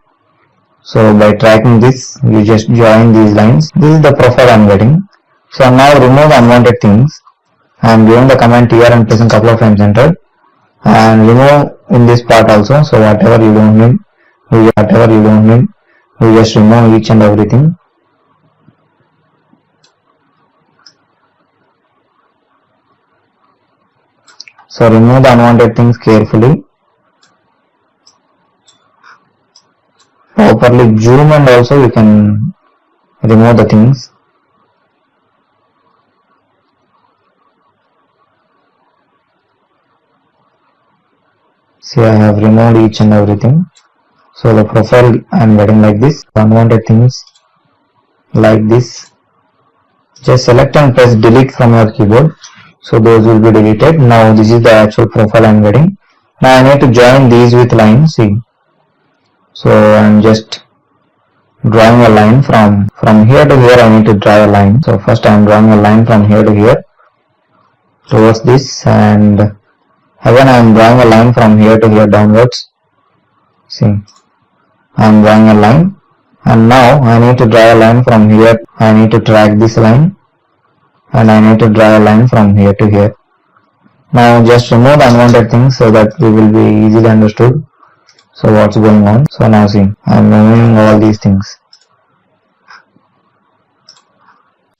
So by tracking this, you just join these lines. This is the profile I am getting. So now remove unwanted things. I am giving the command TR and pressing couple of times enter, and remove in this part also. So whatever you don't need, we just remove each and everything. So remove the unwanted things carefully. Properly zoom, and also you can remove the things. See, I have removed each and everything. So the profile I am getting like this. Unwanted things like this. Just select and press delete from your keyboard. So those will be deleted. Now this is the actual profile I am getting. Now I need to join these with lines. See. So I am just drawing a line from here to here. I need to draw a line. So first I am drawing a line from here to here towards this, and again I am drawing a line from here to here downwards. See, I am drawing a line, and now I need to draw a line from here. I need to drag this line, and I need to draw a line from here to here. Now just remove the unwanted things so that we will be easily understood. So what's going on? So now see, I am removing all these things.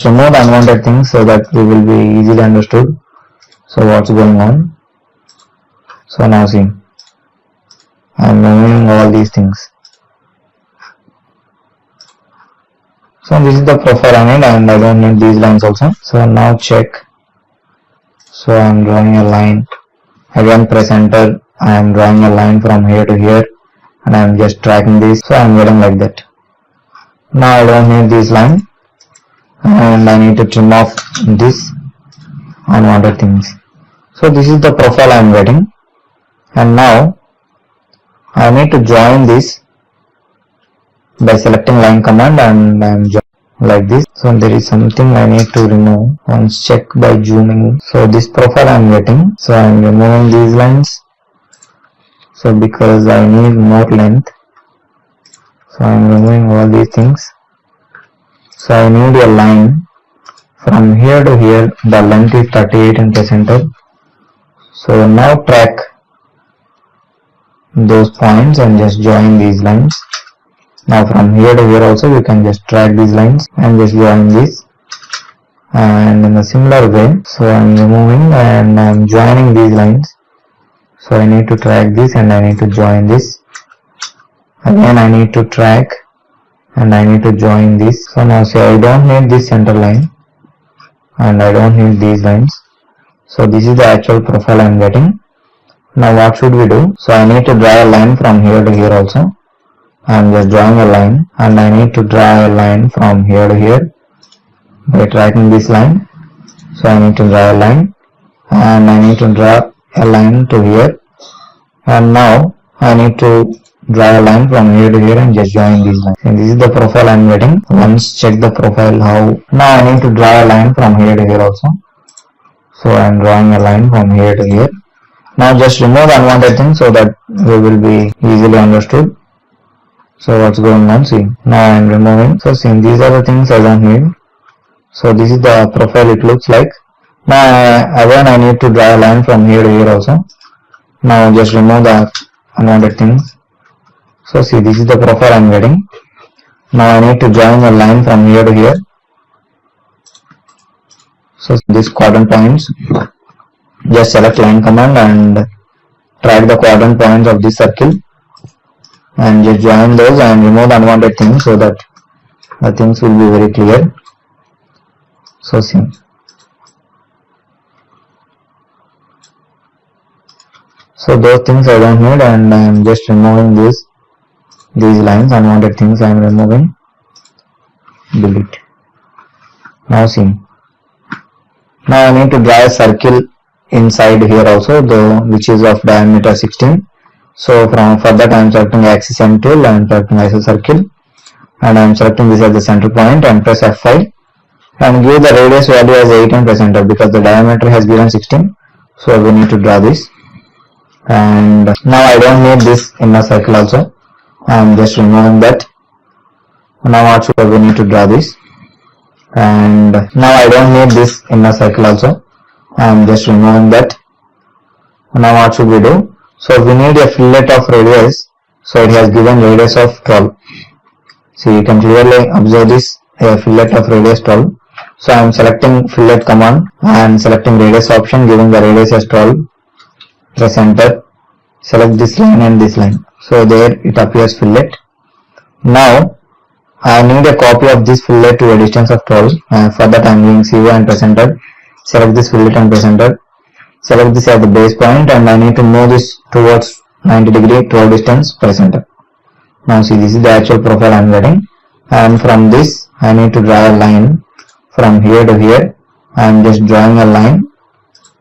Remove the unwanted things so that we will be easily understood. So what's going on? So now see, I am removing all these things. So this is the profile I need, and I don't need these lines also. So now check. So I am drawing a line. Again press enter. I am drawing a line from here to here, and I am just dragging this. So I am getting like that. Now I don't need this line, and I need to trim off this unwanted things. So this is the profile I am getting, and now I need to join this by selecting line command, and I am joining like this. So there is something I need to remove. Once check by zooming. So this profile I am getting. So I am removing these lines. So because I need more length, so I am removing all these things. So I need a line from here to here. The length is 38 and press enter. So now track those points and just join these lines. Now from here to here also you can just drag these lines and just join this. And in a similar way, so I am removing and I am joining these lines. So I need to drag this and I need to join this. Again I need to drag and I need to join this. So now say I don't need this center line and I don't need these lines. So this is the actual profile I am getting. Now what should we do? So I need to draw a line from here to here also. I am just drawing a line, and I need to draw a line from here to here by dragging this line. So I need to draw a line, and I need to draw a line to here, and now I need to draw a line from here to here and just join these lines. And this is the profile I am getting. Once check the profile how. Now I need to draw a line from here to here also. So I am drawing a line from here to here. Now just remove the unwanted things so that we will be easily understood. So what's going on? See, now I am removing. So see, these are the things I don't need. So this is the profile it looks like. Now again I need to draw a line from here to here also. Now just remove the unwanted things. So see, this is the profile I am getting. Now I need to join a line from here to here. So these quadrant points, just select line command and track the quadrant points of this circle and just join those and remove the unwanted things so that the things will be very clear. So see, so those things I don't need and I am just removing these lines, unwanted things I am removing. Delete. Now see, now I need to draw a circle inside here also, which is of diameter 16. So for that I am selecting axis M tool and selecting isocircle, and I am selecting this as the center point and press F5 and give the radius value as 8 and center because the diameter has given 16. So we need to draw this, and now I don't need this inner circle also. I am just removing that. Now also we need to draw this, and now I don't need this inner circle also. I am just removing that. Now what should we do? So we need a fillet of radius. So it has given radius of 12. See, you can clearly observe this, a fillet of radius 12. So I am selecting fillet command and selecting radius option, giving the radius as 12. Press enter. Select this line and this line. So there it appears fillet. Now I need a copy of this fillet to a distance of 12. For that I am using C1 and press enter. Select this fillet and press enter. Select this as the base point and I need to move this towards 90 degree 12 distance, press enter. Now see, this is the actual profile I am getting, and from this I need to draw a line from here to here. I am just drawing a line.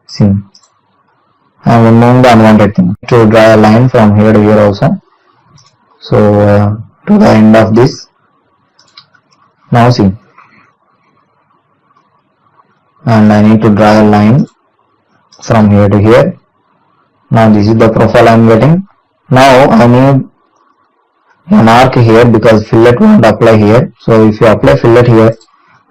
See, I am removing the unwanted thing. To draw a line from here to here also. So to the end of this. Now see, and I need to draw a line from here to here. Now this is the profile I am getting. Now I need an arc here because fillet won't apply here. So if you apply fillet here,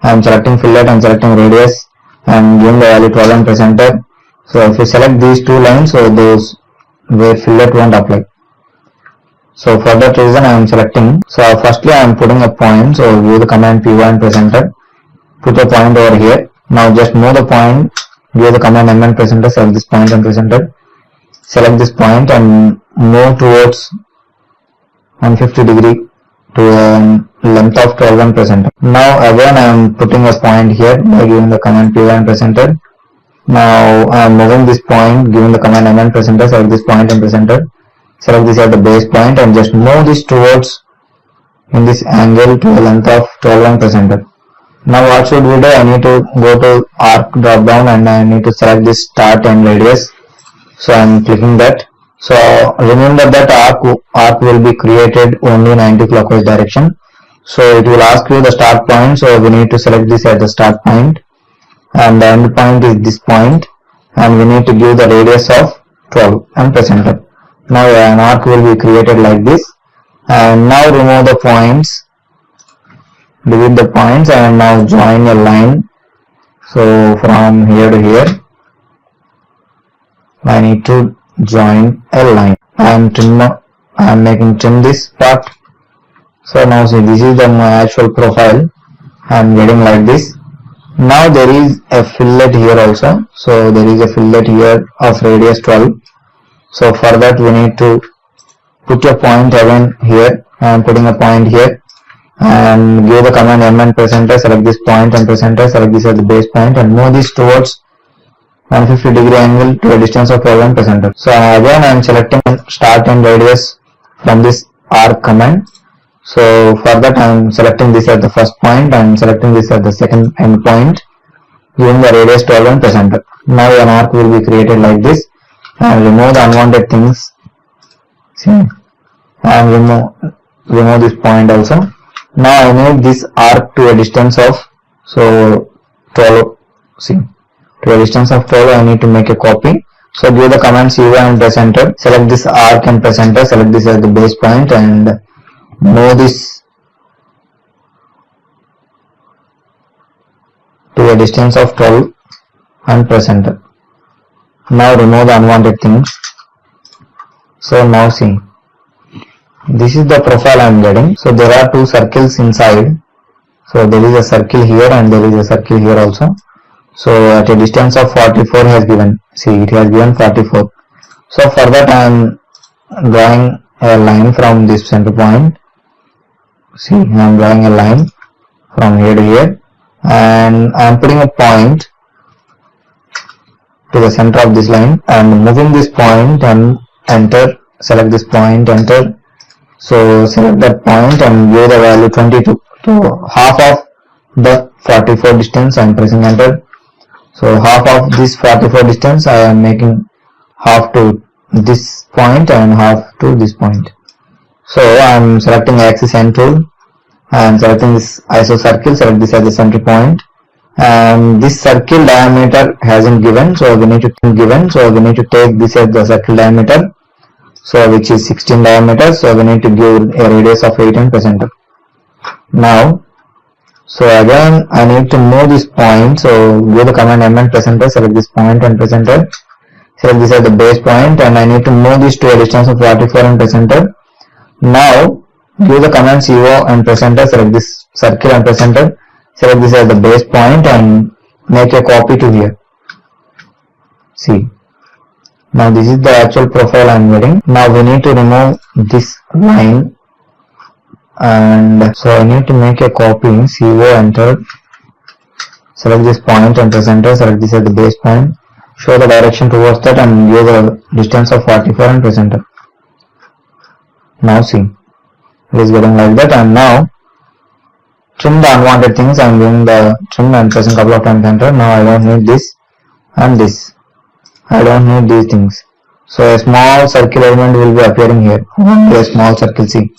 I am selecting fillet and selecting radius and giving the value 12 and press enter. So if you select these two lines, so those where fillet won't apply. So for that reason I am selecting. So firstly I am putting a point. So give the command P1 and press enter. Put a point over here. Now just move the point. Give the command M and press enter. Select this point and press enter. Select this point and move towards 150 degree to a length of 12 and press enter. Now again I am putting a point here by giving the command P1 and press enter. Now I am moving this point, giving the command M and press enter. Select this point and press enter. Select this at the base point and just move this towards in this angle to a length of 12 and press enter. Now what should we do? I need to go to arc drop down and I need to select this start and radius. So I am clicking that. So remember that arc will be created only in anti-clockwise direction. So it will ask you the start point. So we need to select this at the start point, and the end point is this point, and we need to give the radius of 12 and press enter. Now an arc will be created like this, and now remove the points, delete the points, and now join a line. So from here to here I need to join a line. I am making trim this part. So now see, this is my actual profile. I am getting like this. Now there is a fillet here also. So there is a fillet here of radius 12. So for that we need to put a point again here. I am putting a point here and give the command M and press enter. Select this point and press enter. Select this as the base point and move this towards 150 degree angle to a distance of 12 and press enter. So again I am selecting start and radius from this arc command. So for that I am selecting this as the first point and selecting this as the second end point, giving the radius 12 and press enter. Now an arc will be created like this, and remove the unwanted things. See, and remove this point also. Now I need this arc to a distance of 12. See, to a distance of 12 I need to make a copy. So give the command C1 and press enter. Select this arc and press enter. Select this as the base point and move this to a distance of 12 and press enter. Now remove the unwanted things. So now see, this is the profile I am getting. So there are two circles inside. So there is a circle here and there is a circle here also. So at a distance of 44 has given. See, it has given 44. So for that I am drawing a line from this center point. See, I am drawing a line from here to here, and I am putting a point to the center of this line and moving this point and enter. Select this point, enter. So select that point and give the value 22. So half of the 44 distance I am pressing enter. So half of this 44 distance I am making half to this point and half to this point. So I am selecting axis and tool and selecting this iso circle, select this as the center point, and this circle diameter hasn't given, so we need to take this as the circle diameter, so which is 16 diameter, so we need to give a radius of 8 and press enter. Now, so again I need to move this point, so give the command M and press enter, select this point and press enter, select this as the base point, and I need to move this to a distance of 44 and press enter. Now give the command CO and press enter, select this circle and press enter, select this as the base point and make a copy to here. See, now this is the actual profile I am getting. Now we need to remove this line, and so I need to make a copy. CO enter, select this point and press enter, select this as the base point, show the direction towards that and give the distance of 44 and press enter. Now see, it is getting like that, and now trim the unwanted things. I am doing the trim and pressing couple of times enter. Now I don't need this and this. I don't need these things. So a small circle element will be appearing here. Only a small circle, see.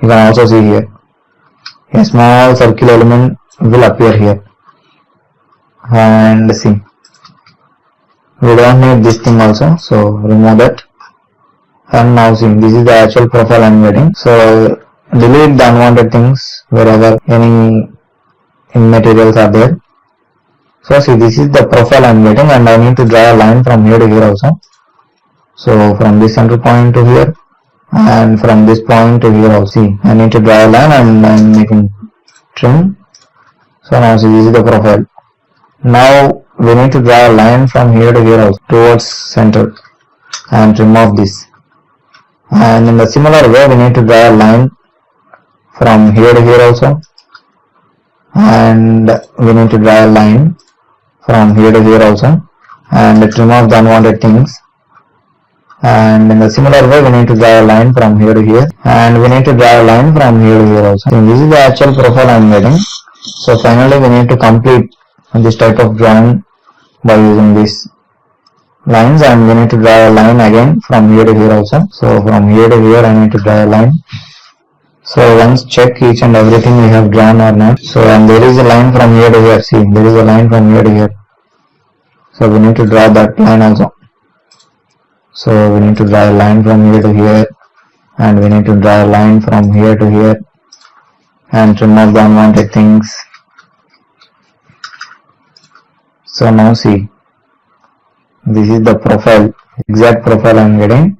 You can also see here. A small circle element will appear here. And see. We don't need this thing also. So remove that. And now see, this is the actual profile I am getting. So delete the unwanted things wherever any materials are there. So see, this is the profile I am getting, and I need to draw a line from here to here also. So from this center point to here and from this point to here also. See, I need to draw a line and I am making trim. So now see, this is the profile. Now we need to draw a line from here to here also towards center and trim off this. And in the similar way we need to draw a line from here to here also, and we need to draw a line from here to here also and trim off the unwanted things. And in the similar way we need to draw a line from here to here, and we need to draw a line from here to here also. So this is the actual profile I am getting. So finally we need to complete this type of drawing by using these lines, and we need to draw a line again from here to here also. So from here to here I need to draw a line. So once check each and everything we have drawn or not. So and there is a line from here to here. See, there is a line from here to here. So we need to draw that line also. So we need to draw a line from here to here, and we need to draw a line from here to here and trim off the unwanted things. So now see, this is the profile, exact profile I am getting.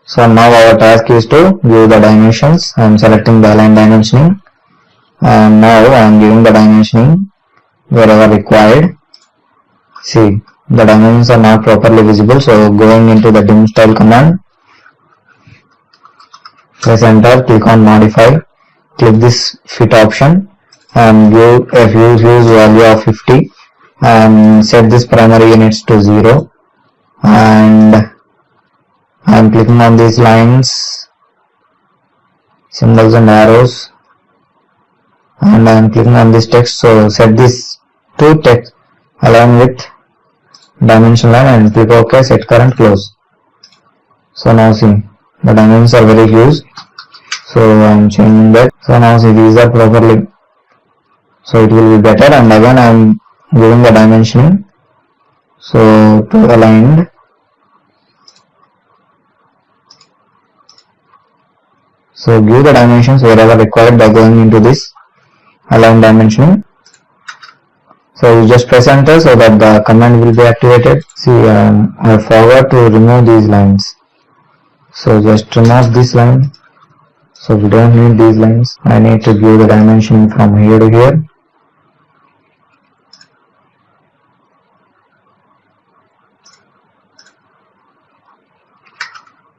So now our task is to give the dimensions. I am selecting the align dimensioning, and now I am giving the dimensioning wherever required. See, the dimensions are not properly visible, so going into the dim style command, press enter, click on modify, click this fit option and give a huge value of 50 and set this primary units to 0, and I am clicking on these lines, symbols and arrows, and I am clicking on this text. So set this to text align with dimension line and click OK, set current, close. So now see, the dimensions are very huge, so I am changing that. So now see, these are properly, so it will be better, and again I am giving the dimensioning, so to aligned. So give the dimensions wherever required by going into this align dimensioning. So you just press enter so that the command will be activated. See, I forgot to remove these lines. So just remove this line. So we don't need these lines. I need to give the dimension from here to here.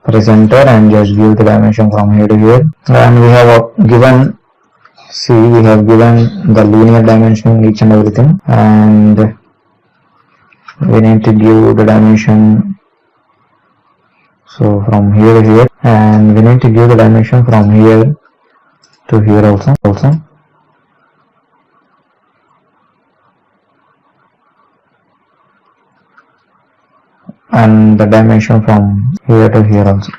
Press enter and just give the dimension from here to here. And we have given, see, we have given the linear dimension each and everything, and we need to give the dimension so from here to here, and we need to give the dimension from here to here also. And the dimension from here to here also.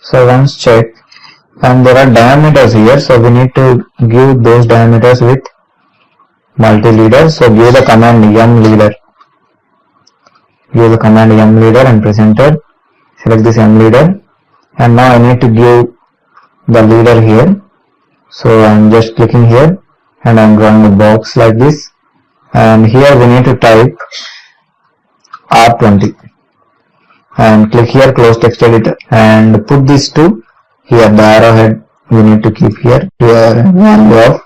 So once check, and there are diameters here, so we need to give those diameters with multi-leader. So give the command mLeader. Give the command mLeader and press enter. Select this mLeader, and now I need to give the leader here. So I'm just clicking here and I'm drawing a box like this, and here we need to type R20 and click here close text editor and put this to here. The arrowhead we need to keep here value of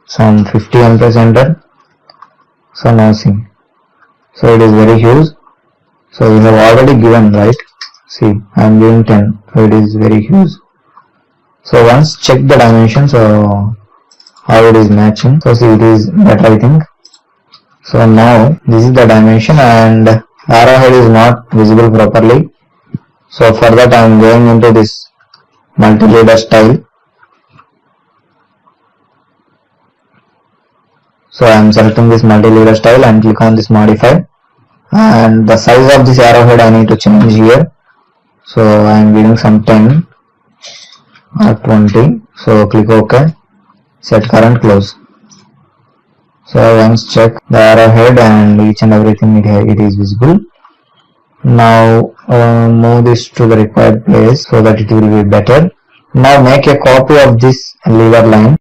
some 50 and press enter. So now see, so it is very huge. So we have already given, right? See, I am giving 10, so it is very huge. So once check the dimension, so how it is matching. So see, it is better, I think. So now this is the dimension, and arrowhead is not visible properly. So for that I am going into this multi-leader style. So I am selecting this multi-leader style and click on this modify, and the size of this arrowhead I need to change here. So I am giving some 10 or 20. So click OK, set current, close. So once check the arrowhead and each and everything, it is visible. Now move this to the required place so that it will be better. Now make a copy of this lever line.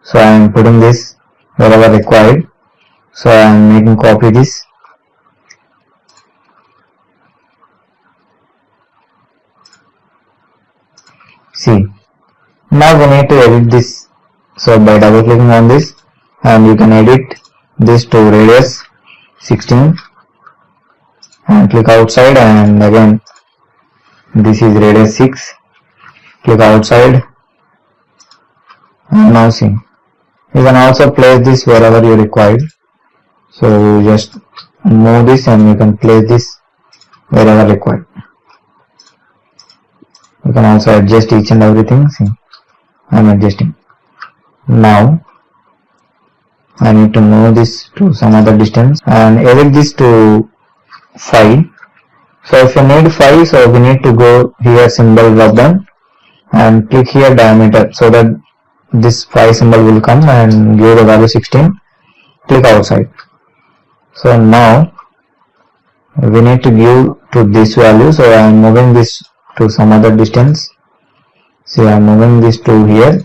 So I am putting this wherever required. So I am making copy this. See, now we need to edit this. So by double clicking on this, and you can edit this to radius 16 and click outside, and again this is radius 6, click outside, and now see, you can also place this wherever you require. So you just move this and you can place this wherever required. You can also adjust each and everything. See, I am adjusting. Now I need to move this to some other distance and edit this to 5. So if you need 5, so we need to go here symbol drop down and click here diameter, so that this 5 symbol will come and give the value 16. Click outside. So now we need to give to this value. So I am moving this to some other distance. See, I am moving this to here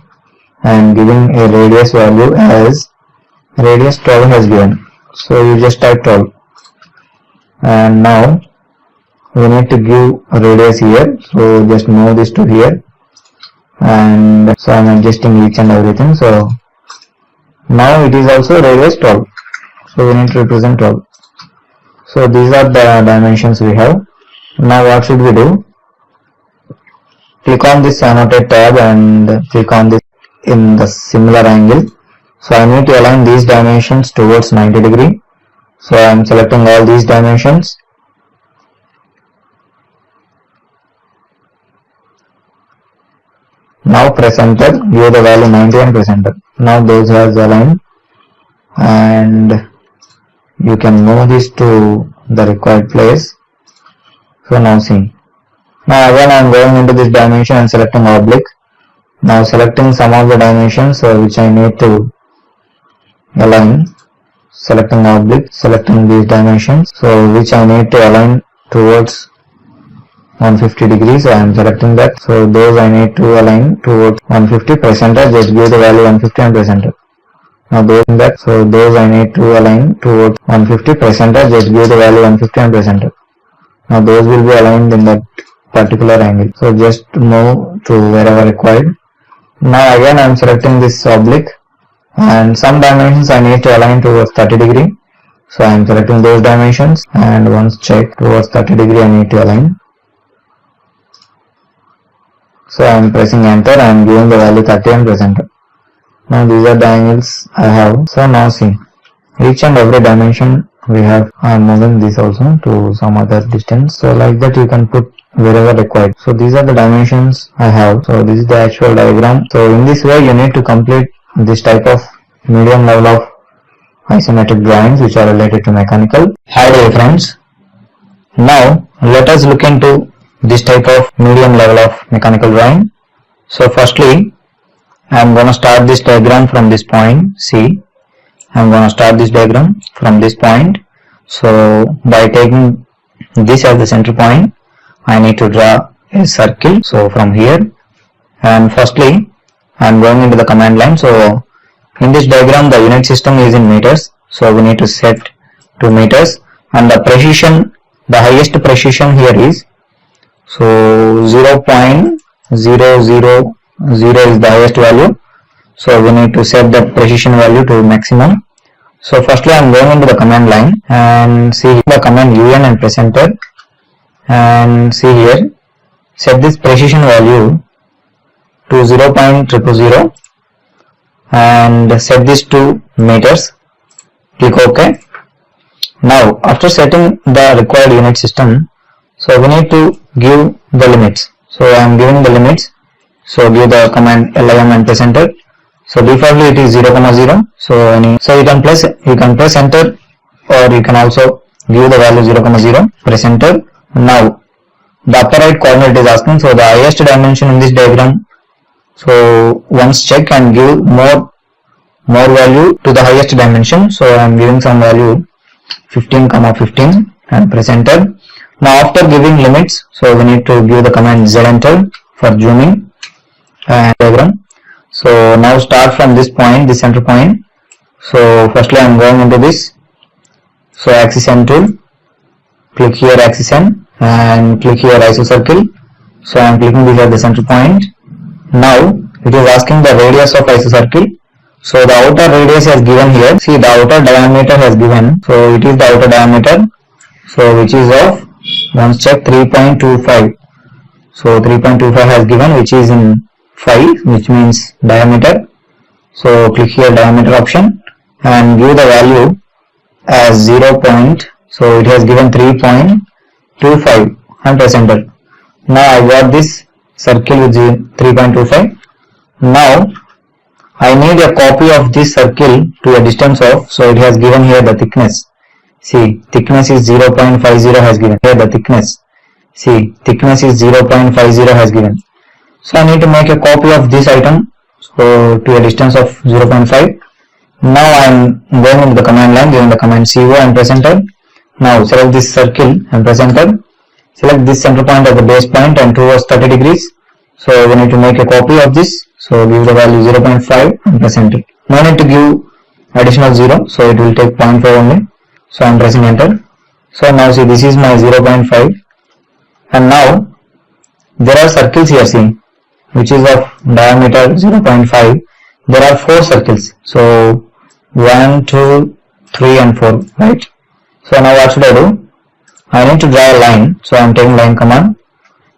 and giving a radius value as radius 12 has given. So you just type 12, and now we need to give a radius here. So just move this to here, and so I am adjusting each and everything. So now it is also radius 12. So we need to represent 12. So these are the dimensions we have. Now what should we do? Click on this annotate tab and click on this in the similar angle. So I need to align these dimensions towards 90 degree. So I am selecting all these dimensions. Now press enter, give the value 90 and press enter. Now those are aligned, and you can move this to the required place. So now see, now again I am going into this dimension and selecting oblique. Now selecting some of the dimensions which I need to align, selecting oblique, selecting these dimensions, so which I need to align towards 150 degrees. I am selecting that. So those I need to align towards 150. Press enter, just give the value 150 and press enter. Now those I need to align towards 150 percenter. Just give the value 150 and percenter. Now those will be aligned in that particular angle. So just move to wherever required. Now again I am selecting this oblique, and some dimensions I need to align towards 30 degree. So I am selecting those dimensions, and once check towards 30 degree I need to align. So I am pressing enter and giving the value 30 and press enter. Now these are the angles I have. So now see, each and every dimension we have. I am moving this also to some other distance. So like that you can put wherever required. So these are the dimensions I have. So this is the actual diagram. So in this way you need to complete this type of medium level of isometric drawings which are related to mechanical. Hi dear friends. Now let us look into this type of medium level of mechanical drawing. So firstly I am going to start this diagram from this point. See, I am going to start this diagram from this point. So by taking this as the center point, I need to draw a circle. So from here, and firstly I am going into the command line. So in this diagram the unit system is in meters. So we need to set to meters, and the precision, the highest precision here is, so 0.000 is the highest value. So we need to set the precision value to maximum. So firstly I am going into the command line and see the command UN and press enter, and see here, set this precision value to 0.000 and set this to meters. Click OK. Now after setting the required unit system, so we need to give the limits. So I am giving the limits. So give the command lim and press enter. So defaultly it is 0, 0. So you can press enter, or you can also give the value 0, 0. Press enter. Now the upper right corner it is asking. So the highest dimension in this diagram. So once check and give more value to the highest dimension. So I am giving some value 15, 15 and press enter. Now after giving limits, so we need to give the command Z enter for zooming and diagram. So now start from this point, this center point. So firstly I am going into this. So axis N tool, click here axis N and click here isocircle. So I am clicking this at the center point. Now it is asking the radius of isocircle. So the outer radius has given here. See, the outer diameter has given. So it is the outer diameter. So which is of, once check, 3.25. So 3.25 has given, which is in 5, which means diameter. So click here diameter option and give the value as 0. So it has given 3.25 and press enter. Now I got this circle with 3.25. Now I need a copy of this circle to a distance of, so it has given here the thickness. See, thickness is 0.50 has given here the thickness. See, thickness is 0.50 has given. So I need to make a copy of this item, so to a distance of 0.5. Now I am going into the command line, giving the command CO and press enter. Now select this circle and press enter. Select this center point as the base point and towards 30 degrees. So we need to make a copy of this. So give the value 0.5 and press enter. No need to give additional 0, so it will take 0.5 only. So I am pressing enter. So now see, this is my 0.5, and now there are circles here, see, which is of diameter 0.5. There are 4 circles. So 1, 2, 3 and 4, right? So now what should I do? I need to draw a line. So I am taking line command,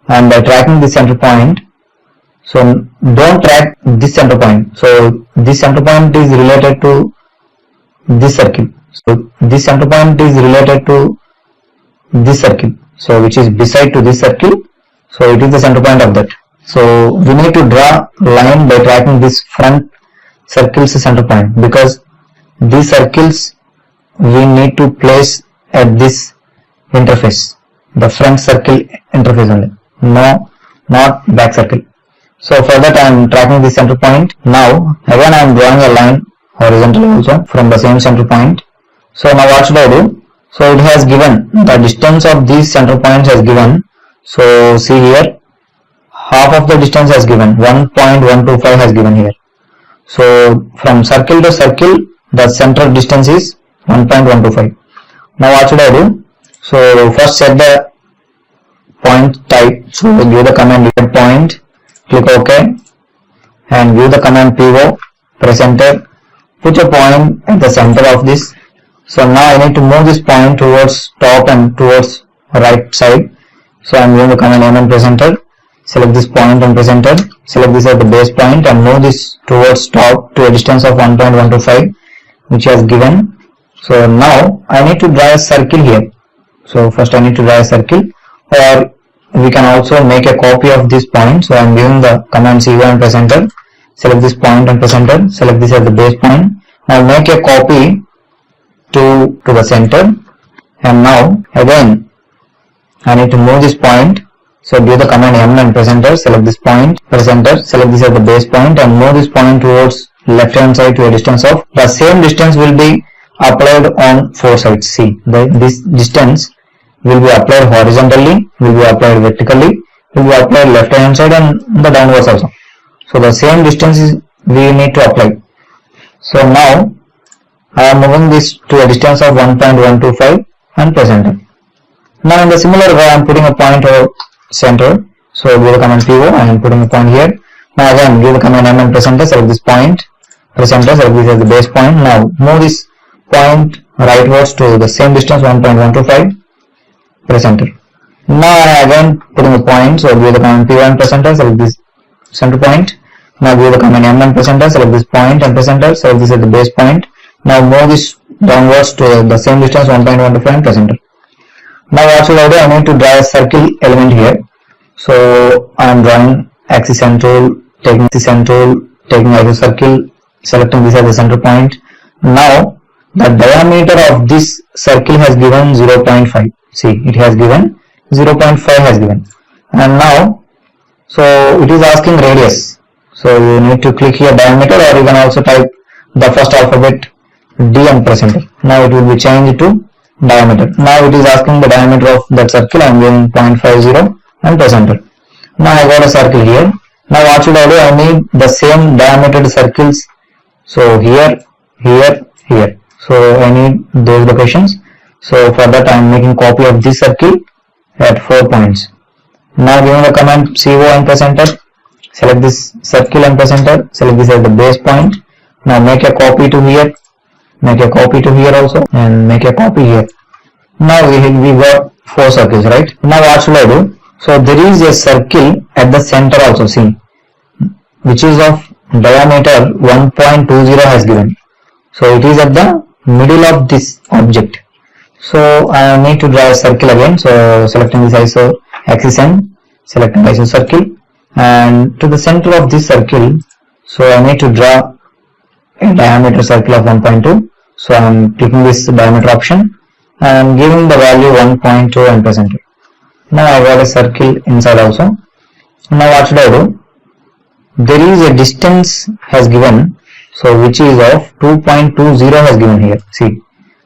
and by tracking the center point. So don't track this center point. So this center point is related to this circle. So this center point is related to this circle. So which is beside to this circle. So it is the center point of that. So we need to draw line by tracking this front circle's center point, because these circles we need to place at this interface, the front circle interface only. No, not back circle. So for that I am tracking the center point. Now again I am drawing a line horizontally also from the same center point. So now what should I do? So it has given the distance of these center points has given. So see here, half of the distance has given, 1.125 has given here. So from circle to circle, the center distance is 1.125. Now what should I do? So first set the point type. So give the command add point, click OK, and give the command PO, press enter, put a point at the center of this. So now I need to move this point towards top and towards right side. So I am going to command M and press enter, select this point and press enter, select this as the base point and move this towards top to a distance of 1.125, which has given. So now I need to draw a circle here. So first I need to draw a circle, or we can also make a copy of this point. So I am giving the command CO and press enter, select this point and press enter, select this as the base point. Now make a copy to the center, and now again I need to move this point. So give the command M and press enter, select this point, press enter, select this as the base point and move this point towards left hand side to a distance of, the same distance will be applied on four sides. See, this distance will be applied horizontally, will be applied vertically, will be applied left hand side and the downwards also. So the same distance is we need to apply. So now I am moving this to a distance of 1.125 and press enter. Now in the similar way I am putting a point over center. So give the command PO, I am putting a point here. Now again give the command M and press enter, select this point, press enter, select this as the base point. Now move this point rightwards to the same distance 1.125, press enter. Now I am again putting a point. So give the command PO and press enter, select this center point. Now give the command M and press enter, select this point and press enter, select this as the base point. Now move this downwards to the same distance 1.125 and press enter. Now what should I do? I need to draw a circle element here. So I am drawing axis and tool, taking axis and tool, taking iso circle, selecting this as the center point. Now the diameter of this circle has given 0.5. See, it has given 0.5 has given. And now, so it is asking radius. So you need to click here diameter, or you can also type the first alphabet D and press enter. Now it will be changed to diameter. Now it is asking the diameter of that circle. I am giving 0.50 and press enter. Now I got a circle here. Now what should I do? I need the same diameter circles. So here, here, here. So I need those locations. So for that I am making copy of this circle at 4 points. Now giving the command CO and press enter. Select this circle and press enter. Select this as the base point. Now make a copy to here. Make a copy to here also and make a copy here. Now we got 4 circles, right? Now what should I do? So there is a circle at the center also, see, which is of diameter 1.20 has given. So it is at the middle of this object. So I need to draw a circle again. So selecting this iso axis and selecting iso circle, and to the center of this circle, so I need to draw a diameter circle of 1.2. So I am clicking this diameter option and giving the value 1.2 and press enter. Now I got a circle inside also. Now what should I do? There is a distance has given, so which is of 2.20 has given here. See,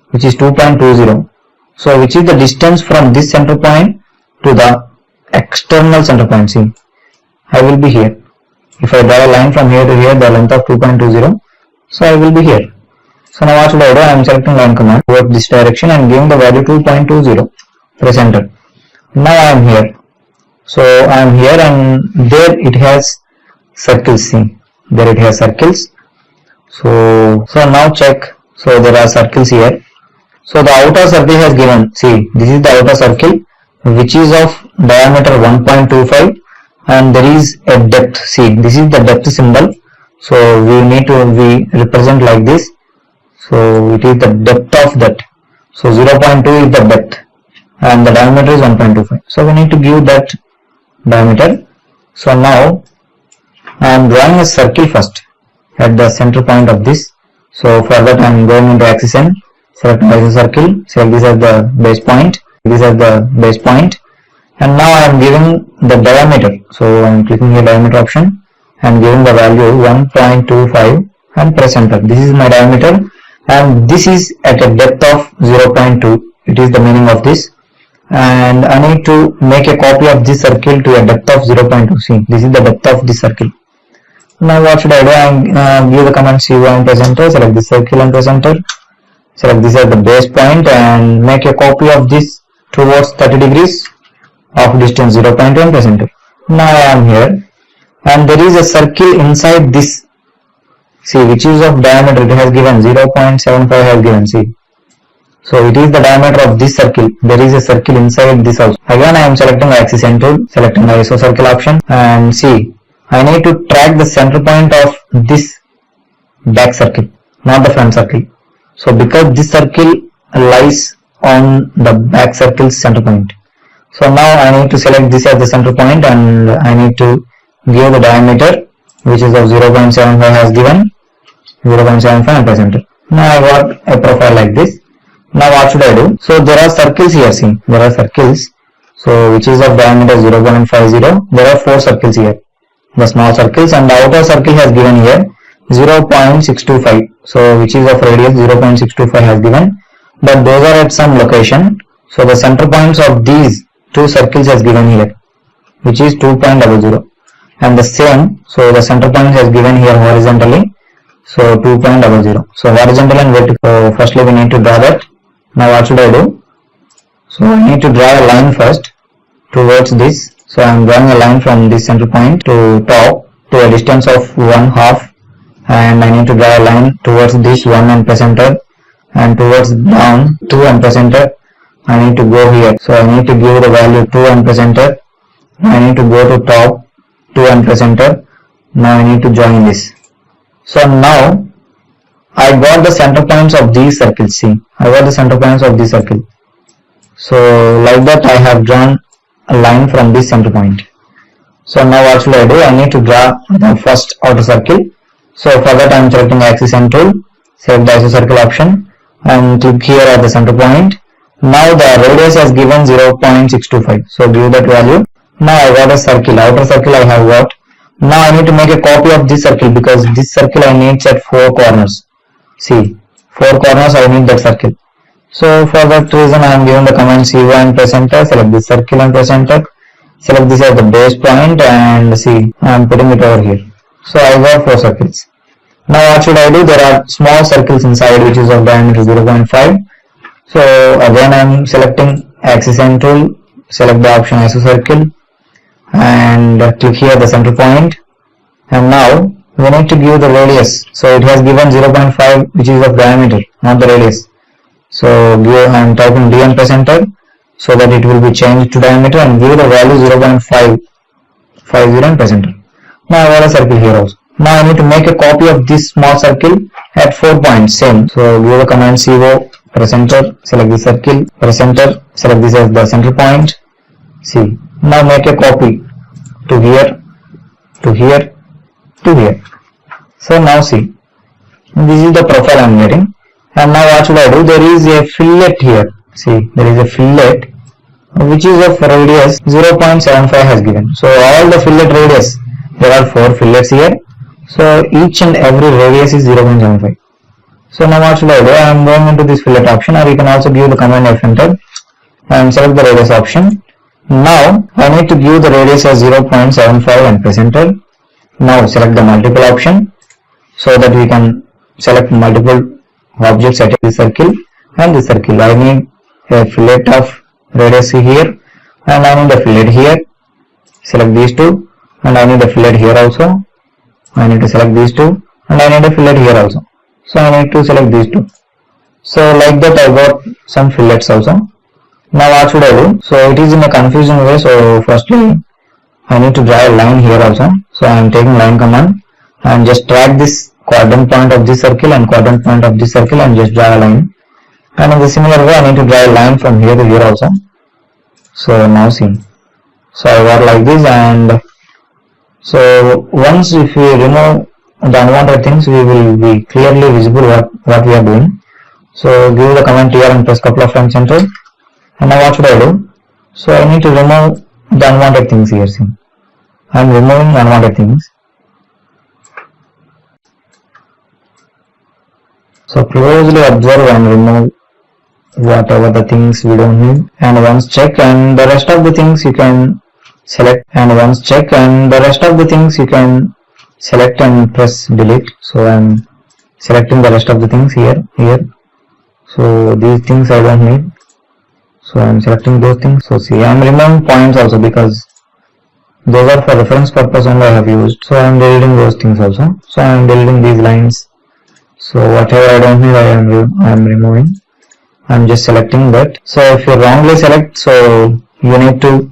which is 2.20. So which is the distance from this center point to the external center point. See, I will be here. If I draw a line from here to here, the length of 2.20. So I will be here. So now what should I do? I am selecting line command toward this direction and giving the value 2.20. Press enter. Now I am here. So I am here and there it has circles. See, there it has circles. So now check. So there are circles here. So the outer circle has given. See, this is the outer circle which is of diameter 1.25 and there is a depth. See, this is the depth symbol. So we represent like this. So it is the depth of that. So 0.2 is the depth and the diameter is 1.25. So we need to give that diameter. So now I am drawing a circle first at the center point of this. So for that I am going into axis and select iso circle, select this as the base point, this as the base point, and now I am giving the diameter. So I am clicking here diameter option and giving the value 1.25 and press enter. This is my diameter and this is at a depth of 0.2. It is the meaning of this, and I need to make a copy of this circle to a depth of 0.2. See, this is the depth of this circle. Now what should I do? I give the command C1 and press enter, select the circle and press enter, select this as the base point and make a copy of this towards 30 degrees of distance 0.1, press enter. Now I am here and there is a circle inside this, see, which is of diameter, it has given 0.75 has given, see. So it is the diameter of this circle. There is a circle inside this also. Again I am selecting the axis end tool, selecting the ISO circle option and see, I need to track the center point of this back circle, not the front circle. So because this circle lies on the back circle's center point. So now I need to select this as the center point and I need to give the diameter which is of 0.75 has given 0.75 and press enter. Now I got a profile like this. Now what should I do? So there are circles here, see, there are circles. So which is of diameter 0.50. There are 4 circles here, the small circles, and the outer circle has given here 0.625. So which is of radius 0.625 has given, but those are at some location. So the center points of these 2 circles has given here, which is 2.00, and the same, so the center point has given here horizontally, so 2.00. So horizontal and vertical. So firstly we need to draw that. Now what should I do? So I need to draw a line first towards this. So I am drawing a line from this center point to top to a distance of 1/2, and I need to draw a line towards this 1 and press enter, and towards down 2 and press enter. I need to go here. So I need to give the value 2 and press enter. I need to go to top 2 and press enter. Now I need to join this. So now I got the center points of these circles. See, I got the center points of this circle. So like that I have drawn a line from this center point. So now what should I do? I need to draw the first outer circle. So for that I am selecting the axis and tool, select the isocircle option and click here at the center point. Now the radius has given 0.625. So give that value. Now I got a circle, outer circle I have got. Now I need to make a copy of this circle because this circle I need at 4 corners. See, 4 corners I need that circle. So for that reason I am giving the command C1 and press enter, select this circle and press enter, select this as the base point and see, I am putting it over here. So I got 4 circles. Now what should I do? There are small circles inside which is of diameter 0.5. So again I am selecting axis and tool, select the option isocircle and click here the center point, and now we need to give the radius. So it has given 0.5 which is of diameter, not the radius. So I am typing D and press enter so that it will be changed to diameter, and give the value 0.550 and press enter. Now I got a circle here also. Now I need to make a copy of this small circle at 4 points, same. So give the command CO, press enter, select the circle, press enter, select this as the center point. See, now make a copy to here, to here, to here. So now see, this is the profile I am getting. And now what should I do? There is a fillet here. See, there is a fillet which is of radius 0.75 has given. So all the fillet radius, there are 4 fillets here. So each and every radius is 0.75. So now what should I do? I am going into this fillet option, or you can also give the command F enter and select the radius option. Now I need to give the radius as 0.75 and press enter. Now select the multiple option so that we can select multiple objects at this circle and this circle. I need a fillet of radius here and I need a fillet here. Select these two, and I need a fillet here also. I need to select these two, and I need a fillet here also. So I need to select these two. So like that I got some fillets also. Now what should I do? So it is in a confusing way. So firstly I need to draw a line here also. So I am taking line command and just drag this quadrant point of this circle and quadrant point of this circle and just draw a line. And in the similar way I need to draw a line from here to here also. So now see. So I got like this, and so once if we remove the unwanted things, we will be clearly visible what we are doing. So give the command TR and press couple of times enter. And now what should I do? So I need to remove the unwanted things here. See, I am removing unwanted things. So closely observe and remove whatever the things we don't need, and once check, and the rest of the things you can select, and once check, and the rest of the things you can select and press delete. So I'm selecting the rest of the things here. So these things I don't need. So I'm selecting those things. So see, I'm removing points also because those are for reference purpose only I have used. So I'm deleting those things also. So I'm deleting these lines. So whatever I don't need, I am removing. I'm just selecting that. So if you wrongly select, so you need to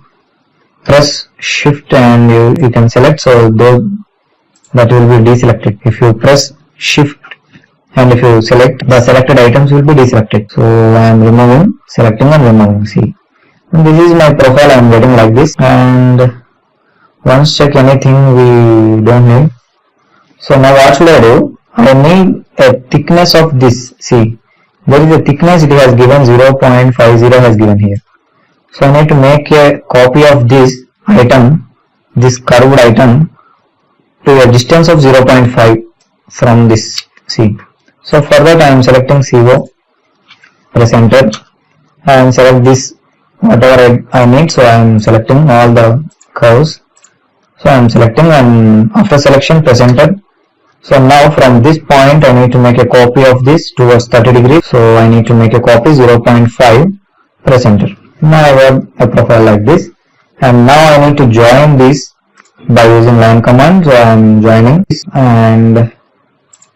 press shift and you can select. So those that will be deselected. If you press shift and if you select, the selected items will be deselected. So I am removing, selecting and removing. See, and this is my profile. I am getting like this. And once check anything we don't need. So now what should I do? I need a thickness of this. See, there is a thickness, it has given 0.50 has given here. So I need to make a copy of this item, this curved item, to a distance of 0.5 from this. See, so for that I am selecting CO, press enter and select this whatever I need. So I am selecting all the curves. So I am selecting and after selection press enter. So now from this point I need to make a copy of this towards 30 degrees. So I need to make a copy 0.5, press enter. Now I got a profile like this, and now I need to join this by using line command. So I am joining this, and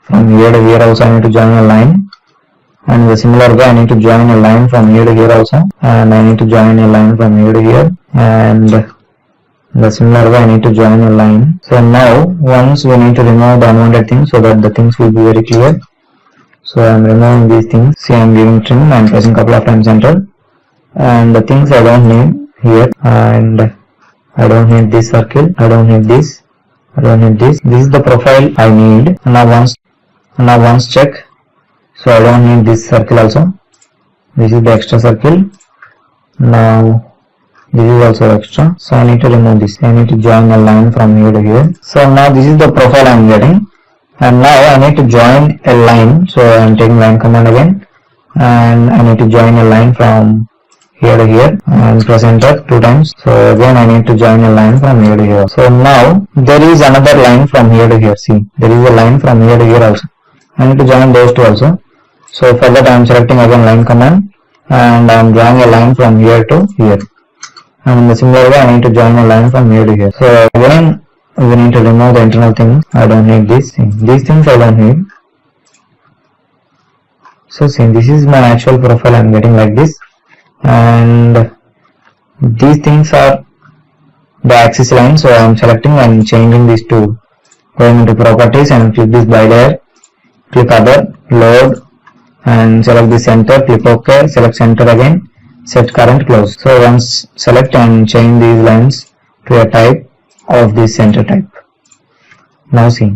from here to here also I need to join a line, and the similar way I need to join a line from here to here also, and I need to join a line from here to here, and the similar way I need to join a line. So now once we need to remove the unwanted things so that the things will be very clear. So I am removing these things. See, I am giving trim and pressing couple of times enter, and the things I don't need here, and I don't need this circle, I don't need this, I don't need this. This is the profile I need. Now once check. So I don't need this circle also. This is the extra circle. Now this is also extra. So I need to remove this. I need to join a line from here to here. So now this is the profile I am getting. And now I need to join a line. So I am taking line command again. And I need to join a line from here to here and press enter 2 times. So again I need to join a line from here to here. So now there is another line from here to here. See, there is a line from here to here also. I need to join those two also. So for that I am selecting again line command and I am drawing a line from here to here. And in the similar way I need to join a line from here to here. So again we need to remove the internal things. I don't need this thing. These things I don't need. So see, this is my actual profile I am getting like this. And these things are the axis line. So I am selecting and changing these to going into properties and click this by layer, click other, load and select the center, click OK, select center again, set current, close. So once select and change these lines to a type of this center type. Now see,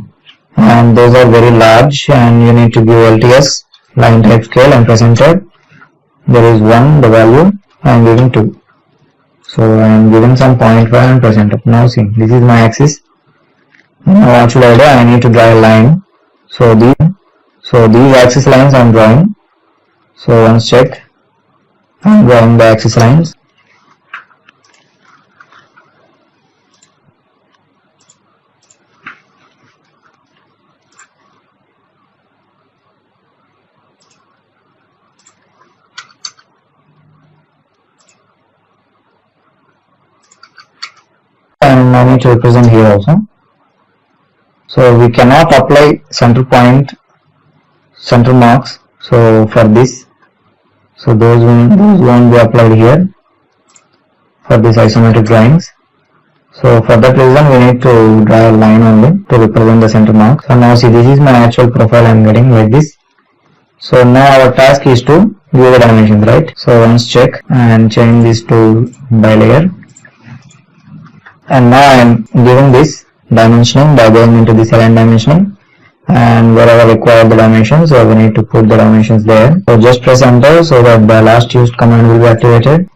and those are very large and you need to give LTS, line type scale and press enter. There is 1, the value I am giving 2. So I am giving some 0.5 and press enter. Now see, this is my axis. Now what should I do? I need to draw a line. So these axis lines I am drawing. So once check, I am drawing the axis lines. And I need to represent here also. So we cannot apply center point, center marks. So for this, so those won't be applied here for this isometric drawings. So for that reason we need to draw a line only to represent the center mark. So now see, this is my actual profile I am getting like this. So now our task is to view the dimensions, right? So once check and change this to by layer. And now I am giving this dimensioning by going into this align dimensioning, and wherever required the dimensions, so we need to put the dimensions there. So just press enter so that the last used command will be activated.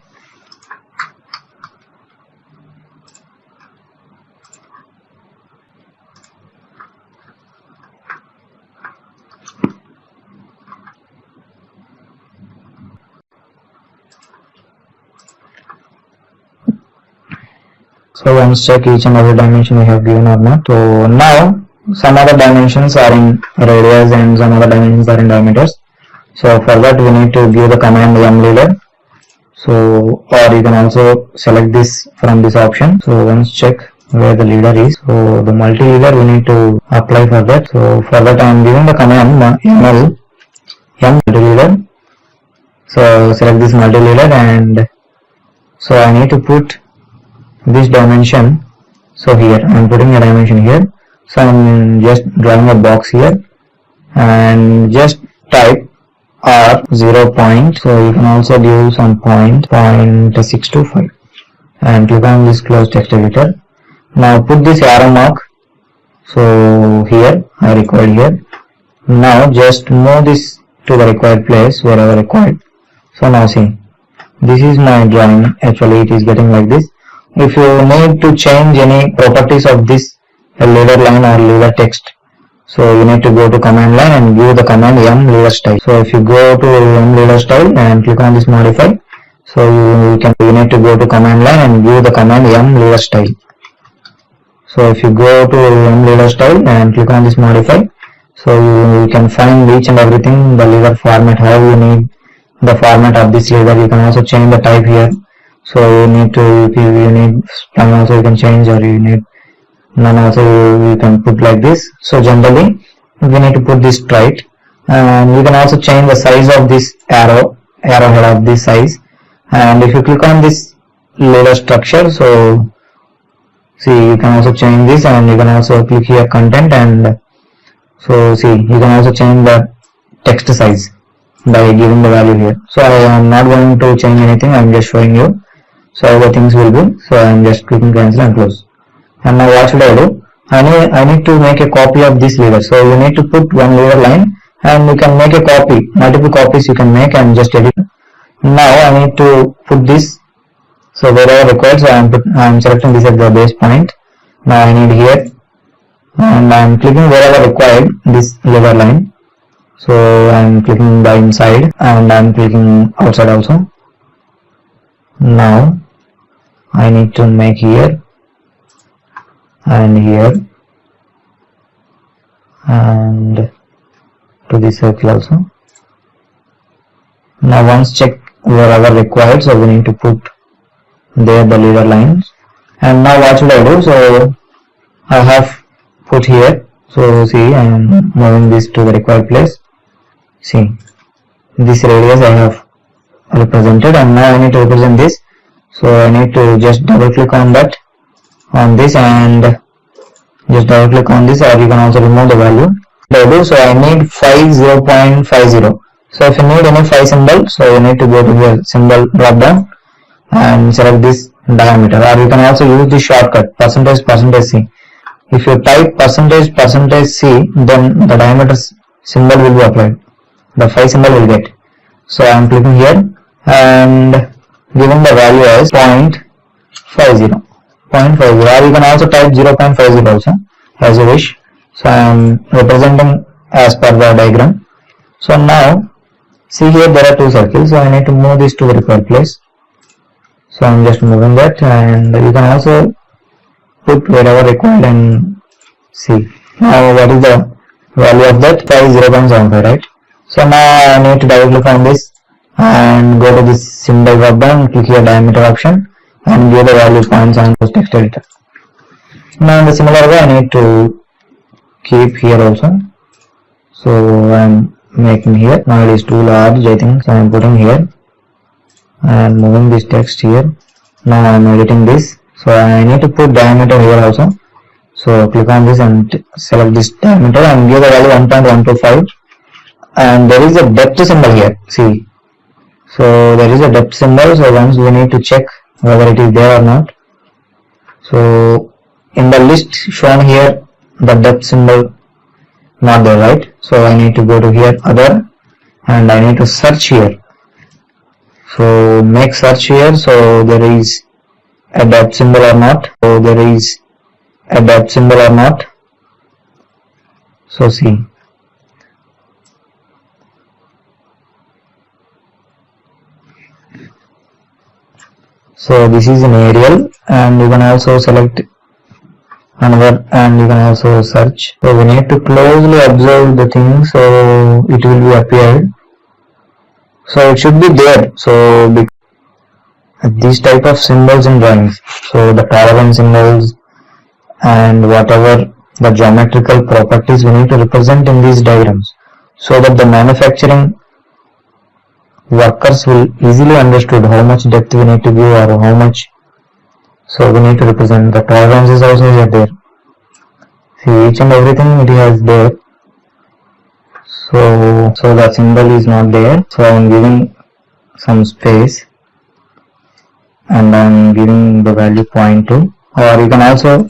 So once check each and every dimension we have given or not. So now some other dimensions are in radius and some other dimensions are in diameters. So for that we need to give the command M leader. So, or you can also select this from this option. So once check where the leader is. So the multi-leader we need to apply for that. So for that I am giving the command ML M multi-leader. So select this multi-leader, and so I need to put this dimension. So here I am putting a dimension here. So I am just drawing a box here and just type R 0 point. So you can also give some point 0.625 and click on this close text editor. Now put this arrow mark. So here I required here. Now just move this to the required place wherever required. So now see, this is my drawing. Actually it is getting like this. If you need to change any properties of this leader line or leader text, so you need to go to command line and give the command M leader style. So if you go to M leader style and click on this modify, so you need to go to command line and give the command M leader style. So if you go to M leader style and click on this modify, so you can find each and everything, the leader format, how you need the format of this leader. You can also change the type here. So you need to, if you need spline also you can change, or you need none also you can put like this. So generally we need to put this right, and you can also change the size of this arrowhead of this size. And if you click on this leader structure, so see you can also change this, and you can also click here content, and so see you can also change the text size by giving the value here. So I am not going to change anything, I am just showing you so how the things will be. So I am just clicking cancel and close. And now what should I do? I need to make a copy of this leader. So you need to put one leader line, and you can make a copy, multiple copies you can make, and just edit. Now I need to put this, so wherever required, so I am selecting this as the base point. Now I need here, and I am clicking wherever required this leader line. So I am clicking the inside, and I am clicking outside also. Now I need to make here and here and to this circle also. Now once check wherever required, so we need to put there the leader lines. And now what should I do? So I have put here. So see, I am moving this to the required place. See, this radius I have represented, and now I need to represent this. So I need to just double click on that, on this, and just double click on this, or you can also remove the value. So I need 0.50. So if you need any phi symbol, so you need to go to the symbol drop down and select this diameter, or you can also use the shortcut %C. If you type %C, then the diameter symbol will be applied, the phi symbol will get. So I am clicking here and giving the value as 0.50, or you can also type 0.50 also as you wish. So I am representing as per the diagram. So now see here there are two circles, so I need to move this to the required place. So I am just moving that, and you can also put wherever required, and see now what is the value of that. 0.75, right? So now I need to double click on this and go to this symbol drop down, click here diameter option, and give the value 0.7 text editor. Now in the similar way I need to keep here also. So I am making here, now it is too large I think, so I am putting here and moving this text here. Now I am editing this, so I need to put diameter here also. So click on this and select this diameter and give the value 1.125, and there is a depth symbol here. See, so there is a depth symbol, so once we need to check whether it is there or not. So in the list shown here, the depth symbol not there, right? So I need to go to here other, and I need to search here. So make search here, so there is a depth symbol or not. So there is a depth symbol or not. So see, so this is an aerial, and you can also select another, and you can also search. So we need to closely observe the thing, so it will be appeared. So it should be there. So these type of symbols in drawings, so the tolerance symbols and whatever the geometrical properties we need to represent in these diagrams, so that the manufacturing workers will easily understood how much depth we need to give or how much. So we need to represent the tolerances also here there. See, each and everything it has there. So the symbol is not there. So I am giving some space and I am giving the value 0.2, or you can also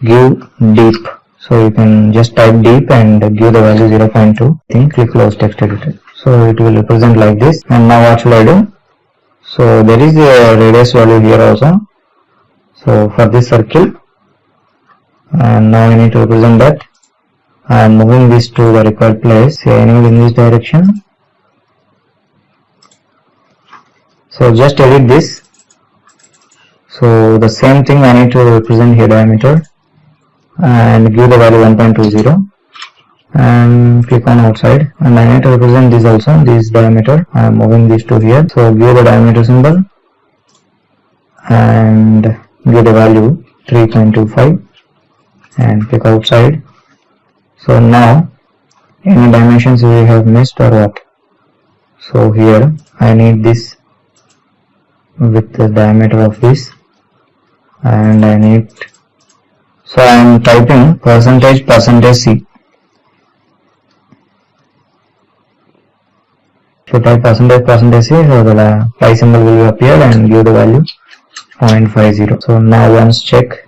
give deep. So you can just type deep and give the value 0.2. Then click close text editor. So it will represent like this. And now what should I do? So there is a radius value here also. So for this circle, and now I need to represent that. I am moving this to the required place. Say anywhere in this direction. So just edit this. So the same thing I need to represent here diameter and give the value 1.20 and click on outside, and I need to represent this also, this diameter. I am moving this to here. So give the diameter symbol and give the value 3.25 and click outside. So now any dimensions we have missed or what? So here I need this with the diameter of this, and I need, so I am typing percentage C. So type percentage C, so the pi symbol will appear and give the value 0.50. So now once check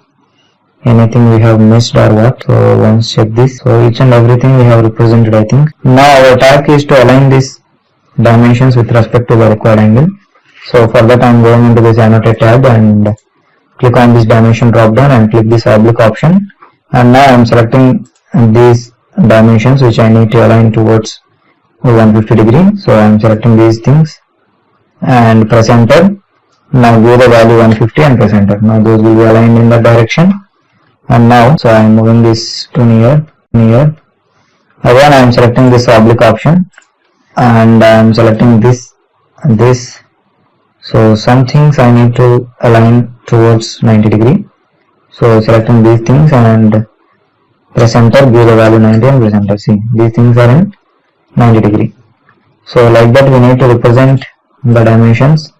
anything we have missed or what. So once check this. So each and everything we have represented, I think. Now our task is to align these dimensions with respect to the required angle. So for that I am going into this annotate tab and click on this dimension drop down and click this oblique option, and now I am selecting these dimensions which I need to align towards 150 degree. So I am selecting these things and press enter. Now give the value 150 and press enter. Now those will be aligned in that direction. And now, so I am moving this to near. Again I am selecting this oblique option and I am selecting this and this. So some things I need to align towards 90 degree. So selecting these things and press enter, give the value 90 and press enter. See, these things are in 90 degree. So like that we need to represent the dimensions.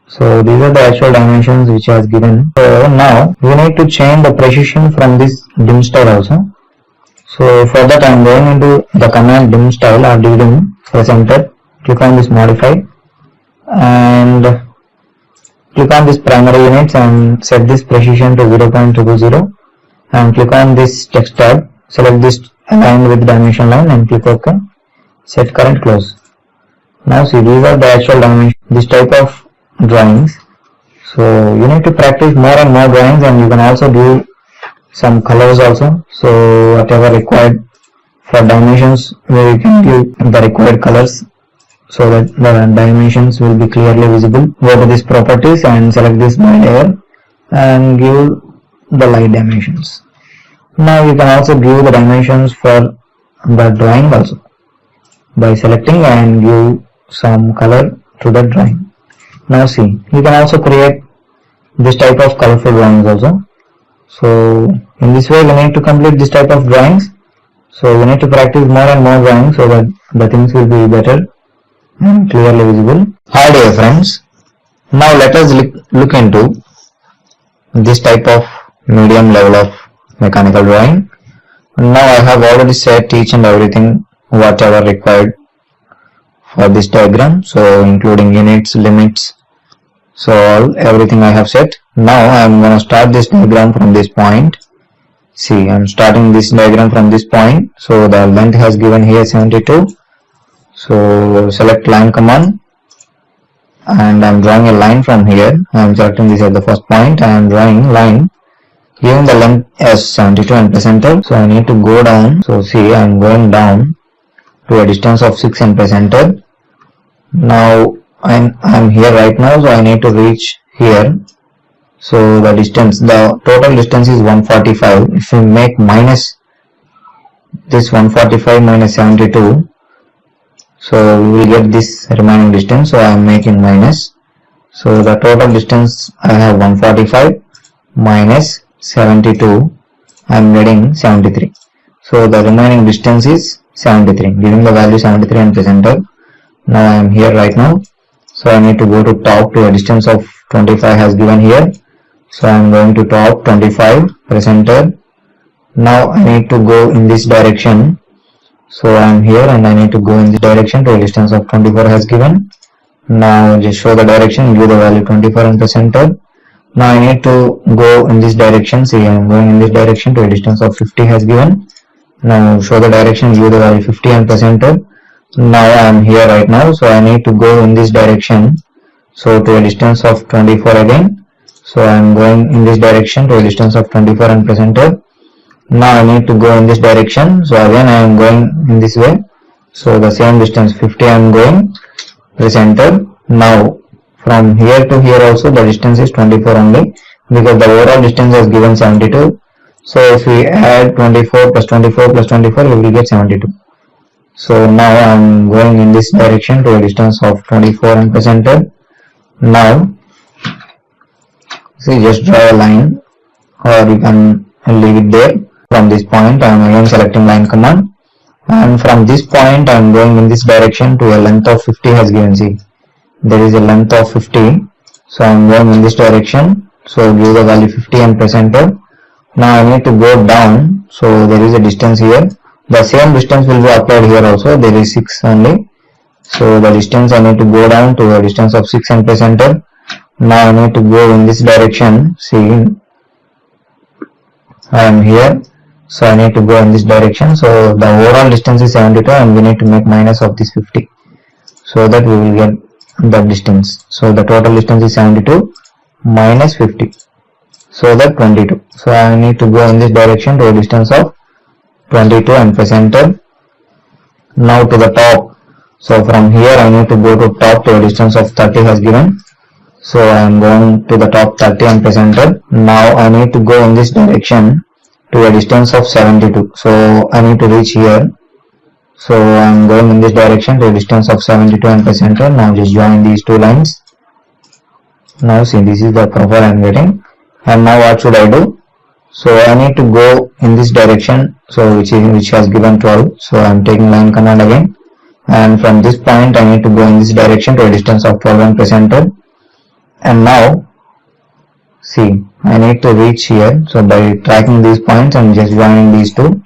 So these are the actual dimensions which has given. So now we need to change the precision from this dim style also. So for that I am going into the command dim style or dim, press enter, click on this modify and click on this primary units and set this precision to 0.220 and click on this text tab, select this align with dimension line and click OK, set current close. Now see, these are the actual dimensions, this type of drawings. So you need to practice more and more drawings, and you can also do some colors also. So whatever required for dimensions, where you can give the required colors so that the dimensions will be clearly visible. Go to this properties and select this by layer and give the light dimensions. Now you can also give the dimensions for the drawing also by selecting and give some color to the drawing. Now see, you can also create this type of colorful drawings also. So in this way we need to complete this type of drawings. So we need to practice more and more drawings so that the things will be better and clearly visible. Hi dear friends, now let us look into this type of medium level of mechanical drawing. Now I have already set each and everything whatever required for this diagram, so including units, limits, so everything I have set. Now I am going to start this diagram from this point. See, I am starting this diagram from this point. So the length has given here 72. So select line command and I am drawing a line from here. I am selecting this at the first point. I am drawing line giving the length as 72 and press enter. So I need to go down. So see, I am going down to a distance of 6 and press enter. Now I am here right now, so I need to reach here So the distance, the total distance is 145. If we make minus this 145 minus 72, so we will get this remaining distance. So I am making minus. So the total distance I have 145 minus 72. I am getting 73. So the remaining distance is 73. Giving the value 73 and press enter. Now I am here right now. So I need to go to top to a distance of 25 has given here. So I am going to top 25, press enter. Now I need to go in this direction. So I am here and I need to go in this direction to a distance of 24 has given. Now just show the direction, give the value 24 and press enter. Now I need to go in this direction. See, I am going in this direction to a distance of 50 has given. Now show the direction, give the value 50 and press enter. Now I am here right now. So I need to go in this direction. So to a distance of 24 again. So I am going in this direction to a distance of 24 and press enter. Now I need to go in this direction. So again I am going in this way. So the same distance 50 I am going. Press enter. Now from here to here also the distance is 24 only, because the overall distance is given 72. So if we add 24 plus 24 plus 24, we will get 72. So now I am going in this direction to a distance of 24 and press enter. Now see, just draw a line, or you can leave it there. From this point I am again selecting line command, and from this point I am going in this direction to a length of 50 has given. See, there is a length of 50. So I am going in this direction. So give the value 50 and press enter. Now I need to go down. So there is a distance here. The same distance will be applied here also. There is 6 only. So the distance I need to go down to a distance of 6 and press enter. Now I need to go in this direction. See, I am here. So I need to go in this direction. So the overall distance is 72 and we need to make minus of this 50. So that we will get the distance. So the total distance is 72 minus 50. So that 22. So I need to go in this direction to a distance of 22 and press enter. Now to the top. So from here I need to go to top to a distance of 30 has given. So I am going to the top 30 and press enter. Now I need to go in this direction to a distance of 72. So I need to reach here. So I am going in this direction to a distance of 72 and press enter. Now just join these two lines. Now see, this is the profile I am getting. And now what should I do? So I need to go in this direction. So which has given 12. So I am taking line command again. And from this point I need to go in this direction to a distance of 12 and press enter. And now see, I need to reach here. So by tracking these points and just joining these two.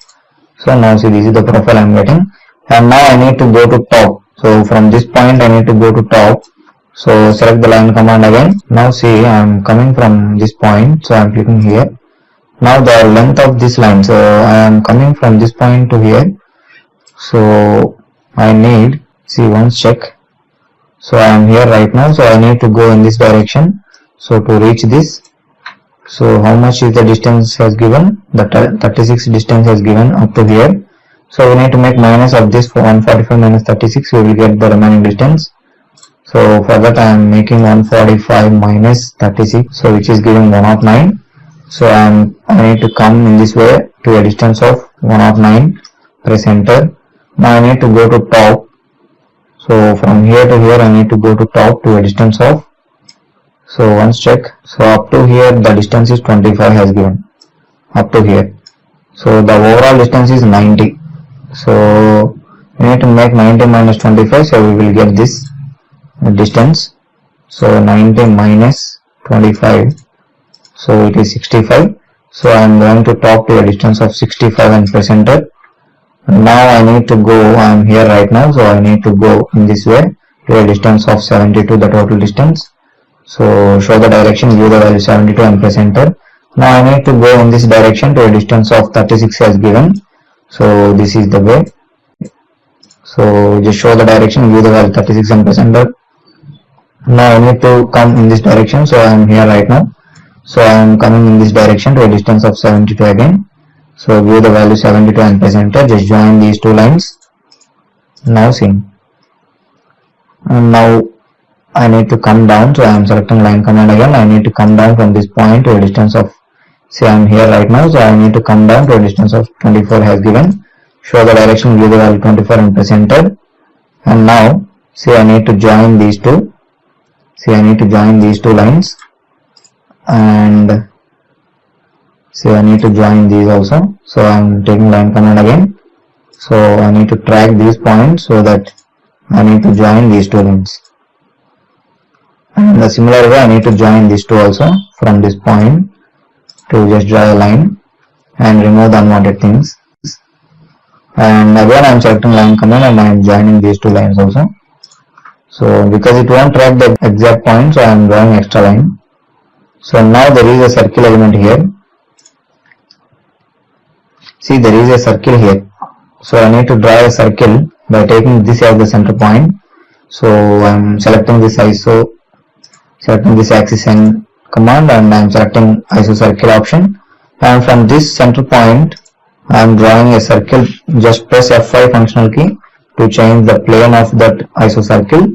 So now see, this is the profile I am getting. And now I need to go to top. So from this point I need to go to top. So select the line command again. Now see, I am coming from this point. So I am clicking here. Now the length of this line. So I am coming from this point to here. So I need, see, once check. So I am here right now. So I need to go in this direction. So to reach this. So how much is the distance has given? The 36 distance has given up to here. So we need to make minus of this. For 145 minus 36, we will get the remaining distance. So for that I am making 145 minus 36, so which is giving 109. So I need to come in this way to a distance of 109. Press enter. Now I need to go to top. So from here to here I need to go to top to a distance of. So once check. So up to here the distance is 25 has given. Up to here. So the overall distance is 90. So we need to make 90 minus 25. So we will get this distance. So 90 minus 25. So it is 65. So I am going to top to a distance of 65 and press enter. Now I need to go, I am here right now. So I need to go in this way to a distance of 72, the total distance. So show the direction, give the value 72 and press enter. Now I need to go in this direction to a distance of 36 as given. So this is the way. So just show the direction, give the value 36 and press enter. Now I need to come in this direction. So I am here right now. So I am coming in this direction to a distance of 72 again. So give the value 72 and press enter. Just join these two lines. Now see. And now I need to come down, so I am selecting line command again. I need to come down from this point to a distance of, say I am here right now, so I need to come down to a distance of 24 has given. Show the direction, give the value 24 and press enter. And now say I need to join these two. Say I need to join these two lines, and say I need to join these also. So I am taking line command again. So I need to track these points so that I need to join these two lines. And in the similar way I need to join these two also from this point to just draw a line and remove the unwanted things. And again I am selecting line command and I am joining these two lines also. So because it won't track the exact point, so I am drawing extra line. So now there is a circle element here. See, there is a circle here. So I need to draw a circle by taking this as the center point. So I am selecting this ISO, selecting this axis and command, and I am selecting ISO circle option. And from this center point I am drawing a circle. Just press F5 functional key to change the plane of that ISO circle.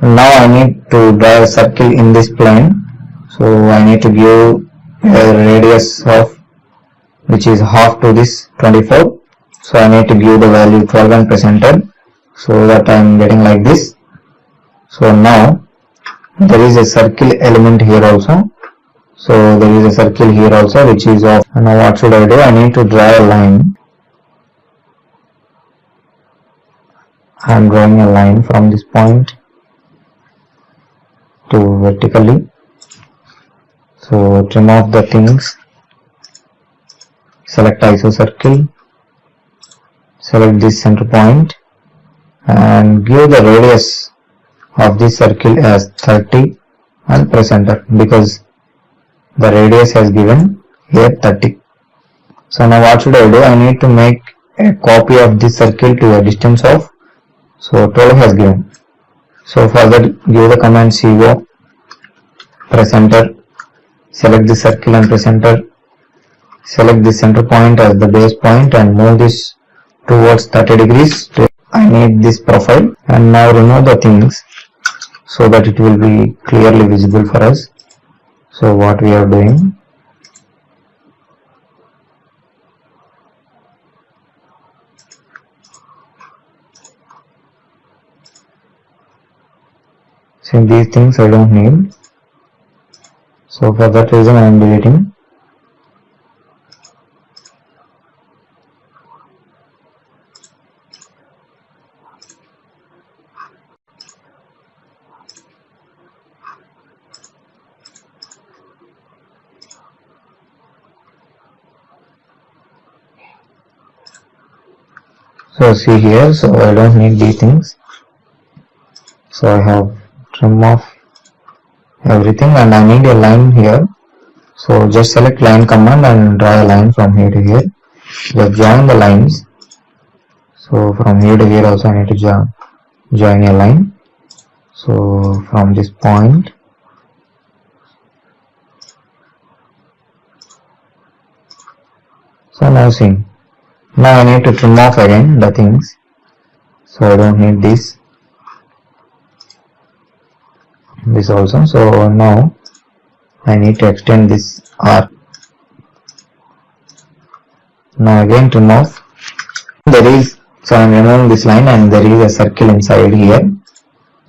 Now I need to draw a circle in this plane. So I need to give a radius of, which is half to this 24. So I need to give the value 12 and press enter, so that I am getting like this. So now there is a circle element here also. So there is a circle here also which is of, now what should I do? I need to draw a line. I am drawing a line from this point to vertically. So trim off the things, select ISO circle, select this center point and give the radius of this circle as 30 and press enter, because the radius has given here 30. So now what should I do? I need to make a copy of this circle to a distance of, so 12 has given. So for that give the command CO, press enter, select the circle and press enter, select the center point as the base point and move this towards 30 degrees. I need this profile, and now remove the things so that it will be clearly visible for us. So what we are doing, see these things I don't need, so for that reason I am deleting. So see here, so I don't need these things, so I have trim off everything and I need a line here. So just select line command and draw a line from here to here. Just join the lines. So from here to here also I need to join a line. So from this point, so now see, now I need to trim off again the things, so I don't need this also. So now I need to extend this arc. Now again trim off. There is, so I am removing this line and there is a circle inside here,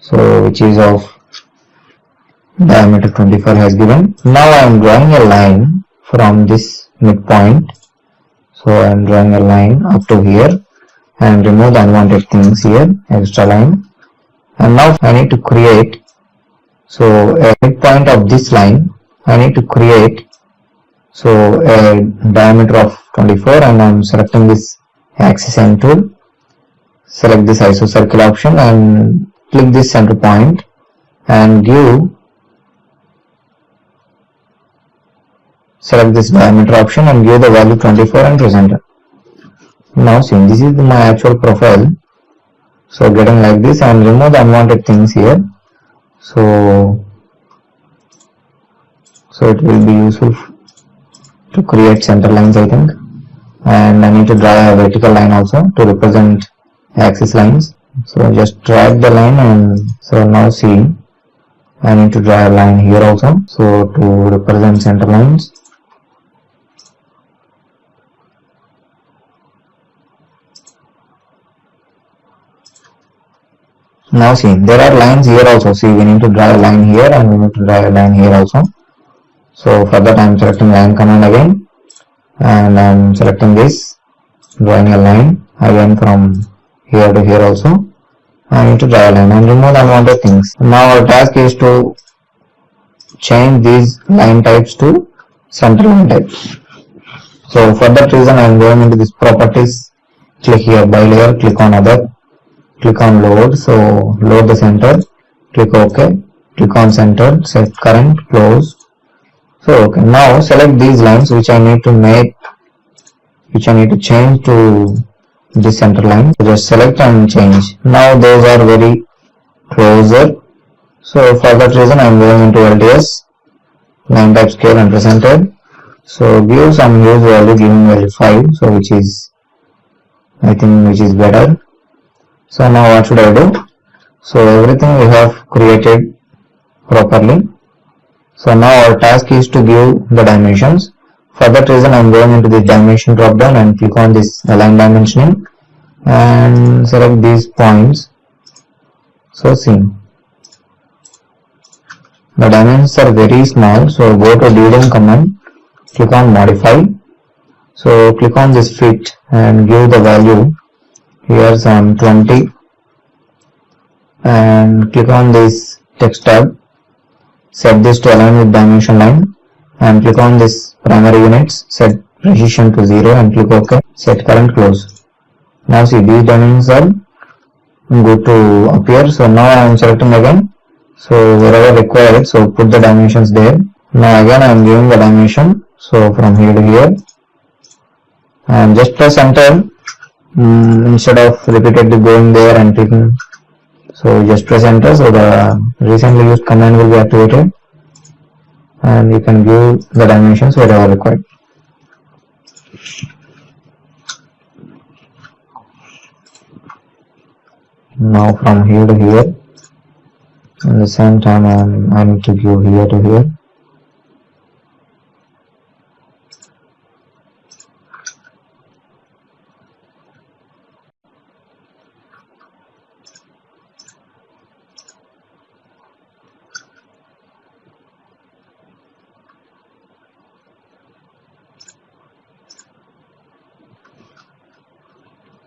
so which is of diameter 24 has given. Now I am drawing a line from this midpoint. So I am drawing a line up to here and remove the unwanted things here, extra line. And now I need to create, so a midpoint of this line I need to create, so a diameter of 24, and I am selecting this axis and tool, select this ISO circle option and click this center point and select this diameter option and give the value 24 and press enter. Now see, this is my actual profile. So getting like this, and remove the unwanted things here. So it will be useful to create center lines, I think. And I need to draw a vertical line also to represent axis lines. So just drag the line, and so now see, I need to draw a line here also. So to represent center lines, now see, there are lines here also. See, we need to draw a line here and we need to draw a line here also. So for that I am selecting line command again, and I am selecting this, drawing a line again from here to here also. I need to draw a line and remove the unwanted things. Now our task is to change these line types to center line types. So for that reason I am going into this properties, click here by layer, click on other, click on load, so load the center, click OK, click on center, set current, close. So okay, now select these lines which I need to make, which I need to change to this center line. So just select and change. Now those are very closer. So for that reason I am going into LTS, line type scale and presented. So give some huge value, giving value 5, so which is, I think, which is better. So now what should I do? So everything we have created properly. So now our task is to give the dimensions. For that reason I am going into the dimension drop down and click on this align dimensioning and select these points. So see, the dimensions are very small, so go to DDM command, click on modify. So click on this fit and give the value here some 20 and click on this text tab, set this to align with dimension line and click on this primary units, set precision to 0 and click OK, set current, close. Now see, these dimensions are good to appear. So now I am selecting again, so wherever required, so put the dimensions there. Now again I am giving the dimension, so from here to here, and just press enter instead of repeatedly going there and clicking. So just press enter, so the recently used command will be activated and you can give the dimensions wherever required. Now from here to here, at the same time I need to give here to here.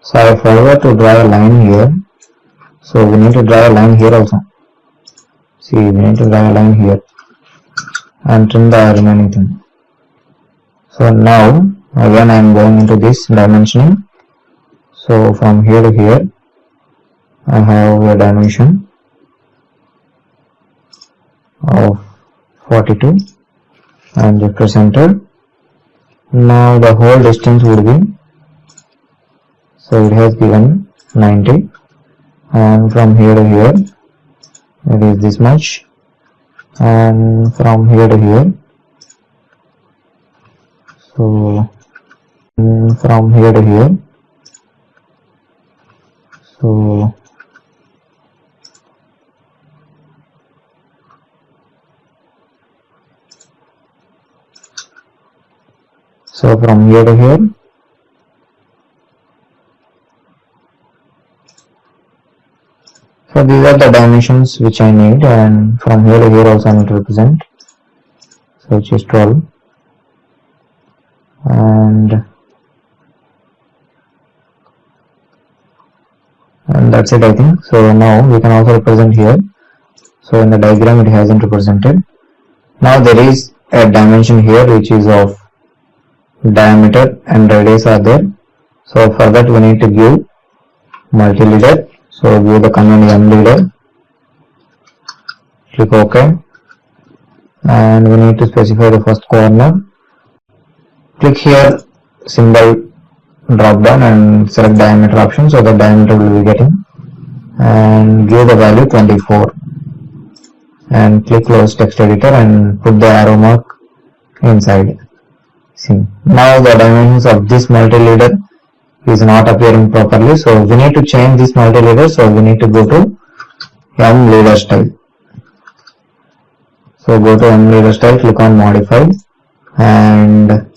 So I forgot to draw a line here, so we need to draw a line here also. See, we need to draw a line here and trim the remaining thing. So now again I am going into this dimensioning. So from here to here I have a dimension of 42 and just press enter. Now the whole distance would be, so it has given 90 and from here to here it is this much, and from here to here, so from here to here, so from here to here, so these are the dimensions which I need, and from here to here also I need to represent, so which is 12, and that's it I think. So now we can also represent here, so in the diagram it hasn't represented. Now there is a dimension here which is of diameter and radius are there, so for that we need to give multi-leader. So give the command M leader, click OK, and we need to specify the first corner. Click here symbol drop down and select diameter option, so the diameter will be getting, and give the value 24 and click close text editor and put the arrow mark inside. See, now the dimensions of this multi-leader is not appearing properly, so we need to change this multi-leader. So we need to go to M leader style. So go to leader style, click on modify, and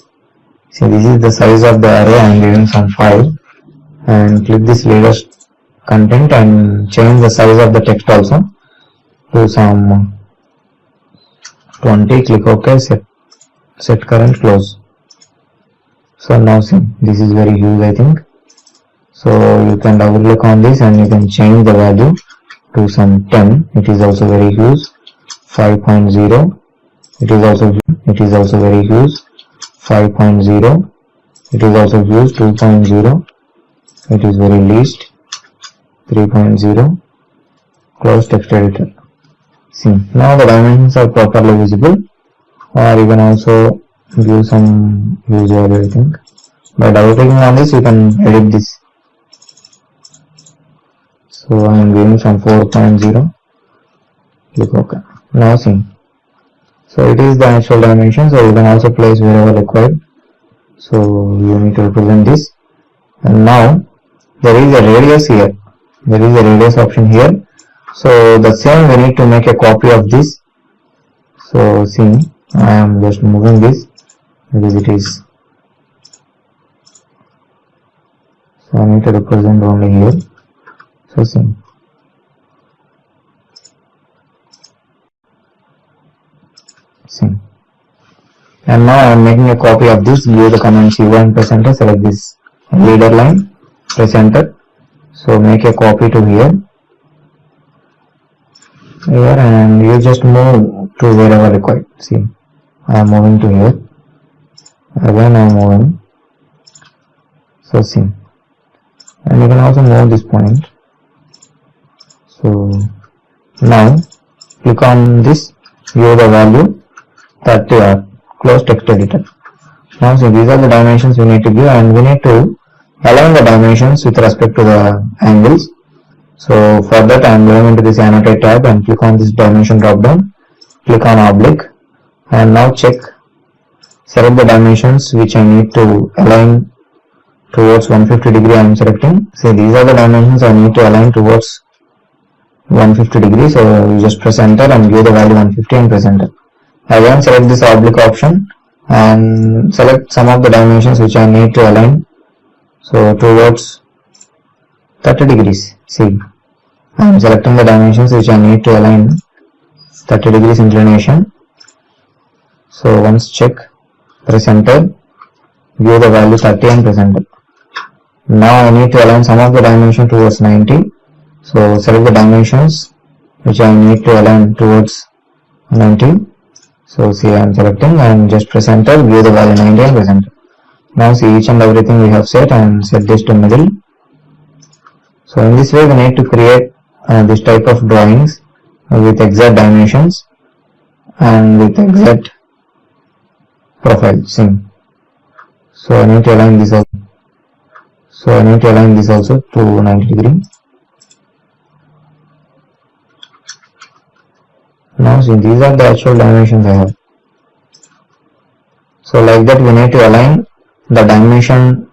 see this is the size of the array. I am giving some 5, and click this leader content and change the size of the text also to some 20. Click OK, set current, close. So now see, this is very huge, I think. So you can double click on this and you can change the value to some 10. It is also very huge. 5.0. It is also very huge. 5.0. It is also huge. 2.0. It is very least. 3.0. Close text editor. See, now the dimensions are properly visible. Or you can also give some huge value, I think. By double clicking on this, you can edit this. So I am giving some 4.0. Click OK. Now see. So it is the actual dimension. So you can also place wherever required. So you need to represent this. And now there is a radius here. There is a radius option here. So the same, we need to make a copy of this. So see, I am just moving this because it is. So I need to represent only here. So see. And now I am making a copy of this. Give the command C1 and press enter. Select this leader line, press enter. So make a copy to here, and you just move to wherever required. See, I am moving to here. Again I am moving. So see, and you can also move this point. So now click on this, give the value 30. Close text editor. Now see, these are the dimensions we need to give, and we need to align the dimensions with respect to the angles. So for that I am going into this annotate tab and click on this dimension drop down, click on oblique, and now select the dimensions which I need to align towards 150 degree. I am selecting. See, these are the dimensions I need to align towards 150 degrees. So you just press enter and give the value 150 and press enter. Again select this oblique option and select some of the dimensions which I need to align. So towards 30 degrees. See, I am selecting the dimensions which I need to align 30 degrees inclination. So once check, press enter, give the value 30 and press enter. Now I need to align some of the dimension towards 90. So select the dimensions which I need to align towards 90. So see, I am selecting and just press enter, give the value 90 and press enter. Now see, each and everything we have set and set this to middle. So in this way we need to create this type of drawings with exact dimensions and with exact profile. See. So I need to align this also. To 90 degree. Now see, these are the actual dimensions I have. So like that we need to align the dimension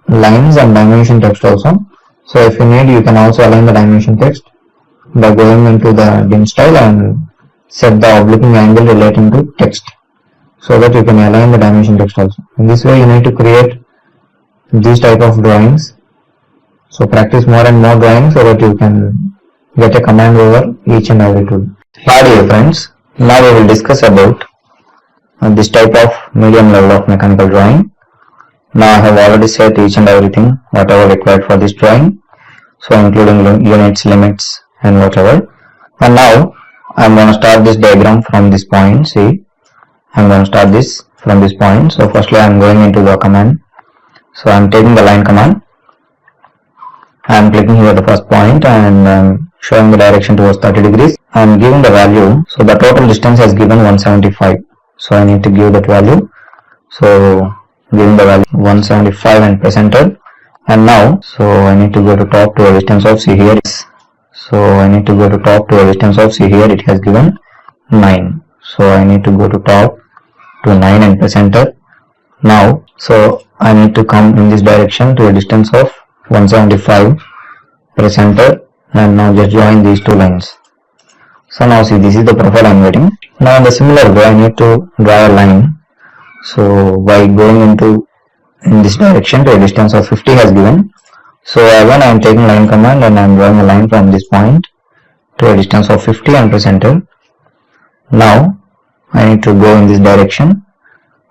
lines and dimension text also. So if you need, you can also align the dimension text by going into the dim style and set the obliquing angle relating to text, so that you can align the dimension text also. In this way you need to create these type of drawings. So practice more and more drawings so that you can get a command over each and every tool. Hi dear friends, now we will discuss about this type of medium level of mechanical drawing. Now I have already set each and everything whatever required for this drawing, so including units, limits and whatever. And now I am going to start this diagram from this point. See, I am going to start this from this point. So firstly I am going into the command. So I am taking the line command. I am clicking here the first point and showing the direction towards 30 degrees. I am giving the value. So the total distance has given 175. So I need to give that value. So giving the value 175 and press enter. And now, so I need to go to top to a distance of, see here. So I need to go to top to a distance of, see here it has given 9. So I need to go to top to 9 and press enter. Now, so I need to come in this direction to a distance of 175, press enter, and now just join these two lines. So now see, this is the profile I am getting. Now in the similar way I need to draw a line. So by going in this direction to a distance of 50 has given. So again I am taking line command and I am drawing a line from this point to a distance of 50 and press enter. Now I need to go in this direction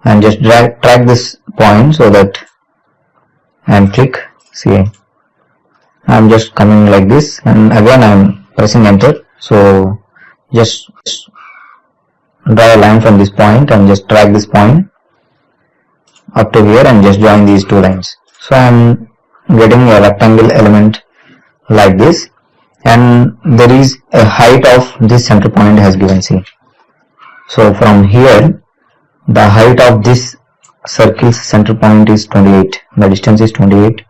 and just drag this point so that and click. See, I am just coming like this and again I am pressing enter. So just draw a line from this point and just drag this point up to here and just join these two lines. So I am getting a rectangle element like this, and there is a height of this center point has given. See, so from here the height of this circle's center point is 28, the distance is 28.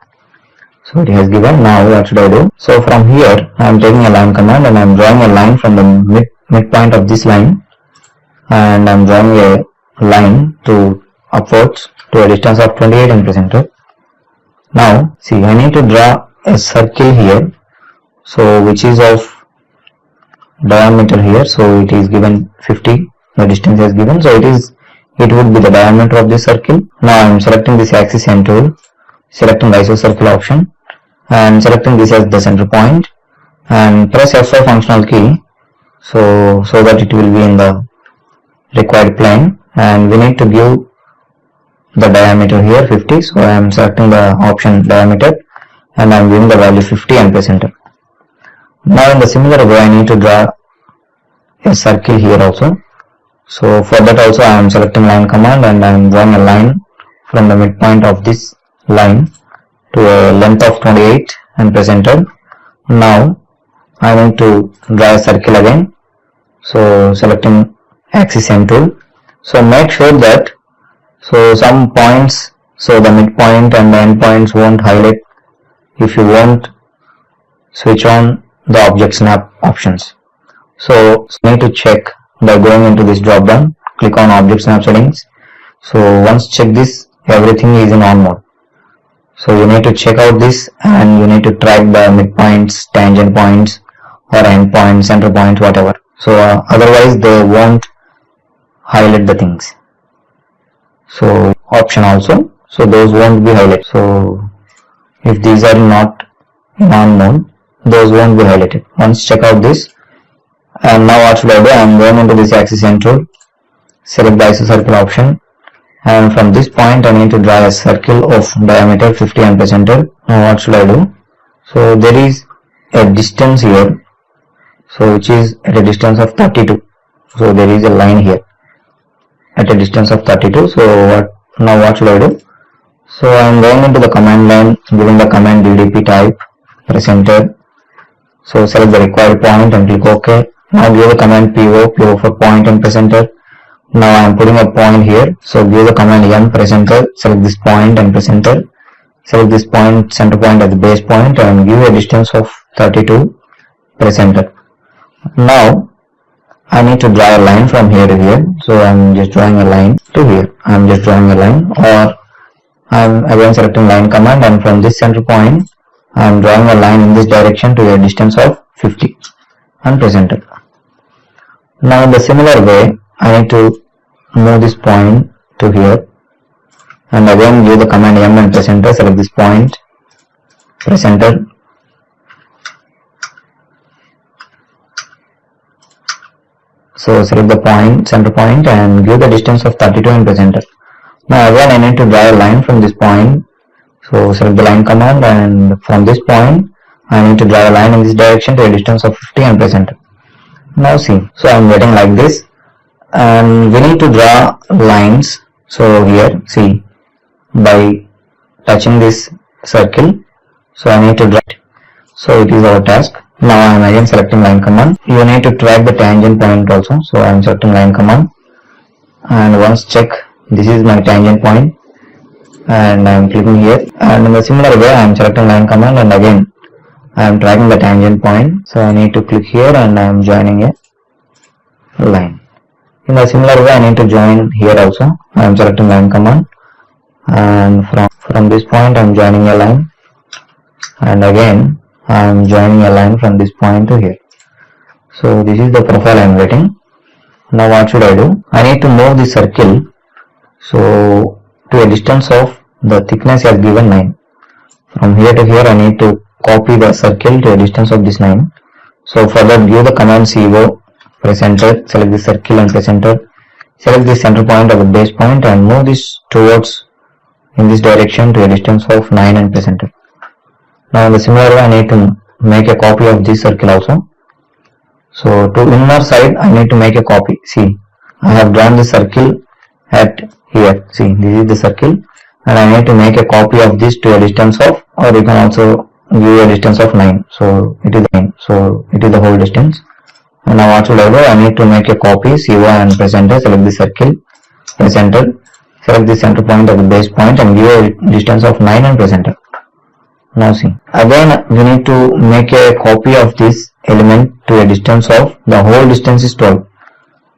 So it has given. Now what should I do? So from here I am taking a line command and I am drawing a line from the midpoint of this line, and I am drawing a line to upwards to a distance of 28 and press enter. Now see, I need to draw a circle here, so which is of diameter here. So it is given 50, the distance is given, so it would be the diameter of this circle. Now I am selecting this axis end tool, selecting the isocircle option and selecting this as the center point and press F5 functional key so that it will be in the required plane, and we need to give the diameter here 50. So I am selecting the option diameter and I am giving the value 50 and press enter. Now in the similar way I need to draw a circle here also. So for that also I am selecting line command and I am drawing a line from the midpoint of this line to a length of 28 and press enter. Now I need to draw a circle again. So selecting axis end tool. So make sure that some points, so the midpoint and the end points won't highlight if you won't switch on the object snap options. So need to check by going into this drop down, click on object snap settings. So once check this, everything is in on mode. So you need to check out this and you need to track the midpoints, tangent points or end points, center points, whatever. So otherwise they won't highlight the things. So option also, so those won't be highlighted. So if these are not in on mode, those won't be highlighted. Once check out this, and now what should I do? I am going into this axis end tool, select the isocircle option, and from this point I need to draw a circle of diameter 50 and press enter. Now what should I do? So there is a distance here, so which is at a distance of 32. So there is a line here at a distance of 32. So now what should I do? So I am going into the command line, giving the command ddp type, press enter. So select the required point and click OK. Now give the command PO for point and press enter. Now I am putting a point here. So give the command M, press enter, select this point and press enter. Select this point, center point as the base point and give a distance of 32, press enter. Now I need to draw a line from here to here. So I am just drawing a line to here. I am just drawing a line, or I am again selecting line command and from this center point I am drawing a line in this direction to a distance of 50 and press enter. Now in the similar way I need to move this point to here and again give the command M and press enter, select this point, press enter. So select the point, center point and give the distance of 32 and press enter. Now again I need to draw a line from this point. So select the line command and from this point I need to draw a line in this direction to a distance of 50 and press enter. Now see, so I am getting like this and we need to draw lines. So here see, by touching this circle, so I need to draw it. So it is our task. Now I am again selecting line command. You need to track the tangent point also. So I am selecting line command and once check, this is my tangent point and I am clicking here, and in the similar way I am selecting line command and again I am tracking the tangent point. So I need to click here and I am joining a line. In a similar way I need to join here also. I am selecting line command and from this point I am joining a line and again I am joining a line from this point to here. So this is the profile I am getting. Now what should I do? I need to move the circle so to a distance of the thickness as given 9. From here to here I need to copy the circle to a distance of this 9. So for that give the command CO, press enter, select the circle and press enter. Select the center point of the base point and move this towards in this direction to a distance of 9 and press enter. Now in the similar way I need to make a copy of this circle also. So to inner side I need to make a copy. See, I have drawn the circle at here. See, this is the circle and I need to make a copy of this to a distance of, or you can also give a distance of 9. So it is 9. So it is the whole distance. And now what should I do? I need to make a copy, CO and press enter, select the circle, press enter, select the center point of the base point and give a distance of 9 and press enter. Now see, again we need to make a copy of this element to a distance of, the whole distance is 12.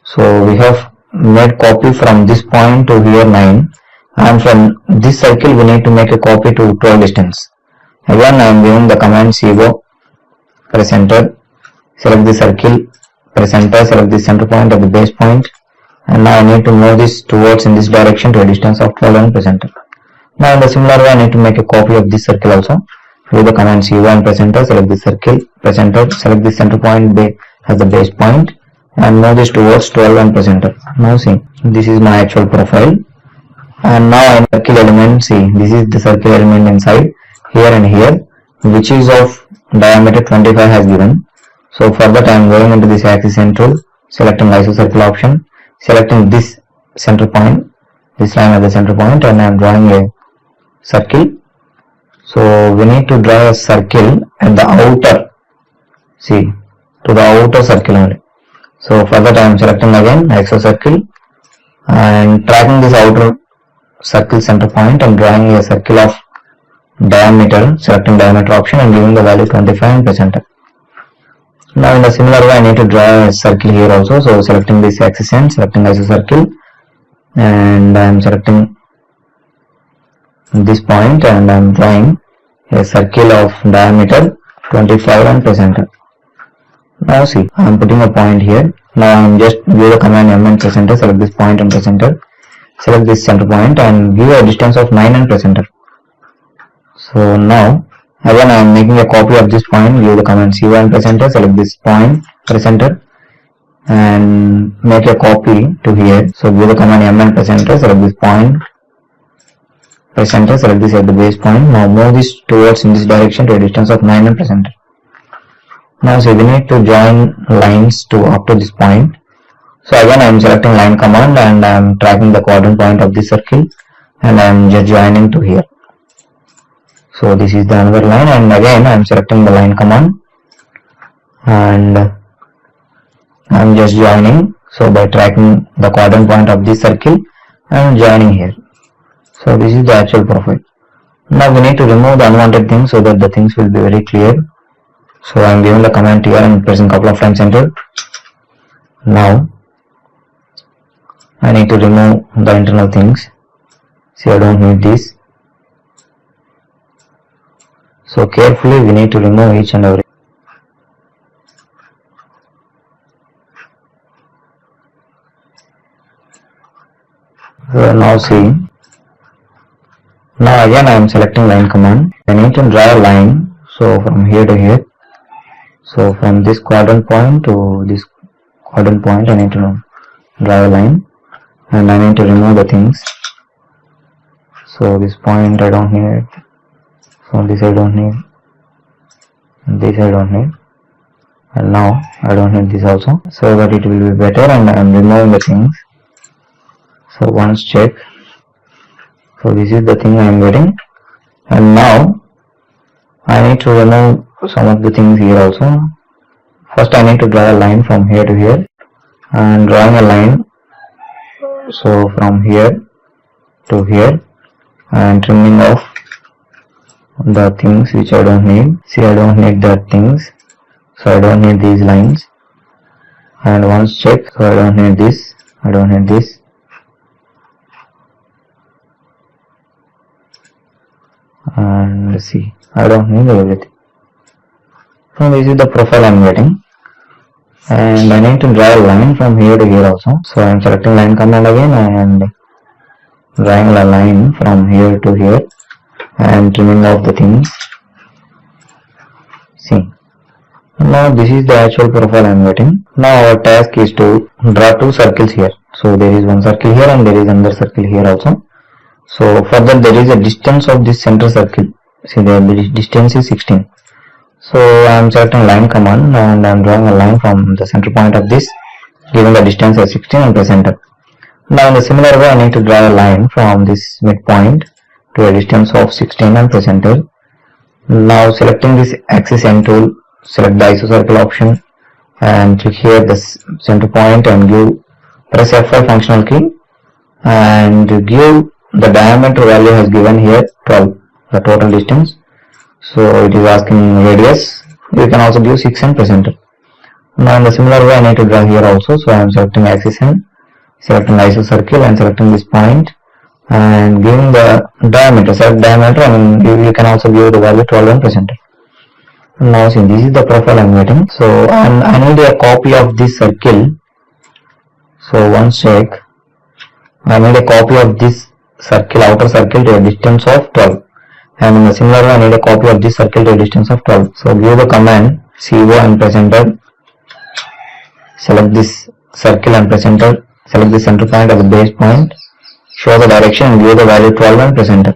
So we have made copy from this point to here 9, and from this circle we need to make a copy to 12 distance. Again I am giving the command CO, press enter, select the circle, press enter, select the center point of the base point, and now I need to move this towards in this direction to a distance of 12 and press enter. Now in the similar way I need to make a copy of this circle also. With the command CO and press enter, select the circle, press enter, select the center point as the base point and move this towards 12 and press enter. Now see, this is my actual profile. And now in circle element, see, this is the circle element inside here and here, which is of diameter 25 has given. So for that I am going into this axis central, selecting isocircle option, selecting this center point, this line at the center point, and I am drawing a circle. So we need to draw a circle at the outer, see, to the outer circle only. So for that I am selecting again isocircle and tracking this outer circle center point and drawing a circle of diameter, selecting diameter option and giving the value 25 and press enter. Now in a similar way I need to draw a circle here also. So selecting this axis end, selecting isocircle, and I am selecting this point and I am drawing a circle of diameter 25 and press enter. Now see, I am putting a point here. Now I am just give the command M and press enter, select this point and press enter, select this center point and give a distance of 9 and press enter. So now again I am making a copy of this point, give the command CO and press enter, select this point, press enter and make a copy to here. So give the command M and press enter, select this point, press enter, select this at the base point. Now move this towards in this direction to a distance of 9 and press enter. Now see, we need to join lines to up to this point. So again I am selecting line command and I am tracking the quadrant point of this circle and I am just joining to here. So this is the another line and again I am selecting the line command and I am just joining. So by tracking the quadrant point of this circle I am joining here. So this is the actual profile. Now we need to remove the unwanted things so that the things will be very clear. So I am giving the command here and pressing couple of times enter. Now I need to remove the internal things. See, I don't need this. So carefully we need to remove each and every. So now see. Now again I am selecting line command. I need to draw a line. So from here to here. So from this quadrant point to this quadrant point I need to draw a line. And I need to remove the things. So this point I don't need. So this I don't need. And this I don't need. And now I don't need this also. So that it will be better and I am removing the things. So once check. So this is the thing I am getting. And now I need to remove some of the things here also. First I need to draw a line from here to here. And drawing a line. So from here to here and trimming off the things which I don't need. See, I don't need that things, so I don't need these lines. And once check, so I don't need this, I don't need this. And see, I don't need everything. So this is the profile I am getting. and I need to draw a line from here to here also. So I am selecting line command again and drawing a line from here to here and trimming off the things. See, now this is the actual profile I am getting. Now our task is to draw two circles here. So there is one circle here and there is another circle here also. So for that there is a distance of this center circle. See, the distance is 16. So I am selecting line command and I am drawing a line from the center point of this, giving the distance as 16 and press enter. Now in a similar way I need to draw a line from this midpoint to a distance of 16 and press enter. Now selecting this axis end tool, select the isocircle option and click here the center point and press F5 functional key and give the diameter value has given here 12, the total distance. So it is asking radius. You can also give 6 and press enter. Now in the similar way I need to draw here also. So I am selecting axis end, selecting isocircle and selecting this point and giving the diameter, select diameter, and you can also give the value 12 and press enter. Now see, this is the profile I am getting. So I need a copy of this circle. So once check, I need a copy of this circle, outer circle to a distance of 12. And in a similar way I need a copy of this circle to a distance of 12. So give the command CO and press enter. Select this circle and press enter. Select the center point as the base point. Show the direction and give the value 12 and press enter.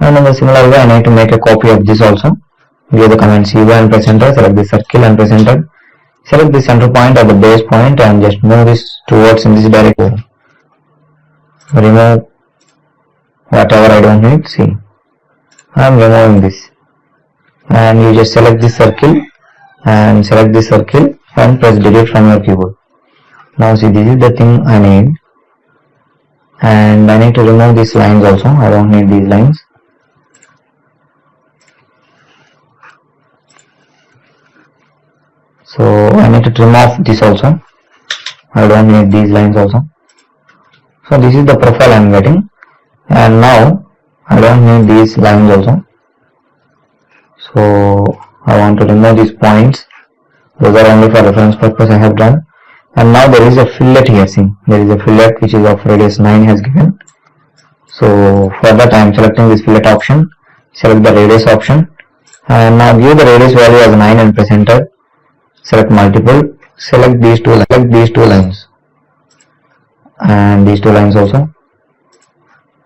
And in a similar way I need to make a copy of this also. Give the command CO and press enter. Select the circle and press enter. Select the center point as the base point and just move this towards in this direction. Remove whatever I don't need. See, I am removing this and you just select this circle and select this circle and press delete from your keyboard. Now see, this is the thing I need and I need to remove these lines also. I don't need these lines. So I need to trim off this also. I don't need these lines also. So this is the profile I am getting and now I don't need these lines also. So I want to remove these points. Those are only for reference purpose I have done. And now there is a fillet here. See, there is a fillet which is of radius 9 has given. So for that I am selecting this fillet option. Select the radius option and now give the radius value as 9 and press enter. Select multiple. Select these two lines and these two lines also.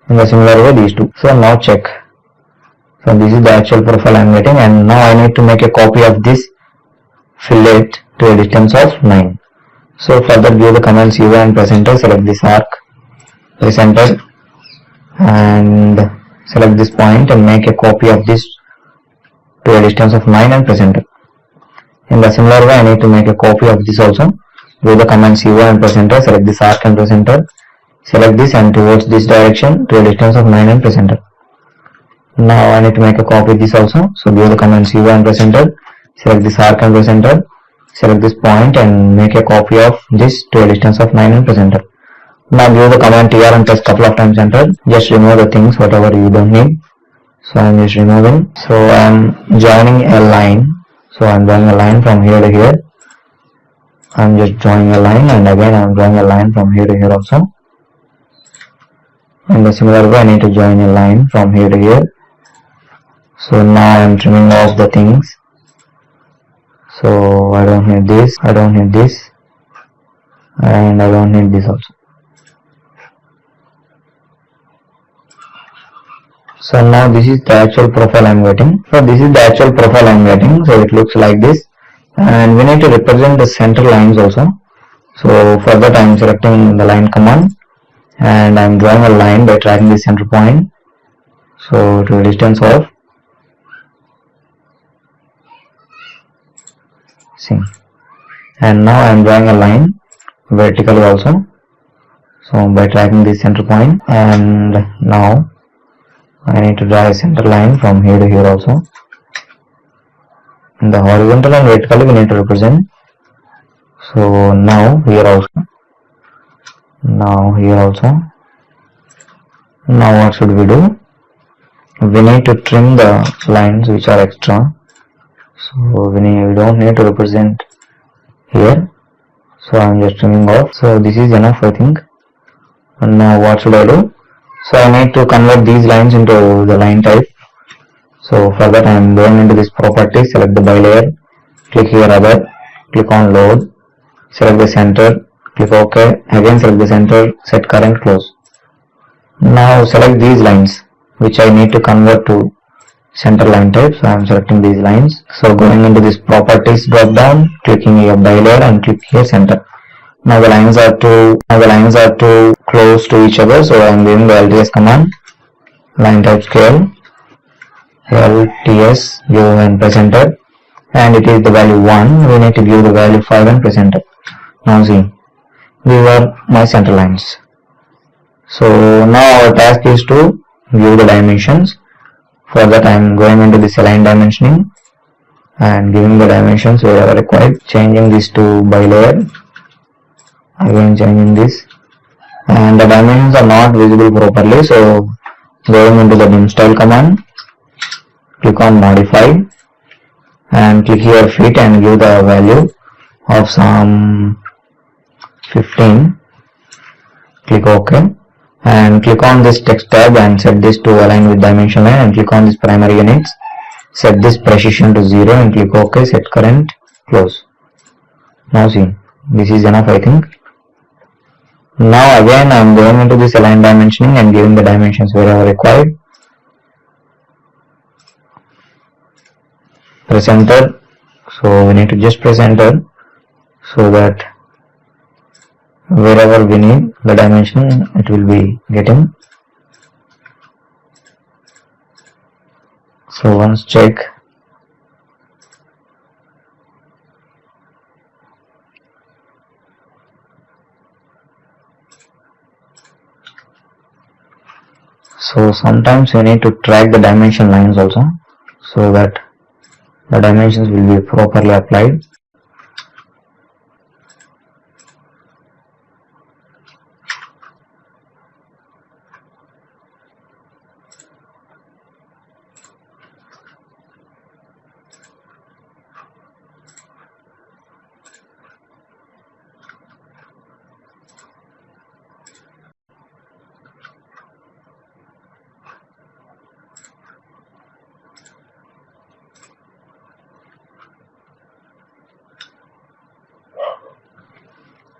In a similar way these two. So now check. So this is the actual profile I am getting and now I need to make a copy of this fillet to a distance of 9. So for that give the command CO and press enter. Select this arc, press enter and select this point and make a copy of this to a distance of 9 and press enter. In the similar way I need to make a copy of this also. Give the command CO and press enter. Select this arc and press enter. Select this and towards this direction to a distance of 9 and press enter. Now I need to make a copy of this also. So give the command CO and press enter. Select this arc and press enter. Select this point and make a copy of this to a distance of 9 and press enter. Now give the command TR and press couple of times enter. Just remove the things whatever you don't need. So I am just removing. So I am joining a line. So I am drawing a line from here to here. I am just drawing a line and again I am drawing a line from here to here also. In the similar way I need to join a line from here to here. So now I am trimming off the things. So I don't need this, I don't need this and I don't need this also. So now this is the actual profile I am getting. So this is the actual profile I am getting. So it looks like this and we need to represent the center lines also. So for that I am selecting the line command and I am drawing a line by tracking the center point. So to a distance of, see, and now I am drawing a line vertically also. So by tracking the center point and now I need to draw a center line from here to here also. In the horizontal and vertically we need to represent. So now here also. Now here also. Now what should we do? We need to trim the lines which are extra. So we don't need to represent here. So I'm just trimming off. So this is enough, I think. And now what should I do? So I need to convert these lines into the line type. So for that I am going into this property, select the bilayer, click here other, click on load, select the center, click OK, again select the center, set current, close. Now select these lines which I need to convert to center line type. So I am selecting these lines. So going into this properties drop down, clicking here bilayer and click here center. Now the lines are too close to each other, so I am giving the LTS command, line type scale, LTS, give and press enter, and it is the value 1, we need to give the value 5 and press enter. Now see, these are my center lines. So now our task is to view the dimensions. For that I am going into this align dimensioning and giving the dimensions wherever required, changing this to bilayer, again changing this, and the dimensions are not visible properly, so going into the dim style command, click on modify and click here fit and give the value of some 15, click OK and click on this text tab and set this to align with dimension line and click on this primary units, set this precision to 0 and click OK, set current, close. Now see, this is enough, I think. Now again I am going into this align dimensioning and giving the dimensions wherever required. Press enter. So we need to just press enter so that wherever we need the dimension it will be getting. So once check. So sometimes we need to track the dimension lines also so that the dimensions will be properly applied.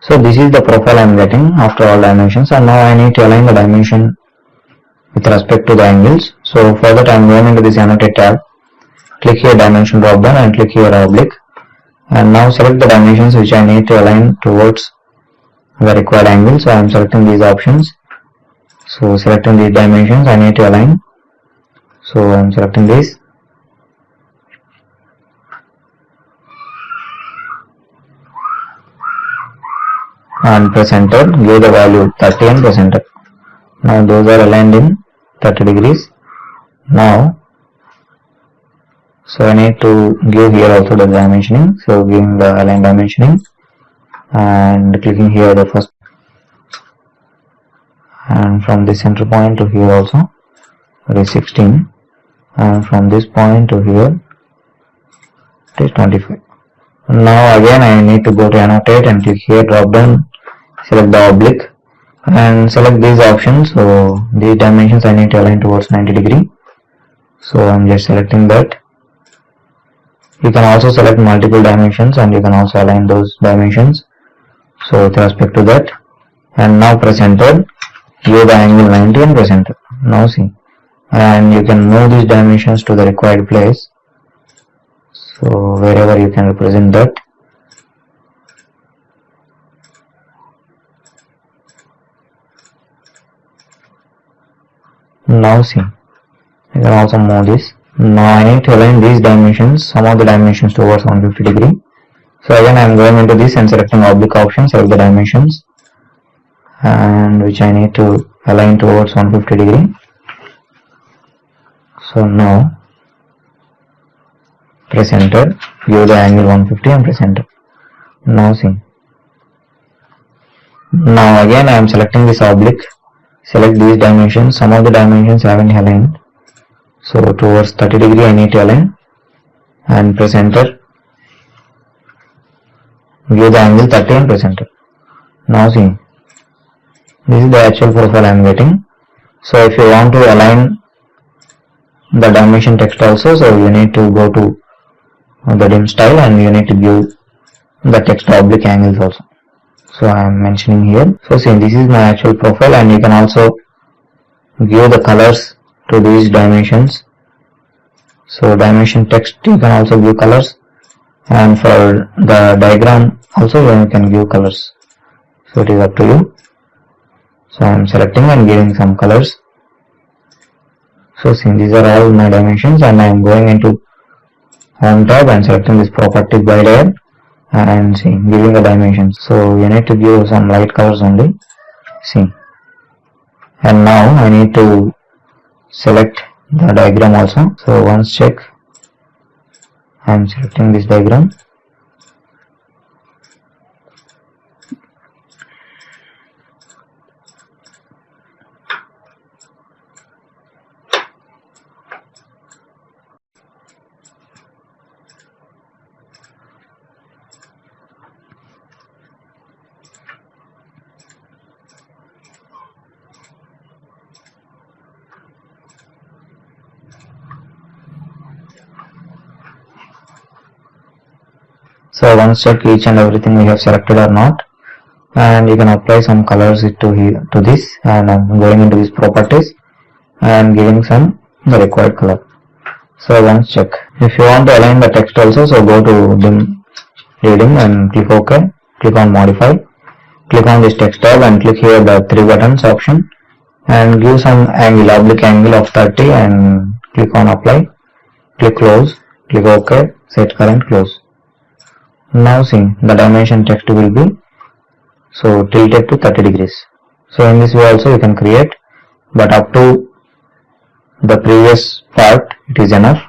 So this is the profile I am getting after all dimensions, and now I need to align the dimension with respect to the angles. So for that I am going into this annotate tab, click here dimension drop down and click here oblique, and now select the dimensions which I need to align towards the required angle. So I am selecting these options. So selecting these dimensions I need to align. So I am selecting this. And press enter, give the value 30 and press enter. Now those are aligned in 30 degrees. Now, so I need to give here also the dimensioning. So giving the align dimensioning and clicking here the first, and from this center point to here also it is 16, and from this point to here it is 25. Now again I need to go to annotate and click here drop down, select the oblique and select these options. So these dimensions I need to align towards 90 degree. So I am just selecting that. You can also select multiple dimensions and you can also align those dimensions. So with respect to that, and now press enter, give the angle 90 and press enter. Now see, and you can move these dimensions to the required place. So wherever you can represent that. Now see, you can also move this. Now I need to align these dimensions, some of the dimensions towards 150 degree. So again I am going into this and selecting oblique option, select the dimensions and which I need to align towards 150 degree. So now press enter, give the angle 150 and press enter. Now see. Now again I am selecting this oblique, select these dimensions, some of the dimensions haven't aligned. So towards 30 degree I need to align and press enter. view the angle 30 and present it. Now see, this is the actual profile I am getting. So if you want to align the dimension text also, so you need to go to the dim style and you need to give the text oblique angles also. So I am mentioning here. So see, this is my actual profile, and you can also give the colors to these dimensions. So dimension text you can also give colors, and for the diagram also you can give colors. So it is up to you. So I am selecting and giving some colors. So see, these are all my dimensions, and I am going into Home tab and selecting this properties by layer and see, giving the dimensions. So you need to give some light colors only. See, and now I need to select the diagram also. So once check, I am selecting this diagram. So once check each and everything we have selected or not, and you can apply some colors to this, and I'm going into these properties and giving some the required color. So once check. If you want to align the text also, so go to dim reading and click OK, click on modify, click on this text tab and click here the 3 buttons option and give some angle, oblique angle of 30 and click on apply, click close, click OK, set current, close. Now see, the dimension text will be so tilted to 30 degrees. So in this way also you can create, but up to the previous part it is enough.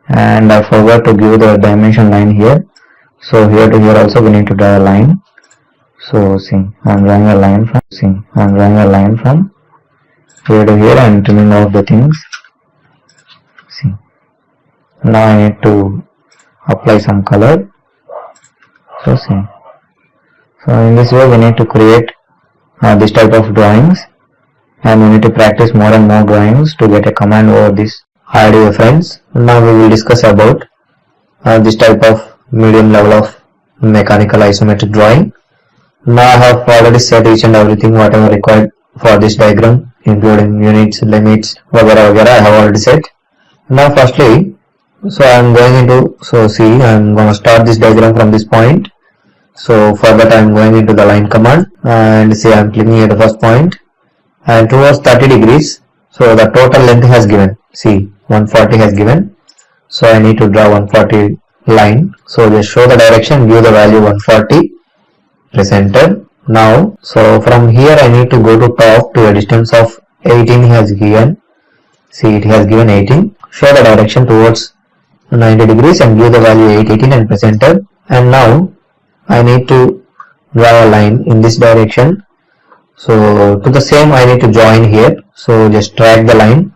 And I forgot to give the dimension line here. So here to here also we need to draw a line. So see, I am drawing a line from here to here and trimming off the things. See, now I need to apply some color. So see, so in this way we need to create this type of drawings, and we need to practice more and more drawings to get a command over this. Hi dear friends, now we will discuss about this type of medium level of mechanical isometric drawing. Now I have already set each and everything whatever required for this diagram, including units, limits, whatever I have already set. Now firstly, so I am going into, so see, I am going to start this diagram from this point. So for that I am going into the line command and see, I am clicking at the first point and towards 30 degrees. So the total length has given, see, 140 has given. So I need to draw 140 line. So just show the direction, give the value 140, press enter. Now, so from here I need to go to top to a distance of 18 has given. See, it has given 18. Show the direction towards 90 degrees and give the value 818 and press enter. And now I need to draw a line in this direction. So to the same I need to join here. So just drag the line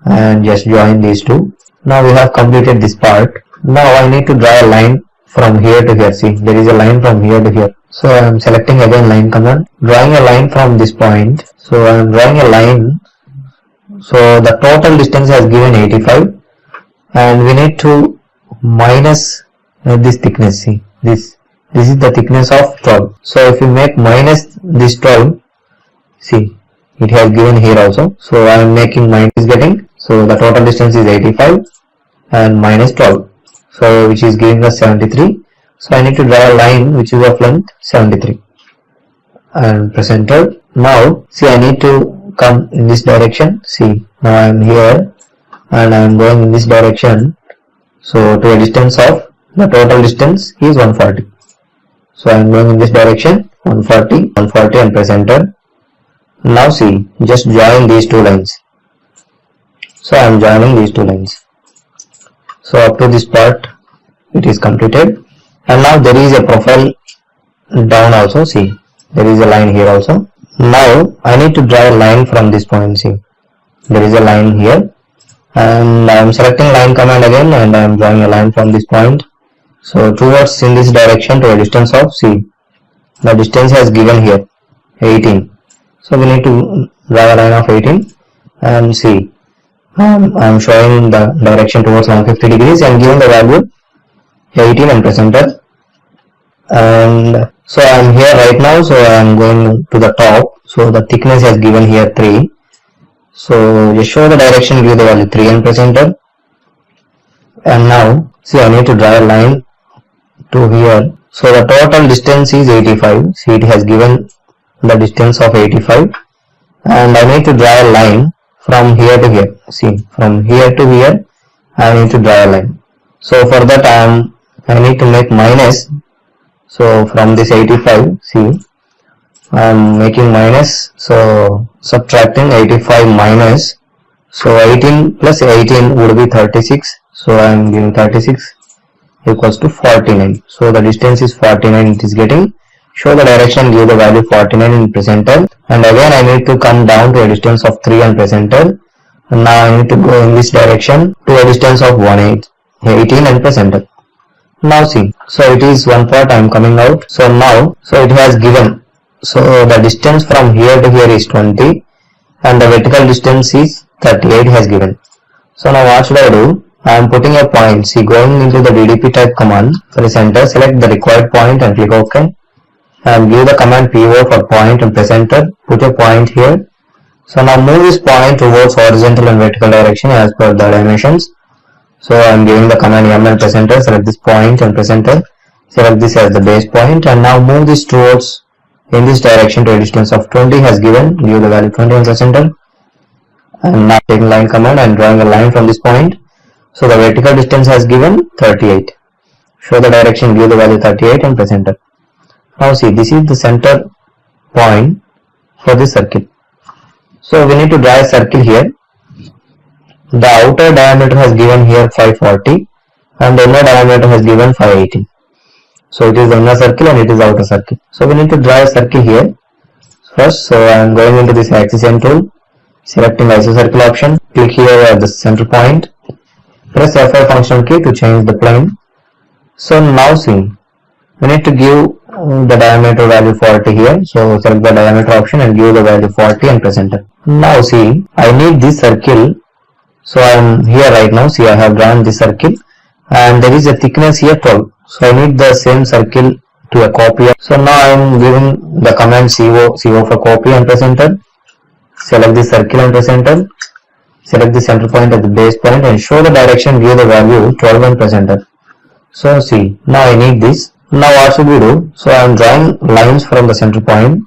and just join these two. Now we have completed this part. Now I need to draw a line from here to here. See, there is a line from here to here. So I am selecting again line command, drawing a line from this point. So I am drawing a line. So the total distance has given 85 and we need to minus this thickness. See, this is the thickness of 12. So if you make minus this 12, see, it has given here also. So I am making minus getting. So the total distance is 85 and minus 12. So which is giving us 73. So I need to draw a line which is of length 73 and press enter. Now see, I need to come in this direction. See, now I am here and I am going in this direction. So to a distance of, the total distance is 140. So I am going in this direction, 140 and press enter. Now see, just join these two lines. So I am joining these two lines. So up to this part it is completed. And now there is a profile down also. See, there is a line here also. Now I need to draw a line from this point. See, there is a line here and I am selecting line command again and I am drawing a line from this point. So towards in this direction to a distance of, see, the distance has given here 18. So we need to draw a line of 18 and see. I am showing the direction towards 150 degrees and giving the value 18 and press enter. And so I am here right now, so I am going to the top. So the thickness has given here 3. So just show the direction, give the value 3 and press enter. And now see, I need to draw a line to here. So the total distance is 85. See, it has given the distance of 85, and I need to draw a line from here to here. See, from here to here I need to draw a line. So for that I need to make minus. So from this 85, see, I am making minus. So subtracting 85 minus, so 18 plus 18 would be 36. So I am giving 36 equals to 49. So the distance is 49. It is getting. Show the direction, give the value 49 and press enter. And again I need to come down to a distance of 3 and press enter. And now I need to go in this direction to a distance of 18 and press enter. Now see, so it is one part I am coming out. So now, so it has given. So the distance from here to here is 20 and the vertical distance is 38 has given. So now what should I do? I am putting a point. See, going into the DDP type command, press enter, select the required point and click OK. And give the command PO for point and press enter. Put a point here. So now move this point towards horizontal and vertical direction as per the dimensions. So I am giving the command M and press enter. Select this point and press enter. Select this as the base point and now move this towards in this direction to a distance of 20 has given. Give the value 20 and press enter. And now taking line command and drawing a line from this point. So the vertical distance has given 38. Show the direction, give the value 38 and press enter. Now see, this is the center point for this circle. So we need to draw a circle here. The outer diameter has given here 540 and the inner diameter has given 580. So it is the inner circle and it is the outer circle. So we need to draw a circle here first. So I am going into this axis end tool, selecting isocircle option, click here at the center point, press F5 function key to change the plane. So now see, we need to give the diameter value 40 here. So select the diameter option and give the value 40 and press enter. Now see, I need this circle. So I am here right now. See, I have drawn this circle and there is a thickness here 12. So I need the same circle to a copy. So now I am giving the command CO for copy and press enter. Select the circle and press enter. Select the center point at the base point and show the direction, give the value 12 and press enter. So see, now I need this. Now what should we do? So I am drawing lines from the center point.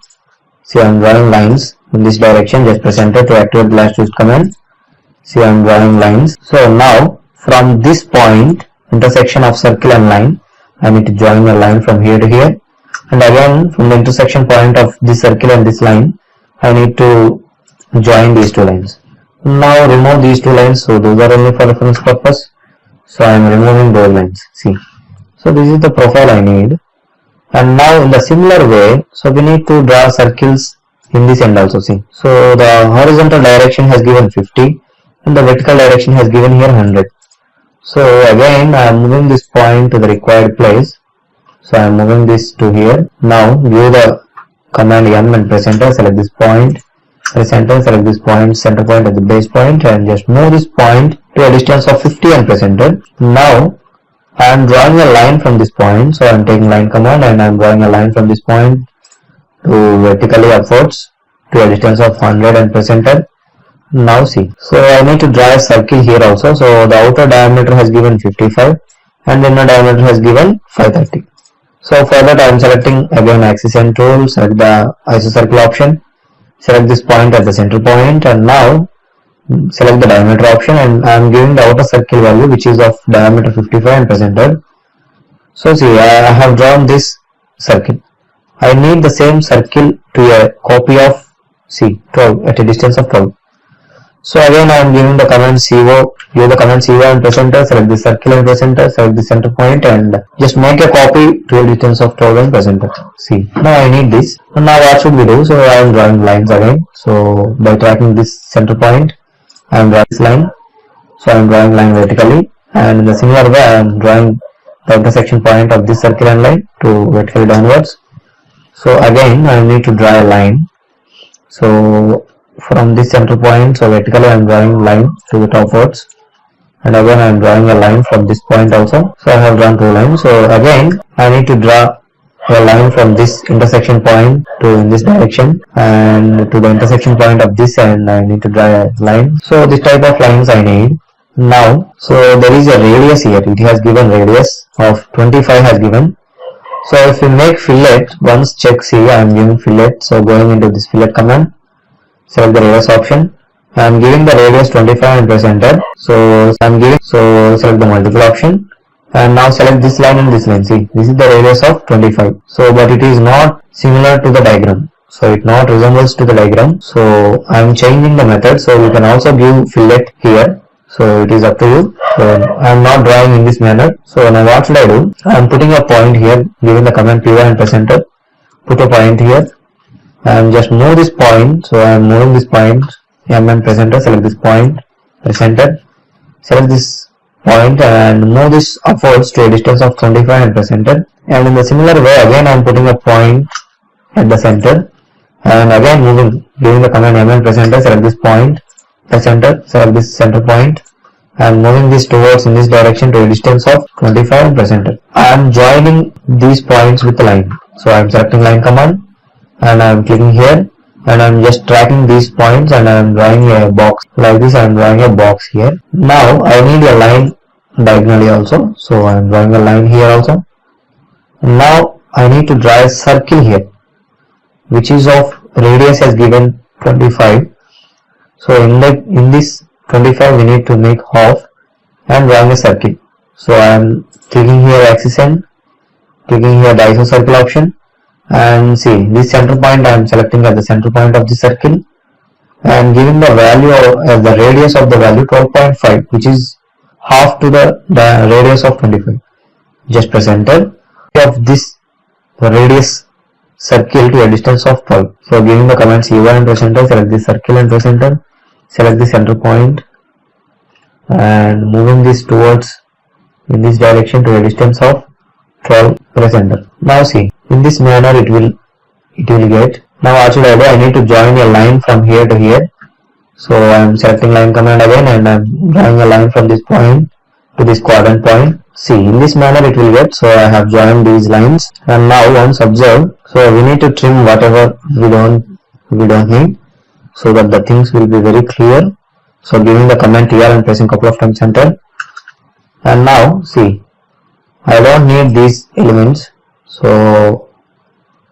See, I am drawing lines in this direction. Just press enter to activate the last twist command. See, I am drawing lines. So now from this point, intersection of circle and line, I need to join a line from here to here. And again from the intersection point of this circle and this line, I need to join these two lines. Now remove these two lines. So those are only for reference purpose. So I am removing those lines. See. So this is the profile I need. And now in the similar way, so we need to draw circles in this end also. See. So the horizontal direction has given 50 and the vertical direction has given here 100. So again I am moving this point to the required place. So I am moving this to here. Now give the command M and press enter. Select this point. Press enter. Select this point, center point at the base point and just move this point to a distance of 50 and press enter. Now I am drawing a line from this point. So I am taking line command and I am drawing a line from this point to vertically upwards to a distance of 100 and press enter. Now see, so I need to draw a circle here also. So the outer diameter has given 55 and the inner diameter has given 530. So for that I am selecting again axis end tool, select the isocircle option, select this point as the center point and now select the diameter option and I am giving the outer circle value which is of diameter 55 and press enter. So see, I have drawn this circle. I need the same circle to a copy of C 12 at a distance of 12. So again I am giving the command CO, give the command CO and press enter, select the circle and press enter, select the center point and just make a copy to a distance of 12 and press enter. See, now I need this. And now what should we do? So I am drawing lines again. So by tracking this center point, I am drawing this line. So I am drawing line vertically and in the similar way I am drawing the intersection point of this circle and line to vertically downwards. So again I need to draw a line. So from this center point, so vertically I am drawing line to the topwards, and again I am drawing a line from this point also. So I have drawn two lines. So again I need to draw a line from this intersection point to in this direction and to the intersection point of this, and I need to draw a line. So this type of lines I need. Now, so there is a radius here. It has given radius of 25 has given. So if we make fillet, once check, see I am giving fillet. So going into this fillet command, select the radius option. I am giving the radius 25 and press enter. So select the multiple option, and now select this line and this line. See, this is the radius of 25. So but it is not similar to the diagram. So it not resembles to the diagram. So I am changing the method. So you can also give fillet here. So it is up to you. So I am not drawing in this manner. So now what should I do? I am putting a point here, giving the command P1 and press enter. Put a point here and just move this point. So I am moving this point, M and press enter. Select this point, press enter. Select this point and move this upwards to a distance of 25 and press enter. And in the similar way again I am putting a point at the center and again moving, giving the command M and press enter. Select this point, press enter. Select this center point and moving this towards in this direction to a distance of 25 and press enter. I am joining these points with the line. So I am selecting line command and I am clicking here and I am just tracking these points and I am drawing a box like this. I am drawing a box here. Now I need a line diagonally also. So I am drawing a line here also. Now I need to draw a circle here which is of radius as given 25. So in this 25 we need to make half and drawing a circle. So I am clicking here axis and clicking here the isocircle option, and see this center point I am selecting as the center point of the circle and giving the value of the radius of the value 12.5, which is half to the radius of 25. Just press enter. Of this radius circle to a distance of 12. So giving the command C1 and press enter. Select this circle and press enter. Select the center point and moving this towards in this direction to a distance of 12, press enter. Now see, in this manner it will get. Now what should I do? I need to join a line from here to here. So I am selecting line command again and I am drawing a line from this point to this quadrant point. See, in this manner it will get. So I have joined these lines, and now once observe, so we need to trim whatever we don't need, so that the things will be very clear. So giving the command TR and pressing couple of times enter. And now see, I don't need these elements. So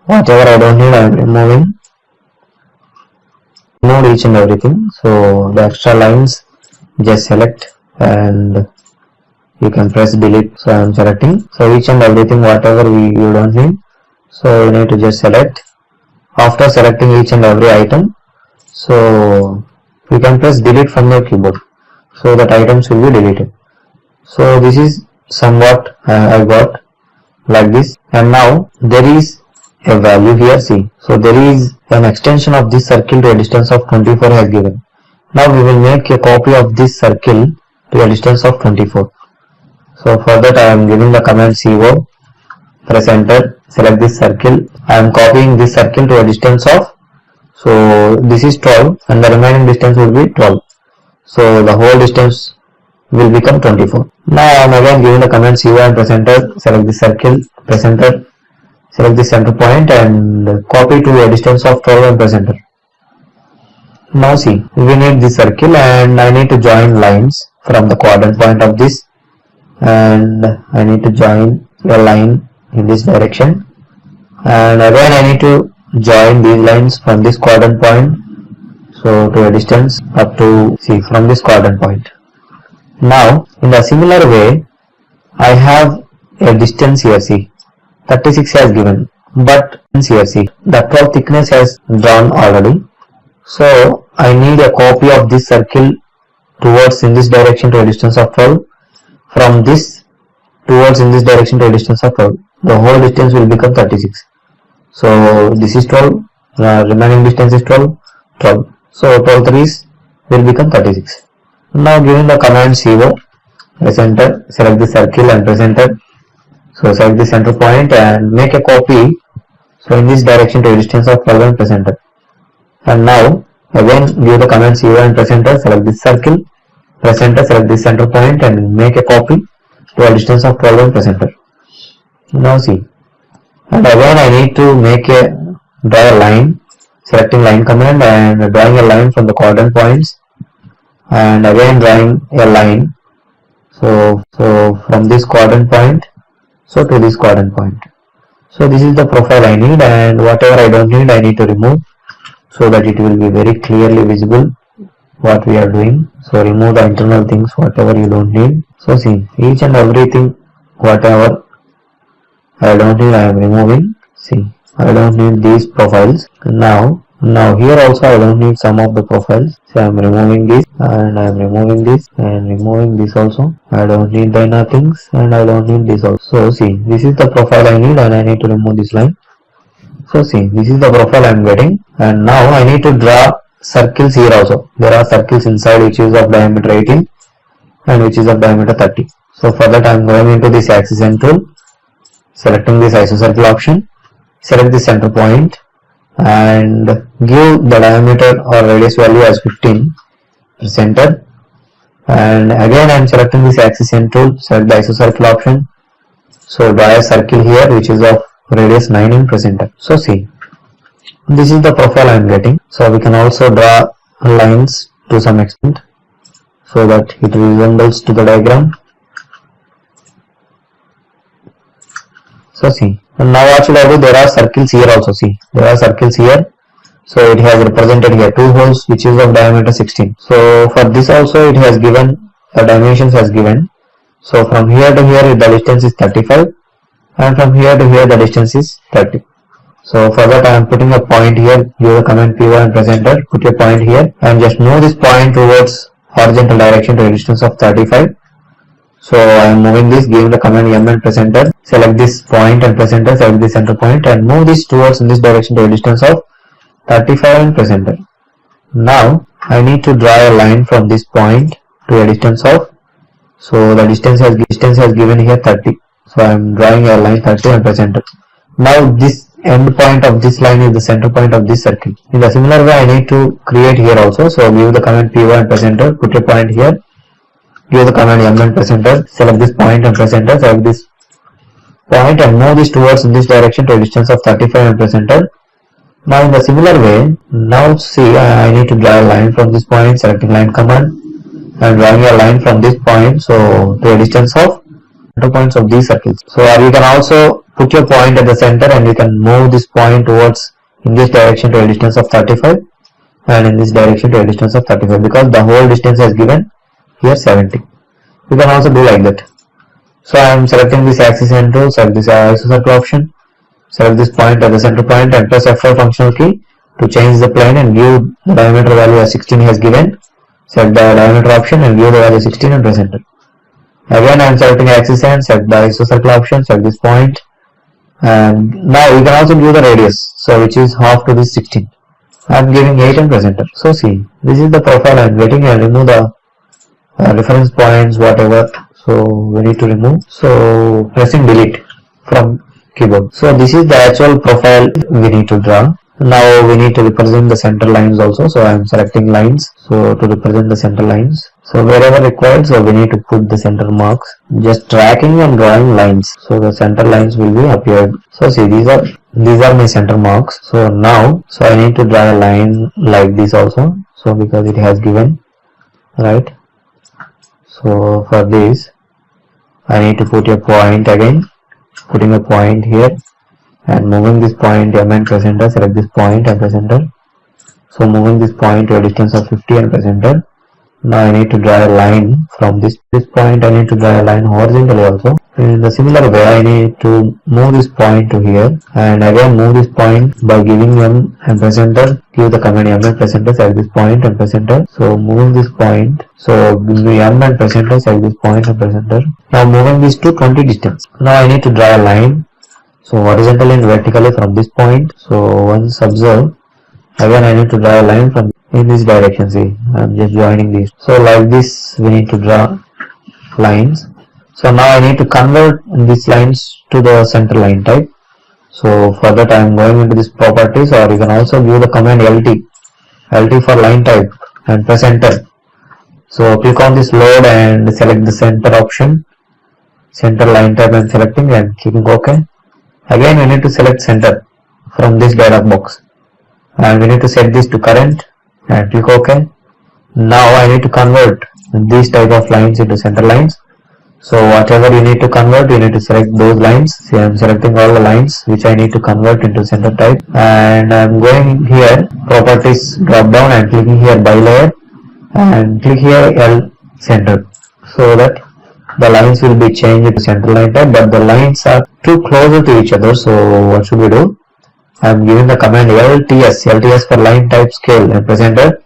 whatever I don't need I am removing. Remove each and everything. So the extra lines just select and you can press delete. So I am selecting. So each and everything whatever you don't need. So you need to just select. After selecting each and every item, so you can press delete from your keyboard, so that items will be deleted. So this is somewhat I got like this, and now there is a value here. See, so there is an extension of this circle to a distance of 24 has given. Now we will make a copy of this circle to a distance of 24. So for that I am giving the command CO, press enter, select this circle. I am copying this circle to a distance of, so this is 12 and the remaining distance will be 12. So the whole distance will become 24. Now I am again giving the command CO and press enter, select this circle, press enter, select this center point and copy to a distance of 12 and press enter. Now see, we need this circle and I need to join lines from the quadrant point of this, and I need to join a line in this direction, and again I need to join these lines from this quadrant point, so to a distance up to, see, from this quadrant point. Now in the similar way I have a distance here, see, 36 has given, but here see, the 12 thickness has drawn already. So I need a copy of this circle towards in this direction to a distance of 12, from this towards in this direction to a distance of 12. The whole distance will become 36. So this is 12, remaining distance is 12. So 12 3s will become 36. Now giving the command CO, press enter, select the circle and press enter, So select the center point and make a copy. So in this direction to a distance of 12 and press enter. And now again give the command C and press enter, select this circle, press enter, select this center point and make a copy to a distance of 12 and press enter. Now see. And again I need to draw a line, selecting line command and drawing a line from the coordinate points and again drawing a line. So from this coordinate point to this coordinate point. So this is the profile I need, and whatever I don't need I need to remove so that it will be very clearly visible what we are doing. So remove the internal things whatever you don't need. So see, each and everything whatever I don't need I am removing. See, I don't need these profiles. Now here also I don't need some of the profiles. So I am removing this and I am removing this and removing this also. I don't need the inner things and I don't need this also. So see, this is the profile I need and I need to remove this line. So see, this is the profile I am getting, and now I need to draw circles here also. There are circles inside which is of diameter 18 and which is of diameter 30. So for that I am going into this axis and tool, selecting this isocircle option, select the center point and give the diameter or radius value as 15, press enter, and again I am selecting this axis and tool, select the isocircle option, so draw a circle here which is of radius 9 and press enter. So see, this is the profile I am getting. So we can also draw lines to some extent so that it resembles to the diagram. So see, and now what should I do? There are circles here also. See, there are circles here. So it has represented here 2 holes which is of diameter 16. So for this also it has given the dimensions has given. So from here to here the distance is 35 and from here to here the distance is 30. So for that I am putting a point here, give the command P1 and press enter, put your point here and just move this point towards horizontal direction to a distance of 35. So I am moving this, give the command M and press enter, select this point and press enter, select the center point and move this towards in this direction to a distance of 35 and press enter. Now I need to draw a line from this point to a distance of, so the distance has given here 30. So I am drawing a line 30 and press enter. Now this end point of this line is the center point of this circle. In the similar way I need to create here also. So give the command P1 and press enter, put your point here, give the command M and press enter, select this point and press enter, select this point and move this towards in this direction to a distance of 35 and press enter. Now in the similar way, now see I need to draw a line from this point, selecting line command and drawing a line from this point, so to a distance of center points of these circles. So you can also put your point at the center and you can move this point towards in this direction to a distance of 35 and in this direction to a distance of 35 because the whole distance has given here 70. You can also do like that. So I am selecting this axis and tool, select this isocircle option, select this point at the center point and press F5 functional key to change the plane and give the diameter value as 16 has given. Select the diameter option and give the value 16 and press enter. Again I am selecting axis and select the isocircle option, select this point and now you can also give the radius, so which is half to this 16. I am giving 8 and press enter. So see, this is the profile I am getting and remove the reference points whatever, so we need to remove, so pressing delete from keyboard. So this is the actual profile we need to draw. Now we need to represent the center lines also, so I am selecting lines, so to represent the center lines, so wherever required, so we need to put the center marks, just tracking and drawing lines, so the center lines will be appeared. So see, these are my center marks. So now I need to draw a line like this also, so because it has given, right? So for this I need to put a point again, putting a point here and moving this point M and press enter, select this point and press enter. So moving this point to a distance of 50 and press enter. Now I need to draw a line from this point. I need to draw a line horizontally also. In the similar way I need to move this point to here and again move this point by giving M and press enter, give the command M and press enter, select this point and press enter. So moving this point, so give me M and press enter, select this point and press enter. Now moving this to 20 distance. Now I need to draw a line, so horizontally and vertically from this point. So once observe, again I need to draw a line from in this direction. See, I am just joining these. So like this we need to draw lines. So now I need to convert these lines to the center line type. So for that I am going into this properties, or you can also give the command LT for line type and press enter. So click on this load and select the center option, center line type I'm selecting and clicking OK. Again we need to select center from this dialog box and we need to set this to current and click OK. Now I need to convert these type of lines into center lines. So whatever you need to convert, you need to select those lines. See, I am selecting all the lines which I need to convert into center type, and I am going here properties drop down and clicking here by layer and click here L center, so that the lines will be changed to center line type, but the lines are too closer to each other. So what should we do? I am giving the command LTS for line type scale and press enter.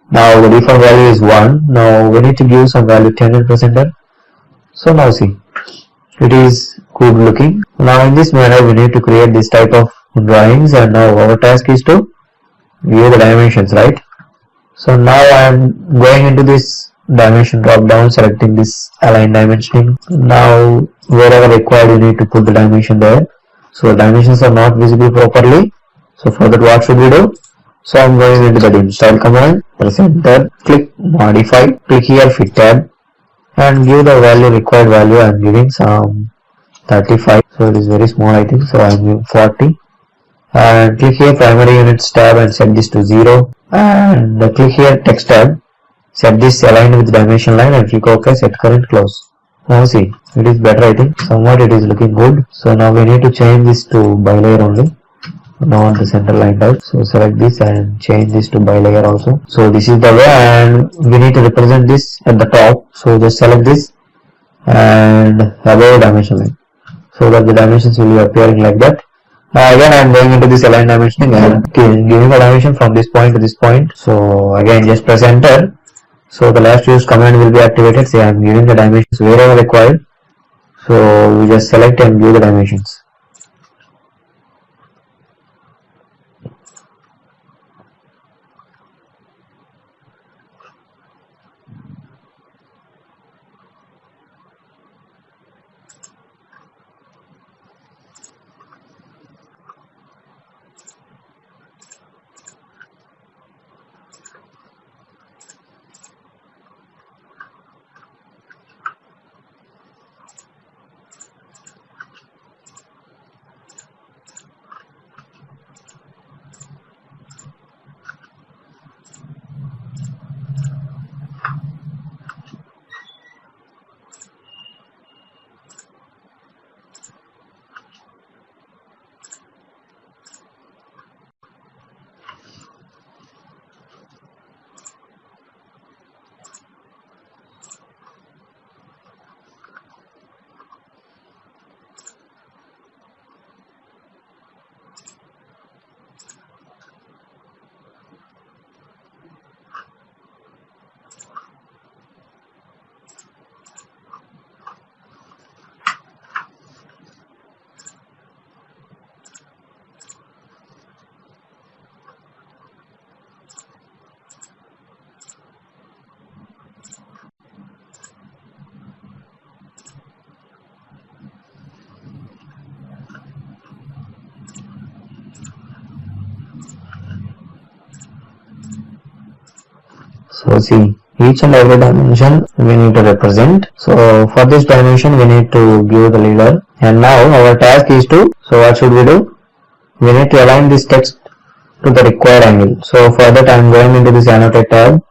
Now the default value is 1. Now we need to give some value 10 and press enter. So now see, it is good looking. Now in this manner we need to create this type of drawings, and now our task is to view the dimensions, right? So now I am going into this dimension drop down, selecting this align dimensioning. Now wherever required you need to put the dimension there. So dimensions are not visible properly. So for that what should we do? So I am going into the dim style command, press enter, click modify, click here fit tab and give the value, required value. I am giving some 35, so it is very small I think, so I am giving 40 and click here primary units tab and set this to 0 and click here text tab, set this aligned with dimension line and click OK, set current, close. Now see, it is better I think, somewhat it is looking good. So now we need to change this to by layer only, not the center line type. So select this and change this to by layer also. So this is the way, and we need to represent this at the top. So just select this and above dimension line, so that the dimensions will be appearing like that. Again I am going into this align dimensioning and giving a dimension from this point to this point. So again just press enter. So the last used command will be activated. Say I am giving the dimensions wherever required. So we just select and give the dimensions. So see, each and every dimension we need to represent. So for this dimension we need to give the leader, and now our task is to, so what should we do? We need to align this text to the required angle. So for that I am going into this annotate tab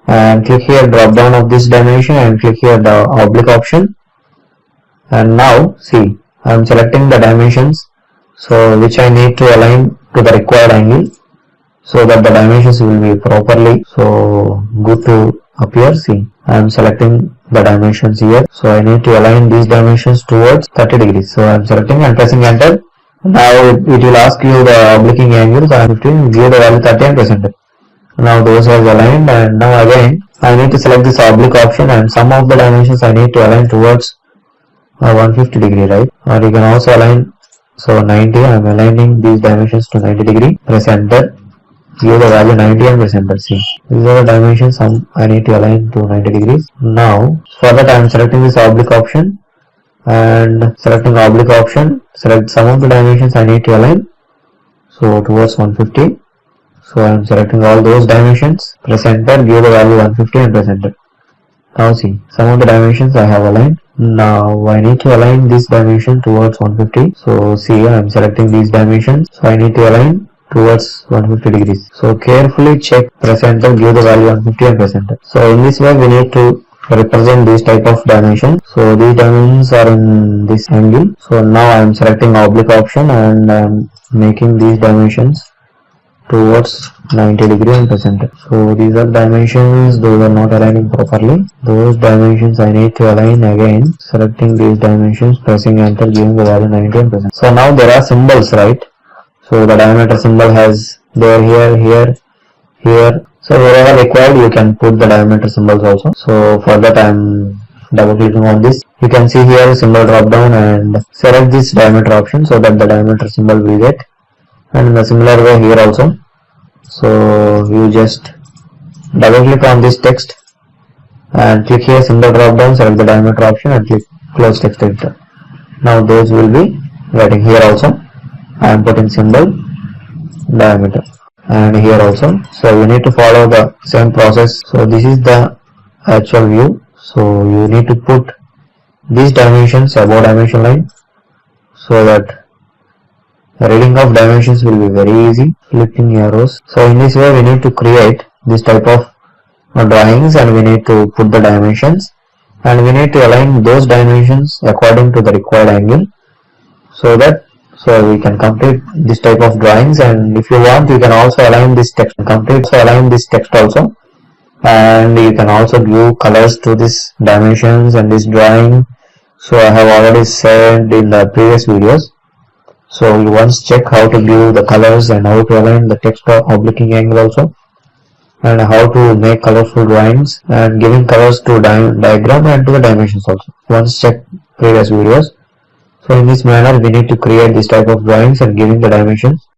and click here drop down of this dimension and click here the oblique option, and now see I am selecting the dimensions so which I need to align to the required angle, so that the dimensions will be properly so good to appear. See, I am selecting the dimensions here, so I need to align these dimensions towards 30 degrees. So I am selecting and pressing enter. Now it will ask you the obliquing angles. I am 15, give the value 30 and press enter. Now those are aligned, and now again I need to select this oblique option, and some of the dimensions I need to align towards 150 degree, right? Or you can also align, so 90, I am aligning these dimensions to 90 degree, press enter. give the value 90 and press enter. See, these are the dimensions I need to align to 90 degrees. Now for that I am selecting this oblique option and selecting oblique option, select some of the dimensions I need to align, so towards 150. So I am selecting all those dimensions, press enter, give the value 150 and press enter. Now see, some of the dimensions I have aligned. Now I need to align this dimension towards 150. So see, I am selecting these dimensions. So I need to align towards 150 degrees. So carefully check, press enter, give the value 150 and press enter. So in this way we need to represent this type of dimension. So these dimensions are in this angle. So now I am selecting oblique option and I am making these dimensions towards 90 degree and press enter. So these are dimensions, those are not aligning properly. Those dimensions I need to align again, selecting these dimensions, pressing enter, giving the value 90 and press enter. So now there are symbols, right? So the diameter symbol has there, here. So wherever required you can put the diameter symbols also. So for that I am double clicking on this. You can see here symbol drop down and select this diameter option so that the diameter symbol will get. And in a similar way here also. So you just double click on this text and click here symbol drop down, select the diameter option and click close text editor. Now those will be getting here also. I am putting symbol diameter and here also. So you need to follow the same process. So this is the actual view. So you need to put these dimensions above dimension line so that the reading of dimensions will be very easy. Flipping arrows. So in this way we need to create this type of drawings and we need to put the dimensions and we need to align those dimensions according to the required angle so we can complete this type of drawings. And if you want you can also align this text also, and you can also give colors to this dimensions and this drawing. So I have already said in the previous videos. So you once check how to give the colors and how to align the text obliquing angle also, and how to make colorful drawings and giving colors to diagram and to the dimensions also. Once check previous videos. So in this manner we need to create this type of drawings and giving the dimensions.